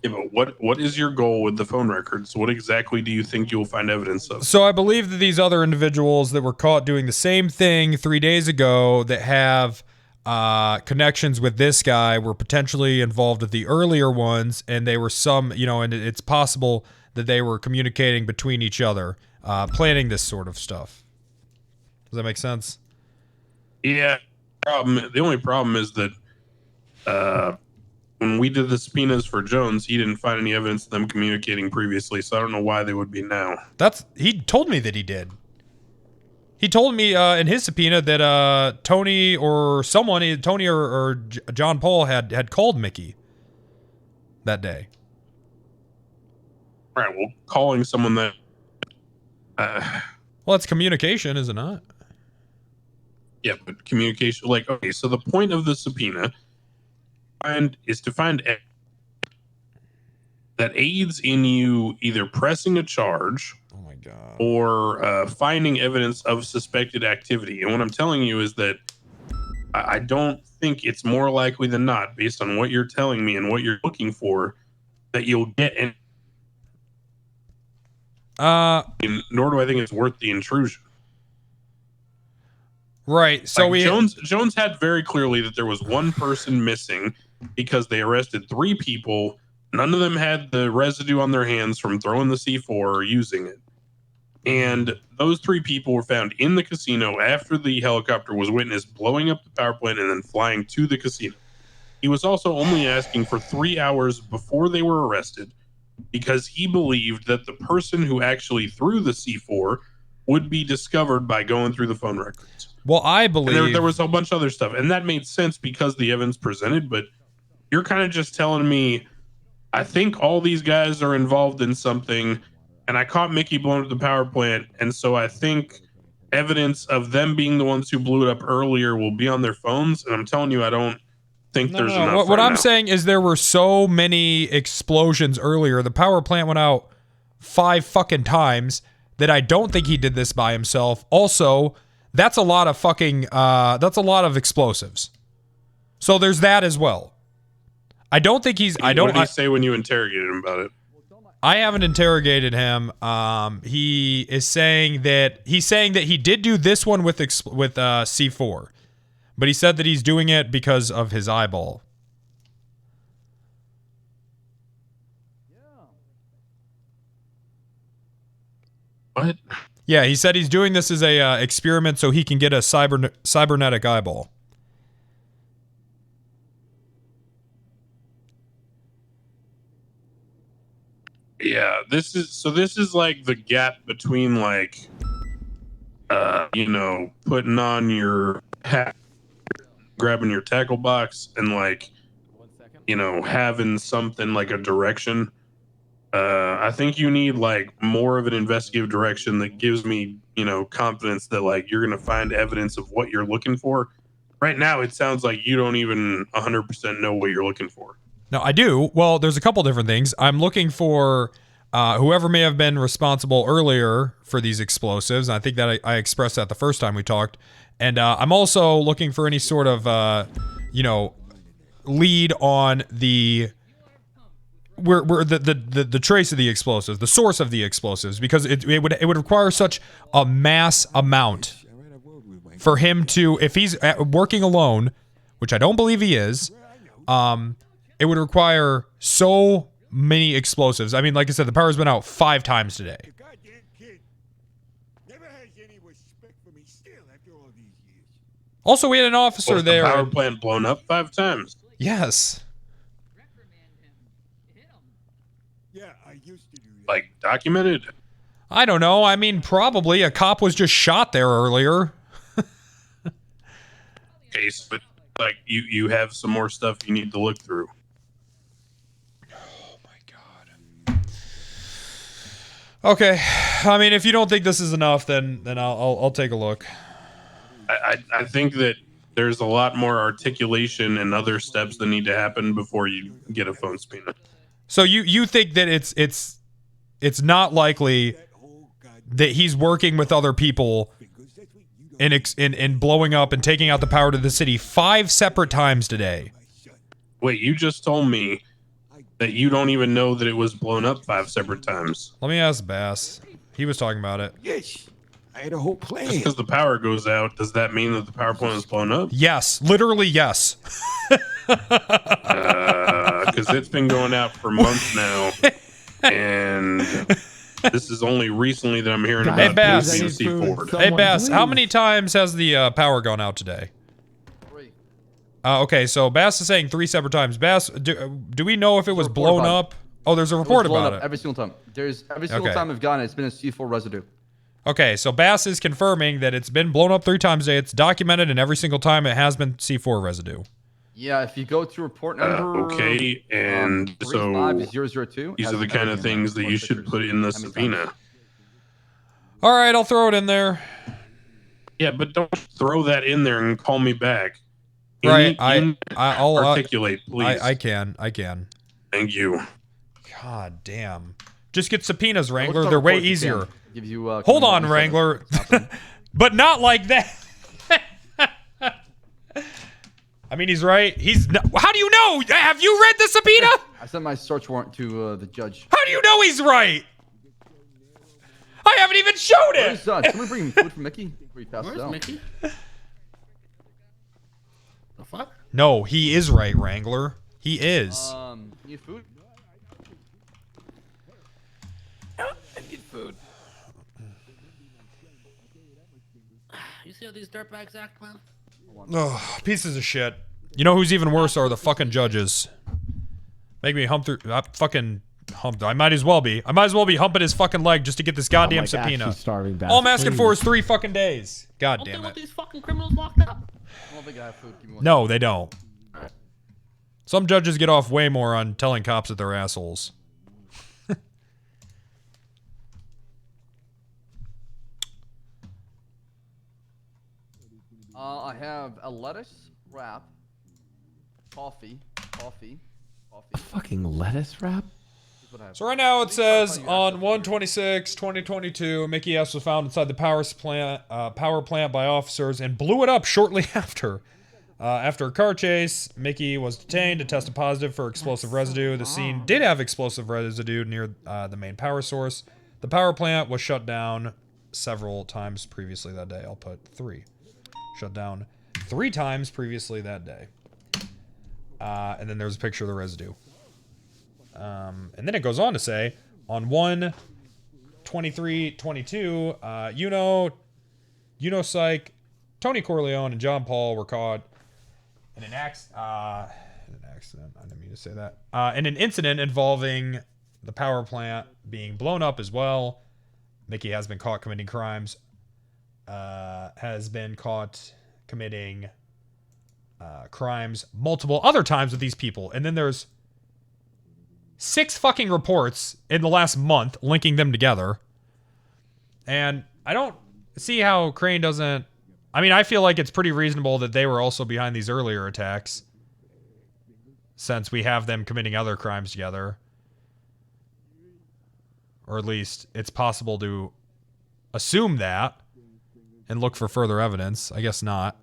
Yeah, but what is your goal with the phone records? What exactly do you think you'll find evidence of? So I believe that these other individuals that were caught doing the same thing 3 days ago that have connections with this guy were potentially involved with the earlier ones, and they were and it's possible that they were communicating between each other, planning this sort of stuff. Does that make sense? Yeah. The only problem is that when we did the subpoenas for Jones, he didn't find any evidence of them communicating previously, so I don't know why they would be now. He told me that he did. He told me in his subpoena that Tony or John Paul had called Mickey that day. All right, well, calling someone that... well, it's communication, is it not? Yeah, but communication... Like, okay, so the point of the subpoena is to find that aids in you either pressing a charge or finding evidence of suspected activity. And what I'm telling you is that I don't think it's more likely than not, based on what you're telling me and what you're looking for, that you'll get any. Nor do I think it's worth the intrusion. Right. So like Jones had very clearly that there was one person missing because they arrested 3 people. None of them had the residue on their hands from throwing the C4 or using it. And those 3 people were found in the casino after the helicopter was witnessed blowing up the power plant and then flying to the casino. He was also only asking for 3 hours before they were arrested because he believed that the person who actually threw the C4 would be discovered by going through the phone records. Well, I believe there was a bunch of other stuff, and that made sense because the evidence presented, but you're kind of just telling me, I think all these guys are involved in something, and I caught Mickey blowing up the power plant, and so I think evidence of them being the ones who blew it up earlier will be on their phones, and I'm telling you, I don't think there's enough. What right I'm now. saying is there were so many explosions earlier. The power plant went out 5 fucking times that I don't think he did this by himself. Also, that's a lot of fucking, that's a lot of explosives. So there's that as well. I don't think he's, What did he say when you interrogated him about it? I haven't interrogated him. He's saying that he did do this one with C4, but he said that he's doing it because of his eyeball. What? Yeah, he said he's doing this as a experiment so he can get a cybernetic eyeball. Yeah, this is like the gap between like putting on your hat grabbing your tackle box and like, you know, having something like a direction. I think you need like more of an investigative direction that gives me, you know, confidence that like you're gonna find evidence of what you're looking for. Right now, it sounds like you don't even 100% know what you're looking for. No, I do. Well, there's a couple different things. I'm looking for whoever may have been responsible earlier for these explosives. And I think that I expressed that the first time we talked. And I'm also looking for any sort of, you know, lead on the the trace of the explosives, the source of the explosives, because it would require such a mass amount for him to, if he's working alone, which I don't believe he is, it would require so many explosives. I mean, like I said, the power's been out 5 times today. Also, we had an officer Was there. The power plant blown up 5 times. Yes. Like documented. I don't know. I mean, probably a cop was just shot there earlier. Case, but like you have some more stuff you need to look through. Okay, I mean, if you don't think this is enough, then I'll take a look. I think that there's a lot more articulation and other steps that need to happen before you get a phone subpoena. So you think that it's not likely that he's working with other people in blowing up and taking out the power to the city 5 separate times today? Wait, you just told me that you don't even know that it was blown up 5 separate times. Let me ask Bass. He was talking about it. Yes, I had a whole plan. Just because the power goes out, does that mean that the power plant is blown up? Yes, literally yes. Because it's been going out for months now, and this is only recently that I'm hearing about Hey Bass. the C4. Hey Bass, how many times has the power gone out today? 3. Okay, so Bass is saying 3 separate times. Bass, do we know if it was blown up? Oh, there's a report about it. Every single time. Every single time we've gotten it, it's been a C4 residue. Okay, so Bass is confirming that it's been blown up 3 times today. It's documented, and every single time it has been C4 residue. Yeah, if you go to report number Okay, and so 35002, these are the kind of things that you should put in the subpoena. All right, I'll throw it in there. Yeah, but don't throw that in there and call me back. Right, I'll articulate, please. I can. Thank you. God damn. Just get subpoenas, Wrangler. They're way easier. Give you, hold on, Wrangler. But not like that. I mean, he's right. How do you know? Have you read the subpoena? I sent my search warrant to the judge. How do you know he's right? I haven't even showed it. Somebody bring food for Mickey? Where's Mickey? The fuck? No, he is right, Wrangler. He is. Need food? I need food. You see how these dirtbags act, man? Oh, pieces of shit. You know who's even worse are the fucking judges. Make me hump through. Fucking hump. I might as well be. I might as well be humping his fucking leg just to get this goddamn subpoena. Starving, Bass, all I'm asking please. for is 3 fucking days. God Don't damn they want it. these fucking criminals locked up? I don't think I have food. Give me one No, they don't. Some judges get off way more on telling cops that they're assholes. I have a lettuce wrap, coffee. A fucking lettuce wrap? So right now it says on 1/26/2022, Mickey S was found inside the power plant by officers and blew it up shortly after. After a car chase, Mickey was detained and tested positive for explosive residue. The scene did have explosive residue near the main power source. The power plant was shut down several times previously that day. I'll put 3. Shut down 3 times previously that day. And then there's a picture of the residue. And then it goes on to say, on 1/23/22, Psych, Tony Corleone, and John Paul were caught in an accident. I didn't mean to say that. In an incident involving the power plant being blown up as well. Mickey has been caught committing crimes. Has been caught committing crimes multiple other times with these people. And then there's 6 fucking reports in the last month linking them together. And I don't see how Crane doesn't... I mean, I feel like it's pretty reasonable that they were also behind these earlier attacks, since we have them committing other crimes together. Or at least it's possible to assume that and look for further evidence. I guess not.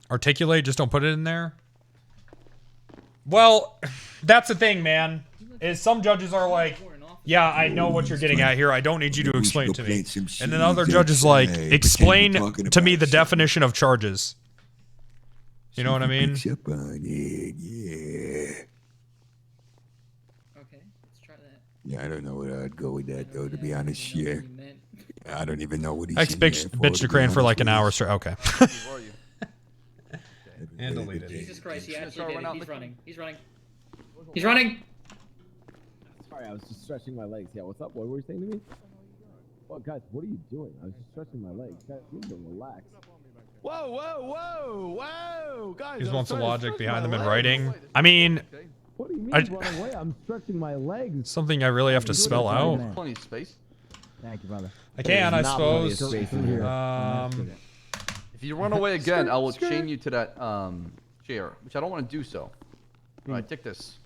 Articulate, just don't put it in there. Well, that's the thing, man. Is some judges are like, yeah, I know what you're getting at here. I don't need you to explain it to me. And then other judges like, explain to me the definition of charges. You know what I mean? Yeah. Okay, let's try that. Yeah, I don't know where I'd go with that, though, to be honest. Yeah. I don't even know what he's I bitched to Crane for like an hour straight. Okay. And deleted. Jesus Christ, he actually did it. He's running. He's running. He's running! Sorry, I was just stretching my legs. Yeah, what's up? What were you saying to me? Well, guys, what are you doing? I was just stretching my legs. Guys, you need to relax. Whoa, whoa, whoa, whoa! Guys, He just wants the logic behind them in writing. I mean... What do you mean run away? I'm stretching my legs. Something I really have to spell out. Plenty of space. Thank you, brother. I can, I suppose. If you run away again, I will chain you to that chair, which I don't want to do so. All right, take this.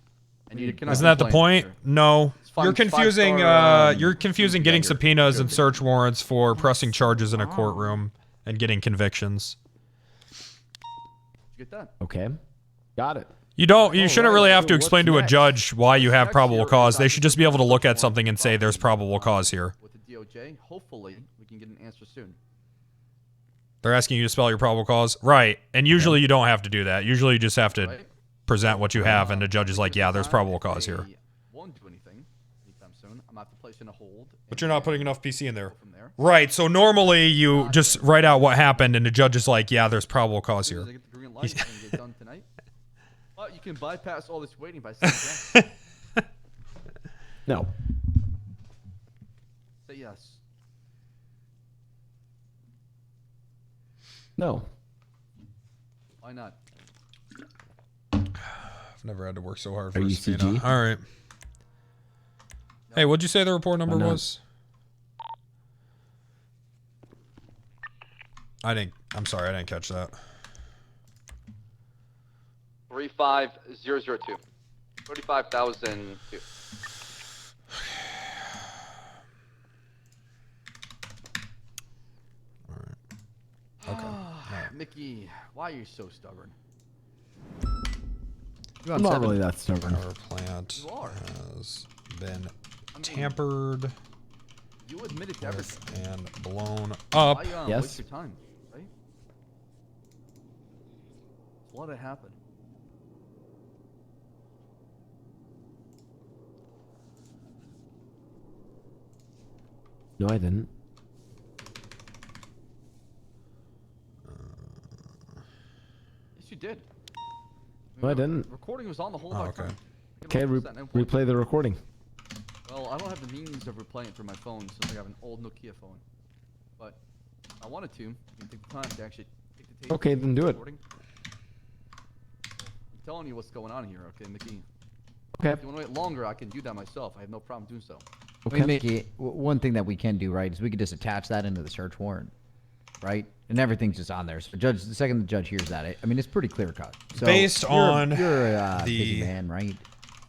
And you cannot Isn't that the complain. point? No. Fine, You're confusing you're confusing getting yeah, subpoenas and search warrants for pressing charges in a courtroom and getting convictions. Get that. Okay. Got it. You shouldn't really have to explain to a judge why you have probable cause. They should just be able to look at something and say there's probable cause here. With the DOJ, hopefully we can get an answer soon. They're asking you to spell your probable cause? Right. And usually you don't have to do that. Usually you just have to present what you have and the judge is like, yeah, there's probable cause here. Won't do anything anytime soon. I'm gonna have to place in a hold. But you're not putting enough PC in there. Right. So normally you just write out what happened and the judge is like, yeah, there's probable cause here. I get the green light and get done tonight. But you can bypass all this waiting by saying yes. No. Say yes. No. Why not? I've never had to work so hard for Are a you subpoena. CG? All right. Hey, what'd you say the report number was? I'm sorry, I didn't catch that. 35002. 35,002. Okay. Mickey, why are you so stubborn? I'm not really that stubborn. Power plant has been tampered You admitted to everything. and blown up. Why, Yes. waste your time, right? What had happened? No, I didn't. Yes, you did. No, I didn't. The recording was on the whole Oh, okay. time. Okay, replay the recording. Well, I don't have the means of replaying it through my phone since I have an old Nokia phone. But I wanted to. You can take the time to actually take the tape. Okay, then do it. Recording. I'm telling you what's going on here, okay, Mickey? Okay. If you want to wait longer, I can do that myself. I have no problem doing so. I mean, Mickey, one thing that we can do, right, is we can just attach that into the search warrant, right? And everything's just on there. So the second the judge hears that, I mean, it's pretty clear cut. So Based on you're a the busy man, right?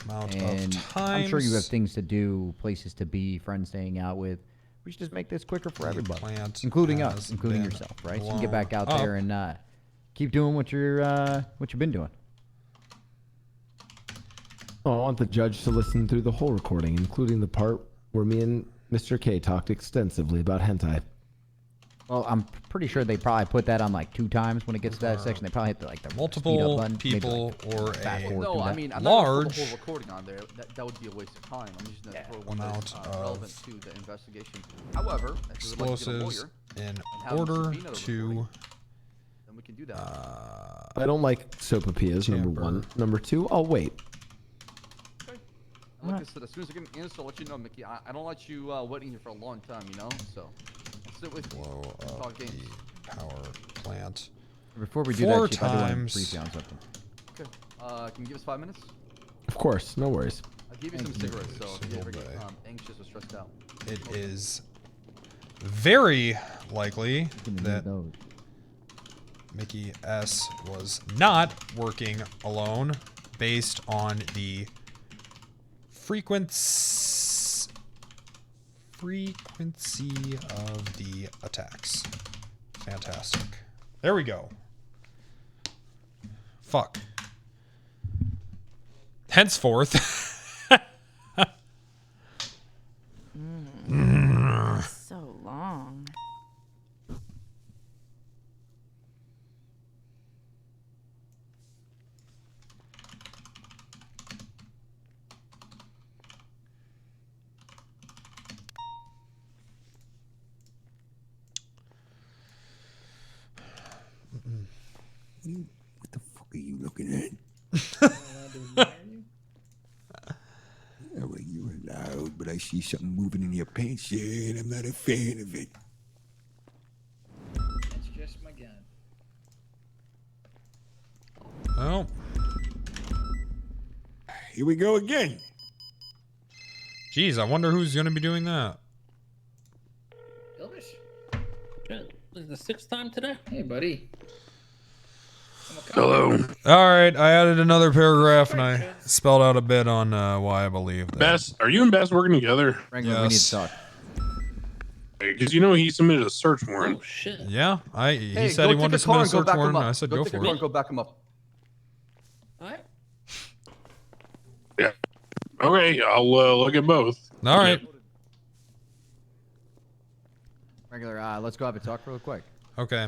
amount And of I'm sure you have times things to do, places to be, friends to hang out with. We should just make this quicker for the everybody, plant including us, has including been yourself, right? So you can get back out blown there and keep doing what you've been doing. Oh, I want the judge to listen through the whole recording, including the part where me and Mr. K talked extensively about hentai. Well, I'm pretty sure they probably put that on like 2 times when it gets to that section. They probably hit the, like the multiple speed up button, people maybe, like, or fast a forward No, through I that. mean, I'm not gonna put large the whole recording on there. That would be a waste of time. I'm using that for one that's amount relevant of to the investigation. However, if you would like to get a explosives lawyer in and have them order subpoena the to recording, then we can do that. I don't like soapapillas, number 1. Number 2, I'll wait. Like I said, as soon as I get an answer, I'll let you know, Mickey. I don't let you waiting here for a long time, you know? So, I'll sit with you. Blow Talk up games. the power plant. Before we do 4 that, Chief, I do want times. to brief you on something. Okay. Can you give us 5 minutes? Of course, no worries. I'll give you some cigarettes, so if you ever get anxious or stressed out. It is very likely that Mickey S. was not working alone based on the frequency of the attacks. Fantastic. There we go. Fuck. Henceforth. So long. What the fuck are you looking at? Yeah, well, you're allowed, but I see something moving in your pants here, and I'm not a fan of it. That's just my gun. Oh. Here we go again. Jeez, I wonder who's going to be doing that. Elvis? Shit, this is the 6th time today. Hey, buddy. Hello. All right, I added another paragraph and I spelled out a bit on why I believe that. Bass, are you and Bass working together? Wrangler, we need to talk. Because you know he submitted a search warrant. Oh shit. Yeah, he Hey, said go he take wanted a to car submit a and go search back him warrant. up. And I said Go go take a for car it. and go back him up. Alright. Yeah. Okay, I'll look at both. All right. Regular, let's go have a talk real quick. Okay.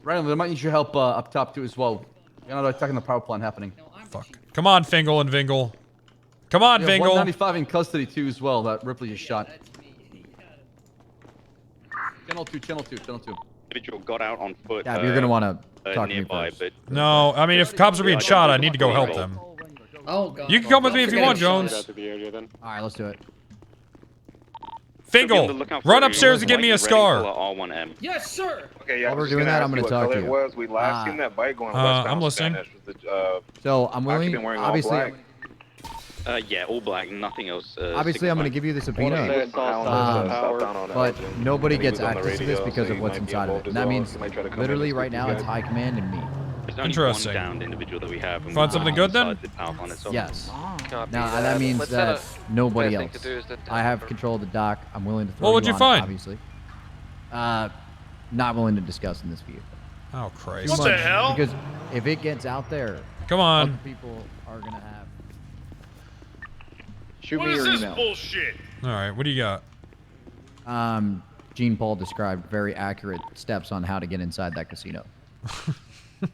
Randall, I might need your help up top too as well. You know, attacking the power plant happening. Fuck. Come on, Fingal and Vingle. Come on, Yeah, Vingle. 195 in custody too as well. That Ripley just shot. Channel 2. Individual got out on foot. Yeah, you're gonna want to talk to me nearby, first. but No, I mean, if cops are being shot, I need to go help them. Oh, God. You can come with me if you want, Jones. All right, let's do it. Fingal, run upstairs and give me a scar. R1M. Yes, sir. Okay, yeah. While we're doing that, I'm gonna talk to you. We last seen that bike going westbound. I'm listening. Spanish with the, So I'm willing. been wearing all Obviously, black. Yeah, all black, nothing else. obviously, I'm going to give you the subpoena. But nobody gets access to this because of what's inside of it. And that means literally right now it's high command and me. There's only Interesting. one downed individual that we have. and Find we're something good then? inside the power plant itself. Yes. Now that means that nobody else. I have control of the dock. I'm willing to throw What would you on it, find? obviously. Not willing to discuss in this view. Oh, Christ. What the hell? Because if it gets out there, Come on. other people are going to have. Shoot What me is your this email. bullshit? All right, what do you got? Gene Paul described very accurate steps on how to get inside that casino.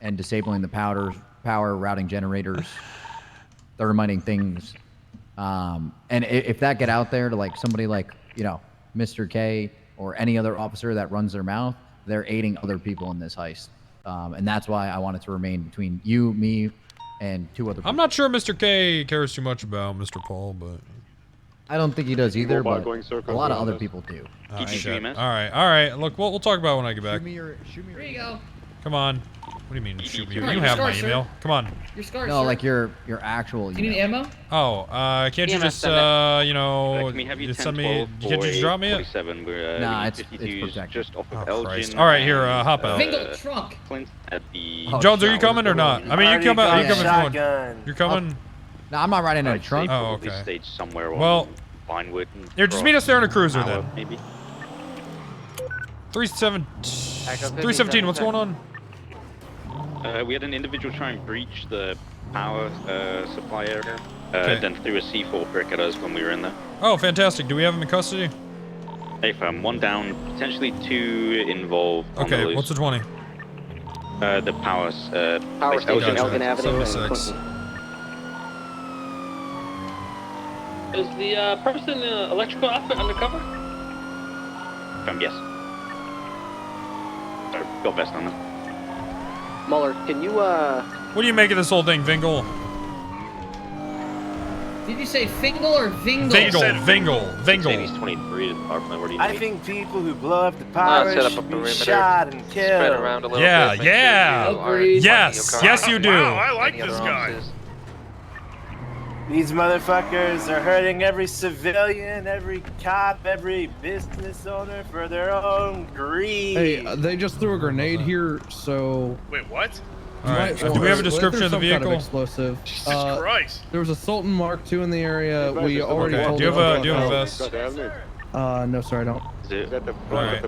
And disabling the power routing generators, thermiting things. And if that get out there to like somebody like, you know, Mr. K or any other officer that runs their mouth, they're aiding other people in this heist. And that's why I want it to remain between you, me, and 2 other people. I'm not sure Mr. K cares too much about Mr. Paul, but... I don't think he does either, but a lot of other people do. Oh, shit. All right. Look, we'll talk about it when I get back. Here you go. Come on. What do you mean, shoot me? Your You have my scar, email. sir. Come on. Your scars, No, sir. like your actual You need email. ammo? Oh, can't you EMS just, send it. you know, Can we have you send me... 10-12 Can't you just drop me it? 47? We're, Nah, we it's 52s protected. just off of Oh, Elgin. Christ. All right, here, hop out. Mingle trunk. Clint at the... Oh, Jones, are you shit. coming or not? I mean, you come out. You come if you want. Shotgun. You're coming? No, I'm not riding in a I'd say trunk. Oh, probably okay. staged somewhere on Well, Vinewood. here, just meet us there in a cruiser, Hour, then. Maybe. 317, what's going on? We had an individual try and breach the power supply area, Okay. then threw a C4 brick at us when we were in there. Oh, fantastic. Do we have him in custody? Hey, fam, 1 down, potentially 2 involved. on the Okay, loose. what's the 20? The power Station, Elgin Avenue, and 76. Clinton. Is the person in the electrical outfit undercover? Yes. Sorry, got vest on them. Muller, can you What do you make of this whole thing, Vingle? Did you say Fingal or Vingle? Vingle. 23 to the power plant. Where do you I think people who blow up the power set up a should be perimeter, shot and killed. spread around a little Yeah, bit. Make sure yeah. you are Yes, parking your yes car. you do. Wow, I like Any this other guy. officers? These motherfuckers are hurting every civilian, every cop, every business owner for their own greed. Hey, they just threw a grenade here, so. Wait, what? All right. Do we have a description of the vehicle? Kind of explosive. Jesus Christ. There was a Sultan Mark II in the area. We already. Okay. told Do you them have a about vest? No, sir, I don't. All right.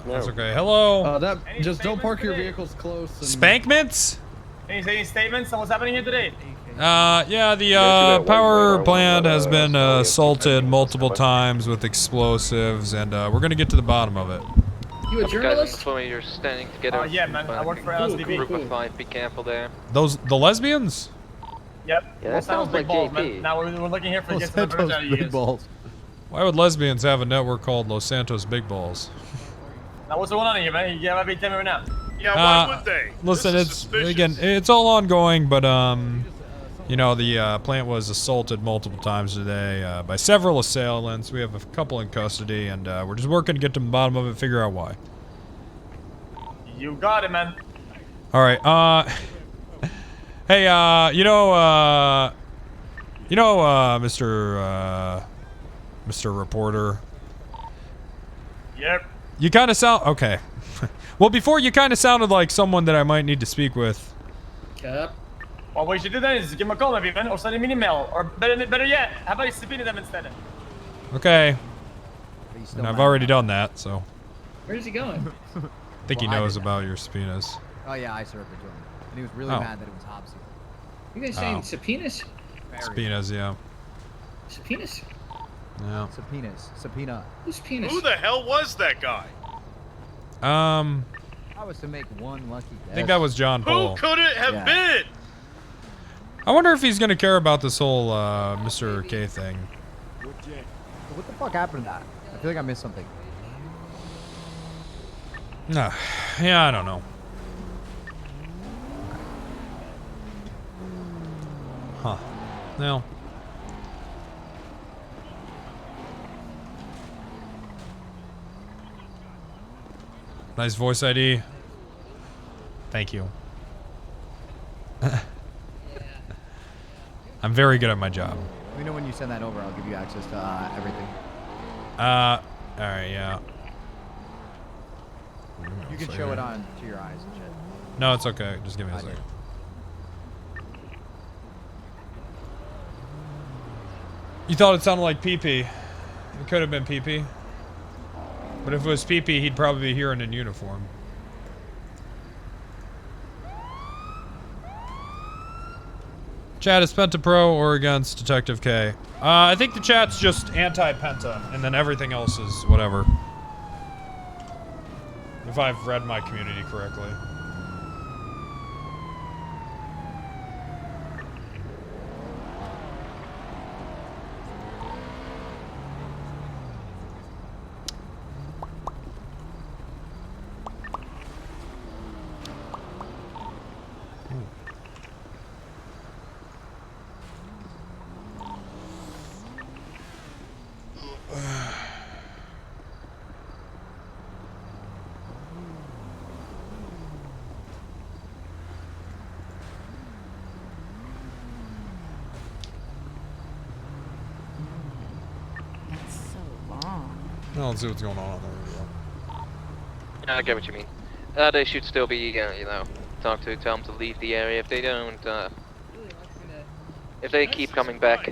That's okay. Hello. Just don't park your vehicles close. Spankments? Any statements on what's happening here today? Yeah, the power plant has been assaulted multiple times with explosives, and we're gonna get to the bottom of it. You a Guys, journalist? before you're standing together. Yeah, man. I work for LSDB. Group of 5, be careful there. The lesbians? Yep. Yeah, that Los Santos sounds like big balls, JP. man. Now we're looking here for Los get some Santos information out of you big guys. balls. Why would lesbians have a network called Los Santos Big Balls? Now what's going on here, man? You gotta tell me right now. Yeah, why would they? Listen, This is it's suspicious. again, it's all ongoing, but you know, the plant was assaulted multiple times today by several assailants. We have a couple in custody, and we're just working to get to the bottom of it, figure out why. You got it, man. All right. Hey, Mr. Reporter. Yep. You kind of sound okay. Well, before you kind of sounded like someone that I might need to speak with. Cap. Well, what you should do then is give him a call, maybe, man, or send him an email, or better yet, how about you subpoena them instead? Okay. And I've already done that, so Where's he going? I think he knows about your subpoenas. Oh yeah, I served it to him, and he was really Oh. mad that it was Hobbs. You guys saying subpoenas? Subpoenas, yeah. Subpoenas? Yeah. Subpoena. Who's penis? Who the hell was that guy? I was to make one lucky guess. I think that was John Paul. Who could it have been? I wonder if he's gonna care about this whole Mr. K thing. What the fuck happened to that? I feel like I missed something. Nah, yeah, I don't know. Huh. Well. Nice voice ID. Thank you. I'm very good at my job. Let me know when you send that over. I'll give you access to everything. Alright, yeah. You can show it on to your eyes and shit. No, it's okay. Just give me a second. You thought it sounded like PP. It could have been PP. But if it was PP, he'd probably be here in uniform. Chat is Penta Pro or against Detective K? I think the chat's just anti-Penta, and then everything else is whatever. If I've read my community correctly. Well, let's see what's going on there. I get what you mean. They should still be, you know, talk to, tell them to leave the area. If they don't, if they keep coming back,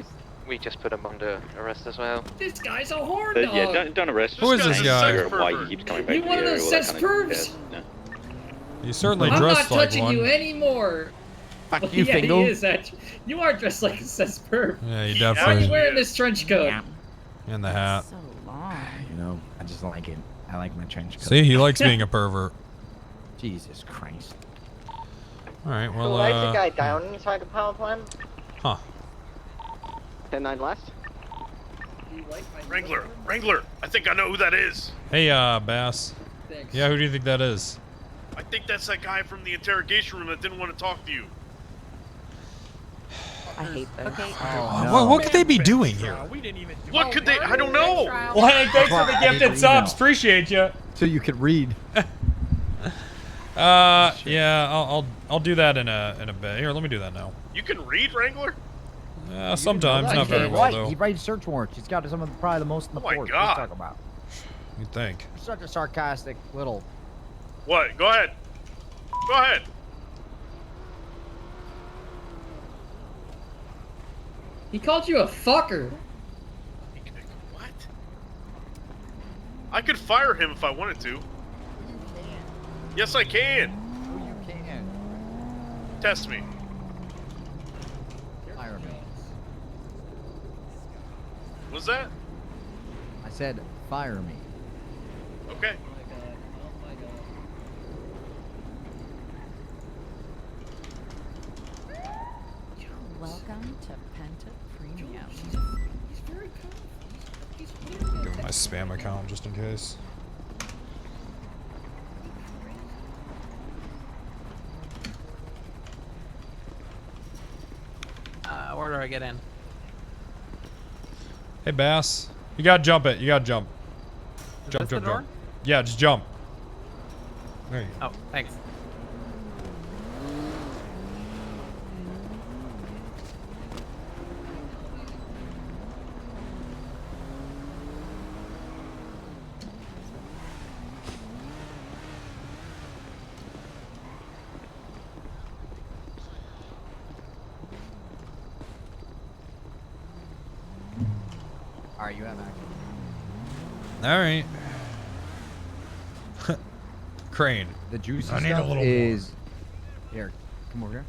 we just put them under arrest as well. This guy's a horn dog. Yeah, don't arrest Who is this guy? Why he keeps coming back You to one of the those area, cess all that kind of- pervs? yeah. He's certainly I'm dressed not like touching one. you anymore. Fuck you, yeah, Fingal. he is actually. You are dressed like a cess perv. Yeah, he Why are definitely. you wearing this trench coat? And the hat. You know, I just like it. I like my trench coat. See, he likes being a pervert. Jesus Christ. Alright, So well, why is the guy down inside the power plant? Huh. 10-9 last. Wrangler, I think I know who that is. Hey, Bass. Thanks. Yeah, who do you think that is? I think that's that guy from the interrogation room that didn't want to talk to you. I hate this. Okay. What could they be doing here? What could they? I don't know. Well, hey, thanks for the gifted subs. Appreciate you. So you could read. Yeah, I'll do that in a bit. Here, let me do that now. You can read, Wrangler? Sometimes, not very well though. He writes search warrants. He's got some of probably the most in the force. Oh my God. Talk about. You think? You're such a sarcastic little. What? Go ahead. Go ahead. He called you a fucker. What? I could fire him if I wanted to. Yes, I can. You can. Test me. Fire me. What's that? I said fire me. Okay. Welcome to Penta Premium. Give him my spam account just in case. Where do I get in? Hey, Bass. You gotta jump it. You gotta jump. Is Jump, this jump, the door? jump. Yeah, just jump. There you go. Oh, thanks. All right, you have action. All right. Crane. The juicy I need a stuff little is here. Come over here.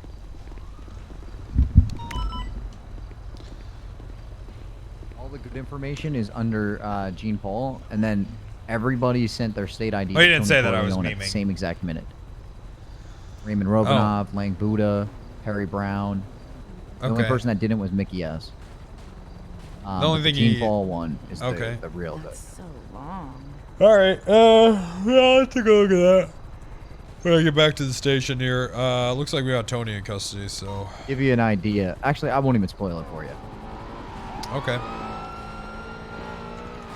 All the good information is under Gene Paul, and then everybody sent their state ID. Oh, you to didn't Tony say that. I was Corleone at the memeing. same exact minute. Raymond Romanov, Lang Buddha, Perry Brown. The only Okay. person that didn't was Mickey S. The only but thing Gene he- Paul one is Okay. the real good. So long. All right. Yeah, let's take a look at that. When I get back to the station here, looks like we got Tony in custody. So. Give you an idea. Actually, I won't even spoil it for you. Okay.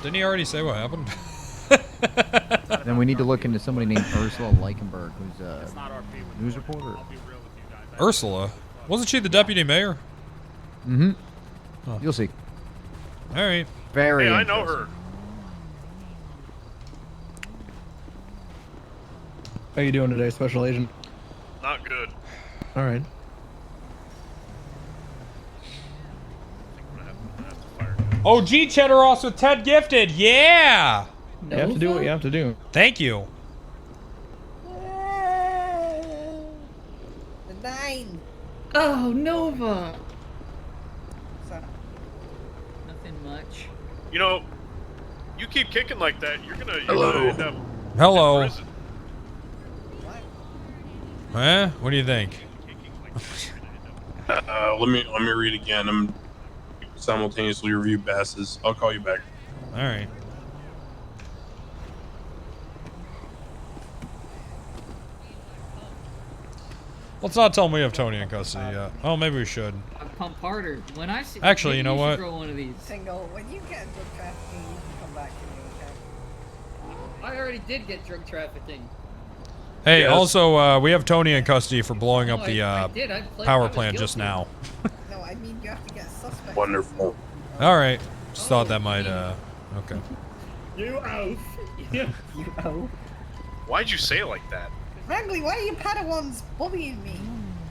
Didn't he already say what happened? Then we need to look into somebody named Ursula Leichenberg, who's a news reporter. Ursula, wasn't she the deputy mayor? Mm-hmm. Huh. You'll see. All right. Very. Hey, I know interesting. her. How you doing today, Special Agent? Not good. All right. OG Cheddaros with Ted Gifted. Yeah. You have to do what you have to do. Thank you. The 9. Oh, Nova. Nothing much. You know, you keep kicking like that, you're gonna end up Hello. in prison. Huh? What do you think? Let me read again. I'm simultaneously review Bass's. I'll call you back. All right. Let's not tell him we have Tony in custody yet. Oh, maybe we should. I pump harder. When I see. Actually, maybe you know should what? Throw one of these. Single, when you get drug trafficking, you can come back to me, okay? I already did get drug trafficking. Hey, Yes. also, we have Tony in custody for blowing up No, the I did. I played- I power was plant just guilty. now. No, I mean you have to get a suspect. Wonderful. All right. Just thought that might, okay. You oaf. You oaf. Why'd you say it like that? Wrangler, why are you Padawans bullying me?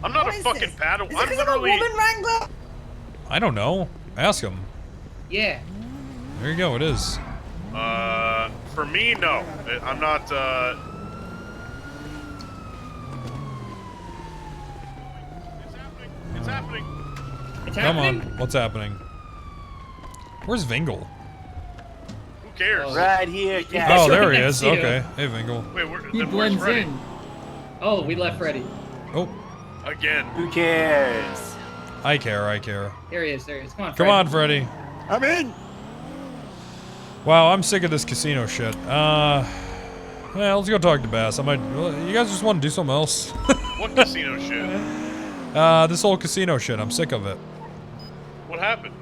I'm not What a is fucking this? Padawan. Is it I'm 'cause I'm a literally. woman, Wrangler? I don't know. Ask him. Yeah. There you go. It is. For me, no. I'm not. It's happening. It's Come happening? on. What's happening? Where's Vingle? Who cares? Right here, cat. Oh, there he I is. see him. Okay. Hey, Vingle. Wait, He then where's blends Freddy? in. Oh, we left Freddy. Oh, Again. Who cares? I care. I care. There he is. There he is. Come on, Come Fred. on, Freddy. I'm in. Wow, I'm sick of this casino shit. Yeah, let's go talk to Bass. You guys just want to do something else? What casino shit? This whole casino shit. I'm sick of it. What happened?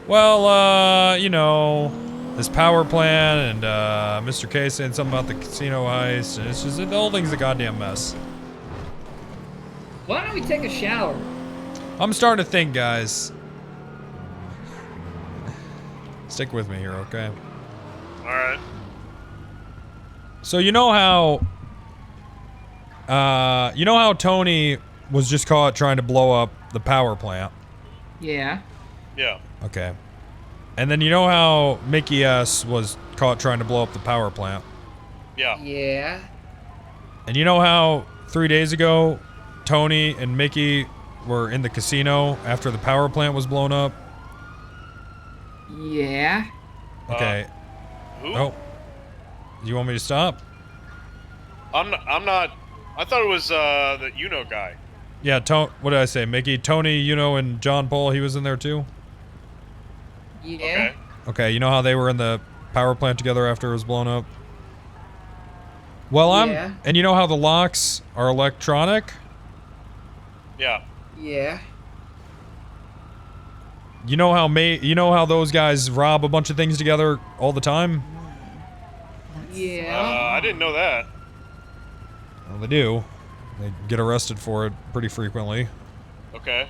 Well, you know, this power plant and Mr. K saying something about the casino heist, and it's just the whole thing's a goddamn mess. Why don't we take a shower? I'm starting to think, guys. Stick with me here, okay? All right. So you know how Tony was just caught trying to blow up the power plant? Yeah. Yeah. Okay. And then you know how Mickey S was caught trying to blow up the power plant? Yeah. Yeah. And you know how 3 days ago Tony and Mickey were in the casino after the power plant was blown up? Yeah. Okay. Who? Oh. You want me to stop? I'm not. I thought it was the guy. Yeah, what did I say? Mickey, Tony, and John Paul, he was in there too? Yeah. Okay, you know how they were in the power plant together after it was blown up? Well, Yeah. and you know how the locks are electronic? Yeah. Yeah. You know how those guys rob a bunch of things together all the time? Yeah. I didn't know that. Well, they do. They get arrested for it pretty frequently. Okay.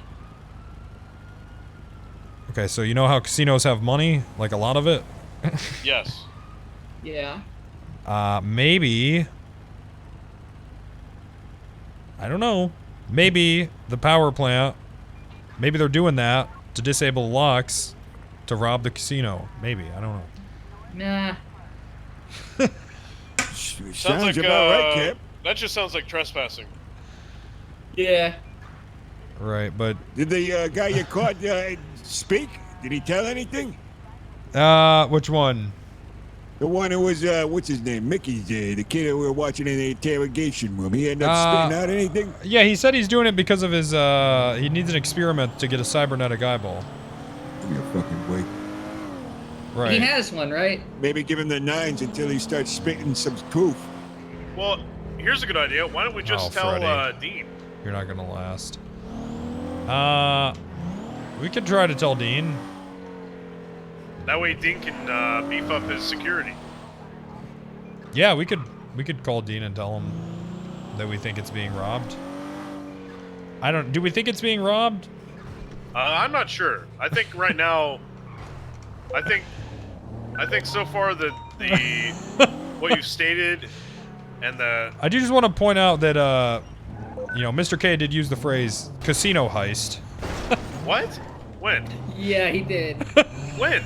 Okay, so you know how casinos have money? Like a lot of it? Yes. Yeah. Maybe... I don't know. Maybe the power plant... Maybe they're doing that to disable the locks to rob the casino. Maybe. I don't know. Nah. Sounds like about right, Cap. That just sounds like trespassing. Yeah. Right, but... Did the guy you caught speak? Did he tell anything? Which one? The one who was, what's his name? Mickey's, the kid that we were watching in the interrogation room. He ended up spitting out anything? Yeah, he said he's doing it because of his, he needs an experiment to get a cybernetic eyeball. Give me a fucking break. Right. He has one, right? Maybe give him the 9s until he starts spitting some proof. Well, here's a good idea. Why don't we just tell Freddie. Dean? You're not gonna last. We could try to tell Dean. That way Dean can beef up his security. Yeah, we could call Dean and tell him that we think it's being robbed. Do we think it's being robbed? I'm not sure. I think right now, I think so far the what you've stated and the... I do just want to point out that, Mr. K did use the phrase casino heist. What? When? Yeah, he did. When?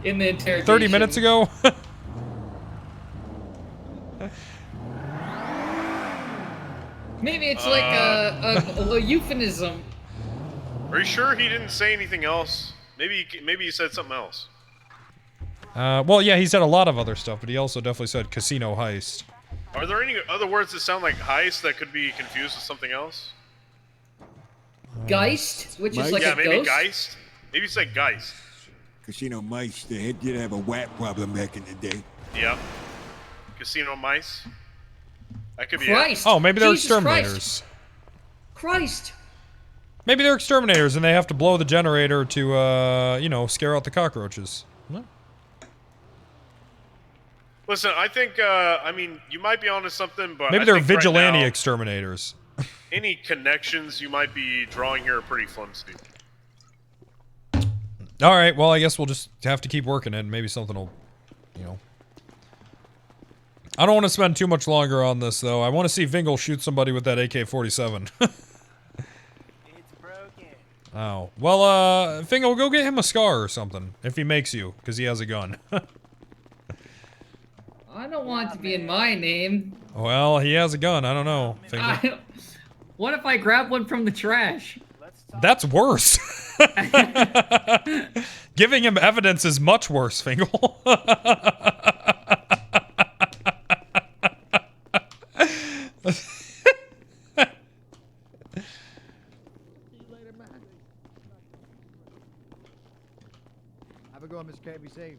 In the interrogation. 30 minutes ago? Maybe it's like a euphemism. Are you sure he didn't say anything else? Maybe he said something else. Well, yeah, he said a lot of other stuff, but he also definitely said casino heist. Are there any other words that sound like heist that could be confused with something else? Geist, which is like a maybe ghost? Geist. Maybe it's like Geist. Casino mice, they did have a WAP problem back in the day. Yep. Casino mice. That could be Christ. Oh, maybe they're Jesus exterminators. Christ. Maybe they're exterminators and they have to blow the generator to, scare out the cockroaches. What? Listen, I think, you might be onto something, but Maybe I they're think vigilante right now, exterminators. any connections you might be drawing here are pretty flimsy. All right, well, I guess we'll just have to keep working it and maybe something will, I don't want to spend too much longer on this, though. I want to see Vingle shoot somebody with that AK-47. It's broken. Oh. Well, Vingle, go get him a scar or something, if he makes you, because he has a gun. I don't want it to be in my name. Well, he has a gun. I don't know. Fingal. What if I grab one from the trash? That's worse. Giving him evidence is much worse, Fingal. Have a go, Mr. K. Be safe.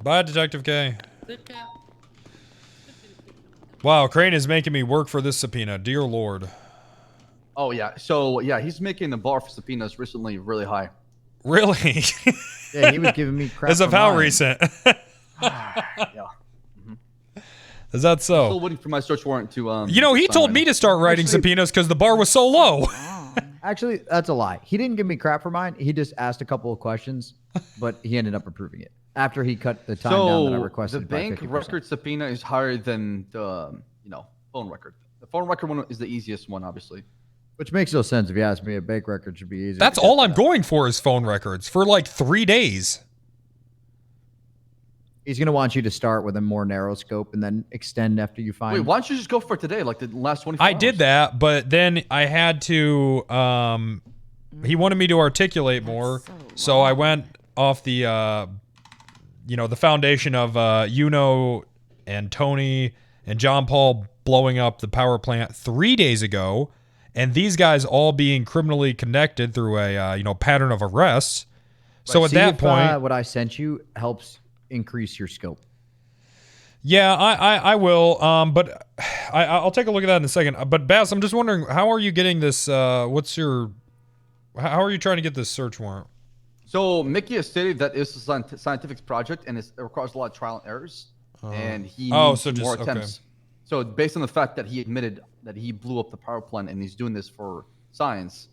Bye, Detective K. Wow, Crane is making me work for this subpoena. Dear Lord. Oh yeah. So yeah, he's making the bar for subpoenas recently really high. Really? Yeah, he was giving me crap. As of for how mine. recent? Yeah. Is that I'm so? still waiting for my search warrant to You know, he sign told right me now. to start writing Actually- subpoenas because the bar was so low. Actually, that's a lie. He didn't give me crap for mine. He just asked a couple of questions, but he ended up approving it after he cut the time down that I So requested the by bank 50%. record subpoena is higher than the phone record. The phone record one is the easiest one, obviously. Which makes no sense if you ask me. A bank record should be easy. That's all I'm going for is phone records for like 3 days. He's gonna want you to start with a more narrow scope and then extend after you find. Wait, why don't you just go for today, like the last 24 I hours? did that, but then I had to, he wanted me to articulate more, so I went off the, the foundation of, and Tony and John Paul blowing up the power plant 3 days ago, and these guys all being criminally connected through a, pattern of arrests. So at See that if, point, what I sent you helps increase your scope. yeah, I will. But I'll take a look at that in a second. But Bass, I'm just wondering, how are you getting this? How are you trying to get this search warrant? So Mickey has stated that it's a scientific project and it requires a lot of trial and errors, and he needs more attempts. So based on the fact that he admitted that he blew up the power plant and he's doing this for science,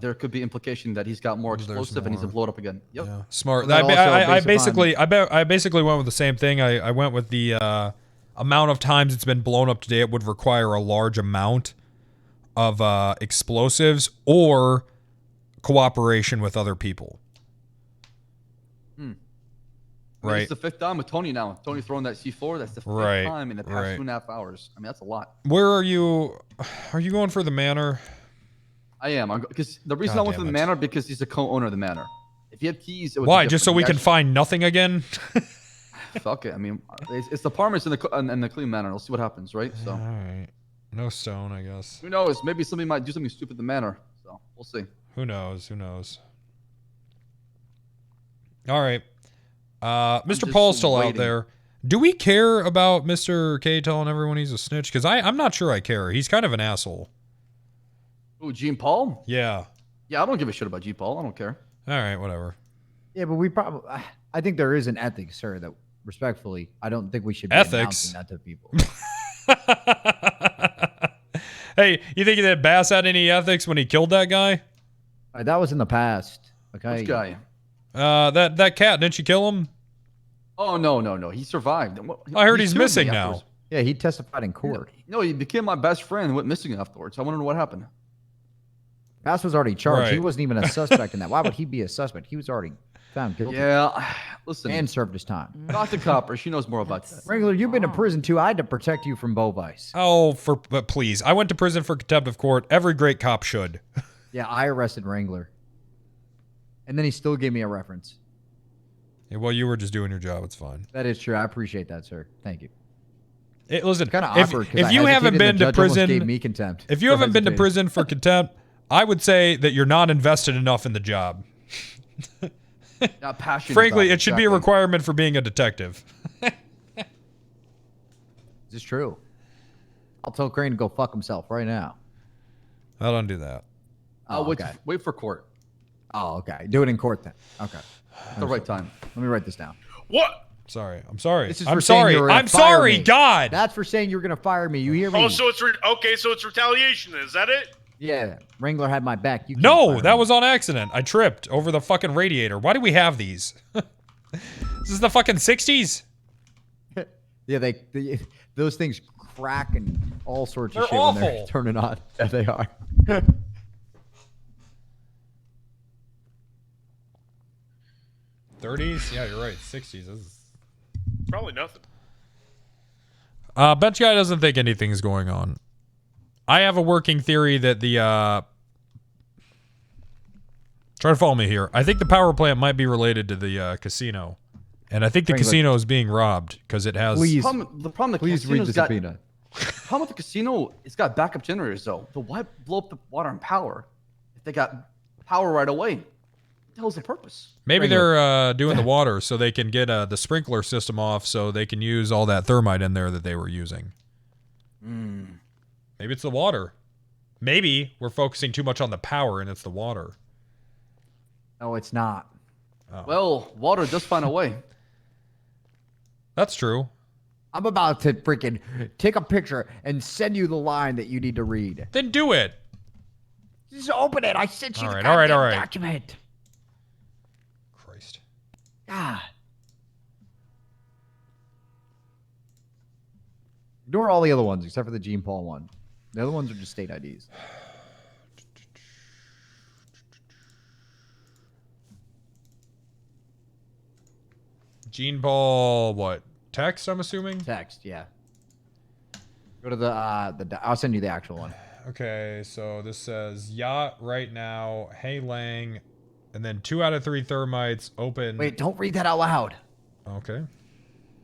there could be implication that he's got more explosive and he's gonna blow it up again. Yep. Yeah, smart. Well, I basically went with the same thing. I went with the amount of times it's been blown up today. It would require a large amount of explosives or cooperation with other people. Right. It's the 5th time with Tony now. Tony throwing that C4. That's the 5th time in the past 2.5 hours. I mean, that's a lot. Where are you? Are you going for the manor? I am. Because the reason I went to the manor because he's the co-owner of the manor. If you have keys, it would Why? be Just so we can find nothing again? Fuck it. I mean, it's the apartments in the clean manor. We'll see what happens, right? So. All right. No stone, I guess. Who knows? Maybe somebody might do something stupid at the manor. So we'll see. Who knows? Who knows? All right. Mr. Paul's still out there. Do we care about Mr. K telling everyone he's a snitch? Because I'm not sure I care. He's kind of an asshole. Ooh, Gene Paul? Yeah. Yeah, I don't give a shit about Gene Paul. I don't care. All right, whatever. Yeah, but we probably. I think there is an ethics, sir. That respectfully, I don't think we should be ethics announcing that to people. Hey, you think that Bass had any ethics when he killed that guy? That was in the past. Okay. Which guy? That cat. Didn't you kill him? Oh no. He survived. I heard he's sued missing me now. afterwards. Yeah, he testified in court. No, he became my best friend and went missing afterwards. I want to know what happened. Bass was already charged. He Right. wasn't even a suspect in that. Why would he be a suspect? He was already found guilty. Yeah, listen. And served his time. Talk to Copper. She knows more about that. Wrangler, you've been to prison too. I had to protect you from Bovice. Oh, but please. I went to prison for contempt of court. Every great cop should. Yeah, I arrested Wrangler. And then he still gave me a reference. Yeah, well, you were just doing your job. It's fine. That is true. I appreciate that, sir. Thank you. Listen, Kind of if, awkward. 'Cause if I you haven't hesitated, been the to judge almost prison, gave me contempt if you for haven't been to hesitating. prison for contempt, I would say that you're not invested enough in the job. Not passionate. Frankly, about it should be a exactly. requirement for being a detective. Is this true? I'll tell Crane to go fuck himself right now. I don't do that. Oh, wait, wait for court. Oh, okay. Do it in court then. Okay. At the right time. Let me write this down. What? Sorry. I'm sorry. This is I'm for saying sorry. you were gonna I'm fire sorry. me. God. That's for saying you were going to fire me. You hear me? Oh, so it's okay. So it's retaliation. Is that it? Yeah. Wrangler had my back. You can't No, fire that me. was on accident. I tripped over the fucking radiator. Why do we have these? This is the fucking 60s. Yeah, those things crack and all sorts of They're shit when they're awful. turning on. Yeah, they are. 30s? Yeah, you're right. 60s. This is... Probably nothing. Bench guy doesn't think anything's going on. I have a working theory that the try to follow me here. I think the power plant might be related to the casino, and I think the Wrangler. casino is being robbed because it has. Please. The problem the Please read casino's the got, subpoena. problem with the casino, it's got backup generators though. So why blow up the water and power if they got power right away? What the hell's the purpose? Maybe Wrangler. they're doing the water so they can get the sprinkler system off so they can use all that thermite in there that they were using. Maybe it's the water. Maybe we're focusing too much on the power and it's the water. No, it's not. Oh. Well, water does find a way. That's true. I'm about to freaking take a picture and send you the line that you need to read. Then do it. Just open it. I sent you All the right, goddamn all right. document. Christ. God. Ignore all the other ones except for the Gene Paul one. The other ones are just state IDs. Gene Paul, what? Text, I'm assuming? Text, yeah. Go to the I'll send you the actual one. Okay, so this says yacht right now, Hey Lang, and then 2 out of 3 thermites open. Wait, don't read that out loud. Okay.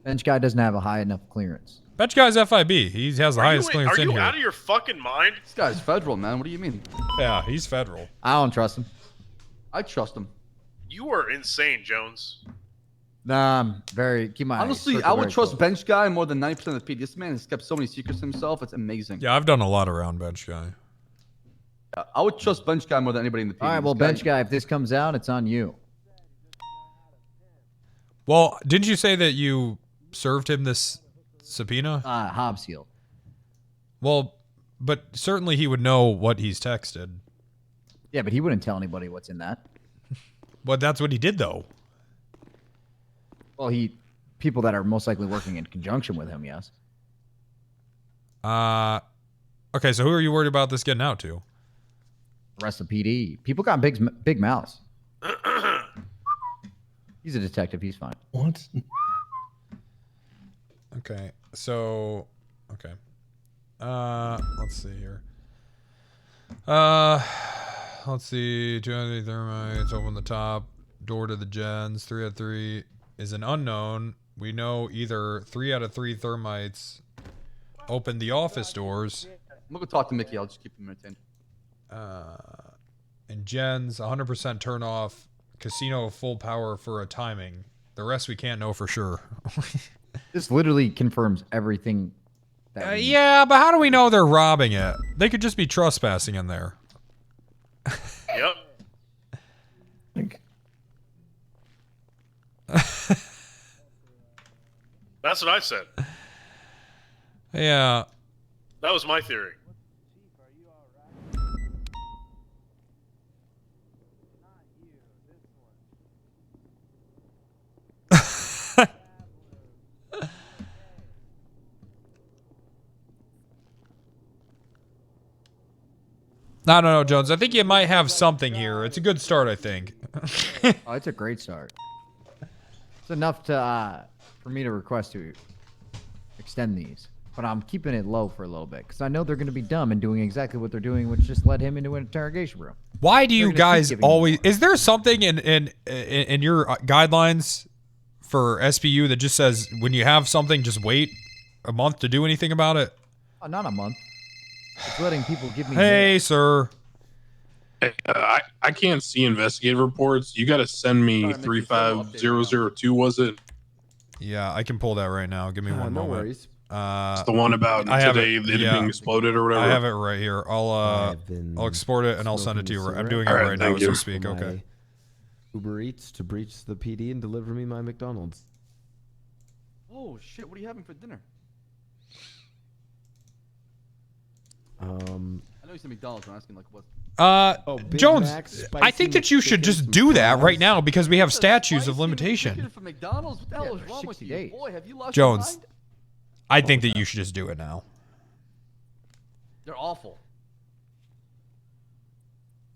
Bench guy doesn't have a high enough clearance. Bench guy's FIB. He has the highest clearance Are in you here. out of your fucking mind? This guy's federal, man. What do you mean? Yeah, he's federal. I don't trust him. I trust him. You are insane, Jones. Nah, I'm very. Keep my Honestly, circle I would very trust close. bench guy more than 90% of the PD. This man has kept so many secrets to himself. It's amazing. Yeah, I've done a lot around bench guy. I would trust bench guy more than anybody in the PD. All right, well, This bench guy, if this comes out, it's on you. Well, didn't you say that you served him this subpoena? Hobbs seal. Well, but certainly he would know what he's texted. Yeah, but he wouldn't tell anybody what's in that. But that's what he did, though. Well, people that are most likely working in conjunction with him, yes. Okay, so who are you worried about this getting out to? The rest of PD. People got big mouths. He's a detective. He's fine. What? Okay, so okay. Let's see here. Let's see. 2 out of 3 thermites. Open the top. Door to the gens. 3 out of 3 is an unknown. We know either 3 out of 3 thermites open the office doors. I'm gonna go talk to Mickey. I'll just keep him entertained. And gens 100% turn off. Casino full power for a timing. The rest we can't know for sure. This literally confirms everything. That yeah, but how do we know they're robbing it? They could just be trespassing in there. Yep. That's what I said. Yeah. That was my theory. No, Jones. I think you might have something here. It's a good start, I think. Oh, it's a great start. It's enough to for me to request to extend these, but I'm keeping it low for a little bit because I know they're going to be dumb and doing exactly what they're doing, which just led him into an interrogation room. Why do you guys giving always? Is there something in your guidelines for SPU that just says when you have something, just wait a month to do anything about it? Oh, not a month. It's letting people give me. Hey, sir. I can't see investigative reports. You got to send me 35002. Was it? Yeah, I can pull that right now. Give me one no moment. worries. It's the one about I have today it, it yeah. being exploded or whatever. I have it right here. I'll export it and I'll send it to you. I'm doing it right now as we speak. Okay. Uber Eats to breach the PD and deliver me my McDonald's. Oh shit! What are you having for dinner? I know you said McDonald's. I'm asking like what? Big Jones, Mac, I think that you should just do that right now because we have statutes of limitation. For McDonald's? What the hell is wrong with you? Boy, have you lost your Jones, mind? I think that you should just do it now. They're awful.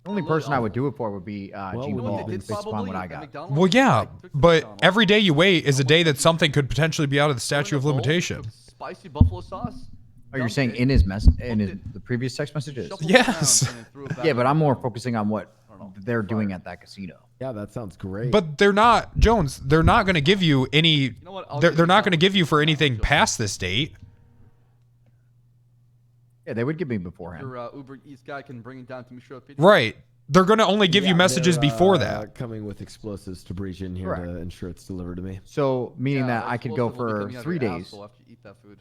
The only person I would do it for would be Gene we Paul, did based upon what I got. Well, yeah, but every day you wait is a day that something could potentially be out of the statute of limitation. Spicy buffalo sauce. Oh, you're saying in the previous text messages? Yes. Yeah, but I'm more focusing on what they're doing at that casino. Yeah, that sounds great. But they're not, Jones. They're not going to give you any. They're not going to give you for anything past this date. Yeah, they would give me beforehand. Your Uber Eats guy can bring it down to me. Right. they're going to only give you messages they're, before that. Coming with explosives to breach in here to ensure it's delivered to me. So, meaning that I could go for 3 days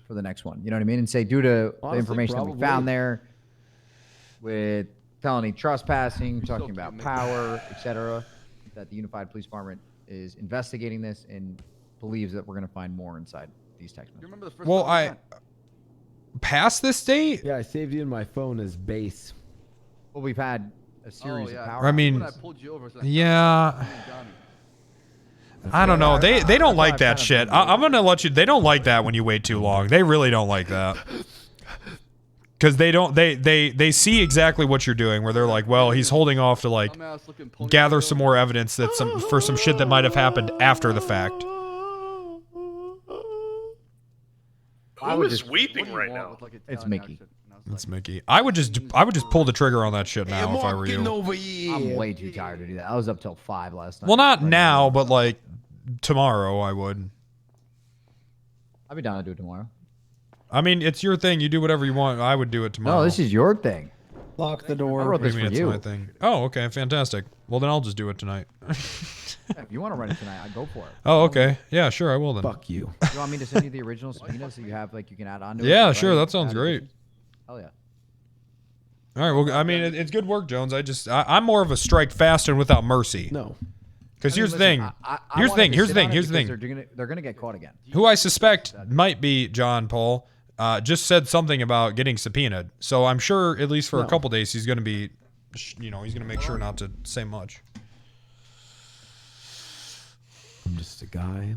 for the next one. You know what I mean? And say, due to the information that we found there with felony trespassing, talking about power, etc., that the Unified Police Department is investigating this and believes that we're going to find more inside these text messages. Well, past this date? Yeah, I saved you in my phone as base. Well, we've had a series of power. I mean, yeah. I don't know. They don't like that shit. I'm gonna let you. They don't like that when you wait too long. They really don't like that. Because they see exactly what you're doing. Where they're like, well, he's holding off to like gather some more evidence that for some shit that might have happened after the fact. Who is weeping right now? It's Mickey. It's Mickey. I would just pull the trigger on that shit now if I were you. I'm way too tired to do that. I was up till 5 last night. Well, not now, but like tomorrow, I would. I'd be down to do it tomorrow. I mean, it's your thing. You do whatever you want. I would do it tomorrow. No, this is your thing. Lock the door. I wrote this for It's you. my thing. Oh, okay, fantastic. Well, then I'll just do it tonight. Yeah, if you want to run it tonight, I'd go for it. Oh, okay. Yeah, sure, I will then. Fuck you. You want me to send you the original subpoena so you have like you can add on to it? Yeah, sure. That sounds great. Hell yeah. All right. Well, I mean, it's good work, Jones. I'm more of a strike fast and without mercy. No. Because here's the thing. Here's the thing. They're gonna get caught again. Who I suspect might be John Paul just said something about getting subpoenaed. So I'm sure at least for a couple days he's going to be, he's going to make sure not to say much. I'm just a guy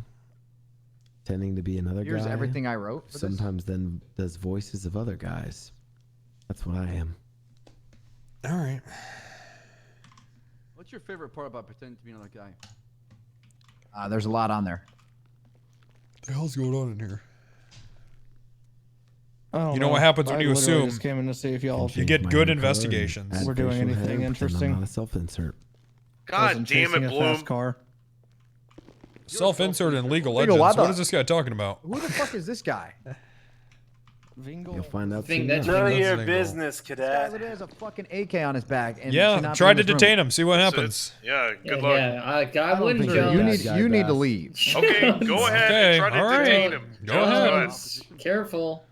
pretending to be another guy. Here's everything I wrote. Sometimes then does voices of other guys. That's what I am. All right. What's your favorite part about pretending to be another guy? There's a lot on there. What the hell's going on in here? Oh, You know what happens when you assume? Just came in to see if y'all You get good investigations. We're doing anything interesting. Not a self-insert. God damn it, Bloom. Car. Self-insert and Legal Legal Legends. what? What is this guy talking about? Who the fuck is this guy? Vingle. You'll find out. Think soon that's enough. None of That's your Vingle. business, This guy cadet. literally has a fucking AK on his back. And should Yeah, not try be to in this room. detain him. See what happens. Yeah, good luck. I wouldn't think jump. you're You Guy need to Bass. leave. Okay, go ahead Okay, and try to all right. detain him. Go Jones, ahead. Careful.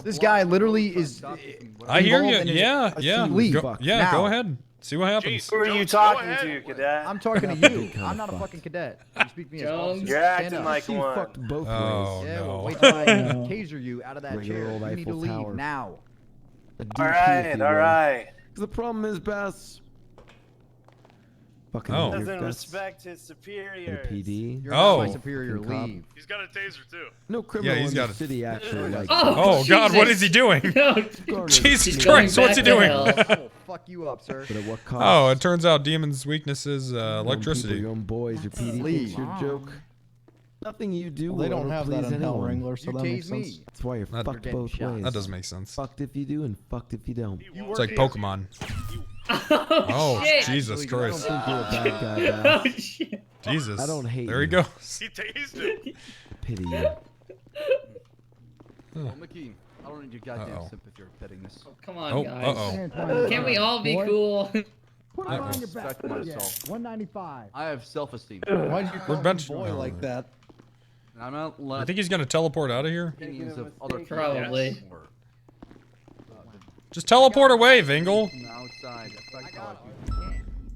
This guy literally is. I hear involved you. in his- Yeah. Leave. Go, yeah, Now. go ahead. See what happens. Jeez. Who are you Jones, go talking ahead. to, cadet? I'm talking to you. I'm not a fucking cadet. You speak to me as Jones. officer. You're Stand acting up. like She one. fucked both Oh, ways. Yeah, well, no. wait till I taser you out of that Regular chair. old You need to Eiffel leave Tower. now. A DP, All if right, you all will. right. The problem is, Bass. Fucking Oh. your Doesn't guts. respect his The superiors. PD. You're Oh. not my superior. Fucking cop. Leave. He's got a taser too. No criminal he's in got the it. city actually like. Oh, God, what is he doing? Jesus He's Christ, going what's he back to doing? hell. We'll fuck you up, sir. But at what cost? Oh, it turns out Demon's weakness is Your own electricity. people, your own boys, your PD thinks you're a joke. Nothing you do. Well, they will don't ever have that please in Hell anyone. Wrangler, so You that makes tase sense. me. That's why you're That- fucked You're both getting shot. ways. That doesn't make sense. Fucked if you do and fucked if you don't. It's like Pokemon. Oh, Oh, Jesus I don't Christ. think you're a bad guy, Oh, Bass. shit. Jesus. I don't hate There he you. goes. He tased him. Pity you. Well, Mickey, I don't need your goddamn Uh-oh. sympathy or petting this. Come on, Oh, guys. uh-oh. Can't we all be cool? Put it on your Respect myself. 195. I have self-esteem. Why'd you call We're bench- the boy oh. like that? And I'm not I letting think he's going to teleport out of here. opinions of other people. Probably. Or, Just teleport away, Vingle. from the outside affect how I do.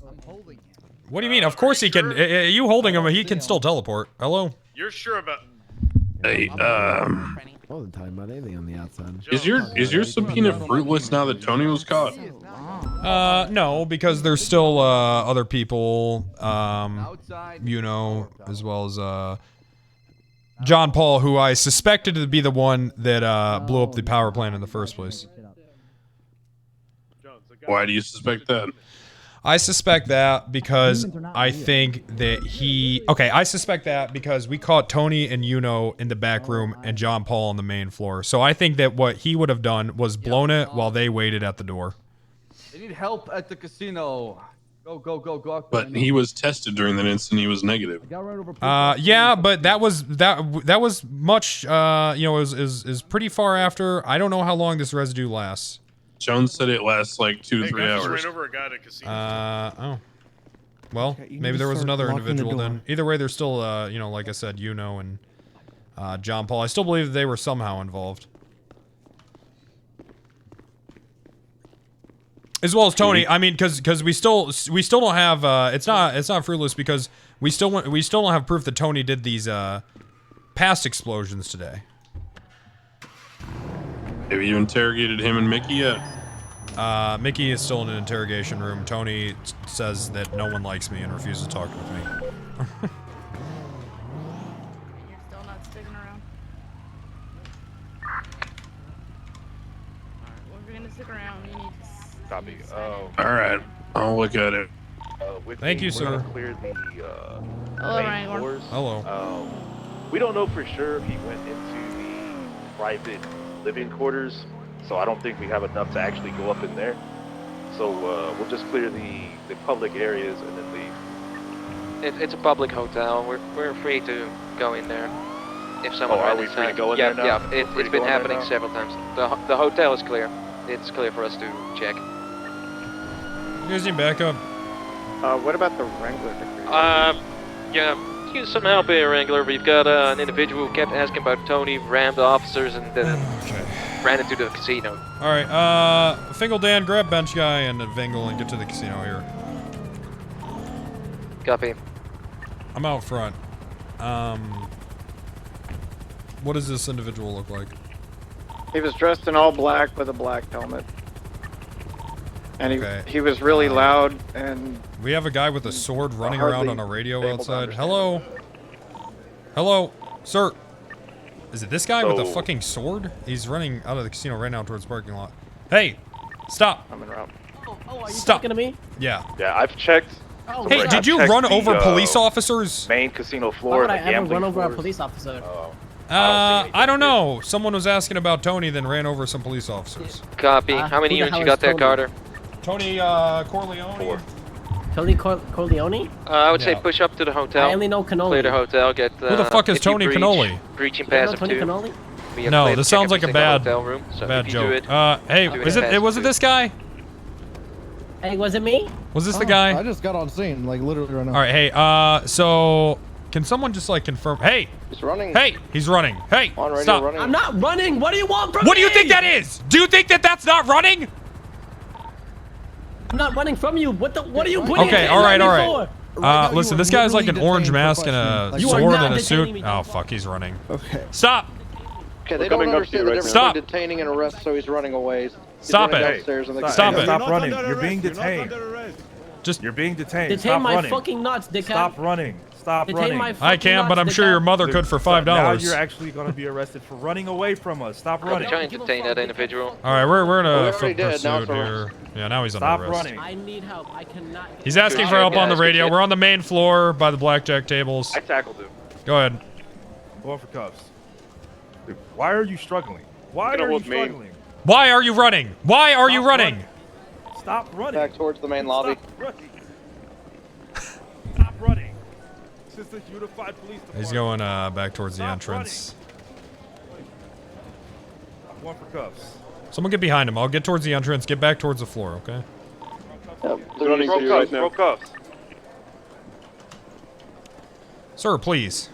I'm holding him. What do you mean? Of course he can. You holding him, he can still teleport. Hello? You're sure about? Hey, I wasn't talking about anything on the outside. is your subpoena fruitless now that Tony was caught? No, because there's still other people, Outside. you know, as well as John Paul, who I suspected to be the one that blew up the power plant in the first place. Why do you suspect that? I suspect that because I think that I suspect that because we caught Tony and Yuno in the back room and John Paul on the main floor. So I think that what he would have done was blown it while they waited at the door. They need help at the casino. Go, go, go, go. But he was tested during that instant. He was negative. Yeah, but that was much, it was pretty far after. I don't know how long this residue lasts. Jones said it lasts like 2 to Hey, 3 guy just hours. ran over a guy at a casino. Oh. Well, Okay, you need maybe to there was start another locking the individual door. then. Either way, there's still, you know, like I said, Yuno and John Paul. I still believe that they were somehow involved. As well as Tony. I mean, because we still don't have. It's not fruitless because we still don't have proof that Tony did these past explosions today. Have you interrogated him and Mickey yet? Mickey is still in an interrogation room. Tony says that no one likes me and refuses to talk with me. You're still not sticking around. Alright, we're gonna stick around. You need to Copy. All right, I'll look at it. Thank you, we're sir. gonna clear the Hello, main Wrangler. floors. Hello. We don't know for sure if he went into the private living quarters, so I don't think we have enough to actually go up in there. So we'll just clear the public areas and then leave. It's a public hotel. We're free to go in there. If someone are we free to go in there now? Yeah, We're free it's to been go in there happening now? several times. The hotel is clear. It's clear for us to check. You guys need backup? What about the Wrangler? Yeah, use some help here, Wrangler. We've got an individual who kept asking about Tony, rammed the officers, and then ran into the casino. All right, Fingal Dan, grab bench guy and Vingle and get to the casino here. Copy. I'm out front. What does this individual look like? He was dressed in all black with a black helmet. And Okay. he was really loud and... We have a guy with a sword running hardly around on a radio able to outside. understand. Hello? Hello? Sir? Is it this guy with a So- fucking sword? He's running out of the casino right now towards the parking lot. Hey! Stop! I'm en route. Oh, are you Stop. talking to me? Yeah. Yeah, I've checked. Oh, Hey, word. did you I've run checked over the, police officers? Main casino Why floor, would the I ever gambling run over a floors. police officer? I don't know. Someone was asking about Tony, then ran over some police officers. Copy. How many who the units you hell got is there, Tony? Carter? Tony, Corleone. Tony Corleone? I would say Yeah. push up to the hotel. I only know Cannoli. Clear the hotel. Get. Who the fuck is if you Tony breach, Cannoli? Breaching You don't pass know of Tony 2. Cannoli? We have No, cleared this check sounds like a every single bad, hotel room, so bad if you do joke. it, Hey, do was pass it? Was of it 2. this guy? Hey, was it me? Was this the Oh, guy? I just got on scene, like literally right now. All right. Hey. So can someone just like confirm? Hey. He's running. Hey. He's running. Hey. On radio, Stop. running. I'm not running. What do you want from What me? do you think that is? Do you think that that's not running? I'm not running from you. What are you putting Okay. your All right. hands All on me right. for? now you Listen, are this guy's like an literally orange detained for mask and a questioning. Like, You are sword not and a detaining suit. me. Oh fuck, he's running. Okay. Stop. Okay, We're they don't coming up to understand you the right difference now. between detaining and arrest, so he's running away. He's Stop running it. downstairs in the Stop casino. it. Stop running. You're being detained. Just You're being detained. Detain Stop my running. fucking nuts, dickhead. Stop running. Stop Detain running. my I can't, but I'm sure your mother could for Now $5. you're actually going to be arrested for running away from us. Stop I'm running. trying to detain that individual. All right, we're in We a already foot did, now pursuit it's a here. Yeah, now he's Stop under arrest. running. I need help. I cannot. He's asking for help on the radio. We're on the main floor by the blackjack tables. I tackled him. Go ahead. Going for cuffs. Dude, why are you struggling? Why Gonna are you hold me. struggling? Why are you running? Why are you Stop running? Stop running. Back towards the main lobby. Stop running. Stop running. This is the unified police department. He's going back towards the Stop entrance. I'm going for cuffs. Someone get behind him. I'll get towards the entrance. Get back towards the floor, okay? Running to you right now. Cuffs. Sir, please.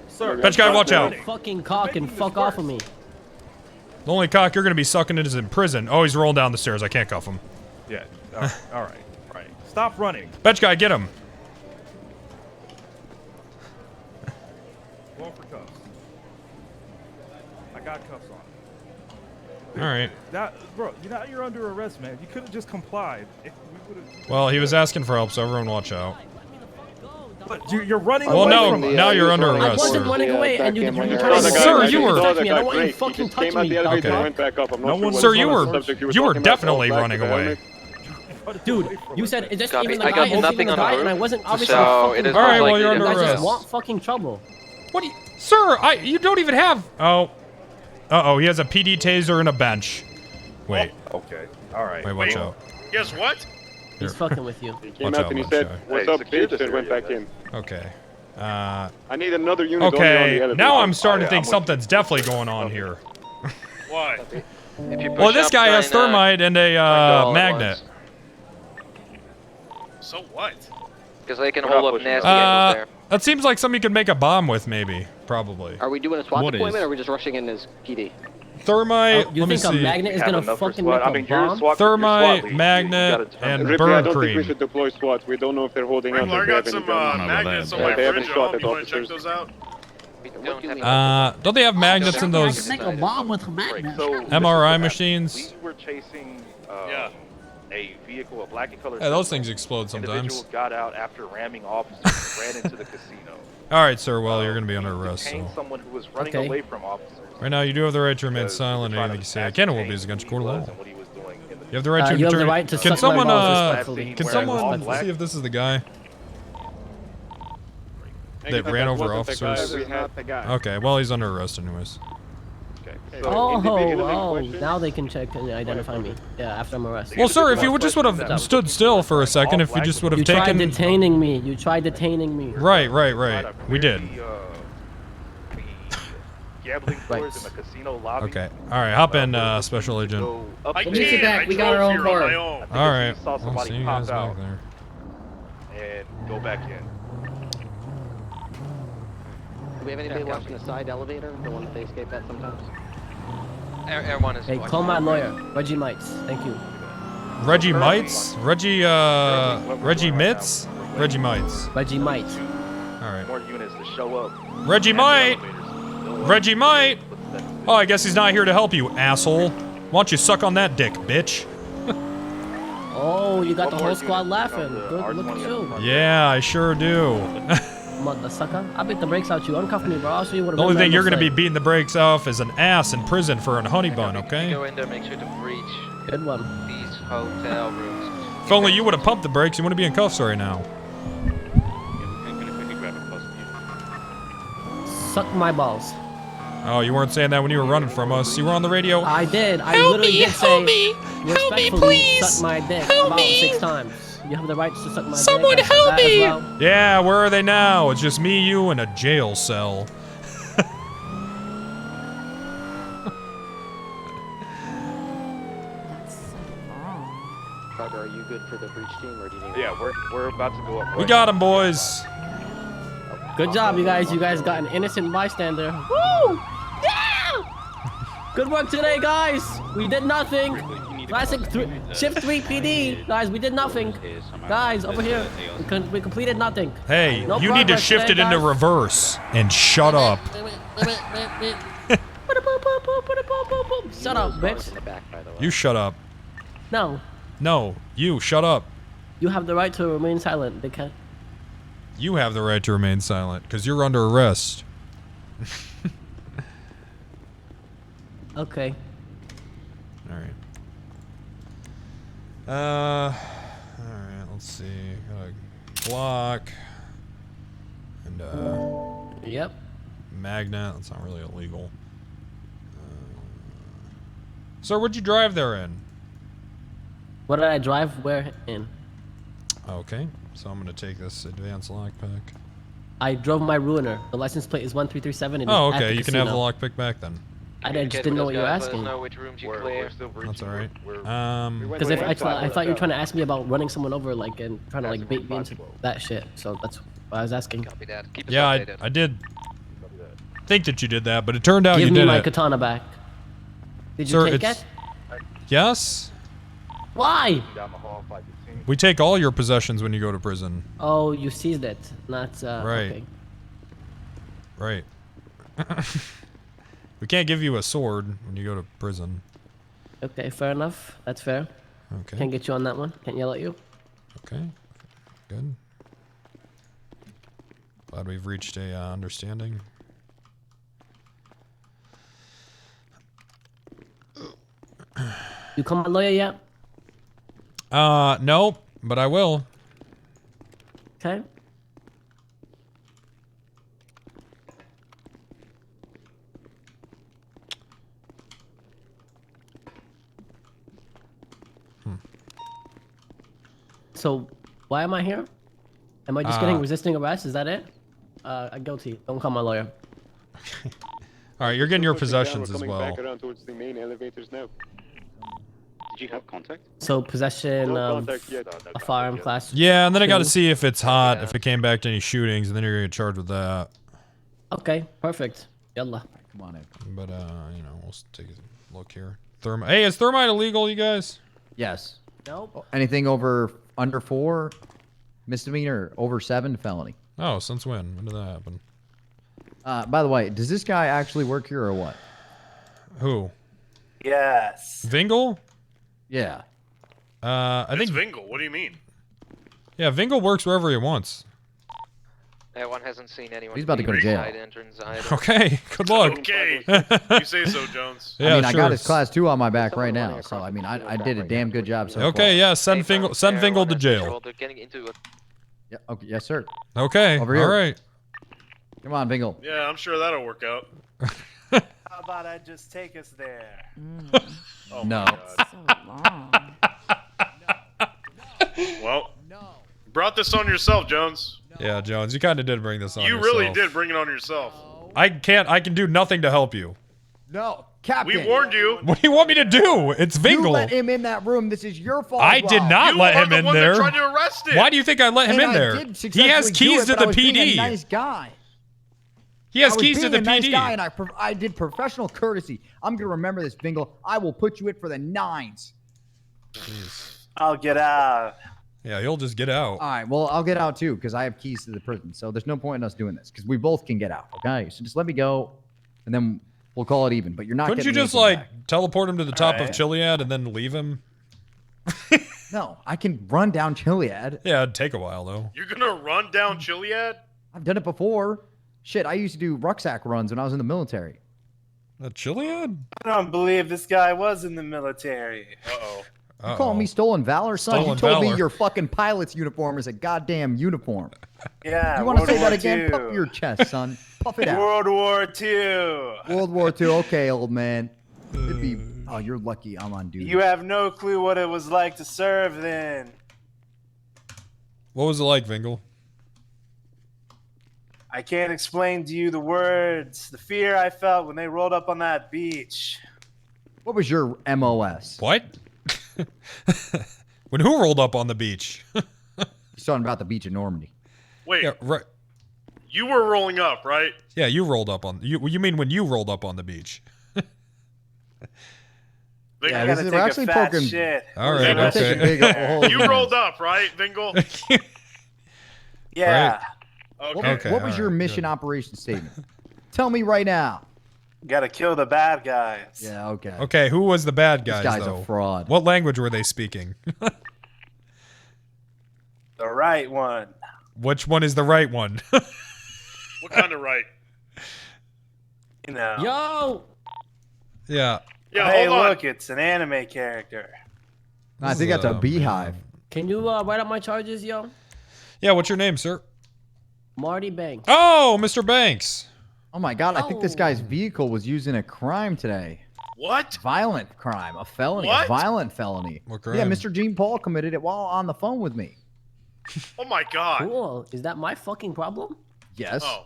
Sir, Bench guy, watch out. Fucking cock and fuck off of me. The only cock you're going to be sucking is in prison. Oh, he's rolling down the stairs. I can't cuff him. Yeah. All right. Stop running. Bench guy, get him. Going for cuffs. I got cuffs on. All right. Bro, you're under arrest, man. You could have just complied. If we would've- Well, he was asking for help, so everyone watch out. But you're running Well, away no, from us. now you're under I arrest, wasn't sir. running away, and you're trying to Sir, you were. touch me. I don't want you to fucking touch me. Okay. Sir, you were definitely running away. Dude, you said is this Copy. even the I guy? got Is this nothing even the on the guy? roof. And I wasn't obviously So, fucking. it is All right, most well, you're likely under You guys arrest. just want fucking trouble. What do you, sir? You don't even have. Oh, he has a PD taser and a bench. Wait. Okay. All right. Wait, watch out. Guess what? He's fucking with you. Watch Came out, out and he watch said, out. "What's up, bitch?" and went back in. Okay. I need another unit. Okay. Now I'm starting to think something's definitely going on here. Why? If you Well, push this up, guy try has and, thermite and a all at magnet. once. So what? Because they can We're hold not up pushing nasty up. angles there. That seems like something you could make a bomb with, maybe. Probably. Are we doing a SWAT What deployment, is? or are we just rushing in as PD? Thermite. You let me think a see. magnet is gonna fucking make a bomb? Thermite, magnet, and Ripley, burn I don't think we cream. should deploy SWAT. We don't know if they're holding out. Wrangler, If they I have got any some guns. magnets on Yeah, my they haven't fridge at shot home. at You want to check officers. those out? Don't they have magnets in those Make a bomb with a magnet. So MRI machines? we were chasing a vehicle, a black and colored. Yeah, those vehicle. things explode sometimes. Individual got out after ramming officers, ran into the casino. All right, sir. Well, you're gonna be under arrest. Detained So someone who was running Okay. away from officers. right now, you do have the right to remain silent. Anything you say, can and will be is against court of law. You have the right to. You have the return- right to Can suck someone my balls respectfully. Can someone see if this is the guy that ran over officers? Okay, well he's under arrest anyways. Oh, now they can check and identify me. Yeah, after I'm arrested. Well, sir, if you would have stood still for a second, if you just would have You tried taken. detaining me. You tried detaining me. Right. We did. Gambling floors in the casino lobby. Okay. All right. Hop in, special agent. Up Let me sit back. We got our own car. All right. Saw I'll somebody see you pop guys back out there. and go back in. Do we have anybody watching the side elevator, the one that they escape at sometimes? Air 1 is Hey, watching. call my lawyer, Reggie Mites. Thank you. Reggie Mites? Reggie Mitz? Reggie Mites. Reggie Mites. All right. More units to show up. Reggie Mite! Reggie Mite! Oh, I guess he's not here to help you, asshole. Why don't you suck on that dick, bitch? Oh, you got the whole squad laughing. Good, look at you. Yeah, I sure do. Mother sucker. I'll beat the brakes out you. Uncuff me, bro. I'll show you what a The only real man thing you're looks gonna be like. beating the brakes off is an ass in prison for a honey bun, okay? Go in there, make sure to breach Good one. these hotel rooms. If only you would have pumped the brakes, you wouldn't be in cuffs right now. Suck my balls. Oh, you weren't saying that when you were running from us. You were on the radio. I did. I literally did say, respectfully, suck my dick about 6 times. You have the right to suck my Someone dick. help me! Well. Yeah, where are they now? It's just me, you, and a jail cell. Carter, are you good for the breach team, or do you need? Yeah, we're about to go up. We got him, boys. Good job, you guys. You guys got an innocent bystander. Woo! Yeah! Good work today, guys. We did nothing. Classic shift 3 PD. Guys, we did nothing. Guys, over here. We completed nothing. Hey, No you need to progress shift today, it into guys. reverse and shut up. Shut up, bitch. You shut up. No. No, you shut up. You have the right to remain silent, dickhead. You have the right to remain silent because you're under arrest. Okay. All right. All right. Let's see. Got a Glock and Yep. magnet. That's not really illegal. Sir, what'd you drive there in? What did I drive? Where in? Okay. So I'm gonna take this advanced lockpick. I drove my Ruiner. The license plate is 1337. And Oh, it's at okay. the You can have the casino. lockpick back then. I just didn't know what you were asking. Know which rooms you clear. That's all right. Because if I thought you were trying to ask me about running someone over, like, and trying to like bait me into that shit. So that's why I was asking. Copy that. Keep us Yeah, updated. I did think that you did that, but it turned out Give you me did my it. katana back. Did you Sir, take it's- it? Yes. Why? We take all your possessions when you go to prison. Oh, you seized it, not Right. Okay. Right. We can't give you a sword when you go to prison. Okay, fair enough. That's fair. Okay. Can't get you on that one. Can't yell at you. Okay. Good. Glad we've reached a understanding. You come a lawyer yet? No, but I will. Okay. So, why am I here? Am I just getting resisting arrest? Is that it? Guilty. Don't call my lawyer. All right, you're getting your possessions as well. Back around towards the main elevators now. Did you have contact? So possession of a firearm class. Yeah, and then I got to 2. see if it's hot, if it came back to any shootings, and then you're gonna get charged with that. Okay, perfect. Yalla. Come on in. But you know, we'll take a look here. Hey, is thermite illegal, you guys? Yes. Nope. Anything under 4, misdemeanor. Over 7, felony. Oh, since when? When did that happen? By the way, does this guy actually work here or what? Who? Yes. Vingle? Yeah. I think Vingle. What do you mean? Yeah, Vingle works wherever he wants. That one hasn't seen anyone. He's about to go to jail. Okay, good luck. Okay, you say so, Jones. Yeah, I mean, sure. I got his class 2 on my back right now, so I mean, I did a damn good job so far. Okay, yeah, send Vingle to jail. They're getting into a... Yeah, okay, yes, sir. Okay, Over here. all right. Come on, Vingle. Yeah, I'm sure that'll work out. How about I just take us there? Oh No. my God. Well, you brought this on yourself, Jones. Yeah, Jones, you kind of did bring this on You yourself. really did bring it on yourself. I can do nothing to help you. No, Captain. We warned you. What do you want me to do? It's You Vingle. let him in that room. This is your fault. I did not let him in there. Tried to arrest him. Why do you think I let him And in there? I did He has successfully do keys it, to but the I was being PD. a nice guy. He has I was keys to being the a nice PD. guy, and I did professional courtesy. I'm gonna remember this, Vingle. I will put you in for the 9s. I'll get out. Yeah, he'll just get out. All right, well, I'll get out too because I have keys to the prison. So there's no point in us doing this because we both can get out. Okay, so just let me go, and then we'll call it even. But you're not. Couldn't you getting just anything like teleport him to the top of right. Chiliad and then leave him? back. No, I can run down Chiliad. Yeah, it'd take a while though. You're gonna run down Chiliad? I've done it before. Shit, I used to do rucksack runs when I was in the military. Chiliad? I don't believe this guy was in the military. Uh-oh. You calling me stolen valor, son? Stolen You told valor. me your fucking pilot's uniform is a goddamn uniform. Yeah. You want to World say that War again? II. Puff your chest, son. Puff it out. World War II. World War II. Okay, old man. It'd be. Oh, you're lucky I'm on duty. You have no clue what it was like to serve then. What was it like, Vingle? I can't explain to you the words, the fear I felt when they rolled up on that beach. What was your MOS? What? When who rolled up on the beach? He's talking about the beach in Normandy. Wait, Yeah, right. you were rolling up, right? Yeah, you rolled up on you mean when you rolled up on the beach? Yeah, I this gotta is take we're a actually fat poking. shit. All right, We're taking big holes You in rolled this. up, right, Vingle? Yeah. Okay. What was your mission operation statement? Tell me right now. Gotta kill the bad guys. Yeah, okay. Okay, who was the bad This guys guy's though? a fraud. What language were they speaking? The right one. Which one is the right one? What kind of right? You know. Yo! Yeah. Yeah, Hey, hold on. look, it's an anime character. I think that's a beehive. Can you write up my charges, yo? Yeah, what's your name, sir? Marty Banks. Oh, Mr. Banks. Oh my god, I think this guy's vehicle was used in a crime today. What? Violent crime, a felony, What? a violent felony. What crime? Yeah, Mr. Gene Paul committed it while on the phone with me. Oh my God. Cool. Is that my fucking problem? Yes. Oh.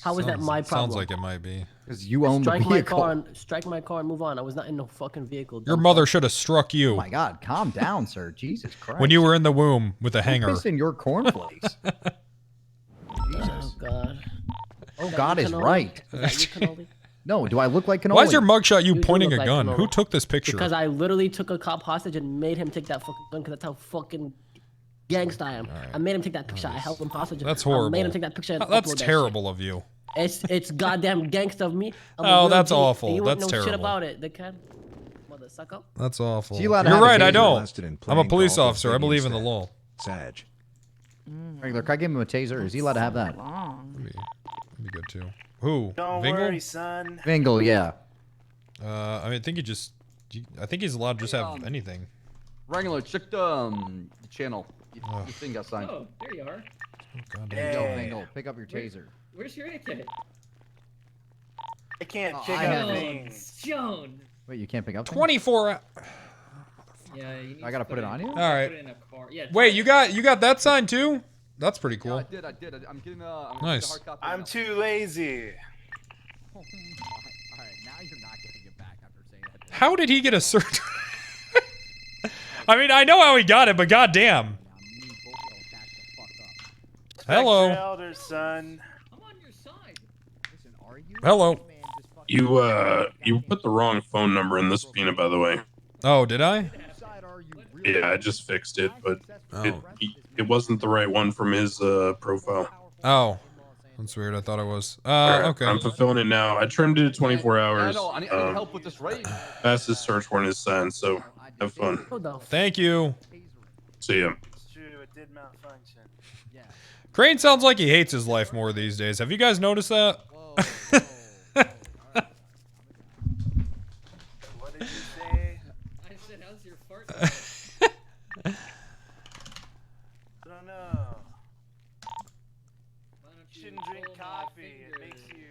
How is that my problem? Sounds like it might be. Because you own the Strike my vehicle. car and strike my car and move on. I was not in no fucking vehicle. Your dumb mother should have struck Oh you my god, calm down, sir. Jesus Christ. when you were in the womb with a Who hanger. pissed in your cornflakes? fuck. Oh god. Oh, that God you, is Cannoli? right. Is that you, Cannoli? No, do I look like cannoli? Why is your mugshot you do pointing look a like gun? Cannoli. Who took this picture? Because I literally took a cop hostage and made him take that fucking gun because that's how fucking gangsta I am. I made him take that picture. I held him hostage. That's I horrible. made him take that picture. And That's upload that terrible of you. shit. It's goddamn gangsta of me. I'm a Oh, real that's G, and awful. You That's ain't know shit terrible. about it, dickhead. Mother sucker. That's awful. Is he allowed to You're have a right, I taser? don't. Lasted in I'm a playing police golf with officer. I believe in the instead. law. Sag. Regular, can I give him a taser? Is he allowed to have that? That'd be good too. Who? Don't Vingle? worry, son. Vingle, yeah. I mean, I think I think he's allowed to just have anything. Wrangler, check the channel. Oh. Your thing got signed. Oh, there you are. God There you damn. go, Hey. Vingle. Pick up your taser. Where's your AK? I can't Oh, pick I up know. things. Joan. Wait, you can't pick up? things? 24. Yeah, you need I gotta put it on you? All right. Put it in a car. Yeah. Wait, you got that sign too? That's pretty cool. Yeah, I did. I'm getting Nice. the hard copy I'm now. too lazy. Alright, How did he get a search? I mean, I know how he got it, but goddamn. Hello. Your elder son. Hello. You put the wrong phone number in the subpoena, by the way. Oh, did I? Yeah, I just fixed it, but it wasn't the right one from his profile. Oh, that's weird. I thought it was. Alright, Okay. I'm fulfilling it now. I trimmed it to 24 hours. I need help with this raid. Fastest search warrant is signed, so have fun. Thank you. See ya. It's true, it did malfunction. Yeah. Crane sounds like he hates his life more these days. Have you guys noticed that? What did you say? I said, how's your fart? I don't know. You shouldn't drink coffee. It makes you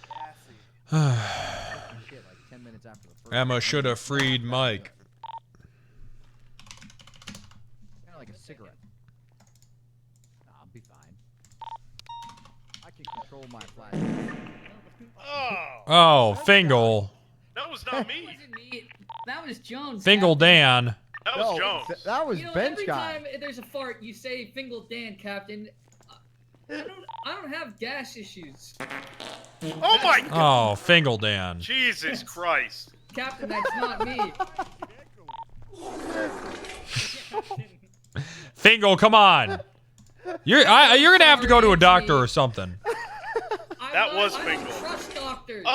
gassy. Shit, like 10 minutes after the first. Emma should have freed Mike. Kind of like a cigarette. Nah, I'll be fine. I can control my flash. Oh, Fingal. That was not me. That was Jones. Fingal Dan. That was Jones. That was bench every guy. time there's a fart, you say Fingal Dan, Captain. I don't have gas issues. Oh my God. Oh, Fingal Dan. Jesus Christ. Captain, that's not me. Fingal, come on. You're gonna have to go to a doctor or something. That was I Fingal. don't trust doctors.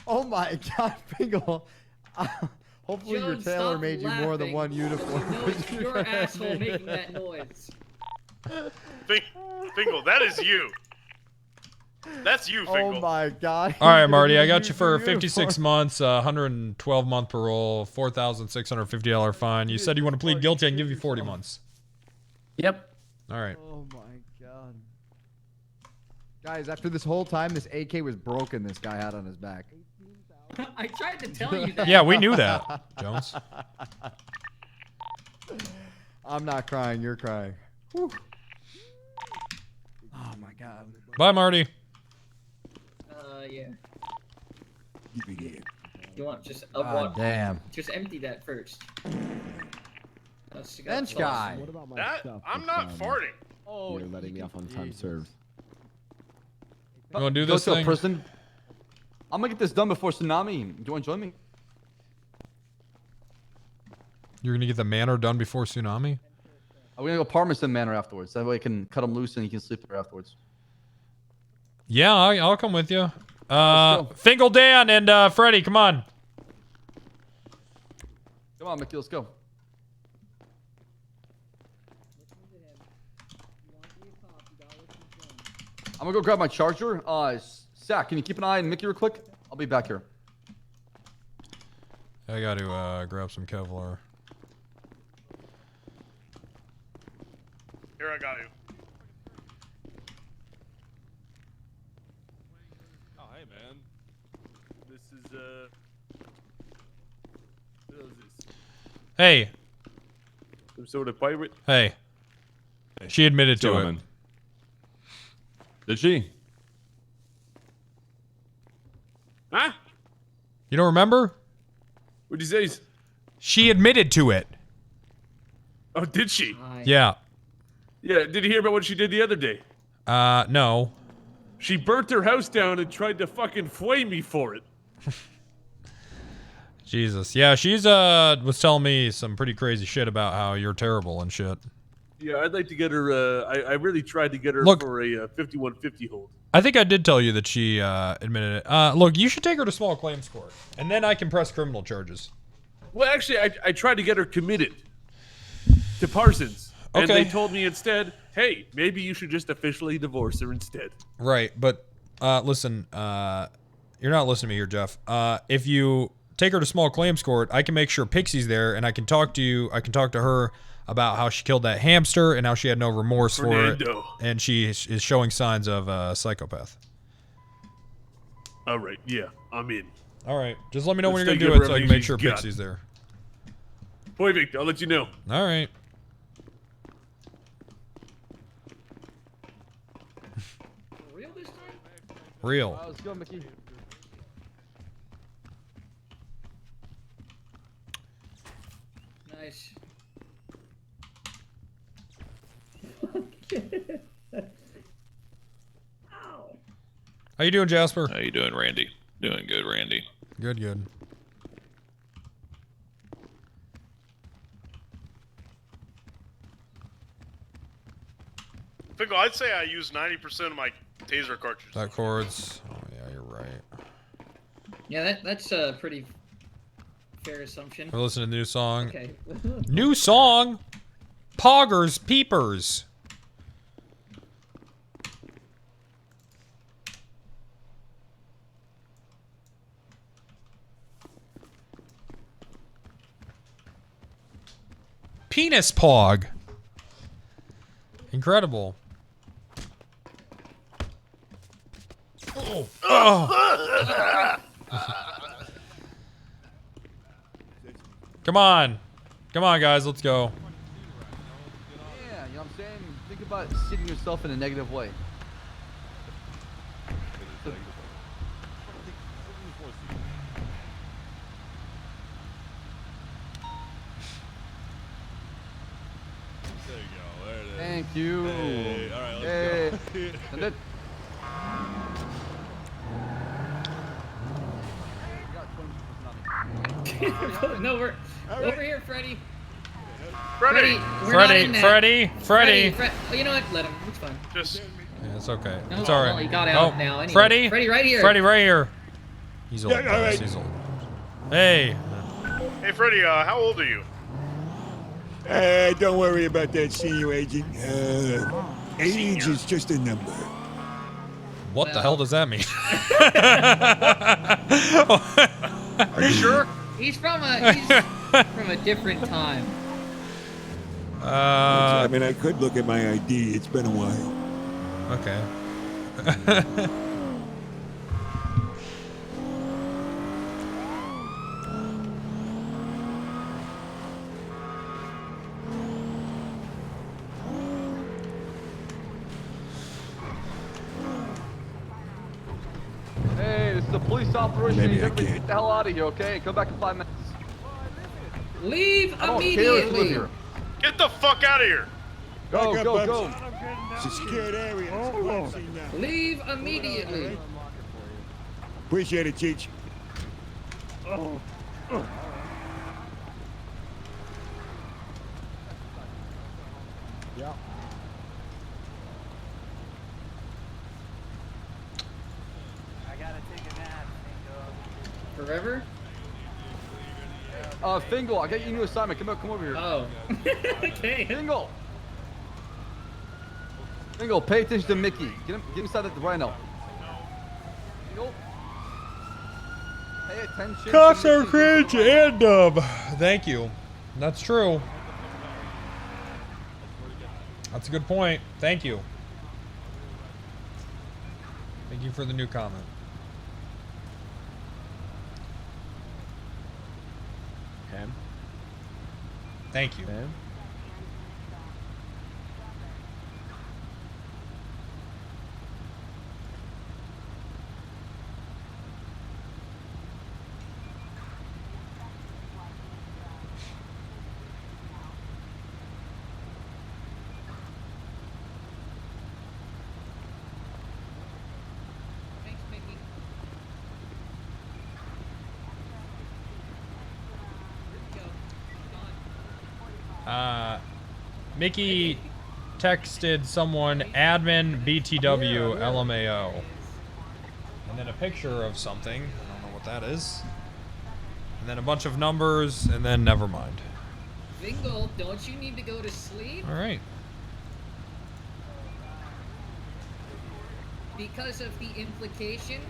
Oh my God, Fingal. Hopefully Jones, your tailor stop made you more than laughing. one uniform. No, it's your asshole making that noise. Fingal, that is you. That's you, Fingal. Oh my God. All right, Marty, I got you for 56 months, 112 month parole, $4,650 fine. You said you want to plead guilty. I can give you 40 months. Yep. All right. Oh my God. Guys, after this whole time, this AK was broken this guy had on his back. I tried to tell you that. Yeah, we knew that, Jones. I'm not crying. You're crying. Whew. Oh my God. Bye, Marty. Yeah. Keep it here. You want just God damn. Just empty that first. Bench guy. What about my That, stuff? I'm not farting. Oh, You're letting me off on time served. You want to do Go this to a thing? prison. I'm gonna get this done before tsunami. Do you want to join me? You're gonna get the manor done before tsunami? I'm gonna go Parmesan Manor afterwards. That way I can cut him loose and he can sleep there afterwards. Yeah, I'll come with you. Fingal Dan and Freddy, come on. Come on, Mickey, let's go. I'm gonna go grab my charger. Zach, can you keep an eye on Mickey real quick? I'll be back here. I got to grab some Kevlar. Here, I got you. Oh, hey, man. This is, what is this? Hey. Some sort of pirate? Hey. She admitted to it. Did she? Huh? You don't remember? What'd you say? She admitted to it. Oh, did she? Yeah. Yeah, did you hear about what she did the other day? No. She burnt her house down and tried to fucking flame me for it. Jesus. Yeah, she's was telling me some pretty crazy shit about how you're terrible and shit. Yeah, I'd like to get her, I really tried to get her Look, for a 5150 hold. I think I did tell you that she admitted it. Look, you should take her to small claims court, and then I can press criminal charges. Well, actually, I tried to get her committed to Parsons. And Okay. they told me instead, hey, maybe you should just officially divorce her instead. Right, but listen, you're not listening to me here, Jeff. If you take her to small claims court, I can make sure Pixie's there, and I can talk to you. I can talk to her about how she killed that hamster and how she had no remorse for it, and she is showing signs of a psychopath. All right, yeah, I'm in. All right, just let me know when Let's you're take gonna do it so I can everything make sure she's got. Pixie's there. Boy, Victor, I'll let you know. All right. Real this time? Real. Let's go, Mickey. Nice. How you doing, Jasper? How you doing, Randy? Doing good, Randy. Good, good. Fingal, I'd say I use 90% of my taser cartridges. That chords. Oh yeah, you're right. Yeah, that's a pretty fair assumption. We're listening to the new song. Okay. New song. Poggers Peepers. Penis Pog. Incredible. Oh. Oh. Come on. Come on, guys. Let's go. Yeah, you know what I'm saying? Think about seeing yourself in a negative way. Thank you. Hey, all right, let's go. Send it. No, we're over here, Freddy. We're Freddy, not in that. Freddy. Oh, you know what? Let him. It's fine. Just. Yeah, it's okay. No, It's all right. well, he got out now anyway. Freddy. Freddy, right here. Freddy, right here. He's old. Yeah, all right. He's old. Hey. Hey, Freddy, how old are you? Don't worry about that, senior agent. Age is just a number. What the hell does that mean? Are you sure? He's from a different time. I mean, I could look at my ID. It's been a while. Okay. Hey, this is a police operation. Maybe I Everybody can't. get the hell out of here, okay? Come back in 5 minutes. Leave I don't care if you live immediately. here. Get the fuck out of here! Go, Back up, go, Bubs. go. It's a scared area. It's a crime scene now. Leave immediately. Appreciate it, Cheech. Yeah. I gotta take a nap, Forever? Fingal, I got you a new assignment. Come over here. Oh. Okay. Fingal. Fingal, pay attention to Mickey. Get inside the rhino. Fingal. Pay attention. Cops to are Mickey. cringe and dumb. Thank you. That's true. That's a good point. Thank you. Thank you for the new comment. Okay. Thank you. Okay. Thanks, Mickey. Mickey texted someone admin BTW LMAO. And then a picture of something. I don't know what that is. And then a bunch of numbers, and then never mind. Fingal, don't you need to go to sleep? All right. Because of the implication?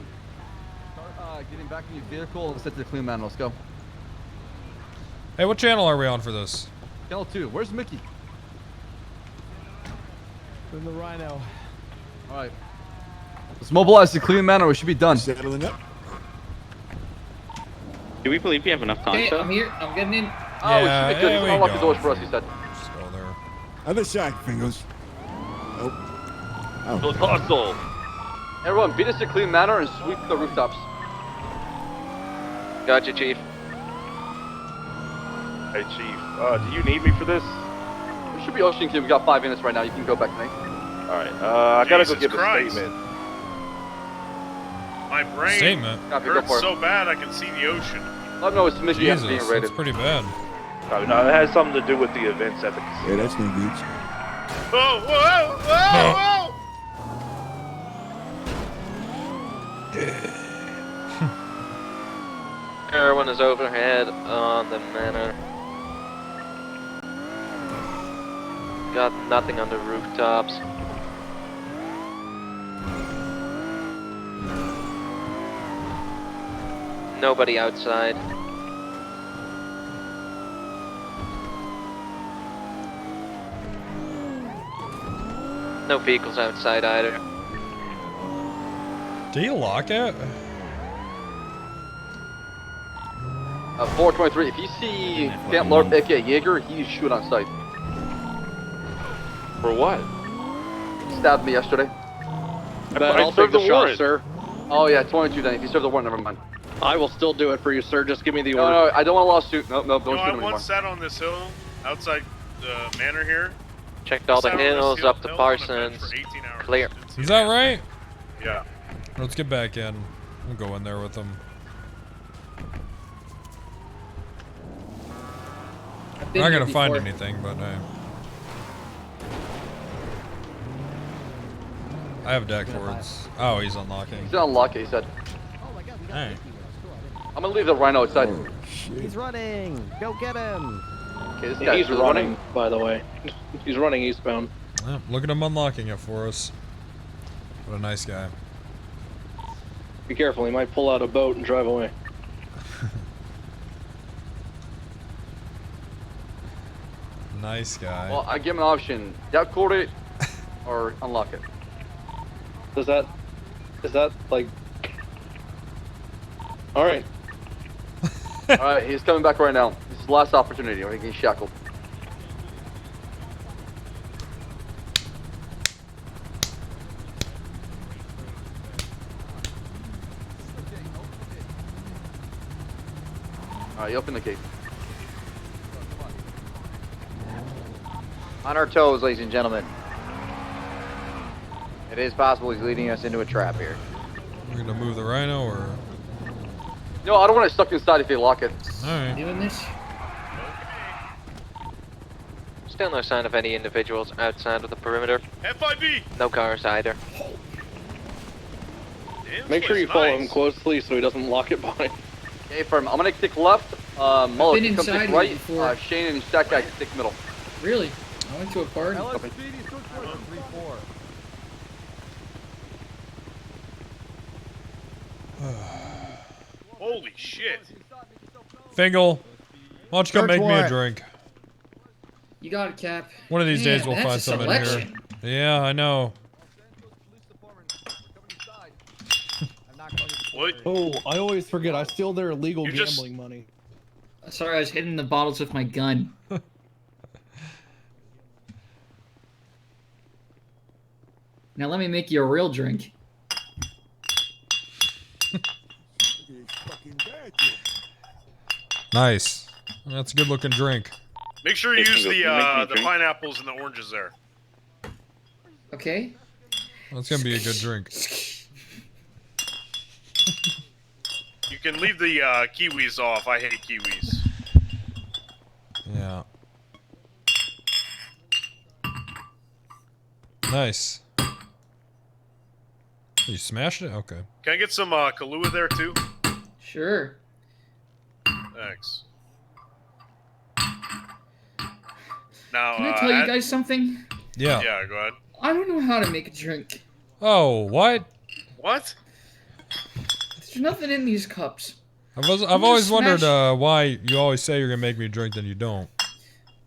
Start getting back in your vehicle and set to the clean man. Let's go. Hey, what channel are we on for this? Channel 2. Where's Mickey? In the rhino. All right. Let's mobilize the clean manor. We should be done. Settling up. Do we believe we have enough time? Okay, I'm here. I'm getting in. Oh, we should be good. He's unlock the doors for us, he said. Just go there. Other side, Fingers. Oh. Build hustle. Everyone, beat us to clean manor and sweep the rooftops. Gotcha, Chief. Hey, Chief, do you need me for this? We should be oceaning you. We got 5 minutes right now. You can go back to me. Alright, I gotta go Jesus give Christ. a statement. My brain Statement? Copy, go hurts for it. so bad I can see the ocean. Let me know it's Mickey Jesus, being rated. that's pretty bad. No, it has something to do with the events at the casino. Yeah, that's no good. Whoa, whoa, whoa, whoa! Everyone is overhead on the manor. Got nothing on the rooftops. Nobody outside. No vehicles outside either. Do you lock it? 423. If you see Camp Larp, aka Jaeger, he's shoot on sight. For what? Stabbed me yesterday. But I'll take the shot, sir. Oh yeah, 22 then. If you serve the warrant, never mind. I will still do it for you, sir. Just give me the No, order. no, I don't want a lawsuit. No, don't No, shoot I him anymore. once sat on this hill outside the manor here. Checked all the Sat on this hills hill up to on a bench Parsons. for 18 hours. Clear. Is that right? Yeah. Let's get back in. We'll go in there with them. We're not gonna find anything, but I have deck boards. Oh, he's unlocking. He's unlock it, he said. Hey. I'm gonna leave the rhino outside. He's running. Go get him. Okay, this guy's He's running, by the way. He's running eastbound. Yeah, look at him unlocking it for us. What a nice guy. Be careful, he might pull out a boat and drive away. Nice guy. Well, I give him an option. Decord it or unlock it. Is that like... Alright. Alright, he's coming back right now. This is the last opportunity or he can shackled. Alright, you open the gate. On our toes, ladies and gentlemen. It is possible he's leading us into a trap here. We're gonna move the rhino or... No, I don't want it stuck inside if they lock it. Alright. Doing this? Still no sign of any individuals outside of the perimeter. FIB! No cars either. Make sure you follow him closely so he doesn't lock it behind. Okay, firm. I'm gonna take left. Mullet, been you come inside take here right. before. Shane and Stack guy take middle. Really? I went to a party. Holy shit. Fingal, why don't you come Search make me a warrant. drink? You got it, Cap. Oh, One of these Man, days we'll that's find a something here. selection. Yeah, I know. What? Oh, I always forget. I steal their illegal You just- gambling money. Sorry, I was hitting the bottles with my gun. Now let me make you a real drink. Nice. That's a good looking drink. Make sure you Hey, use Fingal, the can you make me a drink? pineapples and the oranges there. Okay? That's gonna be a good drink. You can leave the kiwis off. I hate kiwis. Yeah. Nice. You smashed it? Okay. Can I get some Kahlua there too? Sure. Thanks. Now, Can I tell you guys something? Yeah. Yeah, go ahead. I don't know how to make a drink. Oh, what? What? There's nothing in these cups. I've just always wondered smash- why you always say you're gonna make me a drink, then you don't.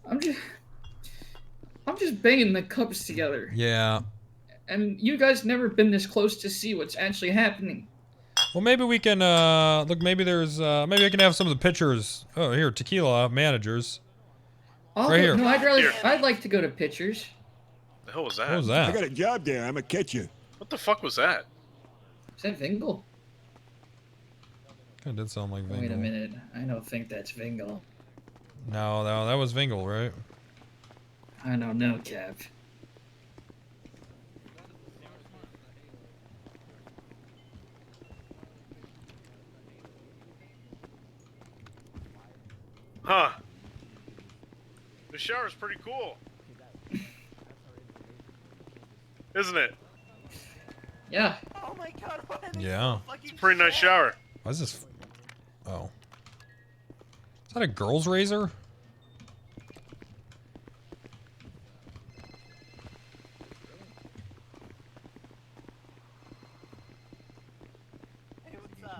I'm just banging the cups together. Yeah. And you guys never been this close to see what's actually happening. Well, maybe we can look. Maybe there's maybe I can have some of the pictures. Oh, here, tequila managers. I'll Right go- here. No, Here. I'd like to go to pictures. The hell was that? What was I that? got a job there. I'm gonna catch you. What the fuck was that? Is that Vingle? That did sound like Wait a Vingle. minute. I don't think that's Vingle. No, that was Vingle, right? I don't know, Kev. Huh. The shower's pretty cool. Isn't it? Yeah. Oh my god, Yeah. It's a pretty nice shower. Why is this? Oh. Is that a girl's razor?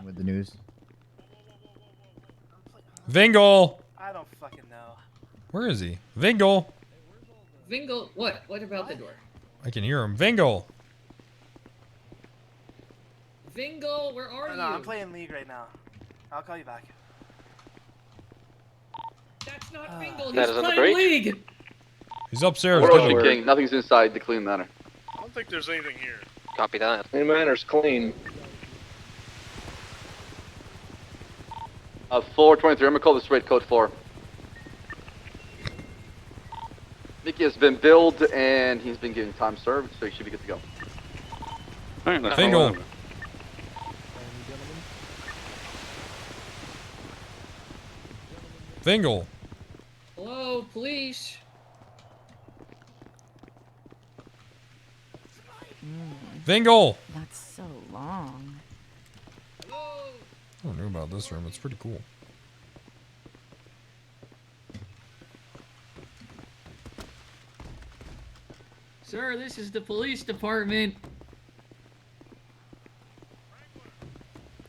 With the news. Vingle! I don't fucking know. Where is he? Vingle! Vingle, what? What about the door? I can hear him. Vingle! Vingle, where are you? No, I'm playing League right now. I'll call you back. That's not Vingle. That He's is on the playing break. League. He's upstairs. We're Get Ocean him. King. Nothing's inside the clean manor. I don't think there's anything here. Copy that. The manor's clean. 423. I'm gonna call this raid code 4. Mickey has been billed and he's been getting time served, so he should be good to go. Vingle! Vingle! Hello, police. Vingle! That's so long. Hello. I don't know about this room. It's pretty cool. Sir, this is the police department.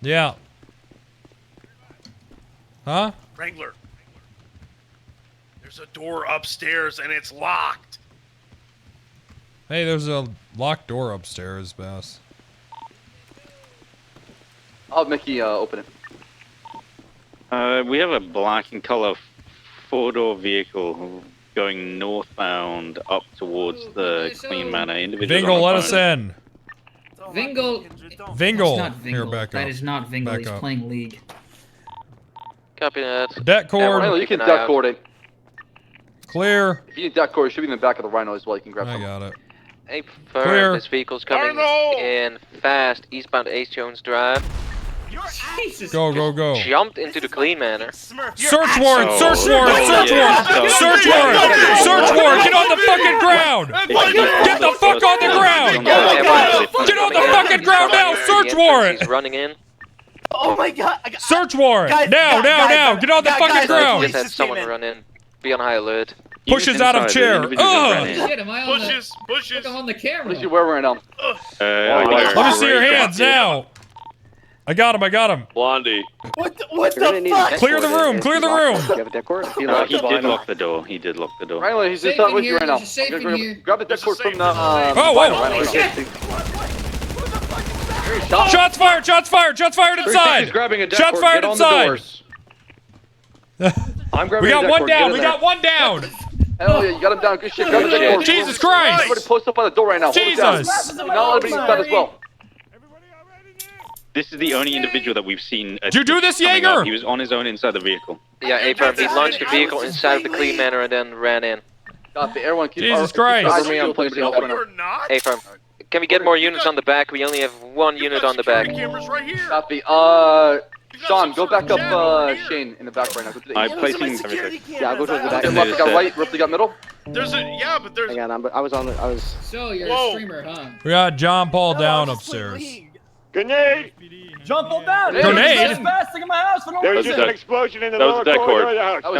Yeah. Huh? Wrangler. There's a door upstairs and it's locked. Hey, there's a locked door upstairs, Bass. I'll have Mickey open it. We have a black and color four-door vehicle going northbound up towards the Clean Manor. Individuals Vingle, on the let us phone. in. Vingle. Vingle. That's not Vingle. Here, back up. That is not Vingle. Back He's up. playing League. Copy that. Det cord. Rhino, you can deck cord it. Clear. If you need deck cord, it should be in the back of the Rhino as well. You can grab I some. got it. Hey, Clear. firm, this vehicle's coming in fast, eastbound Ace Jones Drive. Jesus. Go, go, go. Jumped into the Clean Manor. Search warrant! Search warrant! Search warrant! Search warrant! Search warrant! Get on the fucking ground! Get the fuck on the ground! Get on the fucking ground now! Search warrant! He's running in. Oh my god! Search warrant! Guys, Now! Get on the fucking ground! Just had someone run in. Be on high alert. Pushes out of chair. Ugh! Shit, am I on Bushes, bushes. Look, I'm on the camera. Mickey, where right now? Let me see your hands now! I got him. Blondie. What the fuck? Clear the room! Clear the room! He did lock the door. He did lock the door. Rhino, he's Safe inside in with you here, right now. there's a safe in here. Grab the deck cord from the. Oh, whoa! Shots fired! Shots fired! Shots fired inside! He's grabbing a deck Shots cord. fired Get on the inside! doors. I'm grabbing We got a deck one cord. down! Get We in got one down! Hell yeah, you got him down. Good shit. Grab the deck cord. Jesus Christ! Everybody post up by the door right now. Hold it down. Jesus! Now let everybody inside as well. This is the only individual that we've seen. Did you do this, coming Jaeger? up. He was on his own inside the vehicle. Yeah, A-Firm, he launched the vehicle inside of the Clean Manor and then ran in. Got the everyone keep. Jesus Christ! Cover me, I'm playing No, right now. you're not. A-Firm, can we get more units on the back? We only have one unit on the back. Cameras right here. Copy. Sean, go back up Shane in the back right now. Go to the I'm placing everything. Yeah, I'll go to the back. Get left, got right, Ripley got middle. There's a but there's. Hang on, I was on the. I was. So you're Whoa. a streamer, huh? We got John Paul down upstairs. Grenade! Jump all down! Grenade? Fasting in my house for no There was reason! just an explosion in the That was lower the deck cord. corridor of the house. That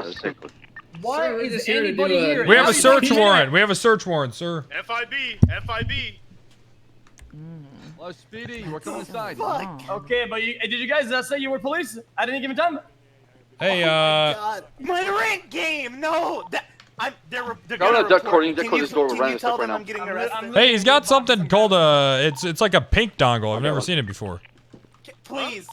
was deck cord. Why Sir, we're is just here to anybody do a- here? We have How a you search doing? warrant. We have a search warrant, sir. FIB. Hello, Speedy. We're coming inside. Okay, but did you guys say you were police at any given time? Hey, My rank game! No! They're No, gonna no, deck report cord. me. You deck Can cord you this door. We're running tell this right them now. I'm getting arrested? hey, he's got something called it's like a pink dongle. I've never seen it before. Please.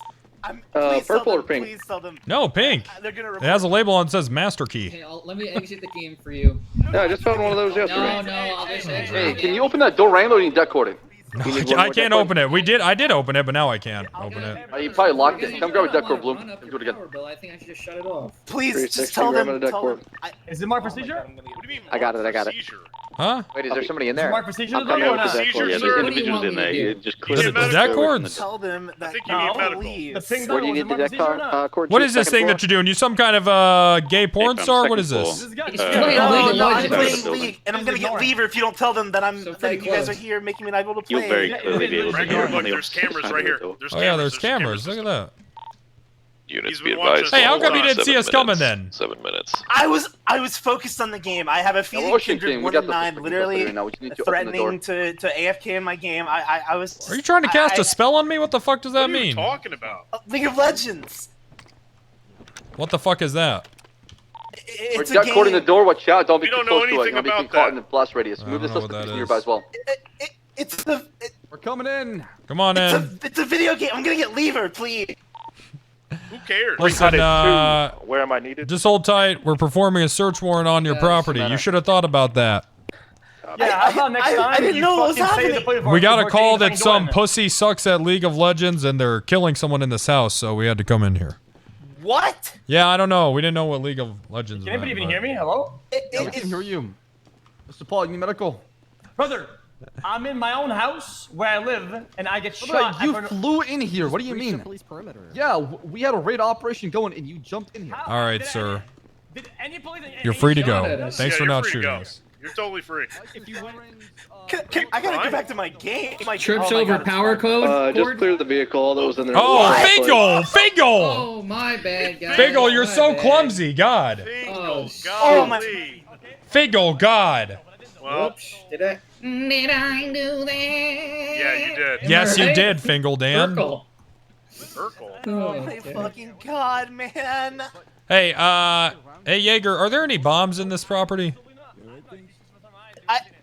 Please purple tell or them, pink? Please tell them. No, pink. They're gonna It report has a label on it says master key. Okay, let me exit the game for you. Yeah, I just found one of those yesterday. No, I'll just exit. Hey, can you open that door, Wrangler, or you deck cord it? No, I can't open it. I did open it, but now I can't open it. You probably locked it. Come grab a deck core, Bloom. Let's do it again. Bill, I think I should just shut it off. Please, just tell them. Is it marked for seizure? What do you mean? I got it. I got it. Huh? Wait, is there somebody in Is it there? marked for seizure? I'm though, coming or over not? to that Seizure, court. sir? There's What do you individuals want in me there. to You do? just You clear need the medical? Is that door cords? Tell them I that think you need medical. The pink What do you dog, was need it the marked deck for seizure or not? cord? What is this thing that you're doing? You some kind of gay porn Hey, star? fam, What is second this? This guy- He's yeah. playing No, League of no, I'm Legends. playing League, and I'm gonna get lever if you don't tell them that So that very you guys are close. here making me not able to You'll play. very clearly be able to Regular, hear look, on the there's opposite cameras side right of the here. door. There's Oh yeah, there's cameras. Look at that. Units He's be been watching advised. us Hey, how all come you time. didn't see us coming then? 7 minutes. I was focused on the game. I have a feeling Ocean Kindred King, we 1 got and the 9 freaking literally right now. We just need to open the door. threatening to AFK in my game. I was. Are you trying to cast I- a spell on me? What the fuck does that What are you mean? talking about? League of Legends. What the fuck is that? We're It's a deck cord in the game. door. Watch out. Don't be We too don't know close to it. anything You're about being caught that. in the blast radius. I Move don't this know up what that to is. nearby as well. It's the We're coming in. Come on in. it's a video game. I'm gonna get lever, please. Who cares? Listen, Where am I needed? just hold tight. We're performing a search warrant on your property. You should have thought about that. Yeah, how about next time? I didn't you know what was fucking say the happening. play for We it got a before call getting the that fucking some door in. pussy sucks at League of Legends and they're killing someone in this house, so we had to come in here. What? Yeah, I don't know. We didn't know what League of Legends Can anybody meant, even but- hear me? Hello? Yeah, we can hear you. Mr. Paul, you need medical. Brother, I'm in my own house where I live, and I get Brother, shot. you at for- flew in here. What do you Breach the mean? police perimeter. Yeah, we had a raid operation going, and you jumped in here. How? All right, Did sir. Did any police? You're free to go. shot at us. Thanks Yeah, for you're not free to shooting go. us. You're totally free. If you I gotta get back to my game. Trips Oh my over God. power code. Just cord? clear the vehicle. All those in there. Oh, Fingal! Fingal! Oh, my bad, guys. Fingal, you're My so bad. clumsy. God. Oh, Oh my. Golly. Fingal, God. Well, Whoops. Did I do that? yeah, you did. Yes, you Right? did, Fingal Dan. Urkel. Urkel. Oh, My okay. fucking God, man. Hey, hey, Jaeger, are there any bombs in this property?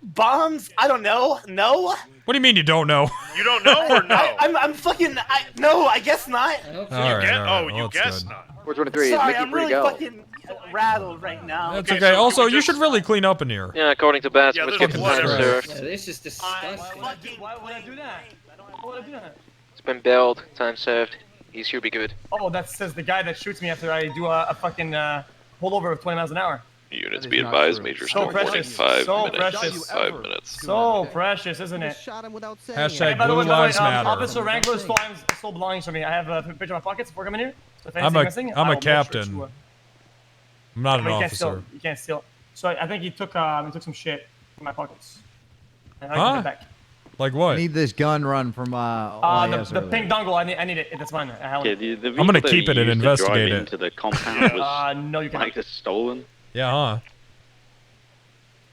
Bombs? I don't know. No. What do you mean you don't know? You don't know or no? I'm fucking. No, I guess not. All right, Oh, you well, that's guess good. not. 423 is Sorry, Mickey I'm free to really go. fucking rattled right now. That's Okay, okay. so can Also, we you just- should really clean up in here. Yeah, according to Bats, Yeah, we're there's getting blood time everywhere. served. Yeah, this is disgusting. Why would I do that? Why would I do that? It's been billed, time served. He should be good. Oh, that says the guy that shoots me after I do a fucking pullover of 20 miles an hour. Units be advised. Major So storm warning. precious. 5 So minutes. precious. 5 minutes. So precious, isn't it? Shot him without saying Hashtag it. By the Blue way, Lives Matter. Officer Wrangler stole belongings from me. I have a picture of my pockets before coming here. So if I'm anything's missing, a I will make sure captain. to, I'm not an but you can't officer. steal. You can't steal. So I think he took some shit from my pockets. And I Huh? give it back. Like I what? need this gun run from The pink dongle. I need it. That's mine. I have Yeah, it. the I'm gonna vehicle keep that it you and used to drive investigate it. into the compound was No, you cannot. like just stolen. Yeah, huh?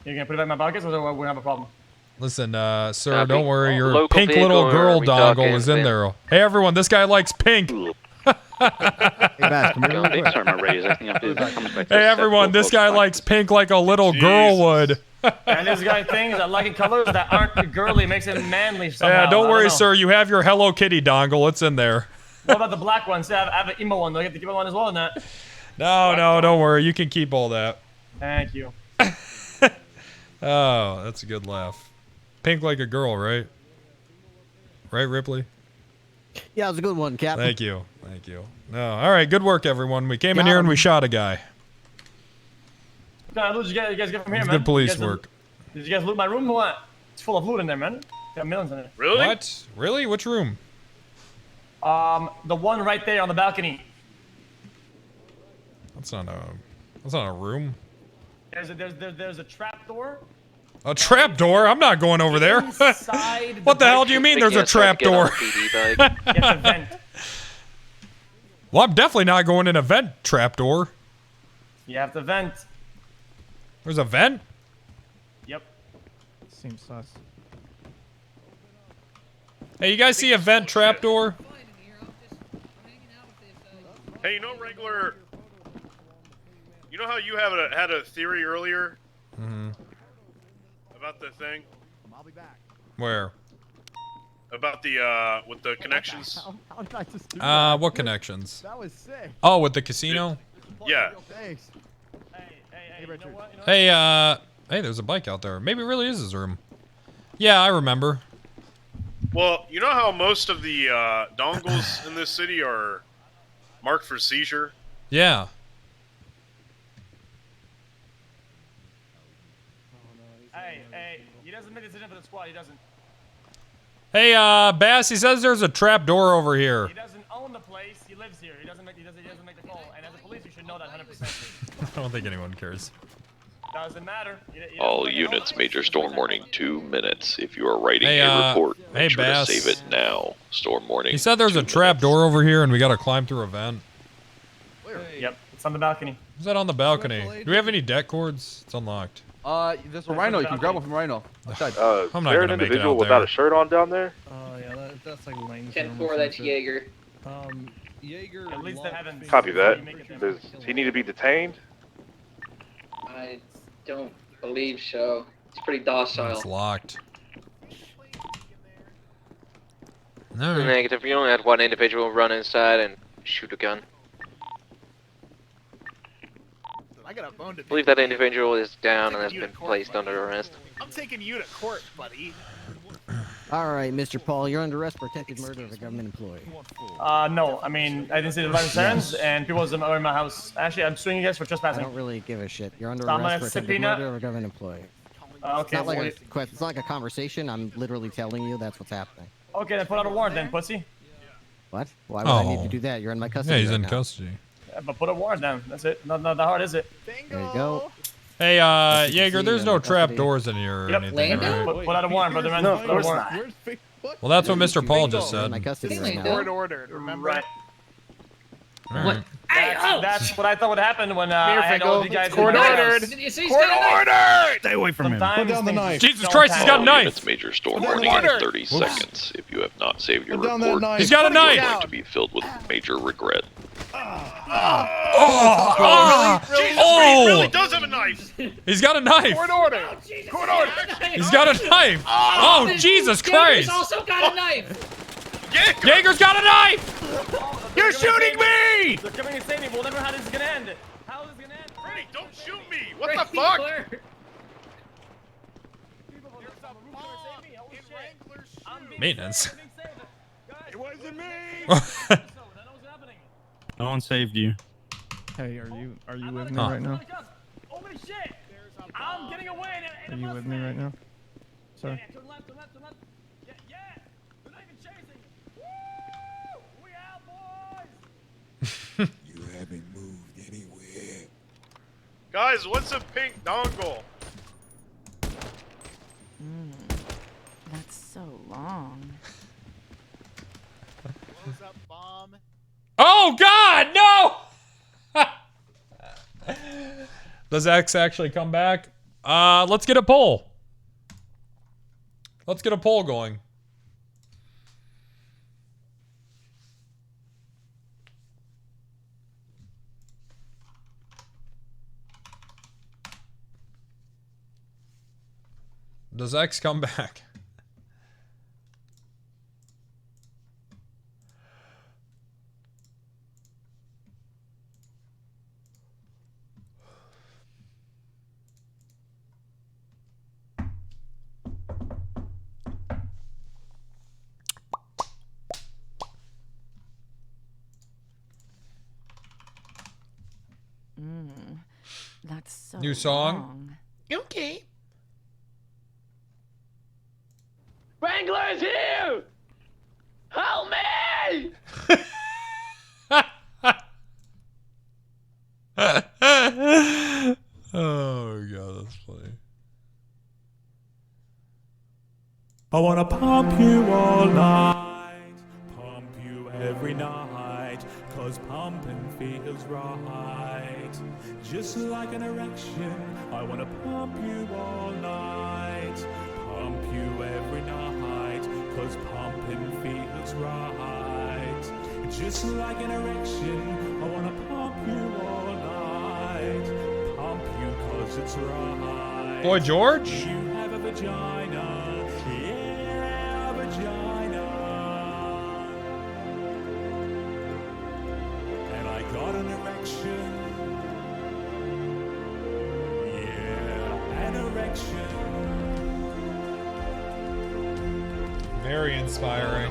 You're gonna put it back in my pockets, or we don't have a problem? Listen, sir, Copy. don't worry. Your Local pink vehicle, little or girl are we talking dongle is in van? there. Hey, everyone, this guy likes pink. Hey, Bass, come here real quick. Sorry, my raise. I think I'm coming back to Hey, everyone, this guy likes pink like a little girl would. And this guy thinks that liking colors that aren't girly makes him manly somehow. Yeah, don't I worry, know. sir. You have your Hello Kitty dongle. It's in there. What about the black ones? I have an emo one. Do I get to keep one as well or not? No, don't worry. You can keep all that. Thank you. Oh, that's a good laugh. Pink like a girl, right? Right, Ripley? Yeah, it was a good one, Cap. Thank you. Thank you. No, all right. Good work, everyone. We came in Got here and him. we shot a guy. What kind of loot did you guys get from here, It's man? good police You guys- work. Did you guys loot my room or what? It's full of loot in there, man. Got millions in it. Really? What? Really? Which room? The one right there on the balcony. That's not a room. There's a trap door. A trap door? I'm not going over there. Inside What the hell do you mean there's a trap door? You have to vent. Well, I'm definitely not going in a vent trap door. You have to vent. There's a vent? Yep. Seems sus. Hey, you guys see a vent trap door? Hey, you know, Wrangler. You know how you had a theory earlier Mm-hmm. about the thing? I'll be back. Where? About the with the connections? How did I just do that? What connections? That was sick. Oh, with the casino? Yeah. Thanks. Hey, Richard. Hey, hey, there's a bike out there. Maybe it really is his room. Yeah, I remember. Well, you know how most of the dongles in this city are marked for seizure? Yeah. Hey, he doesn't make a decision for the squad. He doesn't. Hey, Bass, he says there's a trap door over here. He doesn't own the place. He lives here. He doesn't make the call. And as a police, you should know that 100%. I don't think anyone cares. Doesn't matter. All units, Major Storm Warning, 2 minutes. If you are writing Hey, a report, hey, make sure Bass. to save it now. Storm Warning. He said there's a trap door over here and we gotta climb through a vent. Yep, it's on the balcony. Is that on the balcony? Do we have any deck cords? It's unlocked. There's a rhino. You can grab one from Rhino. Outside. I'm not there gonna an make it individual out without there. a shirt on down there? Oh yeah, that's like lame. 10-4, that's Jaeger. Jaeger. At least they haven't. Copy that. Does he need to be detained? I don't believe so. It's pretty docile. It's locked. All right. Negative. You only had one individual run inside and shoot a gun. I got a bone to I believe that individual is down and has been placed under arrest. I'm taking you to court, buddy. All right, Mr. Paul, you're under arrest for attempted murder of a government employee. No. I mean, I didn't see the violent sirens, and people was over in my house. Actually, I'm suing you guys for I trespassing. don't really give a shit. You're under So I'm arrest gonna for attempted subpoena- murder of a government employee. Okay. It's not like well, it's not like a conversation. I'm literally telling you that's what's happening. okay, then put out a warrant then, pussy. What? Why would I need Oh. to do that? You're in my custody. Yeah, he's right in now. custody. Yeah, but put a warrant down. That's it. Not that hard, is it? There you go. Hey, As you can Jaeger, see, there's I'm no in trap custody. doors in here or Yep. anything, right? Put out a warrant, brother man. No, Put of out a course warrant. not. Well, that's what Mr. Paul just You're in said. my custody right now. Court ordered, remember? Right. All right. That's what I thought would happen when I had all the guys. Court in my ordered. house. Court ordered. Stay away from him. Sometimes things Jesus don't Christ, he's got a happen. knife. Units, Major Storm Put down Warning the in knife. 30 seconds. If you have not saved your Put down that report, knife. He's got a you are knife. going to be filled with major regret. He really does have a knife! He's got a knife. Court ordered. Court ordered. He's got a knife. Oh, Jesus Christ. Jaeger's also got a knife. Jaeger's got a knife. You're shooting me! They're coming and saving me. We'll never know how this is gonna end. How is this gonna end? Freddy, don't shoot me! What the fuck? Maintenance. It wasn't me. No one saved you. Hey, are you with me Huh. right now? Holy shit! I'm getting away. Are you with me right now? Sorry. To the left, to the left, to the left. Yeah. They're not even chasing. Woo! We out, boys. You haven't moved anywhere. Guys, what's a pink dongle? That's so long. Close up bomb. Oh, God, no. Does X actually come back? Let's get a poll. Let's get a poll going. Does X come back? That's so New song? long. Okay. Wrangler's here! Help me! Oh, God, that's funny. I wanna pump you all night, pump you every night, 'cause pumping feels right. Just like an erection, I wanna pump you all night, pump you every night, 'cause pumping feels right. Just like an erection, I wanna pump you all night, pump you 'cause it's right. Boy George? You have a vagina, yeah, a vagina. And I got an erection, yeah, an erection. Very inspiring.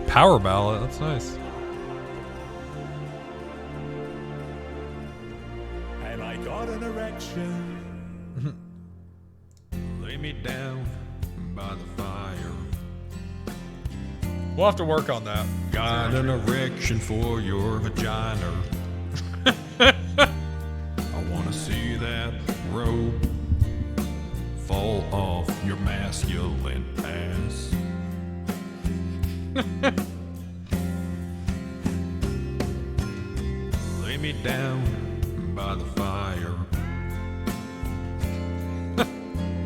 Power ballad, that's nice. And I got an erection. Lay me down by the fire. We'll have to work on that. Got an erection for your vagina. I wanna see that robe fall off your masculine ass. Lay me down by the fire.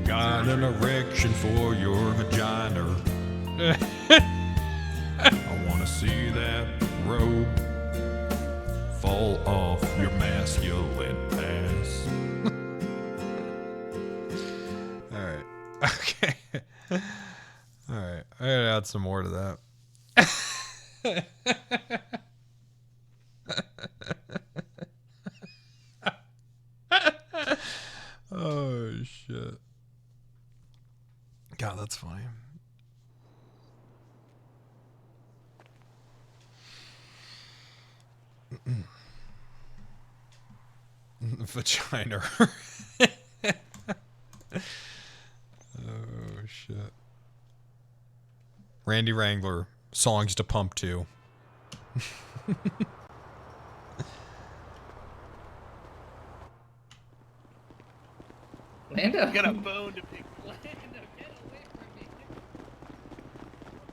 Got an erection for your vagina. I wanna see that robe fall off your masculine ass. Alright. Okay. Alright. I gotta add some more to that. Oh shit. God, that's funny. Vagina. Oh shit. Randy Wrangler, songs to pump to. Lando. I got a bone to pick.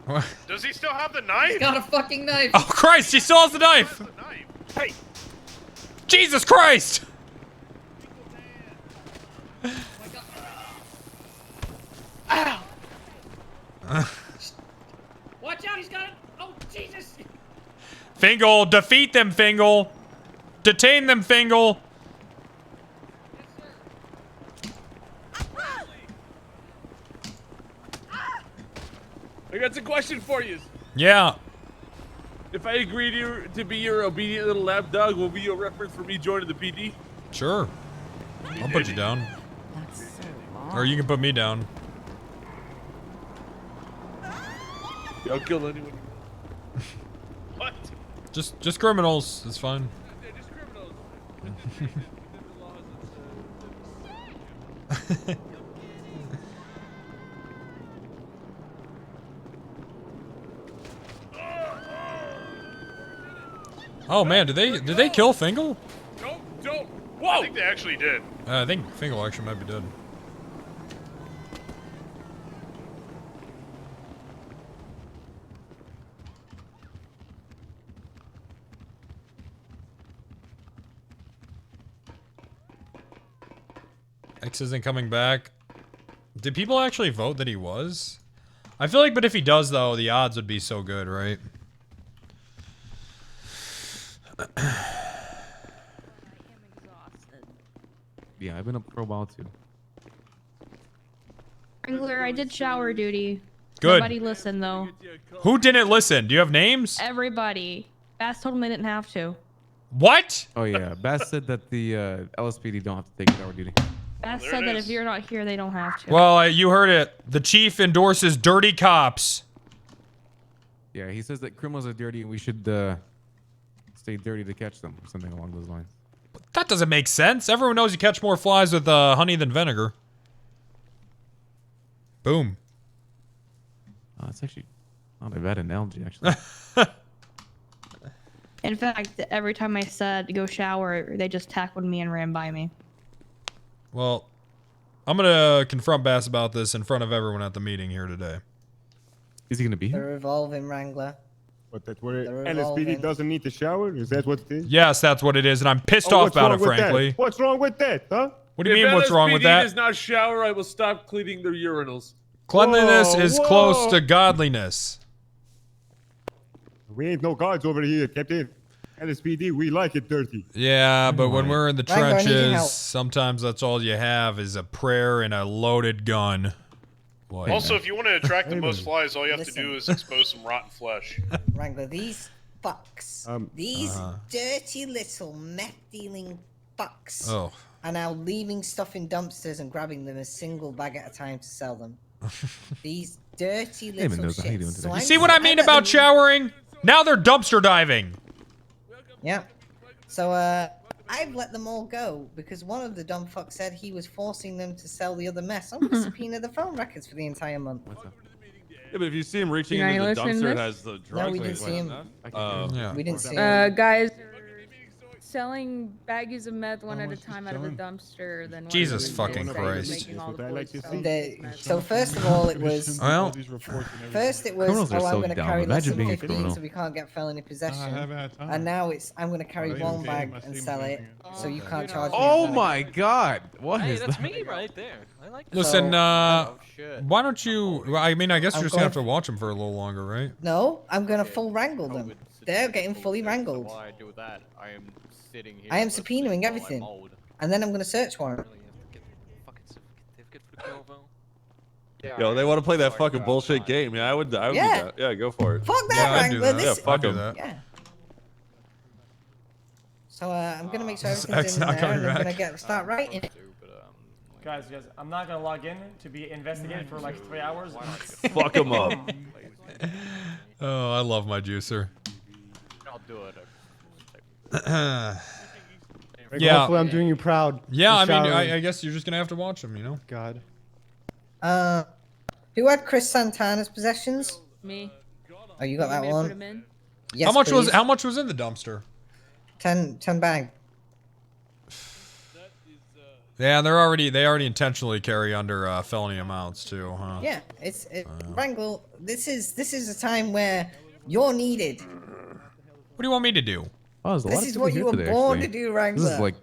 What? Does he still have the knife? He's got a fucking knife. Oh Christ, he still has the knife! Hey! Jesus Christ! Ow! Watch out, he's got it. Oh, Jesus. Fingal, defeat them, Fingal! Detain them, Fingal! I got a question for you. Yeah. If I agree to be your obedient little lap dog, will be your reference for me joining the PD? Sure. I'll put you down. That's so long. Or you can put me down. Yeah, I'll kill anyone. What? Just criminals. It's fine. Yeah, just criminals. Oh man, did they kill Fingal? Don't. Whoa! I think they actually did. I think Fingal actually might be dead. X isn't coming back. Did people actually vote that he was? I feel like, but if he does though, the odds would be so good, right? Yeah, I've been up for a while too. Wrangler, I did shower duty. Good. Nobody listened though. Who didn't listen? Do you have names? Everybody. Bass told them they didn't have to. What? Oh yeah, Bass said that the LSPD don't have to take shower duty. Bass said that if you're not here, they don't have to. Well, you heard it. The chief endorses dirty cops. Yeah, he says that criminals are dirty and we should stay dirty to catch them, or something along those lines. That doesn't make sense. Everyone knows you catch more flies with honey than vinegar. Boom. It's actually not a bad analogy, actually. In fact, every time I said go shower, they just tackled me and ran by me. Well, I'm gonna confront Bass about this in front of everyone at the meeting here today. Is he gonna be The here? revolving Wrangler. What, that's what The LSPD revolving. doesn't need to shower? Is that what it is? Yes, that's what it is, and I'm pissed off what's about wrong it, with that? frankly. What's wrong with that, huh? What do you mean, what's wrong with LSPD that? does not shower, I will stop cleaning their urinals. Cleanliness Whoa, is whoa. close to godliness. We ain't no gods over here, Captain. LSPD, we like it dirty. Yeah, but when we're in the Wrangler, I need your help. trenches, sometimes that's all you have is a prayer and a loaded gun. Boy, Also, if you want to attract the most flies, all you have to Listen. do is expose some rotten flesh. Wrangler, these fucks, these dirty little meth-dealing fucks Oh. are now leaving stuff in dumpsters and grabbing them a single bag at a time to sell them. These dirty little Mendoza, how you doing shits. today? So You I'm see what I mean let about them- showering? Now they're dumpster diving. Yeah. So, I've let them all go because one of the dumb fucks said he was forcing them to sell the other mess. I'm gonna subpoena the phone records for the entire month. Yeah, but if you see him reaching You into the listening to dumpster, it this? has the drugs. No, we in didn't it. see him. Yeah. We didn't see him. Guys, selling baggies of meth one at a time out of a dumpster. Then Jesus fucking Christ. So first of all, it was. Well, First it was, Criminals are oh, I'm so going to dumb. carry less Imagine than being a 15, criminal. so we can't get felony possession. haven't had time. And now it's, I'm going to carry I one didn't bag see him. and I sell seen it, him so you can't charge me. Oh for it. my God! What Hey, is that's that? me right there. I like that. listen, shit. why don't you? Well, I mean, I guess you're I'm just gonna have to going- watch them for a little longer, right? No, I'm going to full wrangle them. They're getting fully wrangled. While I do that, I am sitting here. I am listening subpoenaing while I'm everything. old. And then I'm going to search warrant. Yo, they want to play that fucking bullshit game. Yeah, I would. I would Yeah. do that. Yeah, go for it. Fuck that, Yeah, I'd do Wrangler. that. This, Yeah, fuck I'd do him. that. Yeah. So I'm going to make sure This everything's X in not there, coming and I'm back. going to start writing it. Guys, I'm not gonna log in to be investigated for like 3 hours. Fuck him up. Oh, I love my juicer. I'll do it. Yeah. Hopefully, I'm doing you proud. Yeah, I You're mean, showering. I guess you're just gonna have to watch them, you know. God. Who had Chris Santana's possessions? Me. Oh, you got that Want me to put 'em one? in? Yes, how much please. how much was in the dumpster? 10 bag. Yeah, they already intentionally carry under felony amounts too, huh? Yeah, Wrangle. This is a time where you're needed. What do you want me to do? Oh, there's a lot This of is people what here you were today, born actually. to do, Wrangler. This is like.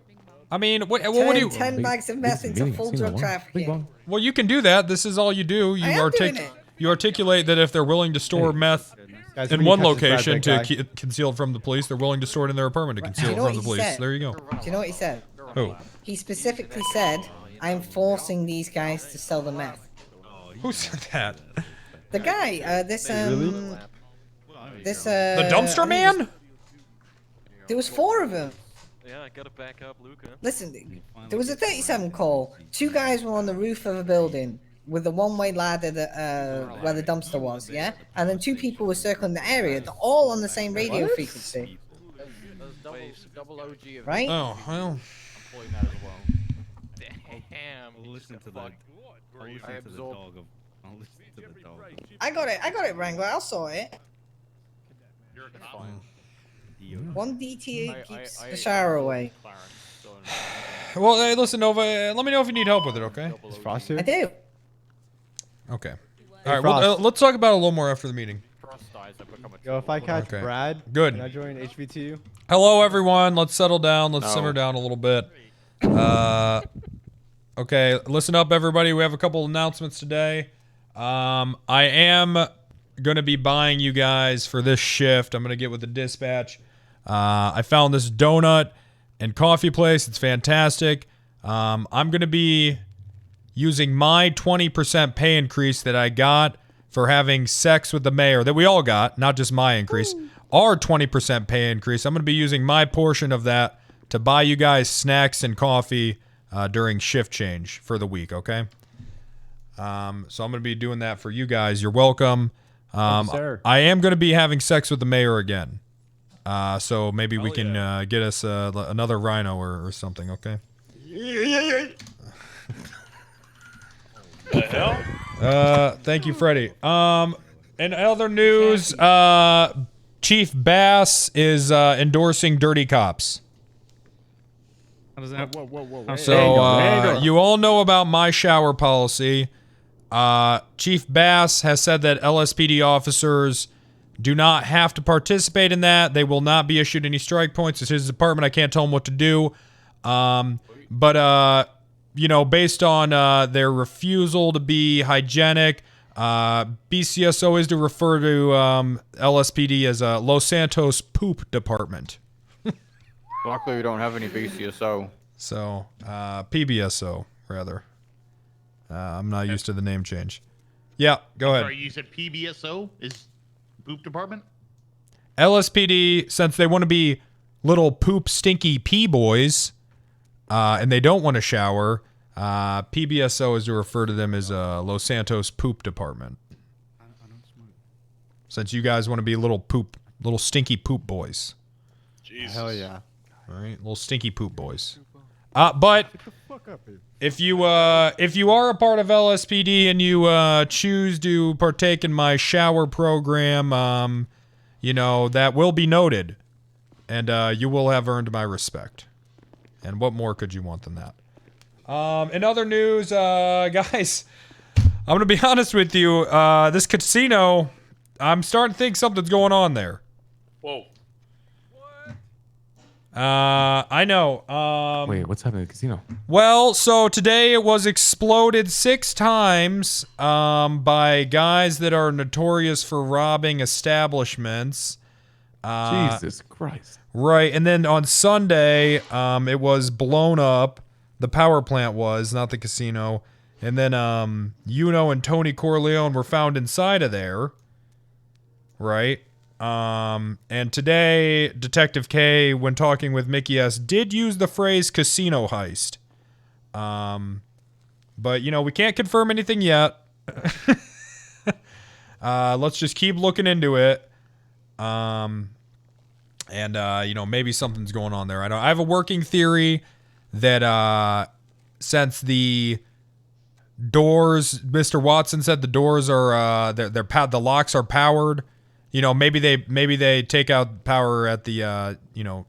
I mean, what do you? 10 bags of meth into full drug trafficking. Well, you can do that. This is all you do. You I am doing it. You articulate that if they're willing to store meth Guys, in when you one catch this location bad to conceal it from the police, they're willing to store it in their apartment to Do conceal you it know from what the he police. said? There you go. Do you know what he said? Who? He specifically said, "I'm forcing these guys to sell the meth." Who said that? The guy. This The the dumpster man? There was 4 of them. Yeah, I gotta back up Luca. Listen, there was a 37 call. 2 guys were on the roof of a building with a one-way ladder that where the dumpster was, yeah? And then 2 people were circling the area. They're all on the same radio frequency. Double OG of Right? Oh, well. I'm pulling that as well. Damn. Listen to the. I absorb. I'll listen to the dog. I got it, Wrangler. I'll sort it. One DTA keeps the shower away. Well, hey, listen, Nova. Let me know if you need help with it, okay? Is Frost here? I do. Okay. Hey, All right. Well, Frost. let's talk about it a little more after the meeting. Yo, if I catch Okay. Brad, Good. can I join HVTU? Hello, everyone. Let's settle down. Let's No. simmer down a little bit. Okay, listen up, everybody. We have a couple announcements today. I am going to be buying you guys for this shift. I'm going to get with the dispatch. I found this donut and coffee place. It's fantastic. I'm going to be using my 20% pay increase that I got for having sex with the mayor, that we all got, not just my increase, our 20% pay increase. I'm going to be using my portion of that to buy you guys snacks and coffee during shift change for the week, okay? So I'm going to be doing that for you guys. You're welcome. sir. I am going to be having sex with the mayor again. So maybe we can get us another rhino or something, okay? The hell? Thank you, Freddie. In other news, Chief Bass is endorsing dirty cops. How does that? Whoa. So you all know about my shower policy. Chief Bass has said that LSPD officers do not have to participate in that. They will not be issued any strike points. It's his department. I can't tell him what to do. But you know, based on their refusal to be hygienic, BCSO is to refer to LSPD as Los Santos Poop Department. Luckily, we don't have any BCSO. So, PBSO, rather. I'm not used to the name change. Yeah, go ahead. Sorry, you said PBSO is poop department? LSPD, since they want to be little poop stinky pee boys, and they don't want to shower, PBSO is to refer to them as Los Santos Poop Department. Since you guys want to be little stinky poop boys. Jesus. Hell yeah. All right, little stinky poop boys. But if you are a part of LSPD and you choose to partake in my shower program, you know, that will be noted, and you will have earned my respect. And what more could you want than that? In other news, guys, I'm gonna be honest with you. This casino, I'm starting to think something's going on there. Whoa. I know. Wait, what's happening at the casino? Well, so today it was exploded 6 times by guys that are notorious for robbing establishments. Jesus Christ. Right, and then on Sunday, it was blown up. The power plant was, not the casino. And then Uno and Tony Corleone were found inside of there. Right? And today, Detective K, when talking with Mickey S., did use the phrase casino heist. But, you know, we can't confirm anything yet. Let's just keep looking into it. And, you know, maybe something's going on there. I have a working theory that, since the doors, Mr. Watson said the doors are, the locks are powered. You know, maybe they take out power at the you know,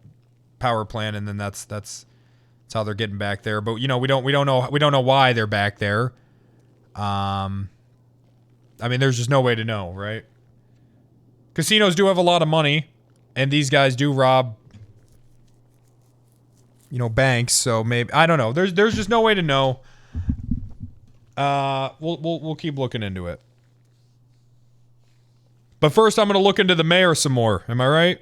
power plant, and then that's how they're getting back there. But you know, we don't know why they're back there. I mean, there's just no way to know, right? Casinos do have a lot of money, and these guys do rob, you know, banks. So maybe, I don't know. There's just no way to know. We'll keep looking into it. But first, I'm going to look into the mayor some more. Am I right?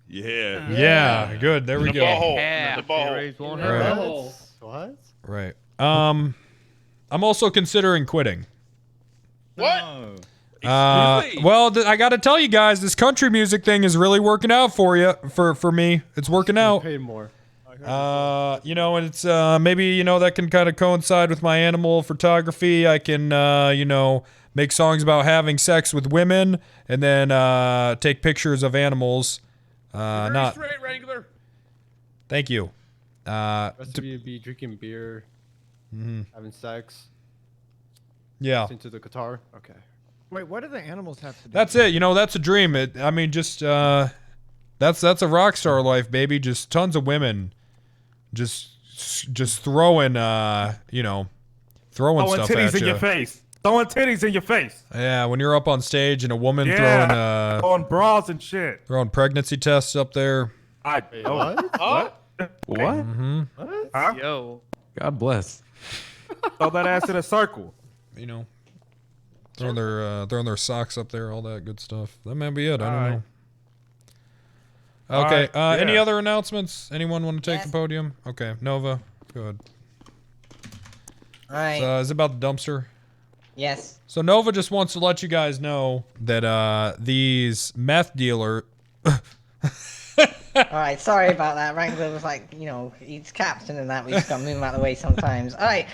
Yeah. Yeah, good. There we go. The ball. What? Right. I'm also considering quitting. What? Well, I got to tell you guys, this country music thing is really working out for you, for me. It's working out. Paid more. You know, and it's maybe, you know, that can kind of coincide with my animal photography. I can, you know, make songs about having sex with women, and then take pictures of animals. Not straight, Wrangler. Thank you. Rest of you be drinking beer, having sex. Yeah. Listening to the guitar. Okay. Wait, what do the animals have to do? That's it. You know, that's a dream. I mean, just that's a rock star life, baby. Just tons of women, just throwing, you know, throwing stuff at you. Throwing titties in your face. Throwing titties in your face. Yeah, when you're up on stage and a woman throwing bras and shit. throwing pregnancy tests up there. What? What? Mm-hmm. What? Huh? Yo. God bless. Throw that ass in a circle. You know, throwing their socks up there, all that good stuff. That might be it. I don't know. Okay. Alright, Any yeah. other announcements? Anyone want to take the podium? Okay, Nova, go ahead. All right. So, is it about the dumpster? Yes. So Nova just wants to let you guys know that these meth dealer. All right, sorry about that. Wrangler was like, you know, he's captain and that. We just got to move him out of the way sometimes. All right,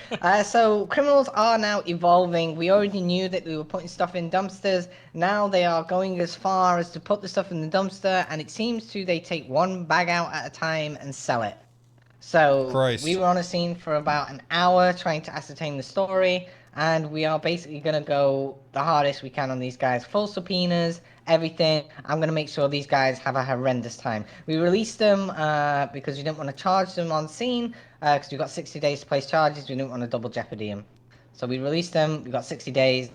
so criminals are now evolving. We already knew that they were putting stuff in dumpsters. Now they are going as far as to put the stuff in the dumpster, and it seems to they take one bag out at a time and sell it. So we were on a scene for about an hour trying to ascertain the story, and we are basically going to go the hardest we can on these guys. Full subpoenas, everything. I'm going to make sure these guys have a horrendous time. We released them because we didn't want to charge them on scene because we've got 60 days to place charges. We didn't want to double jeopardy them. So we released them. We got 60 days.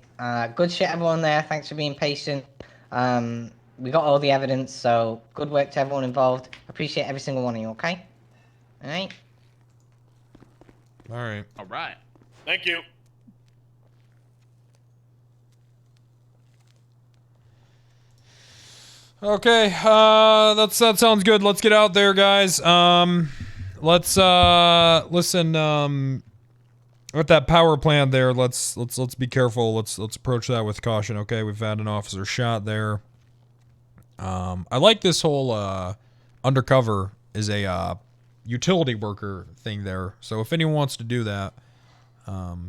Good shit, everyone there. Thanks for being patient. We got all the evidence, so good work to everyone involved. Appreciate every single one of you, okay? All right? All right. All right. Thank you. Okay, that sounds good. Let's get out there, guys. Let's listen. At that power plant there, let's be careful. Let's approach that with caution. Okay, we've had an officer shot there. I like this whole undercover is a utility worker thing there. So if anyone wants to do that,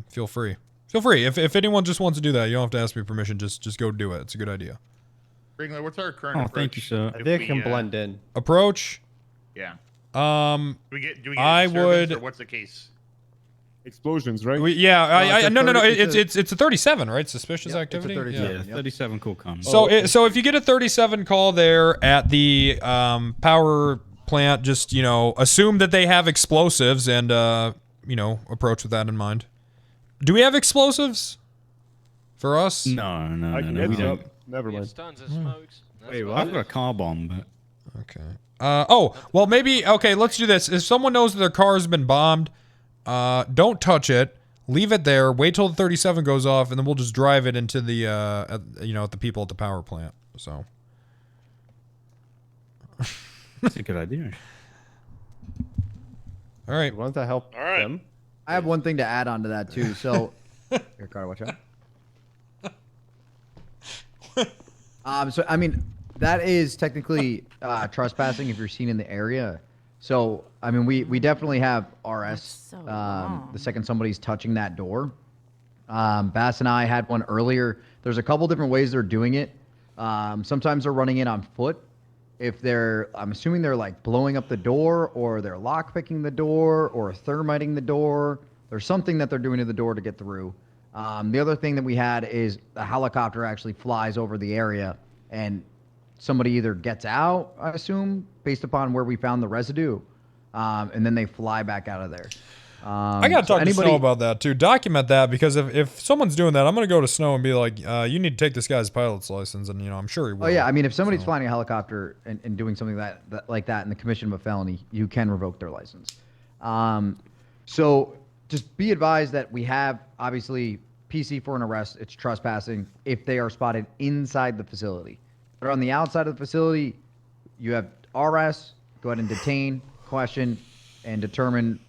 feel free. Feel free. If anyone just wants to do that, you don't have to ask me permission. Just go do it. It's a good idea. Wrangler, what's our current Oh, approach? thank you, sir. I think I can blend in. Approach. Yeah. Do we get I disturbance, would. or what's the case? Explosions, right? No. It's a 37, right? Suspicious activity. It's a 37. Yeah, 37 call come. So so if you get a 37 call there at the power plant, just assume that they have explosives and approach with that in mind. Do we have explosives for us? No. We don't. Never mind. Tons of smokes. Wait, well, I've got a car bomb, but. Okay. Well, maybe. Okay, let's do this. If someone knows that their car has been bombed, don't touch it. Leave it there. Wait till the 37 goes off, and then we'll just drive it into the at the people at the power plant. So. That's a good idea. All right. You want to help them? I have one thing to add on to that too. So, here, Carter, watch out. So I mean, that is technically trespassing if you're seen in the area. So I mean, we definitely have RS the second somebody's touching that door. Bass and I had one earlier. There's a couple different ways they're doing it. Sometimes they're running it on foot. If I'm assuming they're like blowing up the door, or they're lockpicking the door, or thermiting the door. There's something that they're doing to the door to get through. The other thing that we had is a helicopter actually flies over the area, and somebody either gets out, I assume, based upon where we found the residue, and then they fly back out of there. I gotta talk to Snow about that too. Document that, because if someone's doing that, I'm gonna go to Snow and be like, you need to take this guy's pilot's license, and I'm sure he will. Oh yeah, I mean, if somebody's flying a helicopter and doing something like that in the commission of a felony, you can revoke their license. So just be advised that we have obviously PC for an arrest. It's trespassing if they are spotted inside the facility. But on the outside of the facility, you have RS. Go ahead and detain, question, and determine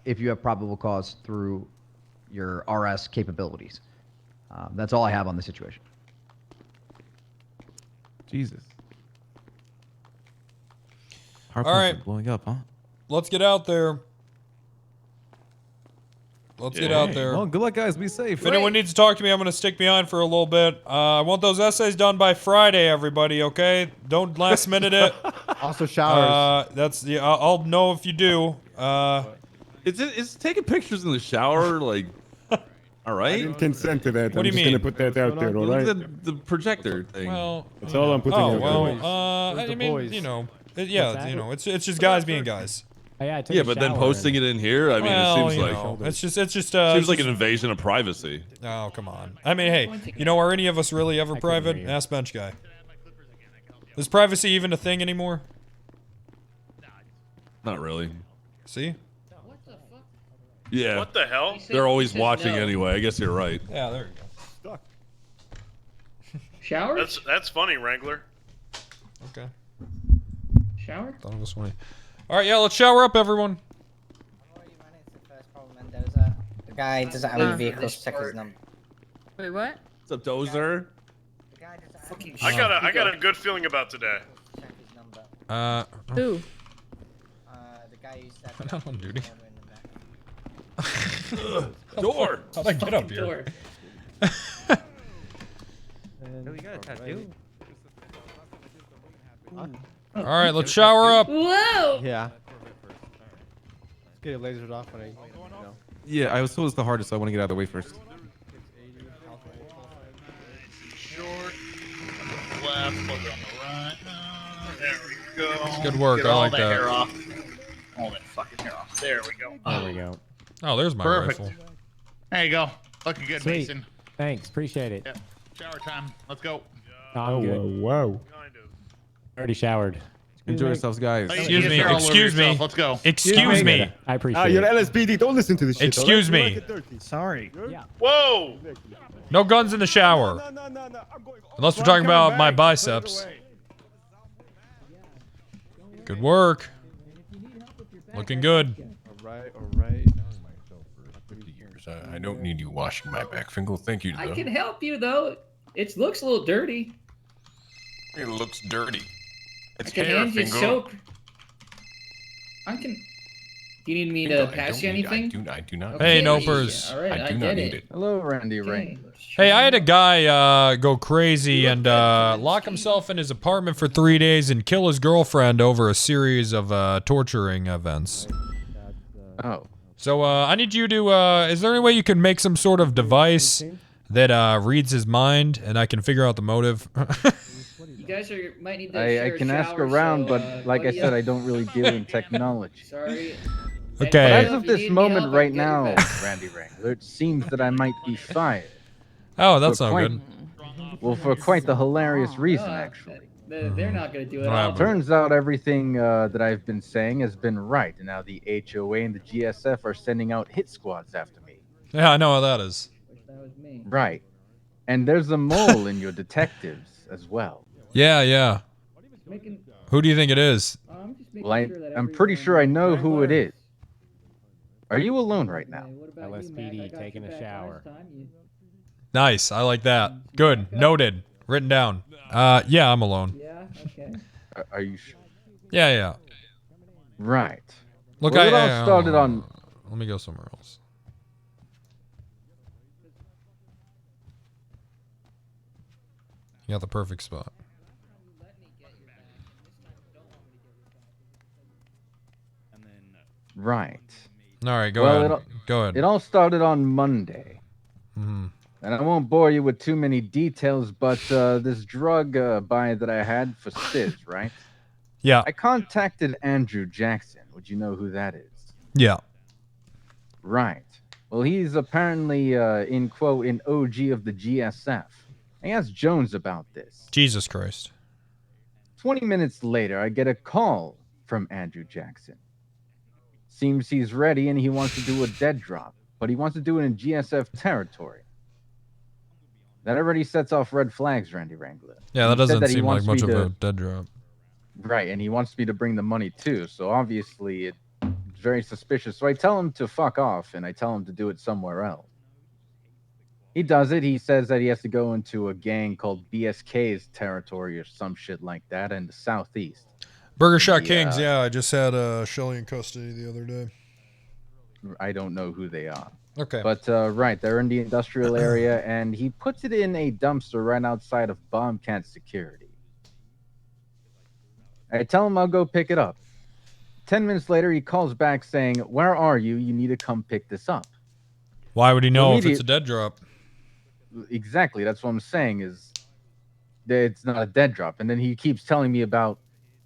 if you have probable cause through your RS capabilities. That's all I have on the situation. Jesus. All right. Blowing up, huh? Let's get out there. Let's get out there. Well, good luck, guys. Be safe. If anyone needs to talk to me, I'm going to stick behind for a little bit. I want those essays done by Friday, everybody, okay? Don't last minute it. Also showers. I'll know if you do. Is taking pictures in the shower like... All right. I didn't consent to that. What do you mean? I'm just gonna put that out there, all right? The projector thing. Well, that's all I'm putting out there. I mean, it's just guys being guys. Yeah, but then posting it in here, I mean, it seems like it's just seems like an invasion of privacy. Oh, come on. I mean, hey, are any of us really ever private? Ask Bench Guy. Is privacy even a thing anymore? Not really. See? Yeah. What the hell? They're always watching anyway. I guess you're right. Yeah, there you go. Shower? That's funny, Wrangler. Okay. Shower? Thought it was funny. All right, yeah, let's shower up, everyone. The guy doesn't have any vehicles. Check his number. Wait, what? What's up, Dozer? I got a good feeling about today. Who? The guy who said I'm not on duty. Door. How'd I get up here? All right, let's shower up. Whoa! Yeah. Let's get it lasered off when I. Yeah, I was told it's the hardest, so I want to get out of the way first. Short. Left. Look on the right. There we go. Good work. Get I all like the that. hair off. All that fucking hair off. There we go. There we go. Oh, there's my Perfect. rifle. There you go. Looking good, Sweet. Mason. Thanks, appreciate it. Yep. Shower time. Let's go. No, I'm good. Wow. Already showered. Enjoy yourselves, guys. Excuse me. Let's go. Excuse me. I appreciate You're it. LSPD. Don't listen to this shit. Excuse all right? You me. like it dirty. Sorry. Yeah. Whoa! No guns in the shower. No. Unless we're talking about my biceps. Good work. Looking good. All right. I don't need you washing my back, Fingal. Thank you, I though. can help you though. It looks a little dirty. It looks dirty. It's I can hair, hand you Fingal. soap. I can. Do you need me to pass you anything? I do not. Hey, Okay, Nopers. All right, I do get not need it. Hello, Randy Okay. Wrangler. Hey, I had a guy go crazy and lock himself in his apartment for 3 days and kill his girlfriend over a series of torturing events. Oh. So I need you to, is there any way you can make some sort of device that reads his mind and I can figure out the motive? You guys might need to I share a can ask shower, around, so, but like I buddy said, up. I don't really deal in technology. Sorry. But Okay. as of this moment right now, Randy Wrangler, it seems that I might be fired. Oh, that's For not quite- good. Well, for quite the hilarious reason, actually. They're not going to do it. What I'll happened? do it. Turns out everything that I've been saying has been right, and now the HOA and the GSF are sending out hit squads after me. Yeah, I know how that is. That was me. Right. And there's a mole in your detectives as well. Yeah. Making, Who do you think it is? I'm just making Well, sure that I'm pretty sure I know who it is. Are you alone right now? LSPD taking a shower. Nice, I like that. Good, noted, written down. Yeah, I'm alone. Yeah, okay. Are you sure? Yeah. Right. Look, Well, it all started on... Let me go somewhere else. You got the perfect spot. Right. All right, go ahead. Go ahead. It all started on Monday. Mm-hmm. And I won't bore you with too many details, but this drug buy that I had for Stiz, right? Yeah. I contacted Andrew Jackson. Would you know who that is? Yeah. Right. Well, he's apparently, in quote, an OG of the GSF. I asked Jones about this. Jesus Christ. 20 minutes later, I get a call from Andrew Jackson. Seems he's ready and he wants to do a dead drop, but he wants to do it in GSF territory. That already sets off red flags, Randy Wrangler. Yeah, that He said doesn't that he seem like wants much me of to- a dead drop. Right, and he wants me to bring the money too, so obviously it's very suspicious. So I tell him to fuck off, and I tell him to do it somewhere else. He does it. He says that he has to go into a gang called BSK's territory or some shit like that in the southeast. Burger Shot Kings, yeah, I just had Shelly in custody the other day. I don't know who they are. Okay. But, right, they're in the industrial area, and he puts it in a dumpster right outside of Bombcat Security. I tell him I'll go pick it up. 10 minutes later, he calls back saying, "Where are you? You need to come pick this up." Why would he know if it's a dead drop? Exactly, that's what I'm saying, is that it's not a dead drop. And then he keeps telling me about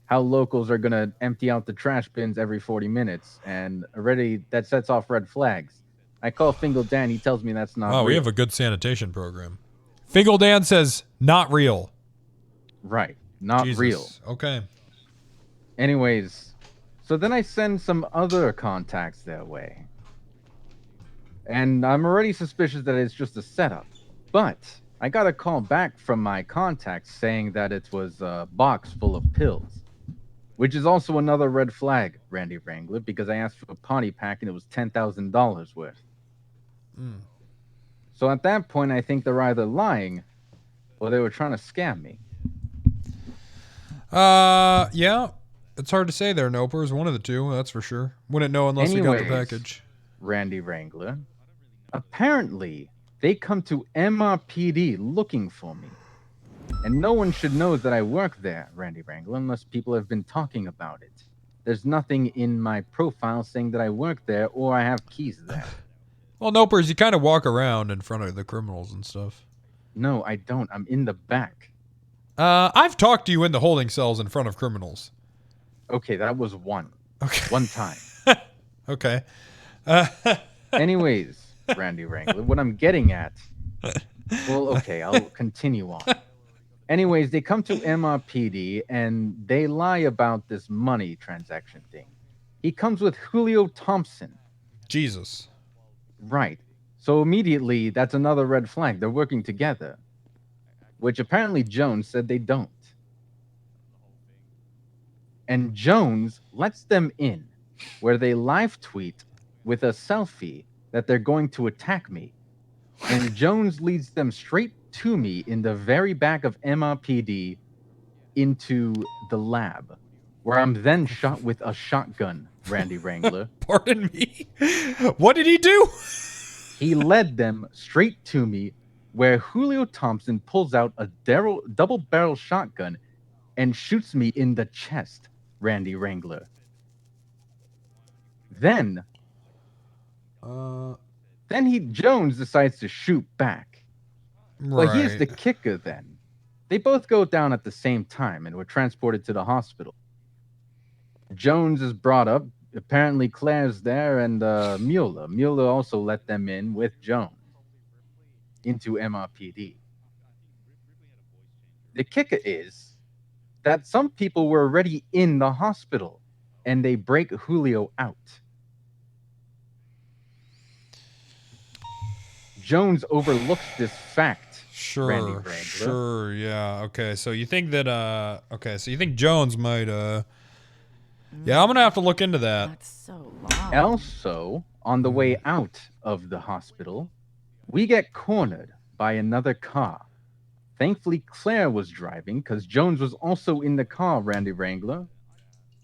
how locals are going to empty out the trash bins every 40 minutes, and already that sets off red flags. I call Fingal Dan, he tells me that's not Wow, real. we have a good sanitation program. Fingal Dan says, not real. Right, not Jesus. real. Okay. Anyways, so then I send some other contacts their way. And I'm already suspicious that it's just a setup. But I got a call back from my contacts saying that it was a box full of pills. Which is also another red flag, Randy Wrangler, because I asked for a potty pack and it was $10,000 worth. Mm. So at that point, I think they're either lying or they were trying to scam me. Yeah. It's hard to say there, Nopers. One of the two, that's for sure. Wouldn't know unless we got the Anyways, package. Randy Wrangler, apparently they come to MRPD looking for me. And no one should know that I work there, Randy Wrangler, unless people have been talking about it. There's nothing in my profile saying that I work there or I have keys there. Well, Nopers, you kind of walk around in front of the criminals and stuff. No, I don't. I'm in the back. I've talked to you in the holding cells in front of criminals. Okay, that was one. Okay. One time. Okay. Anyways, Randy Wrangler, what I'm getting at... Well, okay, I'll continue on. Anyways, they come to MRPD and they lie about this money transaction thing. He comes with Julio Thompson. Jesus. Right. So immediately, that's another red flag. They're working together. Which apparently Jones said they don't. and Jones lets them in, where they live tweet with a selfie that they're going to attack me. And Jones leads them straight to me in the very back of MRPD into the lab, where I'm then shot with a shotgun, Randy Wrangler. Pardon me? What did he do? He led them straight to me, where Julio Thompson pulls out a double-barrel shotgun and shoots me in the chest, Randy Wrangler. Then Jones decides to shoot back. But here's the kicker then. They both go down at the same time and were transported to the hospital. Jones is brought up. Apparently Claire's there and Mueller. Mueller also let them in with Jones into MRPD. The kicker is that some people were already in the hospital and they break Julio out. Jones overlooks this fact. Sure, yeah. Okay, so you think that so you think Jones might yeah, I'm gonna have to look into that. That's so long. Also, on the way out of the hospital, we get cornered by another car. Thankfully, Claire was driving because Jones was also in the car, Randy Wrangler,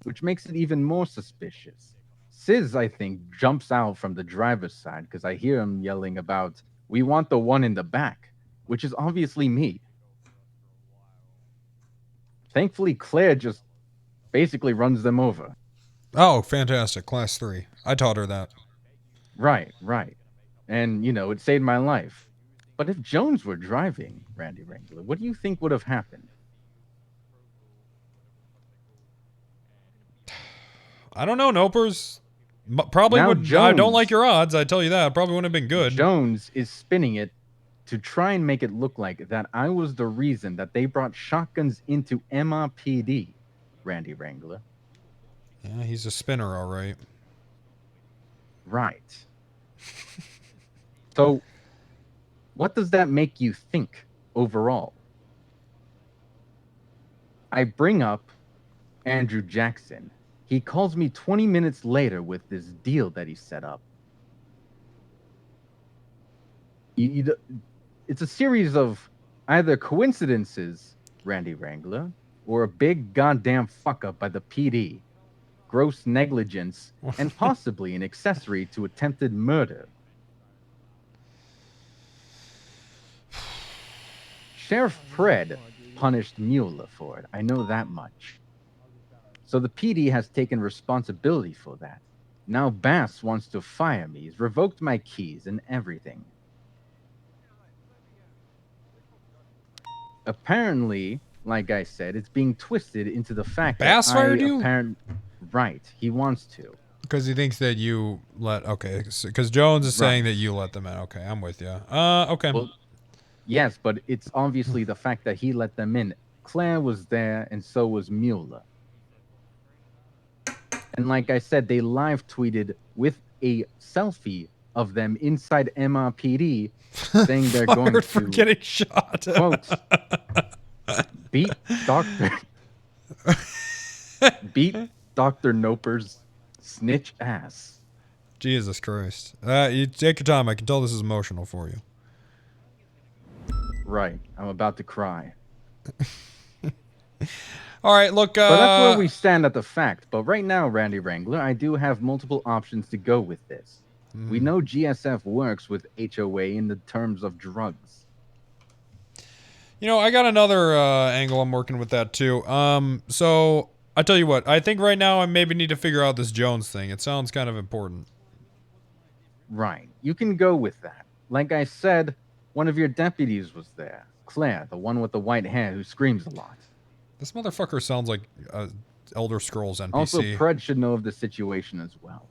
which makes it even more suspicious. Sis, I think, jumps out from the driver's side because I hear him yelling about, "We want the one in the back," which is obviously me. Thankfully, Claire just basically runs them over. Oh, fantastic. Class 3. I taught her that. Right. And, it saved my life. But if Jones were driving, Randy Wrangler, what do you think would have happened? I don't know, Nopers. Probably Now would. I don't like your odds. I tell you that. Probably wouldn't have been good. Jones is spinning it to try and make it look like that I was the reason that they brought shotguns into MRPD, Randy Wrangler. Yeah, he's a spinner, all right. Right. So, what does that make you think overall? I bring up Andrew Jackson. He calls me 20 minutes later with this deal that he set up. It's a series of either coincidences, Randy Wrangler, or a big goddamn fuck up by the PD, gross negligence, and possibly an accessory to attempted murder. Sheriff Fred punished Mueller for it. I know that much. So the PD has taken responsibility for that. Now Bass wants to fire me. He's revoked my keys and everything. Apparently, like I said, it's being twisted into the fact Bass that fired you? Right, he wants to. Because he thinks that you let... Okay, because Jones is saying that you let them in. Okay, I'm with you. Okay. Well, yes, but it's obviously the fact that he let them in. Claire was there, and so was Mueller. And like I said, they live tweeted with a selfie of them inside MRPD saying they're going for to getting shot. Quote, beat Dr. Noper's snitch ass. Jesus Christ. You take your time. I can tell this is emotional for you. Right. I'm about to cry. All right, look. But that's where we stand at the fact. But right now, Randy Wrangler, I do have multiple options to go with this. We know GSF works with HOA in the terms of drugs. You know, I got another angle I'm working with that too. So I tell you what, I think right now I maybe need to figure out this Jones thing. It sounds kind of important. Right. You can go with that. Like I said, one of your deputies was there. Claire, the one with the white hair who screams a lot. This motherfucker sounds like Elder Scrolls NPC. Also, Pred should know of the situation as well.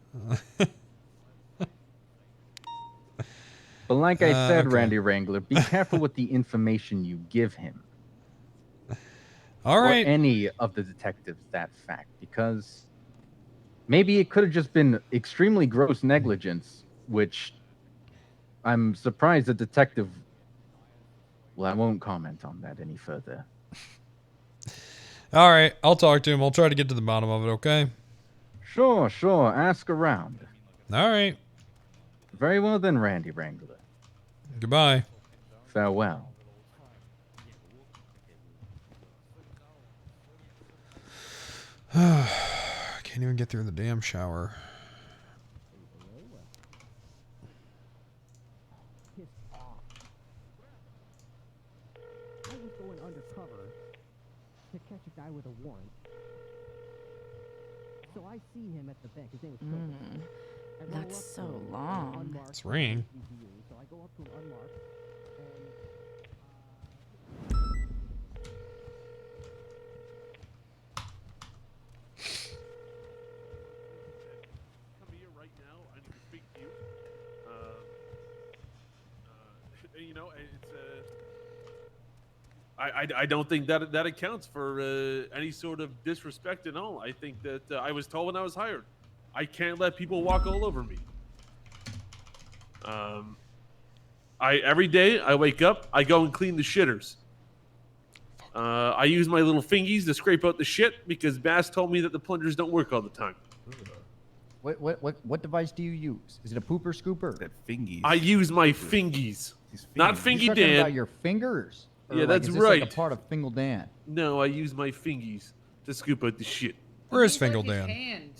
But like I said, okay. Randy Wrangler, be careful with the information you give him. All right. Or any of the detectives that fact, because maybe it could have just been extremely gross negligence, which I'm surprised the detective... Well, I won't comment on that any further. All right, I'll talk to him. I'll try to get to the bottom of it, okay? Sure, sure. Ask around. All right. Very well then, Randy Wrangler. Goodbye. Farewell. Can't even get through the damn shower. I was going undercover to catch a guy with a warrant. So I see him at the bank. His name was Phil. I roll That's up so to him, long. unmarked, It's ringing. So I go up to him unmarked, Come here right now. I need to speak to you. You know, it's I don't think that accounts for any sort of disrespect at all. I think that I was told when I was hired, I can't let people walk all over me. Every day I wake up, I go and clean the shitters. I use my little fingies to scrape out the shit because Bass told me that the plungers don't work all the time. What device do you use? Is it a pooper scooper? That fingies. I use my fingies, not You're Fingy talking Dan. about your fingers? Or Yeah, like, that's is this right. Like a part of Fingal Dan. No, I use my fingies to scoop out the shit. Where is Fingal Dan?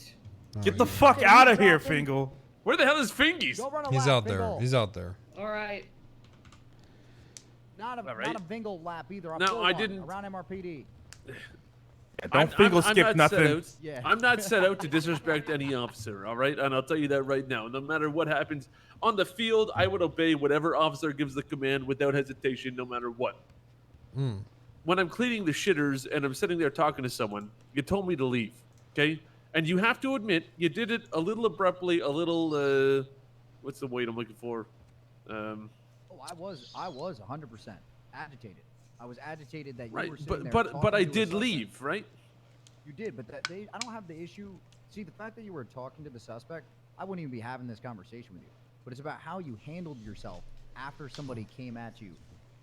Get the fuck out of here, Fingal. Where the hell is Fingies? He's out there. He's out there. All right. Not a Fingal lap either. No, I didn't- Around MRPD. Don't Fingal skip not nothing. Set out, Yeah. I'm not set out to disrespect any officer, all right? And I'll tell you that right now. No matter what happens on the field, I would obey whatever officer gives the command without hesitation, no matter what. When I'm cleaning the shitters and I'm sitting there talking to someone, you told me to leave, okay? And you have to admit, you did it a little abruptly, a little, what's the word I'm looking for? Oh, I was 100% agitated. I was agitated that you Right, were sitting there but talking I to a did suspect. leave, right? You did, but I don't have the issue. See, the fact that you were talking to the suspect, I wouldn't even be having this conversation with you. But it's about how you handled yourself after somebody came at you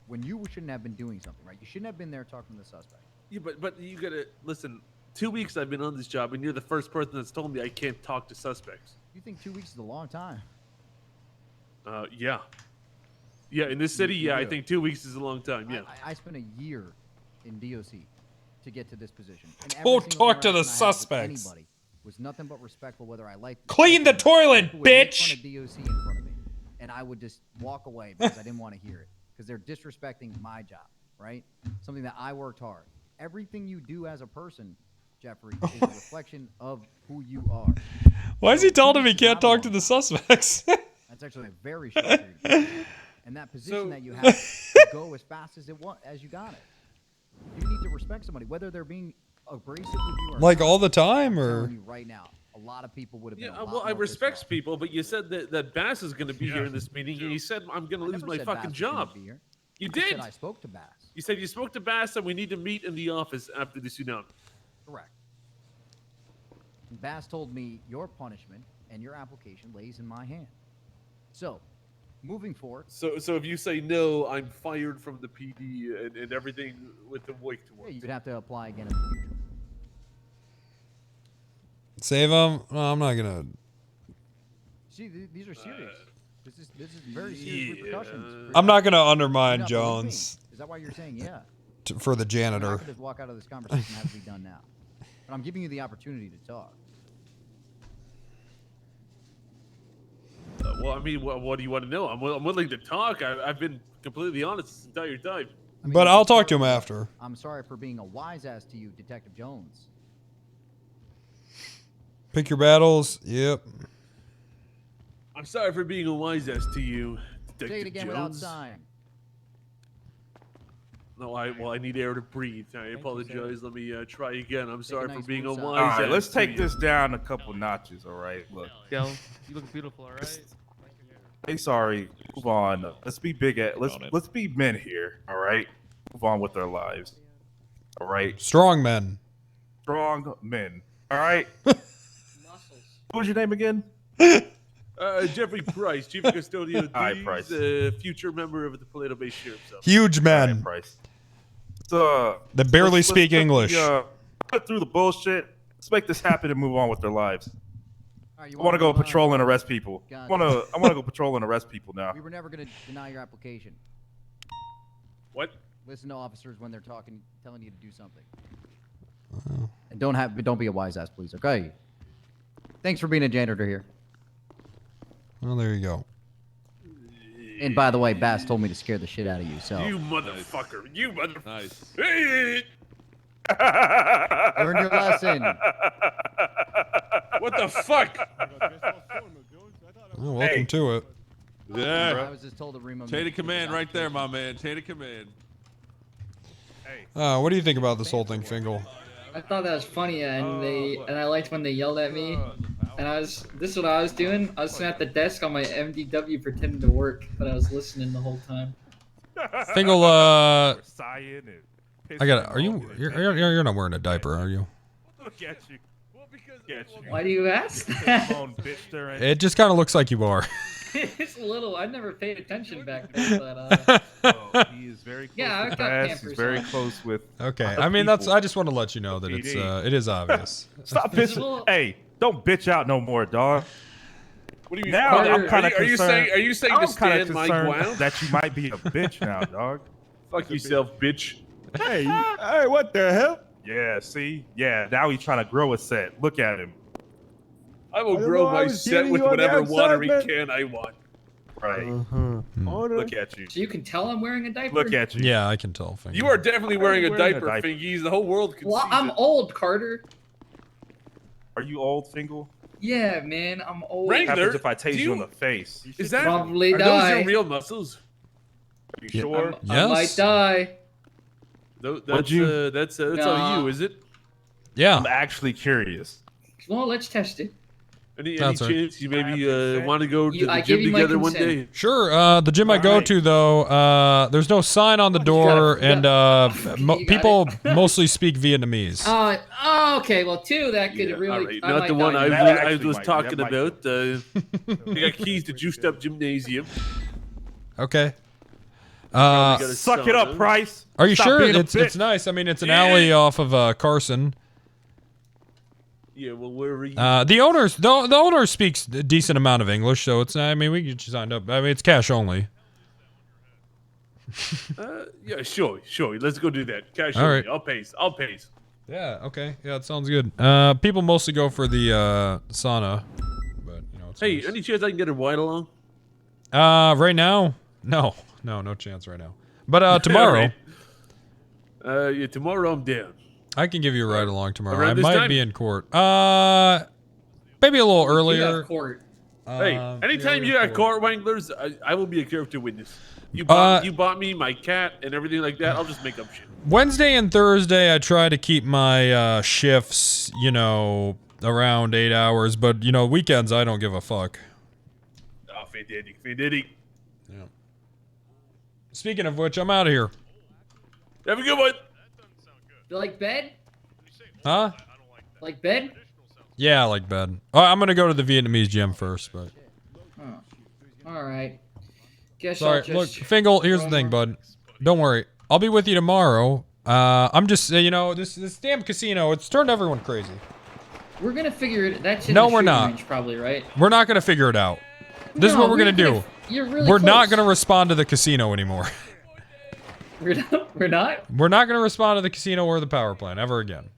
when you shouldn't have been doing something, right? You shouldn't have been there talking to the suspect. Yeah, but you gotta listen. 2 weeks I've been on this job, and you're the first person that's told me I can't talk to suspects. You think 2 weeks is a long time? Yeah. Yeah, in this city, yeah, I think 2 weeks is a long time. Yeah. I spent a year in DOC to get to this position. And every Don't single talk to the interaction I had with suspects. Anybody was nothing but respectful, whether I liked. Clean the toilet, People would make bitch! fun of DOC in front of me, and I would just walk away because I didn't want to hear it because they're disrespecting my job, right? Something that I worked hard. Everything you do as a person, Jeffrey, is a reflection of who you are. Why is he telling him he can't talk to the suspects? That's actually a very short period of time. And that position that you have to go as fast as you got it. You need to respect somebody, whether they're being abrasive with you or Like not. all the time, I'm or telling you right now, a lot of people would have been. Yeah, a lot well, I more pissed respect off. people, but you said that Bass is going to be here in this meeting, and you said I'm going to lose never my said fucking Bass was gonna job. be here. You I said did. I spoke to Bass. You said you spoke to Bass, and we need to meet in the office after the tsunami. Correct. Bass told me your punishment and your application lays in my hand. So, moving forward. So if you say no, I'm fired from the PD and everything with the work to work. Yeah, you'd have to apply again in the future. Save him? No, I'm not gonna. See, these are serious. This is very serious repercussions. I'm not gonna You're undermine not believing me. Jones Is that why you're saying yeah? For the I janitor. could just walk out of this conversation and have to be done now. But I'm giving you the opportunity to talk. Well, I mean, what do you want to know? I'm willing to talk. I've been completely honest this entire time. But I'll talk to him after. I'm sorry for being a wise ass to you, Detective Jones. Pick your battles. Yep. I'm sorry for being a wise ass to you, Detective Say it again Jones. without sighing. No, I need air to breathe. I apologize. Let me try again. I'm sorry for nice being a smooth sigh. wise All ass right, let's to take you. this down a couple notches. All right, look. Yo, you look beautiful, all right? Hey, sorry. Move on. Let's be big at. Let's be men here. All right. Move on with our lives. All right. Strong men. Strong men. All right. What was your name again? Jeffrey Price, Chief of Custodian of Hi, Thieves, Price. future member of the Paleto Bay Sheriff's Office. Huge All right, men. Price. They barely speak English. Cut through the bullshit. Let's make this happen and move on with their lives. Right, I want to go patrol and arrest people. I want to go patrol and arrest people now. We were never going to deny your application. What? Listen to officers when they're telling you to do something. And don't be a wise ass, please. Okay. Thanks for being a janitor here. Well, there you go. And by the way, Bass told me to scare the shit out of you. So You motherfucker! You motherfucker! Nice. learn your lesson. What the fuck? Oh, welcome to it. Yeah. I was just told to remove. Chain of command right there, my man. Chain of command. What do you think about this whole thing, Fingal? I thought that was funny, and I liked when they yelled at me. And this is what I was doing. I was sitting at the desk on my MDW pretending to work, but I was listening the whole time. Fingal, Sighing and I got. Are you're not wearing a diaper, are you? Look at you. Why do you ask? It just kind of looks like you are. It's a little. I never paid attention back then, but he is very close yeah, with I've got Bass. Pampers He's very on. close with. Okay, other I mean people. I just want to let you know that it is obvious. Stop bitching. Hey, don't bitch out no more, dog. What do you mean? Now Carter, I'm kind of are you concerned. saying? Are you saying I'm to kind of stand my concerned ground? that you might be a bitch now, dog. Fuck yourself, bitch. Hey, hey, what the hell? Yeah, see? Yeah, now he's trying to grow a set. Look at him. I will I don't grow know, I my was set getting with you on the whatever outside, watery man. can I want. Right. Order. Look at you. so you can tell I'm wearing a diaper. Look at you. Yeah, I can tell. Fingal. You are definitely wearing a wearing a diaper, diaper. Fingies. The whole world can Well, see I'm it. old, Carter. Are you old, Fingal? Yeah, man, I'm old. What Wrangler, happens if I tase do you in you- the face? Is that Probably are die. those your real muscles? Are you sure? I might Yes. die. That's you- that's Nah. all you, is it? Yeah. I'm actually curious. Well, let's test it. Any That's right. chance you maybe want to go to I the give gym you my together one consent. day? Sure. The gym I go to though, there's no sign on the door, and people mostly speak Vietnamese. Oh, okay. Well, two that could really. All right. I Not might the one die. I That was, I actually was might- talking that might- about. They got keys to juiced up gymnasium. Okay. got a Suck it up, sauna. Price. Are you Stop sure? being a It's bitch. nice. I mean, it's an alley off of Carson. Yeah, well, where were you? The owner speaks a decent amount of English, so it's. I mean, we can get you signed up. I mean, it's cash only. Yeah, sure. Let's go do that. Cash All only. right. I'll pay. Yeah. Okay. Yeah, it sounds good. People mostly go for the sauna, but you know. It's Hey, nice. any chance I can get a ride along? Right now, no chance right now. But tomorrow, Yeah, tomorrow I'm down. I can give you a ride along tomorrow. Around I this might time? be in court. Maybe a little You earlier. have court. Hey, anytime you got car wranglers, I will be a character witness. You Uh, bought me my cat and everything like that. I'll just make up shit. Wednesday and Thursday, I try to keep my shifts, around 8 hours. But weekends, I don't give a fuck. Oh, fantastic. Yeah. Speaking of which, I'm out of here. Have a good one. You like bed? Huh? Like bed? Yeah, I like bed. I'm gonna go to the Vietnamese gym first, but. All right. Guess Sorry, I'll just. look, Fingal. Here's the thing, bud. Don't worry. I'll be with you tomorrow. I'm just, this damn casino. It's turned everyone crazy. We're gonna figure it. That's in No, the we're shooting not. range, probably, right? We're not gonna figure it out. This is No, what we're gonna do. You're really We're not close. gonna respond to the casino anymore. We're not. We're not gonna respond to the casino or the power plant ever again.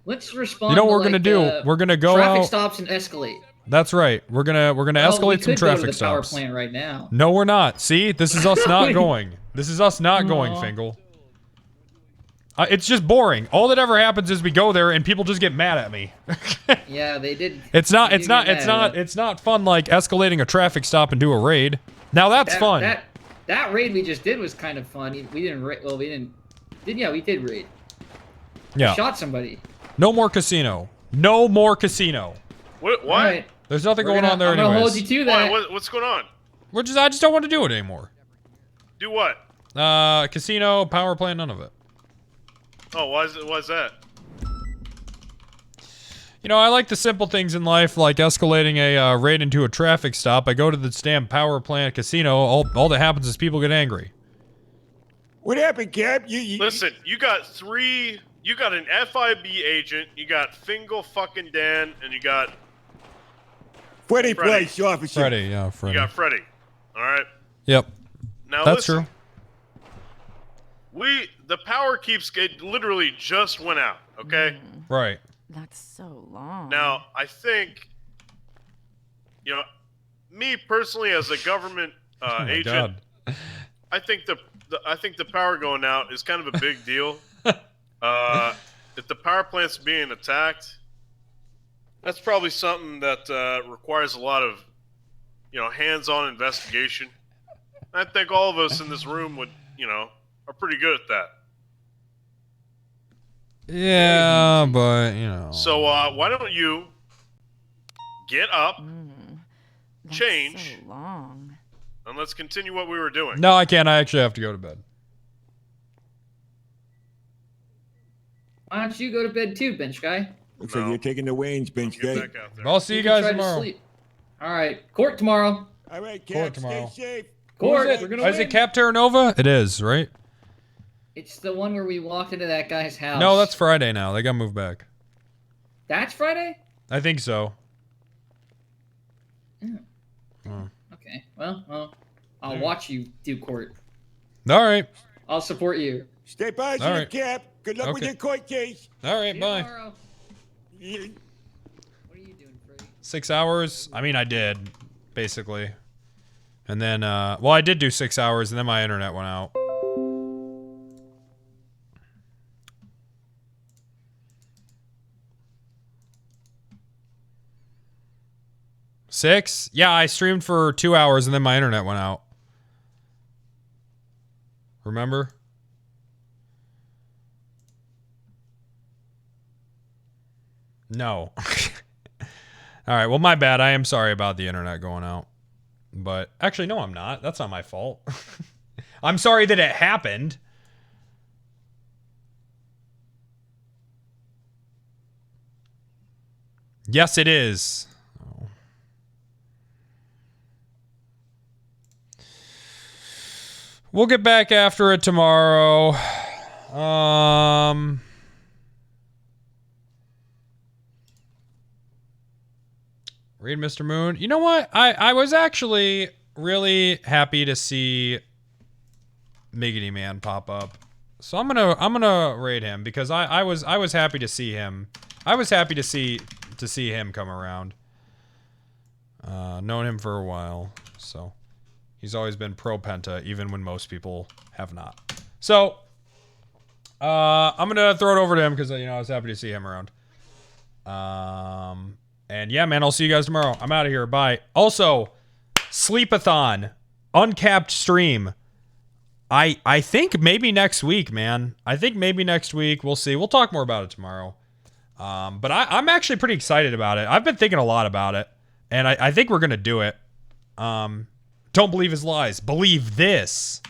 Let's respond. You know what to, we're gonna like, do? We're gonna go traffic out. stops and escalate. That's right. We're gonna Well, we escalate some could go to traffic the power stops. plant right now. No, we're not. See, this is us not going. This is us not going, Aw. Fingal. It's just boring. All that ever happens is we go there and people just get mad at me. Yeah, they did. It's not. they It's did not. get It's mad at not. us. It's not fun like escalating a traffic stop and do a raid. Now that's fun. That raid we just did was kind of fun. We didn't raid. Well, we didn't. Yeah, we did raid. Yeah. We shot somebody. No more casino. No more casino. What? All right. There's nothing We're going gonna- on there I'm gonna anyways. hold you to that. What's going on? I just don't want to do it anymore. Do what? Casino, power plant, none of it. Oh, why is that? I like the simple things in life, like escalating a raid into a traffic stop. I go to the damn power plant casino. All that happens is people get angry. What happened, Cap? You Listen, you got three. You got an FIB agent. You got Fingal fucking Dan, and you got Freddie Price, officer. Freddie, yeah, Freddie. You got Freddie. All right. Yep. Now That's listen, true. the power it literally just went out. Okay. Right. That's so long. Now I think, me personally as a government Oh my agent, God. I think the power going out is kind of a big deal. If the power plant's being attacked, that's probably something that requires a lot of, hands-on investigation. I think all of us in this room are pretty good at that. Yeah, but So why don't you get up, change, So long. and let's continue what we were doing. No, I can't. I actually have to go to bed. Why don't you go to bed too, bench guy? Looks like you're taking the reins, bench guy. I'll see you can guys try to tomorrow. sleep. All right, court tomorrow. All right, Court Cap, tomorrow. stay safe. Court, Who is we're it? gonna Is win. it Cap Terranova? It is, right? It's the one where we walked into that guy's house. No, that's Friday now. They got moved back. That's Friday? I think so. Okay. Well, I'll watch you do court. All right. I'll support you. Stay positive, All right. Cap. Good luck with Okay. your court case. All right, See you bye. tomorrow. 6 hours? I mean, I did, basically. And then, well, I did do 6 hours, and then my internet went out. Six? Yeah, I streamed for 2 hours, and then my internet went out. Remember? No. All right, well, my bad. I am sorry about the internet going out. But actually, no, I'm not. That's not my fault. I'm sorry that it happened. Yes, it is. Oh. We'll get back after it tomorrow. Read Mr. Moon. You know what? I was actually really happy to see Miggity Man pop up. So I'm gonna raid him because I was happy to see him. I was happy to see him come around. Known him for a while, so he's always been pro Penta, even when most people have not. So I'm gonna throw it over to him because I was happy to see him around. And yeah, man, I'll see you guys tomorrow. I'm out of here. Bye. Also, Sleepathon, uncapped stream. I think maybe next week, man. I think maybe next week. We'll see. We'll talk more about it tomorrow. But I'm actually pretty excited about it. I've been thinking a lot about it, and I think we're gonna do it. Don't believe his lies. Believe this.